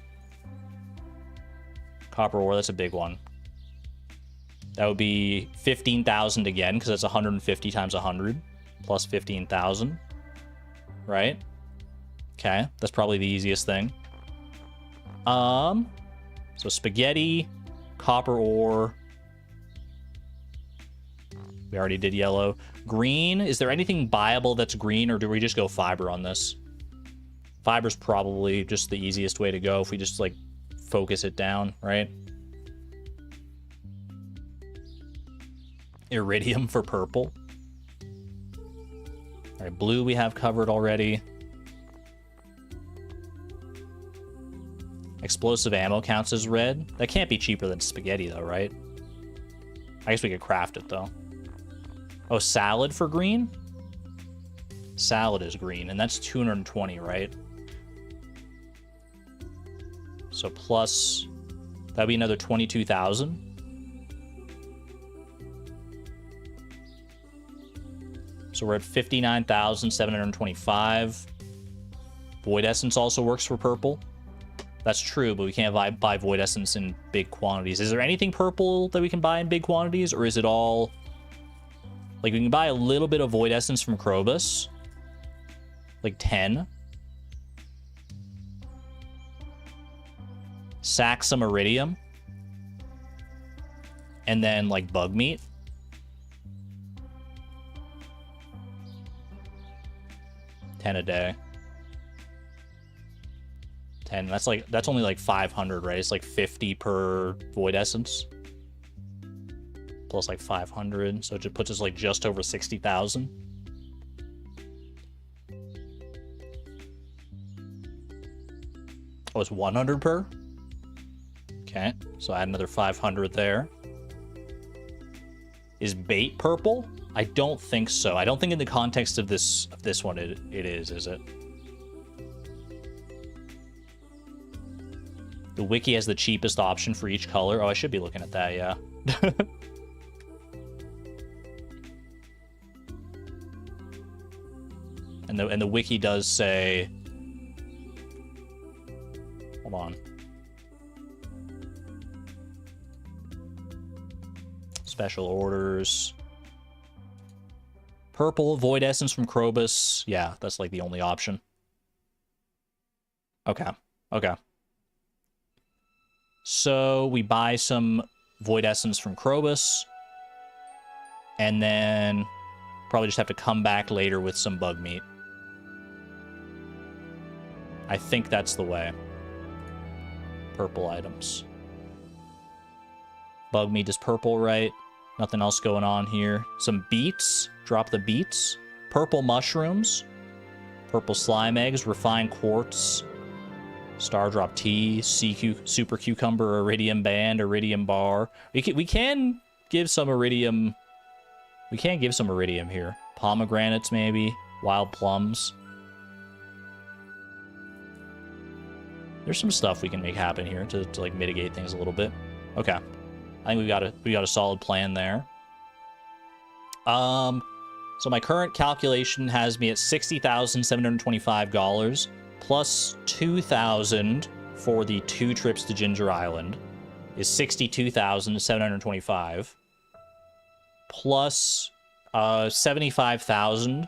Copper ore, that's a big one. That would be 15,000 again, because that's 150 times 100 plus 15,000. Right? Okay, that's probably the easiest thing. So spaghetti, copper ore. We already did yellow. Green, is there anything buyable that's green, or do we just go fiber on this? Fiber's probably just the easiest way to go if we just like focus it down, right? Iridium for purple. All right, blue we have covered already. Explosive ammo counts as red. That can't be cheaper than spaghetti though, right? I guess we could craft it though. Oh, salad for green? Salad is green, and that's 220, right? So plus, that'd be another 22,000. So we're at 59,725. Void Essence also works for purple. That's true, but we can't buy Void Essence in big quantities. Is there anything purple that we can buy in big quantities, or is it all... Like, we can buy a little bit of Void Essence from Krobus. Like 10. Sack some Iridium. And then, like, bug meat. $10 a day. 10. That's only like 500, right? It's like 50 per Void Essence. Plus like 500. So it just puts us like just over 60,000. Oh, it's 100 per? Okay. So add another 500 there. Is bait purple? I don't think so. I don't think in the context of this one it is it? The wiki has the cheapest option for each color. Oh, I should be looking at that, yeah. and the wiki does say... Hold on. Special orders. Purple, Void Essence from Krobus. Yeah, that's like the only option. Okay. Okay. So we buy some Void Essence from Krobus. And then probably just have to come back later with some bug meat. I think that's the way. Purple items. Bug meat is purple, right? Nothing else going on here. Some beets. Drop the beets. Purple mushrooms. Purple slime eggs. Refined quartz. Star drop tea. Super cucumber. Iridium band. Iridium bar. We can give some iridium. We can give some iridium here. Pomegranates, maybe. Wild plums. There's some stuff we can make happen here to like mitigate things a little bit. Okay. I think we got a solid plan there. So my current calculation has me at $60,725 plus 2,000 for the 2 trips to Ginger Island is 62,725 plus 75,000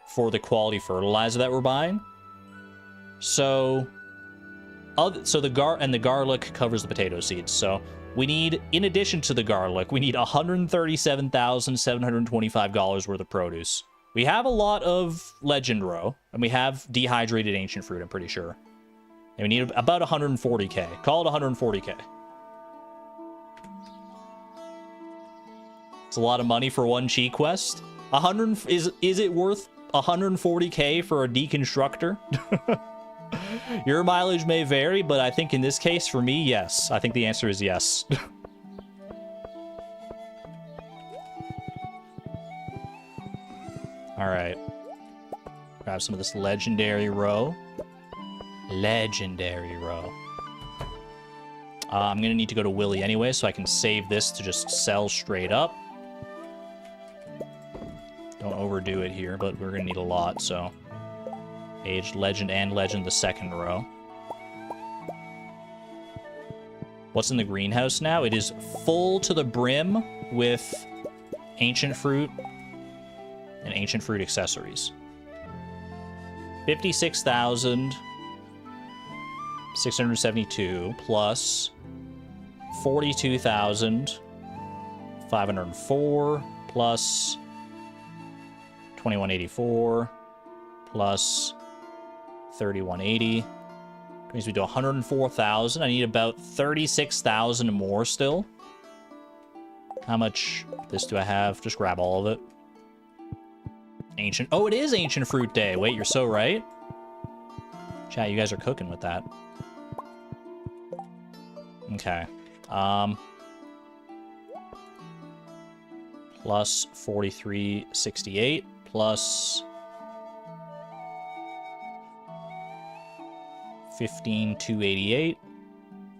for the quality fertilizer that we're buying. So the garlic covers the potato seeds. So we need, in addition to the garlic, we need $137,725 worth of produce. We have a lot of Legend Row, and we have dehydrated ancient fruit, I'm pretty sure. And we need about 140k. Call it 140k. It's a lot of money for one cheat quest. Is it worth 140k for a deconstructor? Your mileage may vary, but I think in this case, for me, yes. I think the answer is yes. Alright. Grab some of this legendary row. Legendary row. I'm gonna need to go to Willy anyway, so I can save this to just sell straight up. Don't overdo it here, but we're gonna need a lot, so... Aged Legend and Legend, the second row. What's in the greenhouse now? It is full to the brim with ancient fruit and ancient fruit accessories. 56,672 plus 42,504 plus 2184 plus 3180 brings me to 104,000. I need about 36,000 more still. How much of this do I have? Just grab all of it. Ancient. Oh, it is Ancient Fruit Day. Wait, you're so right. Chat, you guys are cooking with that. Okay. Plus 4368 plus 15,288,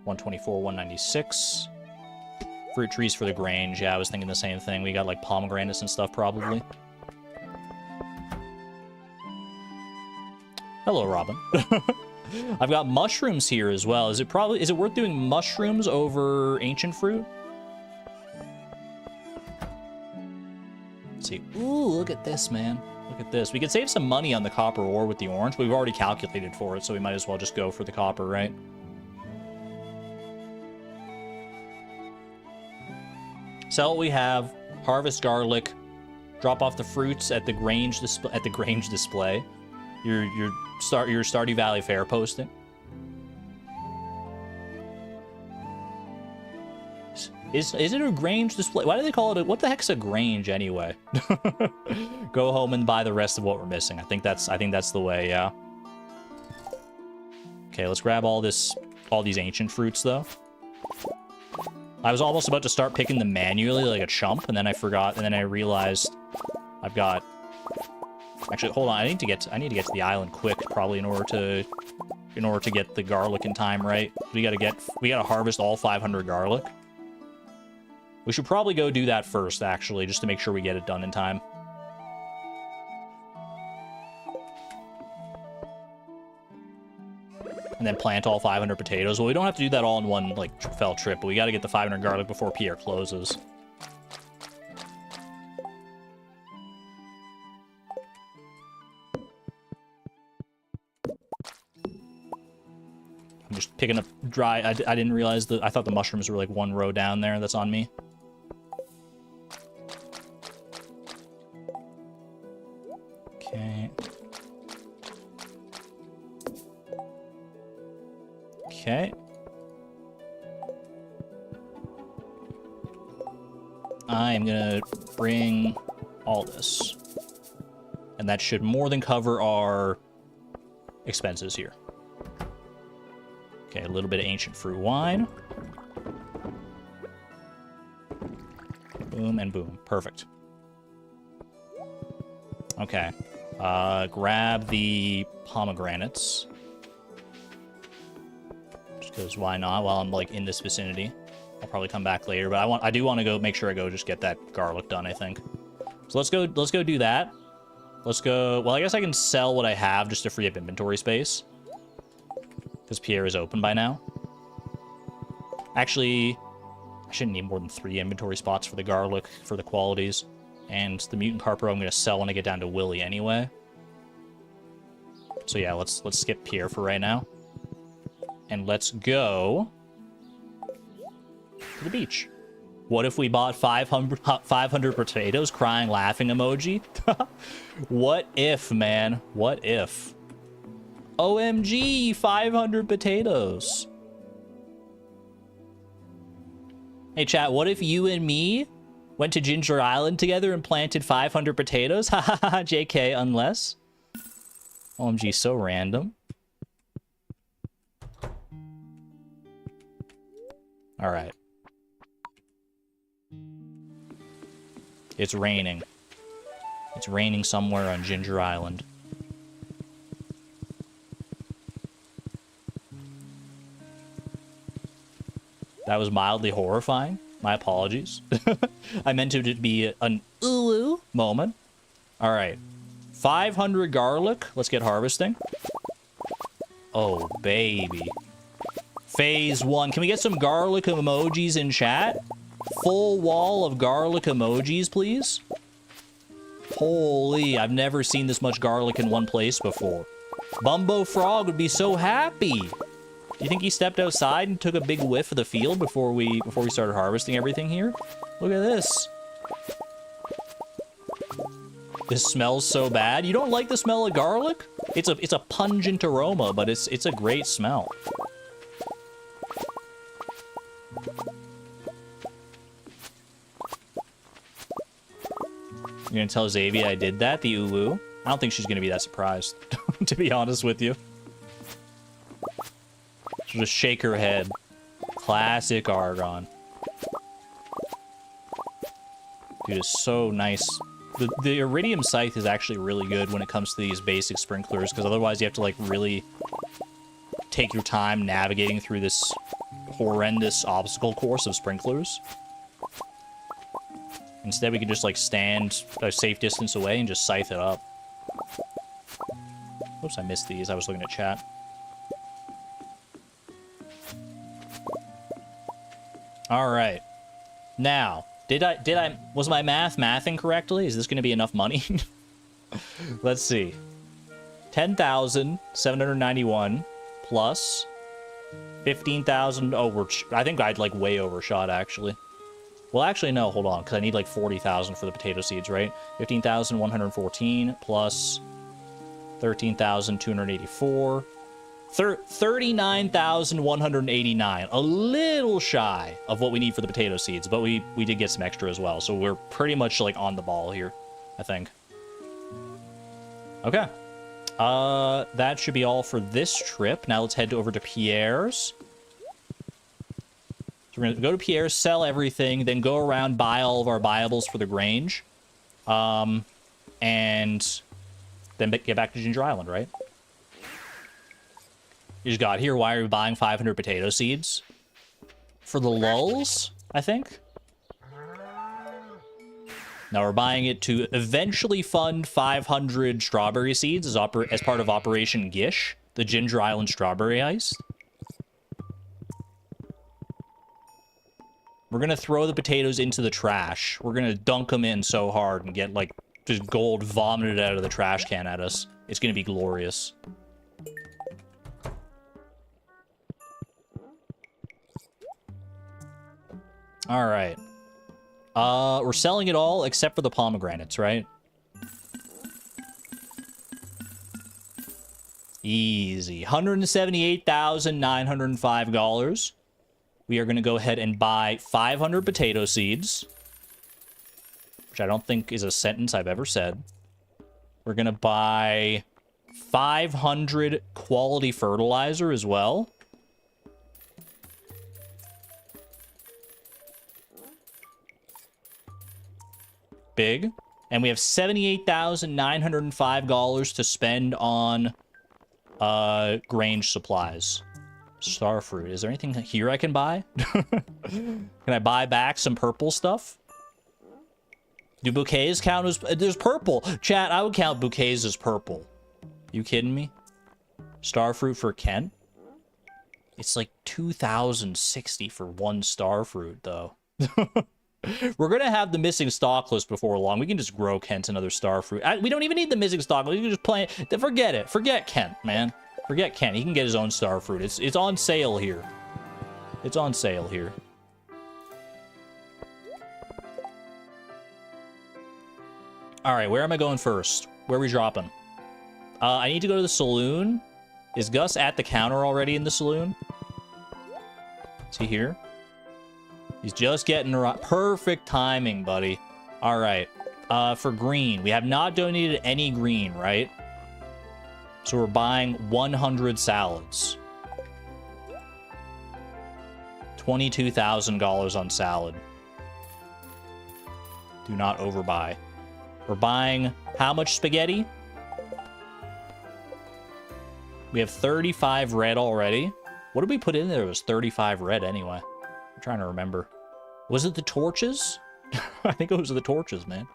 124, 196. Fruit trees for the Grange. Yeah, I was thinking the same thing. We got like pomegranates and stuff probably. Hello, Robin. I've got mushrooms here as well. Is it worth doing mushrooms over ancient fruit? Let's see. Ooh, look at this, man. Look at this. We could save some money on the copper ore with the orange, but we've already calculated for it, so we might as well just go for the copper, right? Sell what we have, harvest garlic, drop off the fruits at the Grange display. Your Stardew Valley fair posting. Is it a Grange display? Why do they call it what the heck's a Grange anyway? Go home and buy the rest of what we're missing. I think that's the way, yeah. Okay, let's grab all these ancient fruits though. I was almost about to start picking them manually like a chump, and then I forgot, and then I realized I've got... Actually, hold on. I need to get to the island quick, probably in order to get the garlic in time, right? We gotta harvest all 500 garlic. We should probably go do that first, actually, just to make sure we get it done in time. And then plant all 500 potatoes. Well, we don't have to do that all in one, like, fell trip, but we gotta get the 500 garlic before Pierre closes. I'm just picking up dry... I didn't realize I thought the mushrooms were, like, one row down there. That's on me. Okay. Okay. I am gonna bring all this. And that should more than cover our expenses here. Okay, a little bit of ancient fruit wine. Boom and boom. Perfect. Okay. Grab the pomegranates. Just because why not? While I'm like in this vicinity. I'll probably come back later, but I do want to go make sure I go just get that garlic done, I think. So let's go do that. Let's go. Well, I guess I can sell what I have just to free up inventory space. Because Pierre is open by now. Actually, I shouldn't need more than 3 inventory spots for the garlic, for the qualities. And the mutant carper I'm going to sell when I get down to Willy anyway. So yeah, let's skip Pierre for right now. And let's go to the beach. What if we bought 500 potatoes? Crying, laughing emoji. What if, man? What if? OMG, 500 potatoes. Hey, chat, what if you and me went to Ginger Island together and planted 500 potatoes? Ha ha ha, JK, unless. OMG, so random. All right. It's raining. It's raining somewhere on Ginger Island. That was mildly horrifying. My apologies. I meant it to be an ooh moment. All right. 500 garlic. Let's get harvesting. Oh, baby. Phase 1. Can we get some garlic emojis in chat? Full wall of garlic emojis, please. Holy, I've never seen this much garlic in one place before. Bumbo Frog would be so happy. Do you think he stepped outside and took a big whiff of the field before we started harvesting everything here? Look at this. This smells so bad. You don't like the smell of garlic? It's a pungent aroma, but it's a great smell. You're gonna tell Xavier I did that, the Ulu? I don't think she's gonna be that surprised, to be honest with you. She'll just shake her head. Classic Argon. Dude, it's so nice. The Iridium Scythe is actually really good when it comes to these basic sprinklers, because otherwise you have to, like, really take your time navigating through this horrendous obstacle course of sprinklers. Instead, we can just, like, stand a safe distance away and just scythe it up. Oops, I missed these. I was looking at chat. All right. Now, was my mathing correctly? Is this going to be enough money? Let's see. 10,791 plus 15,000. Oh, I think I'd like way overshot actually. Well, actually, no, hold on, because I need like 40,000 for the potato seeds, right? 15,114 plus 13,284. 39,189. A little shy of what we need for the potato seeds, but we did get some extra as well. So we're pretty much like on the ball here, I think. Okay. That should be all for this trip. Now let's head over to Pierre's. So we're going to go to Pierre's, sell everything, then go around, buy all of our buyables for the Grange. And then get back to Ginger Island, right? You just got here. Why are we buying 500 potato seeds? For the lulz, I think. Now we're buying it to eventually fund 500 strawberry seeds as part of Operation G.I.S.H, the Ginger Island strawberry heist. We're going to throw the potatoes into the trash. We're going to dunk them in so hard and get, like, just gold vomited out of the trash can at us. It's going to be glorious. All right. We're selling it all except for the pomegranates, right? Easy. $178,905. We are going to go ahead and buy 500 potato seeds, which I don't think is a sentence I've ever said. We're going to buy 500 quality fertilizer as well. Big. And we have $78,905 to spend on Grange supplies. Starfruit. Is there anything here I can buy? Can I buy back some purple stuff? Do bouquets count as... There's purple. Chat, I would count bouquets as purple. You kidding me? Starfruit for Kent? It's like 2,060 for one starfruit, though. We're going to have the missing stock list before long. We can just grow Kent another starfruit. We don't even need the missing stock list. We can just play it. Forget it. Forget Kent, man. Forget Kent. He can get his own starfruit. It's on sale here. It's on sale here. All right, where am I going first? Where are we dropping? I need to go to the saloon. Is Gus at the counter already in the saloon? Is he here? He's just getting around. Perfect timing, buddy. All right. For green, we have not donated any green, right? So we're buying 100 salads. $22,000 on salad. Do not overbuy. We're buying how much spaghetti? We have 35 red already. What did we put in there? It was 35 red anyway. I'm trying to remember. Was it the torches? I think it was the torches, man.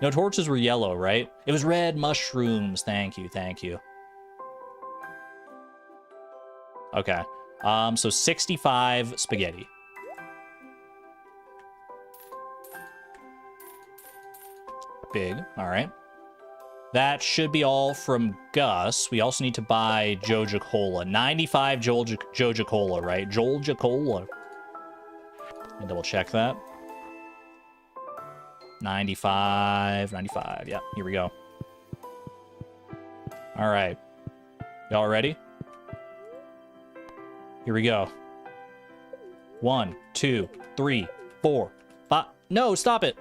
No, torches were yellow, right? It was red mushrooms. Thank you, thank you. Okay. So 65 spaghetti. Big. All right. That should be all from Gus. We also need to buy Joja Cola. 95 Joja Cola, right? Joja Cola. Let me double check that. 95. Yeah, here we go. All right. Y'all ready? Here we go. 1, 2, 3, 4, 5. No, stop it.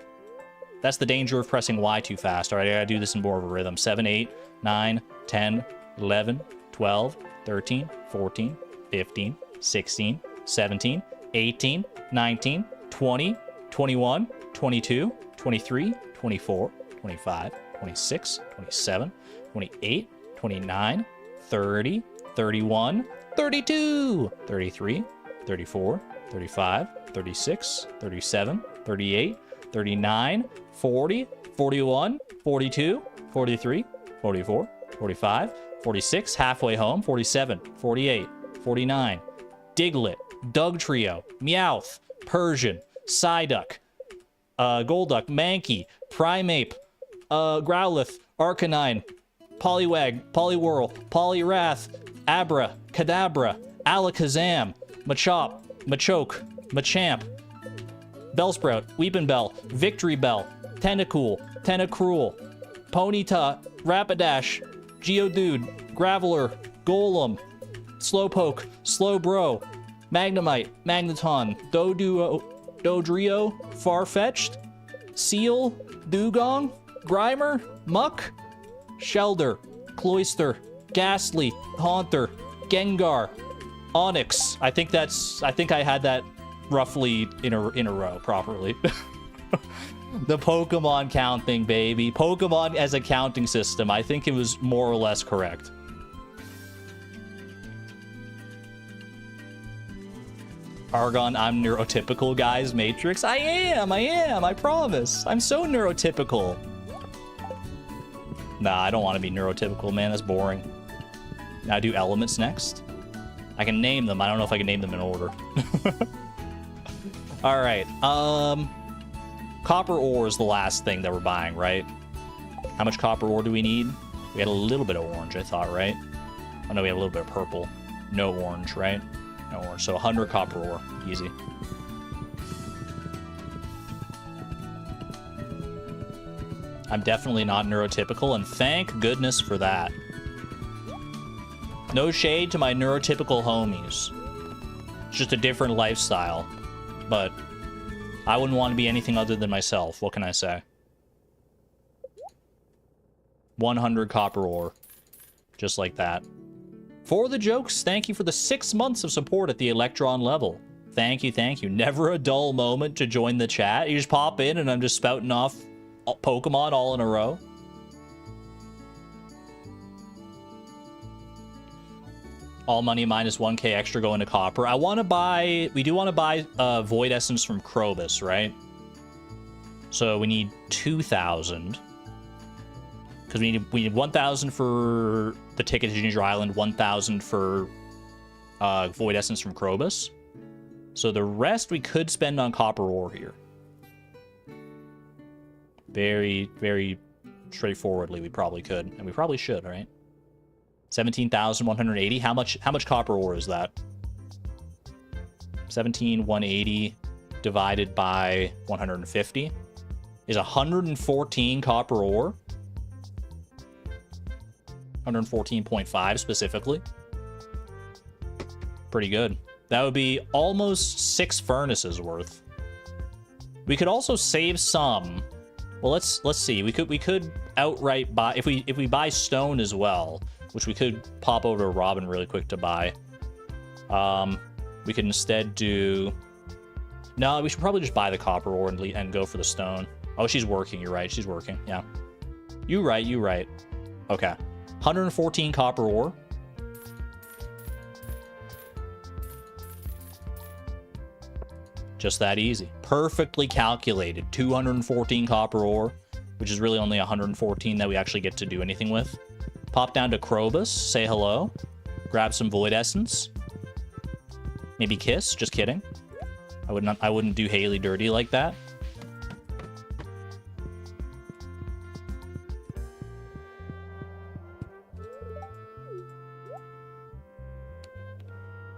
That's the danger of pressing Y too fast. All right, I gotta do this in more of a rhythm. 7, 8, 9, 10, 11, 12, 13, 14, 15, 16, 17, 18, 19, 20, 21, 22, 23, 24, 25, 26, 27, 28, 29, 30, 31, 32, 33, 34, 35, 36, 37, 38, 39, 40, 41, 42, 43, 44, 45, 46, halfway home, 47, 48, 49, Diglett, Doug Trio, Meowth, Persian, Psyduck, Golduck, Mankey, Primeape, Growlithe, Arcanine, Poliwag, Poliwhirl, Poliwrath, Abra, Kadabra, Alakazam, Machop, Machoke, Machamp, Bellsprout, Weepinbell, Victory Bell, Tentacool, Tentacruel, Ponyta, Rapidash, Geodude, Graveler, Golem, Slowpoke, Slowbro, Magnemite, Magneton, Dodrio, Farfetch'd, Seal, Dugong, Grimer, Muck, Shelder, Cloyster, Ghastly, Haunter, Gengar, Onix. I think I had that roughly in a row properly. The Pokemon counting, baby. Pokemon as a counting system. I think it was more or less correct. Argon, I'm neurotypical, guys. Matrix, I am, I promise. I'm so neurotypical. Nah, I don't want to be neurotypical, man. That's boring. Now I do elements next. I can name them. I don't know if I can name them in order. All right. Copper ore is the last thing that we're buying, right? How much copper ore do we need? We had a little bit of orange, I thought, right? Oh, no, we had a little bit of purple. No orange, right? No orange. So 100 copper ore. Easy. I'm definitely not neurotypical, and thank goodness for that. No shade to my neurotypical homies. It's just a different lifestyle. But I wouldn't want to be anything other than myself. What can I say? 100 copper ore. Just like that. For the jokes, thank you for the 6 months of support at the Electron level. Thank you, thank you. Never a dull moment to join the chat. You just pop in and I'm just spouting off Pokemon all in a row. All money minus 1k extra going to copper. I want to buy... We do want to buy Void Essence from Krobus, right? So we need 2,000. Because we need 1,000 for the ticket to Ginger Island, 1,000 for Void Essence from Krobus. So the rest we could spend on copper ore here. Very, very straightforwardly, we probably could. And we probably should, right? 17,180. How much copper ore is that? 17,180 divided by 150 is 114 copper ore. 114.5 specifically. Pretty good. That would be almost 6 furnaces worth. We could also save some. Well, let's see. We could outright buy if we buy stone as well, which we could pop over to Robin really quick to buy. We could instead do... No, we should probably just buy the copper ore and go for the stone. Oh, she's working. You're right. She's working. Yeah. You right. Okay. 114 copper ore. Just that easy. Perfectly calculated. 214 copper ore, which is really only 114 that we actually get to do anything with. Pop down to Krobus, say hello, grab some Void Essence, maybe kiss. Just kidding. I wouldn't do Haley dirty like that.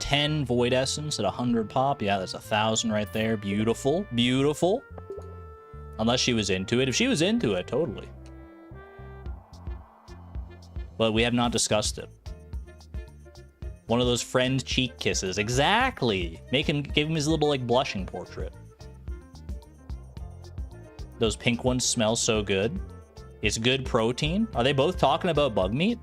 $10 Void Essence at 100 pop. Yeah, that's 1,000 right there. Beautiful, beautiful. Unless she was into it. If she was into it, totally. But we have not discussed it. One of those friend cheek kisses. Exactly. Give him his little, like, blushing portrait. Those pink ones smell so good. It's good protein. Are they both talking about bug meat?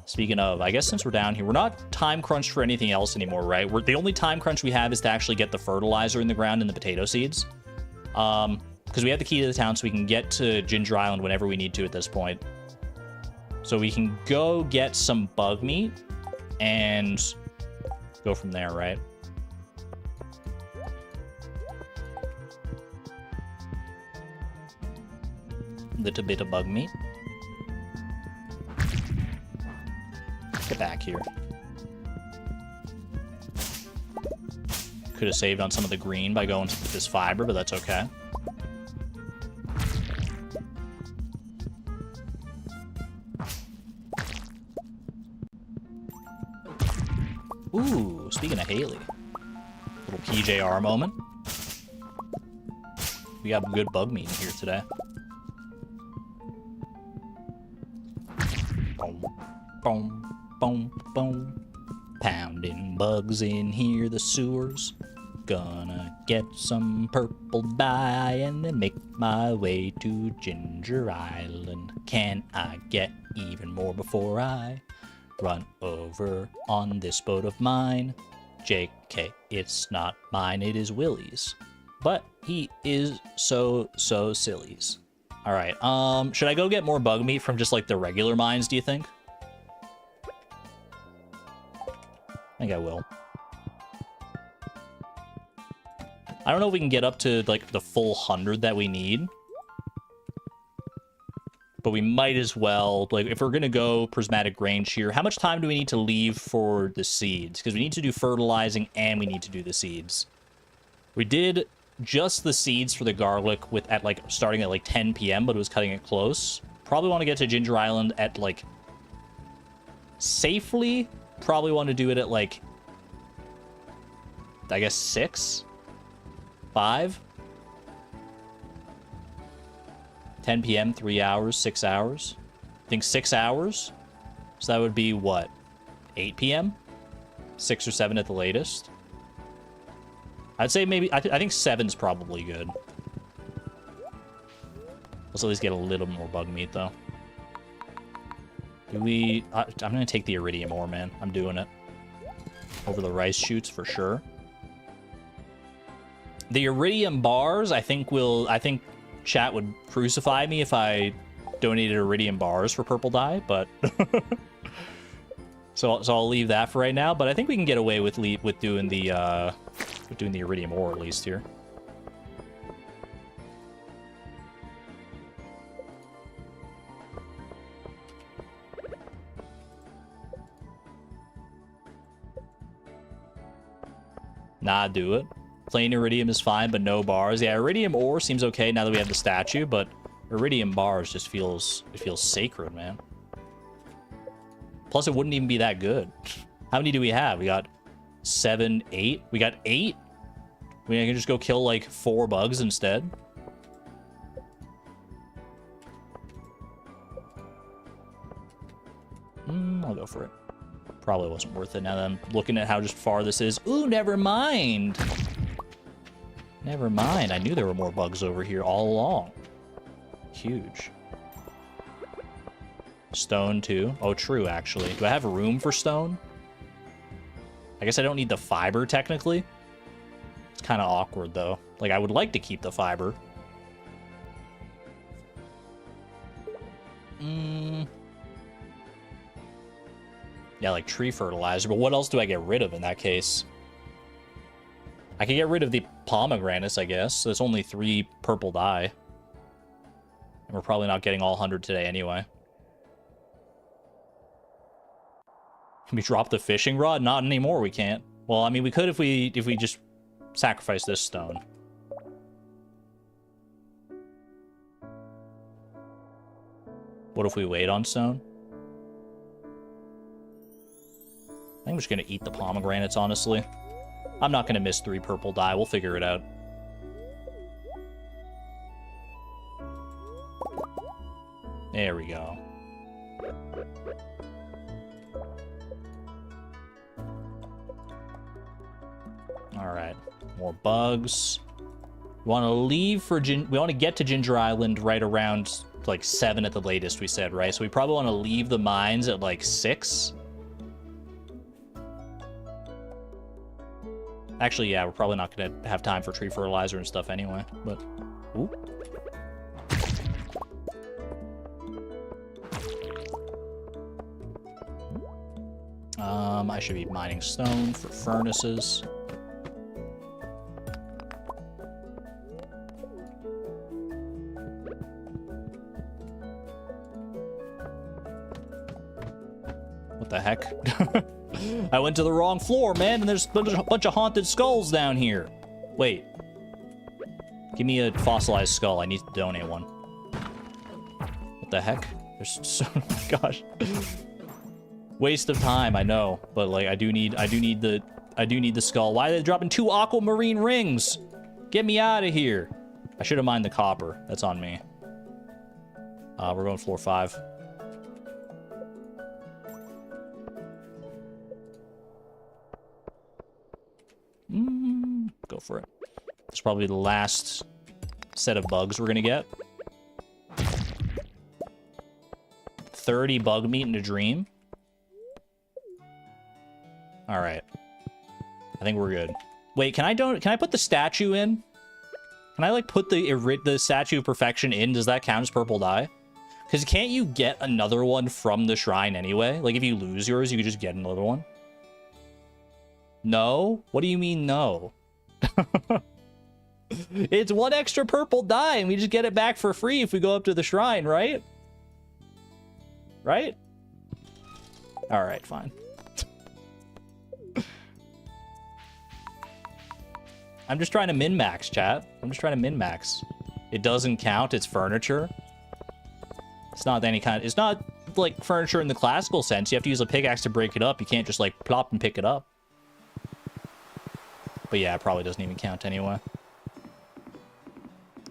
Speaking of, I guess since we're down here, we're not time crunched for anything else anymore, right? The only time crunch we have is to actually get the fertilizer in the ground and the potato seeds. Because we have the key to the town, so we can get to Ginger Island whenever we need to at this point. So we can go get some bug meat and go from there, right? Little bit of bug meat. Get back here. Could have saved on some of the green by going with this fiber, but that's okay. Ooh, speaking of Haley. Little PJR moment. We got good bug meat in here today. Boom, boom, boom, boom. Pounding bugs in here, the sewers. Gonna get some purple dye and then make my way to Ginger Island. Can I get even more before I run over on this boat of mine? JK, it's not mine, it is Willie's. But he is so sillies. Alright, should I go get more bug meat from just like the regular mines, do you think? I think I will. I don't know if we can get up to like the full 100 that we need. But we might as well, like, if we're going to go prismatic grain shear, how much time do we need to leave for the seeds? Because we need to do fertilizing and we need to do the seeds. We did just the seeds for the garlic with starting at like 10 p.m., but it was cutting it close. Probably want to get to Ginger Island at like safely. Probably want to do it at like, I guess 6, 5. 10 p.m., 3 hours, 6 hours. I think 6 hours. So that would be what? 8 p.m.? 6 or 7 at the latest. I'd say maybe, I think 7's probably good. Let's at least get a little more bug meat, though. Do we... I'm going to take the iridium ore, man. I'm doing it. Over the rice shoots, for sure. The iridium bars, I think chat would crucify me if I donated iridium bars for purple dye, but... so I'll leave that for right now, but I think we can get away with doing the iridium ore at least here. Nah, do it. Plain iridium is fine, but no bars. Yeah, iridium ore seems okay now that we have the statue, but iridium bars just feels sacred, man. Plus, it wouldn't even be that good. How many do we have? We got 7, 8. We got 8. I mean, I can just go kill like 4 bugs instead. I'll go for it. Probably wasn't worth it now that I'm looking at how just far this is. Ooh, never mind. Never mind. I knew there were more bugs over here all along. Huge. Stone, too. Oh, true, actually. Do I have room for stone? I guess I don't need the fiber, technically. It's kind of awkward, though. Like, I would like to keep the fiber. Yeah, like tree fertilizer. But what else do I get rid of in that case? I can get rid of the pomegranates, I guess. So there's only 3 purple dye. And we're probably not getting all 100 today anyway. Can we drop the fishing rod? Not anymore, we can't. Well, I mean, we could if we just sacrifice this stone. What if we wait on stone? I think I'm just going to eat the pomegranates, honestly. I'm not going to miss 3 purple dye. We'll figure it out. There we go. Alright. More bugs. We want to leave for... we want to get to Ginger Island right around, like, 7 at the latest, we said, right? So we probably want to leave the mines at, like, 6. Actually, yeah, we're probably not going to have time for tree fertilizer and stuff anyway, but... Ooh. I should be mining stone for furnaces. What the heck? I went to the wrong floor, man, and there's a bunch of haunted skulls down here. Wait. Give me a fossilized skull. I need to donate one. What the heck? There's so... Gosh. Waste of time, I know. But, like, I do need the skull. Why are they dropping 2 aquamarine rings? Get me out of here. I should have mined the copper. That's on me. We're going floor 5. Go for it. It's probably the last set of bugs we're gonna get. 30 bug meat in a dream. All right. I think we're good. Wait, can I put the statue in? Can I like put the statue of perfection in? Does that count as purple dye? Because can't you get another one from the shrine anyway? Like if you lose yours, you could just get another one. No? What do you mean no? It's 1 extra purple dye and we just get it back for free if we go up to the shrine, right? Right? All right, fine. I'm just trying to min-max, chat. I'm just trying to min-max. It doesn't count. It's furniture. It's not any kind... It's not, like, furniture in the classical sense. You have to use a pickaxe to break it up. You can't just, like, plop and pick it up. But yeah, it probably doesn't even count anyway.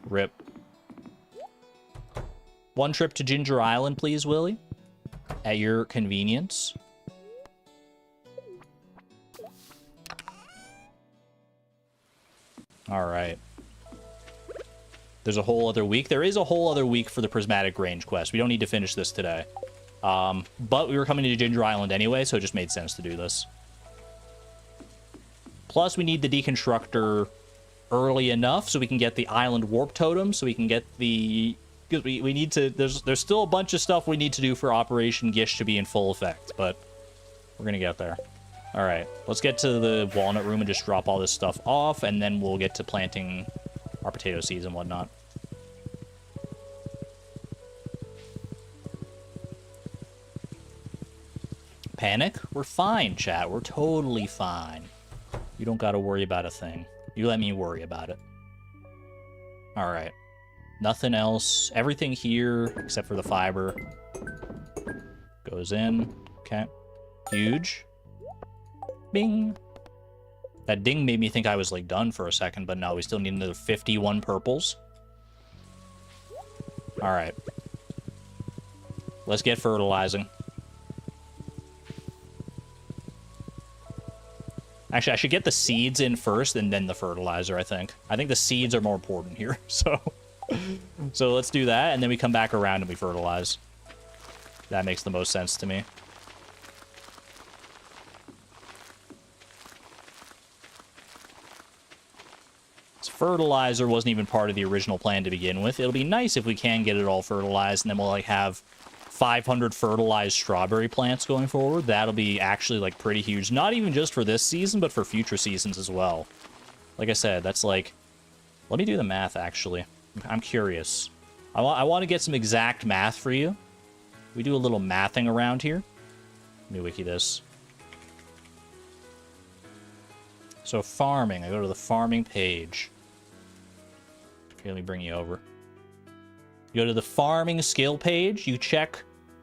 Rip. 1 trip to Ginger Island, please, Willie. At your convenience. All right. There's a whole other week. There is a whole other week for the Prismatic Range quest. We don't need to finish this today. But we were coming to Ginger Island anyway, so it just made sense to do this. Plus, we need the Deconstructor early enough so we can get the Island Warp Totem, so we can get the... Because we need to... There's still a bunch of stuff we need to do for Operation G.I.S.H to be in full effect, but we're going to get there. All right, let's get to the walnut room and just drop all this stuff off, and then we'll get to planting our potato seeds and whatnot. Panic? We're fine, chat. We're totally fine. You don't got to worry about a thing. You let me worry about it. All right. Nothing else. Everything here, except for the fiber, goes in. Okay. Huge. Bing. That ding made me think I was, like, done for a second, but no, we still need another 51 purples. All right. Let's get fertilizing. Actually, I should get the seeds in first and then the fertilizer, I think. I think the seeds are more important here, so... So let's do that, and then we come back around and we fertilize. That makes the most sense to me. This fertilizer wasn't even part of the original plan to begin with. It'll be nice if we can get it all fertilized, and then we'll, like, have 500 fertilized strawberry plants going forward. That'll be actually, like, pretty huge. Not even just for this season, but for future seasons as well. Like I said, that's like... Let me do the math, actually. I'm curious. I want to get some exact math for you. We do a little mathing around here. Let me wiki this. So farming. I go to the farming page. Okay, let me bring you over. You go to the farming skill page. You check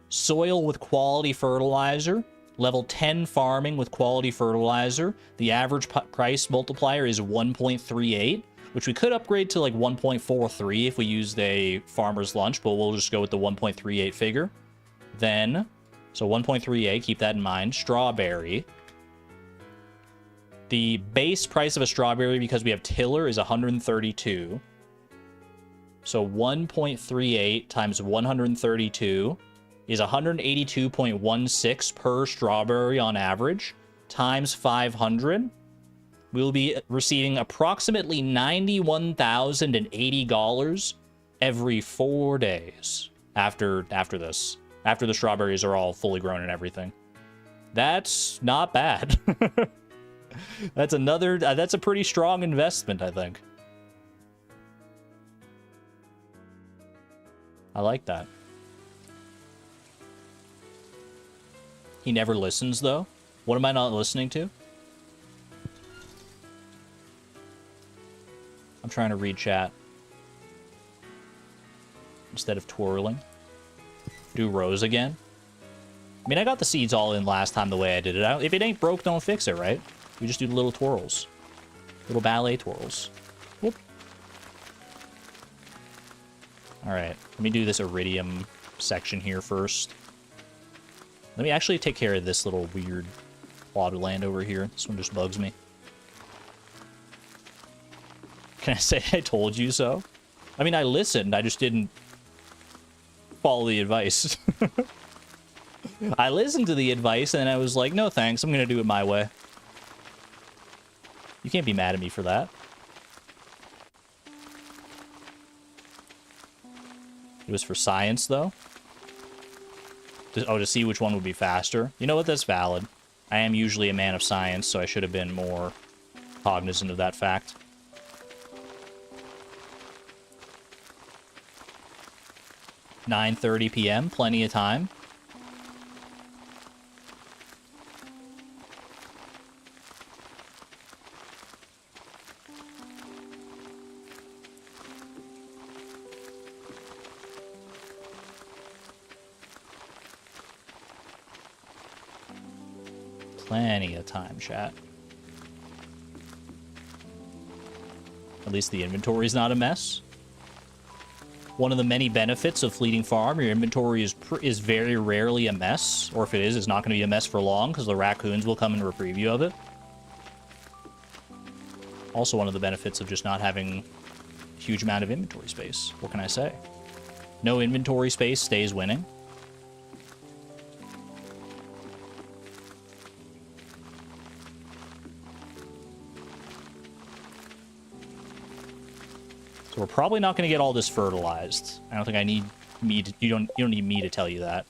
soil with quality fertilizer. Level 10 farming with quality fertilizer. The average price multiplier is 1.38. Which we could upgrade to like 1.43 if we used a farmer's lunch, but we'll just go with the 1.38 figure. Then, so 1.38, keep that in mind. Strawberry. The base price of a strawberry, because we have tiller, is 132. So 1.38 times 132 is 182.16 per strawberry on average, times 500. We'll be receiving approximately $91,080 every 4 days after this. After the strawberries are all fully grown and everything. That's not bad. That's a pretty strong investment, I think. I like that. He never listens, though. What am I not listening to? I'm trying to read chat. Instead of twirling. Do rows again. I mean, I got the seeds all in last time the way I did it. If it ain't broke, don't fix it, right? We just do the little twirls. Little ballet twirls. Whoop. Alright, let me do this iridium section here first. Let me actually take care of this little weird plot of land over here. This one just bugs me. Can I say I told you so? I mean, I listened, I just didn't follow the advice. I listened to the advice, and I was like, no thanks, I'm gonna do it my way. You can't be mad at me for that. It was for science, though. To see which one would be faster. You know what? That's valid. I am usually a man of science, so I should have been more cognizant of that fact. $9:30 p.m. Plenty of time. Plenty of time, chat. At least the inventory's not a mess. One of the many benefits of Fleeting Farm, your inventory is very rarely a mess. Or if it is, it's not going to be a mess for long, because the raccoons will come and reprieve you of it. Also one of the benefits of just not having a huge amount of inventory space. What can I say? No inventory space stays winning. We're probably not going to get all this fertilized. I don't think I need me to... You don't need me to tell you that.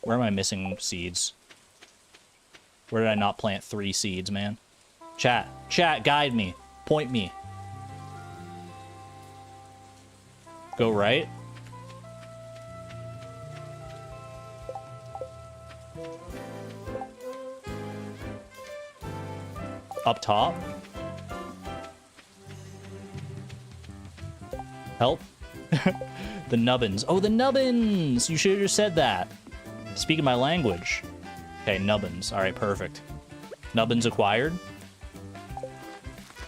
Where am I missing seeds? Where did I not plant 3 seeds, man? Chat, guide me. Point me. Go right. Up top. Help. The nubbins. Oh, the nubbins! You should have just said that. Speaking my language. Okay, nubbins. Alright, perfect. Nubbins acquired.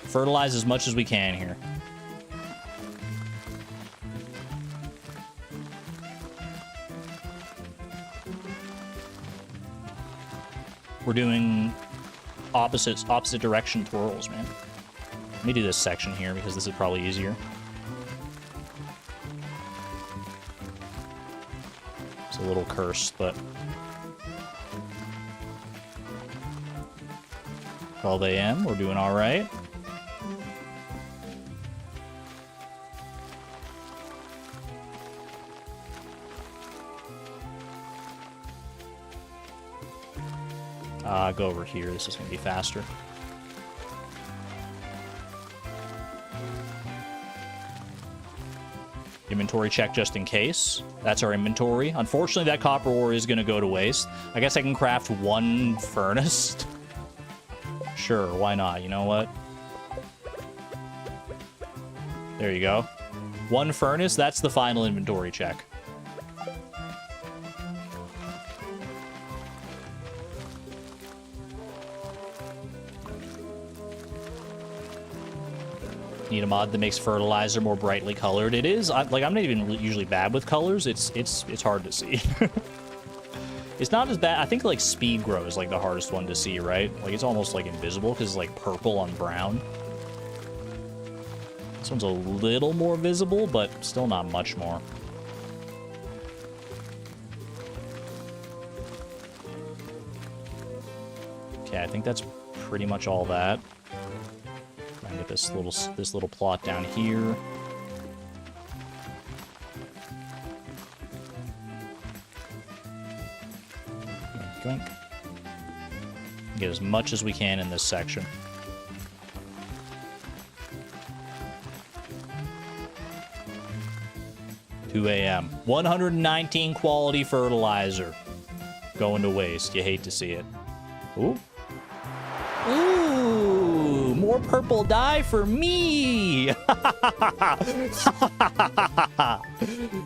Fertilize as much as we can here. We're doing opposite direction twirls, man. Let me do this section here because this is probably easier. It's a little cursed, but 12 a.m. We're doing all right. Go over here. This is going to be faster. Inventory check just in case. That's our inventory. Unfortunately, that copper ore is going to go to waste. I guess I can craft 1 furnace. Sure, why not? You know what? There you go. 1 furnace, that's the final inventory check. Need a mod that makes fertilizer more brightly colored. It is. I'm not even usually bad with colors. It's hard to see. It's not as bad. I think like speed grow is like the hardest one to see, right? Like it's almost like invisible because it's like purple on brown. This one's a little more visible, but still not much more. Okay, I think that's pretty much all that. Get this little plot down here. Drink. Get as much as we can in this section. $2 a.m. 119 quality fertilizer going to waste. You hate to see it. Ooh, more purple dye for me. Can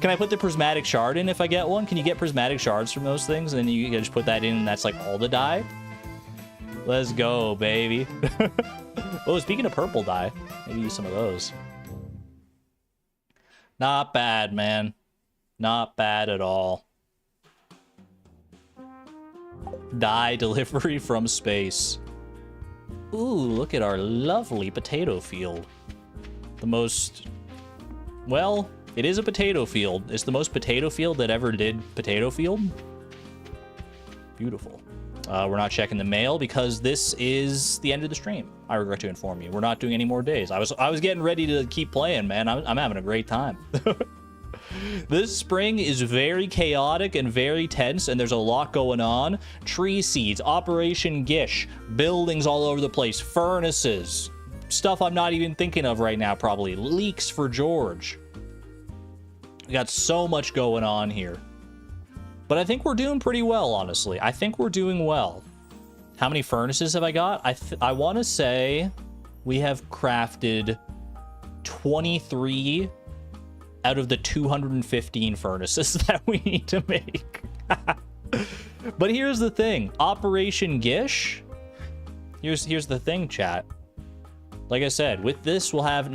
I put the prismatic shard in if I get one? Can you get prismatic shards from those things? And then you can just put that in and that's like all the dye? Let's go, baby. Oh, speaking of purple dye, maybe use some of those. Not bad, man. Not bad at all. Dye delivery from space. Ooh, look at our lovely potato field. The most... Well, it is a potato field. It's the most potato field that ever did potato field. Beautiful. We're not checking the mail because this is the end of the stream. I regret to inform you. We're not doing any more days. I was getting ready to keep playing, man. I'm having a great time. This spring is very chaotic and very tense, and there's a lot going on. Tree seeds, Operation G.I.S.H, buildings all over the place, furnaces, stuff I'm not even thinking of right now, probably. Leaks for George. We got so much going on here. But I think we're doing pretty well, honestly. I think we're doing well. How many furnaces have I got? I want to say we have crafted 23 out of the 215 furnaces that we need to make. But here's the thing. Operation G.I.S.H. Here's the thing, chat. Like I said, with this, we'll have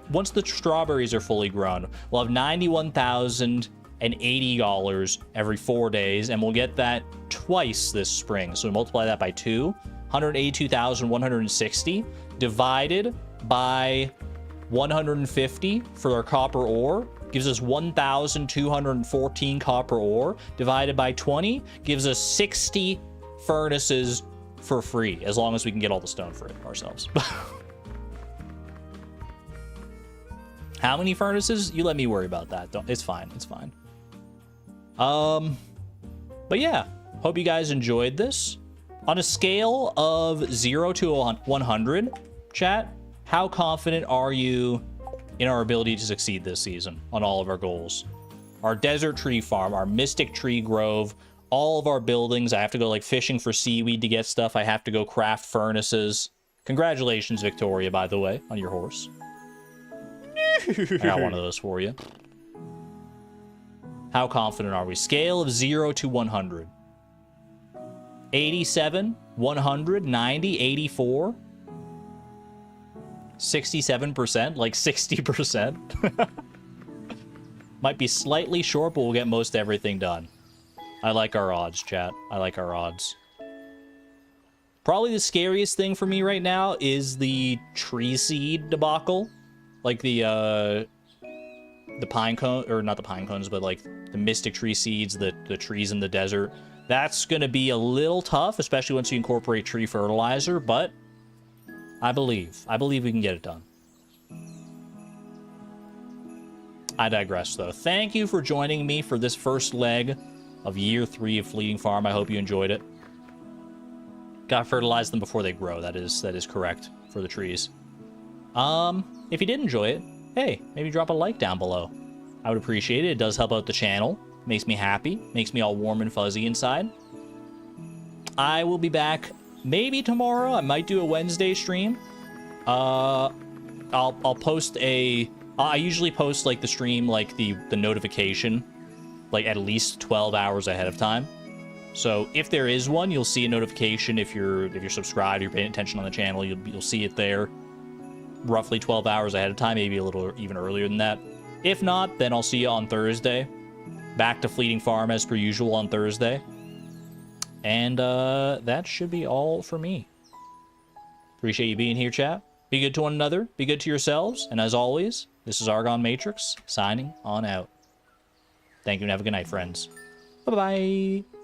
once the strawberries are fully grown, we'll have $91,080 every 4 days, and we'll get that twice this spring. So we multiply that by 2, 182,160 divided by 150 for our copper ore gives us 1,214 copper ore, divided by 20 gives us 60 furnaces for free, as long as we can get all the stone for it ourselves. How many furnaces? You let me worry about that. It's fine. It's fine. But yeah, hope you guys enjoyed this. On a scale of 0 to 100, chat, how confident are you in our ability to succeed this season on all of our goals? Our desert tree farm, our mystic tree grove, all of our buildings. I have to go like fishing for seaweed to get stuff. I have to go craft furnaces. Congratulations, Victoria, by the way, on your horse. I got one of those for you. How confident are we? Scale of 0 to 100. 87, 100, 90, 84. 67%, like 60%. Might be slightly short, but we'll get most everything done. I like our odds, chat. I like our odds. Probably the scariest thing for me right now is the tree seed debacle. Like the pine cone, or not the pine cones, but like the mystic tree seeds, the trees in the desert. That's going to be a little tough, especially once you incorporate tree fertilizer, but I believe we can get it done. I digress, though. Thank you for joining me for this first leg of year 3 of Fleeting Farm. I hope you enjoyed it. Gotta fertilize them before they grow. That is correct for the trees. If you did enjoy it, hey, maybe drop a like down below. I would appreciate it. It does help out the channel. Makes me happy. Makes me all warm and fuzzy inside. I will be back maybe tomorrow. I might do a Wednesday stream. I'll post a... I usually post like the stream, like the notification, like at least 12 hours ahead of time. So if there is one, you'll see a notification. If you're subscribed, you're paying attention on the channel, you'll see it there roughly 12 hours ahead of time, maybe a little even earlier than that. If not, then I'll see you on Thursday. Back to Fleeting Farm as per usual on Thursday. And that should be all for me. Appreciate you being here, chat. Be good to one another. Be good to yourselves. And as always, this is Argon Matrix, signing on out. Thank you and have a good night, friends. Bye-bye.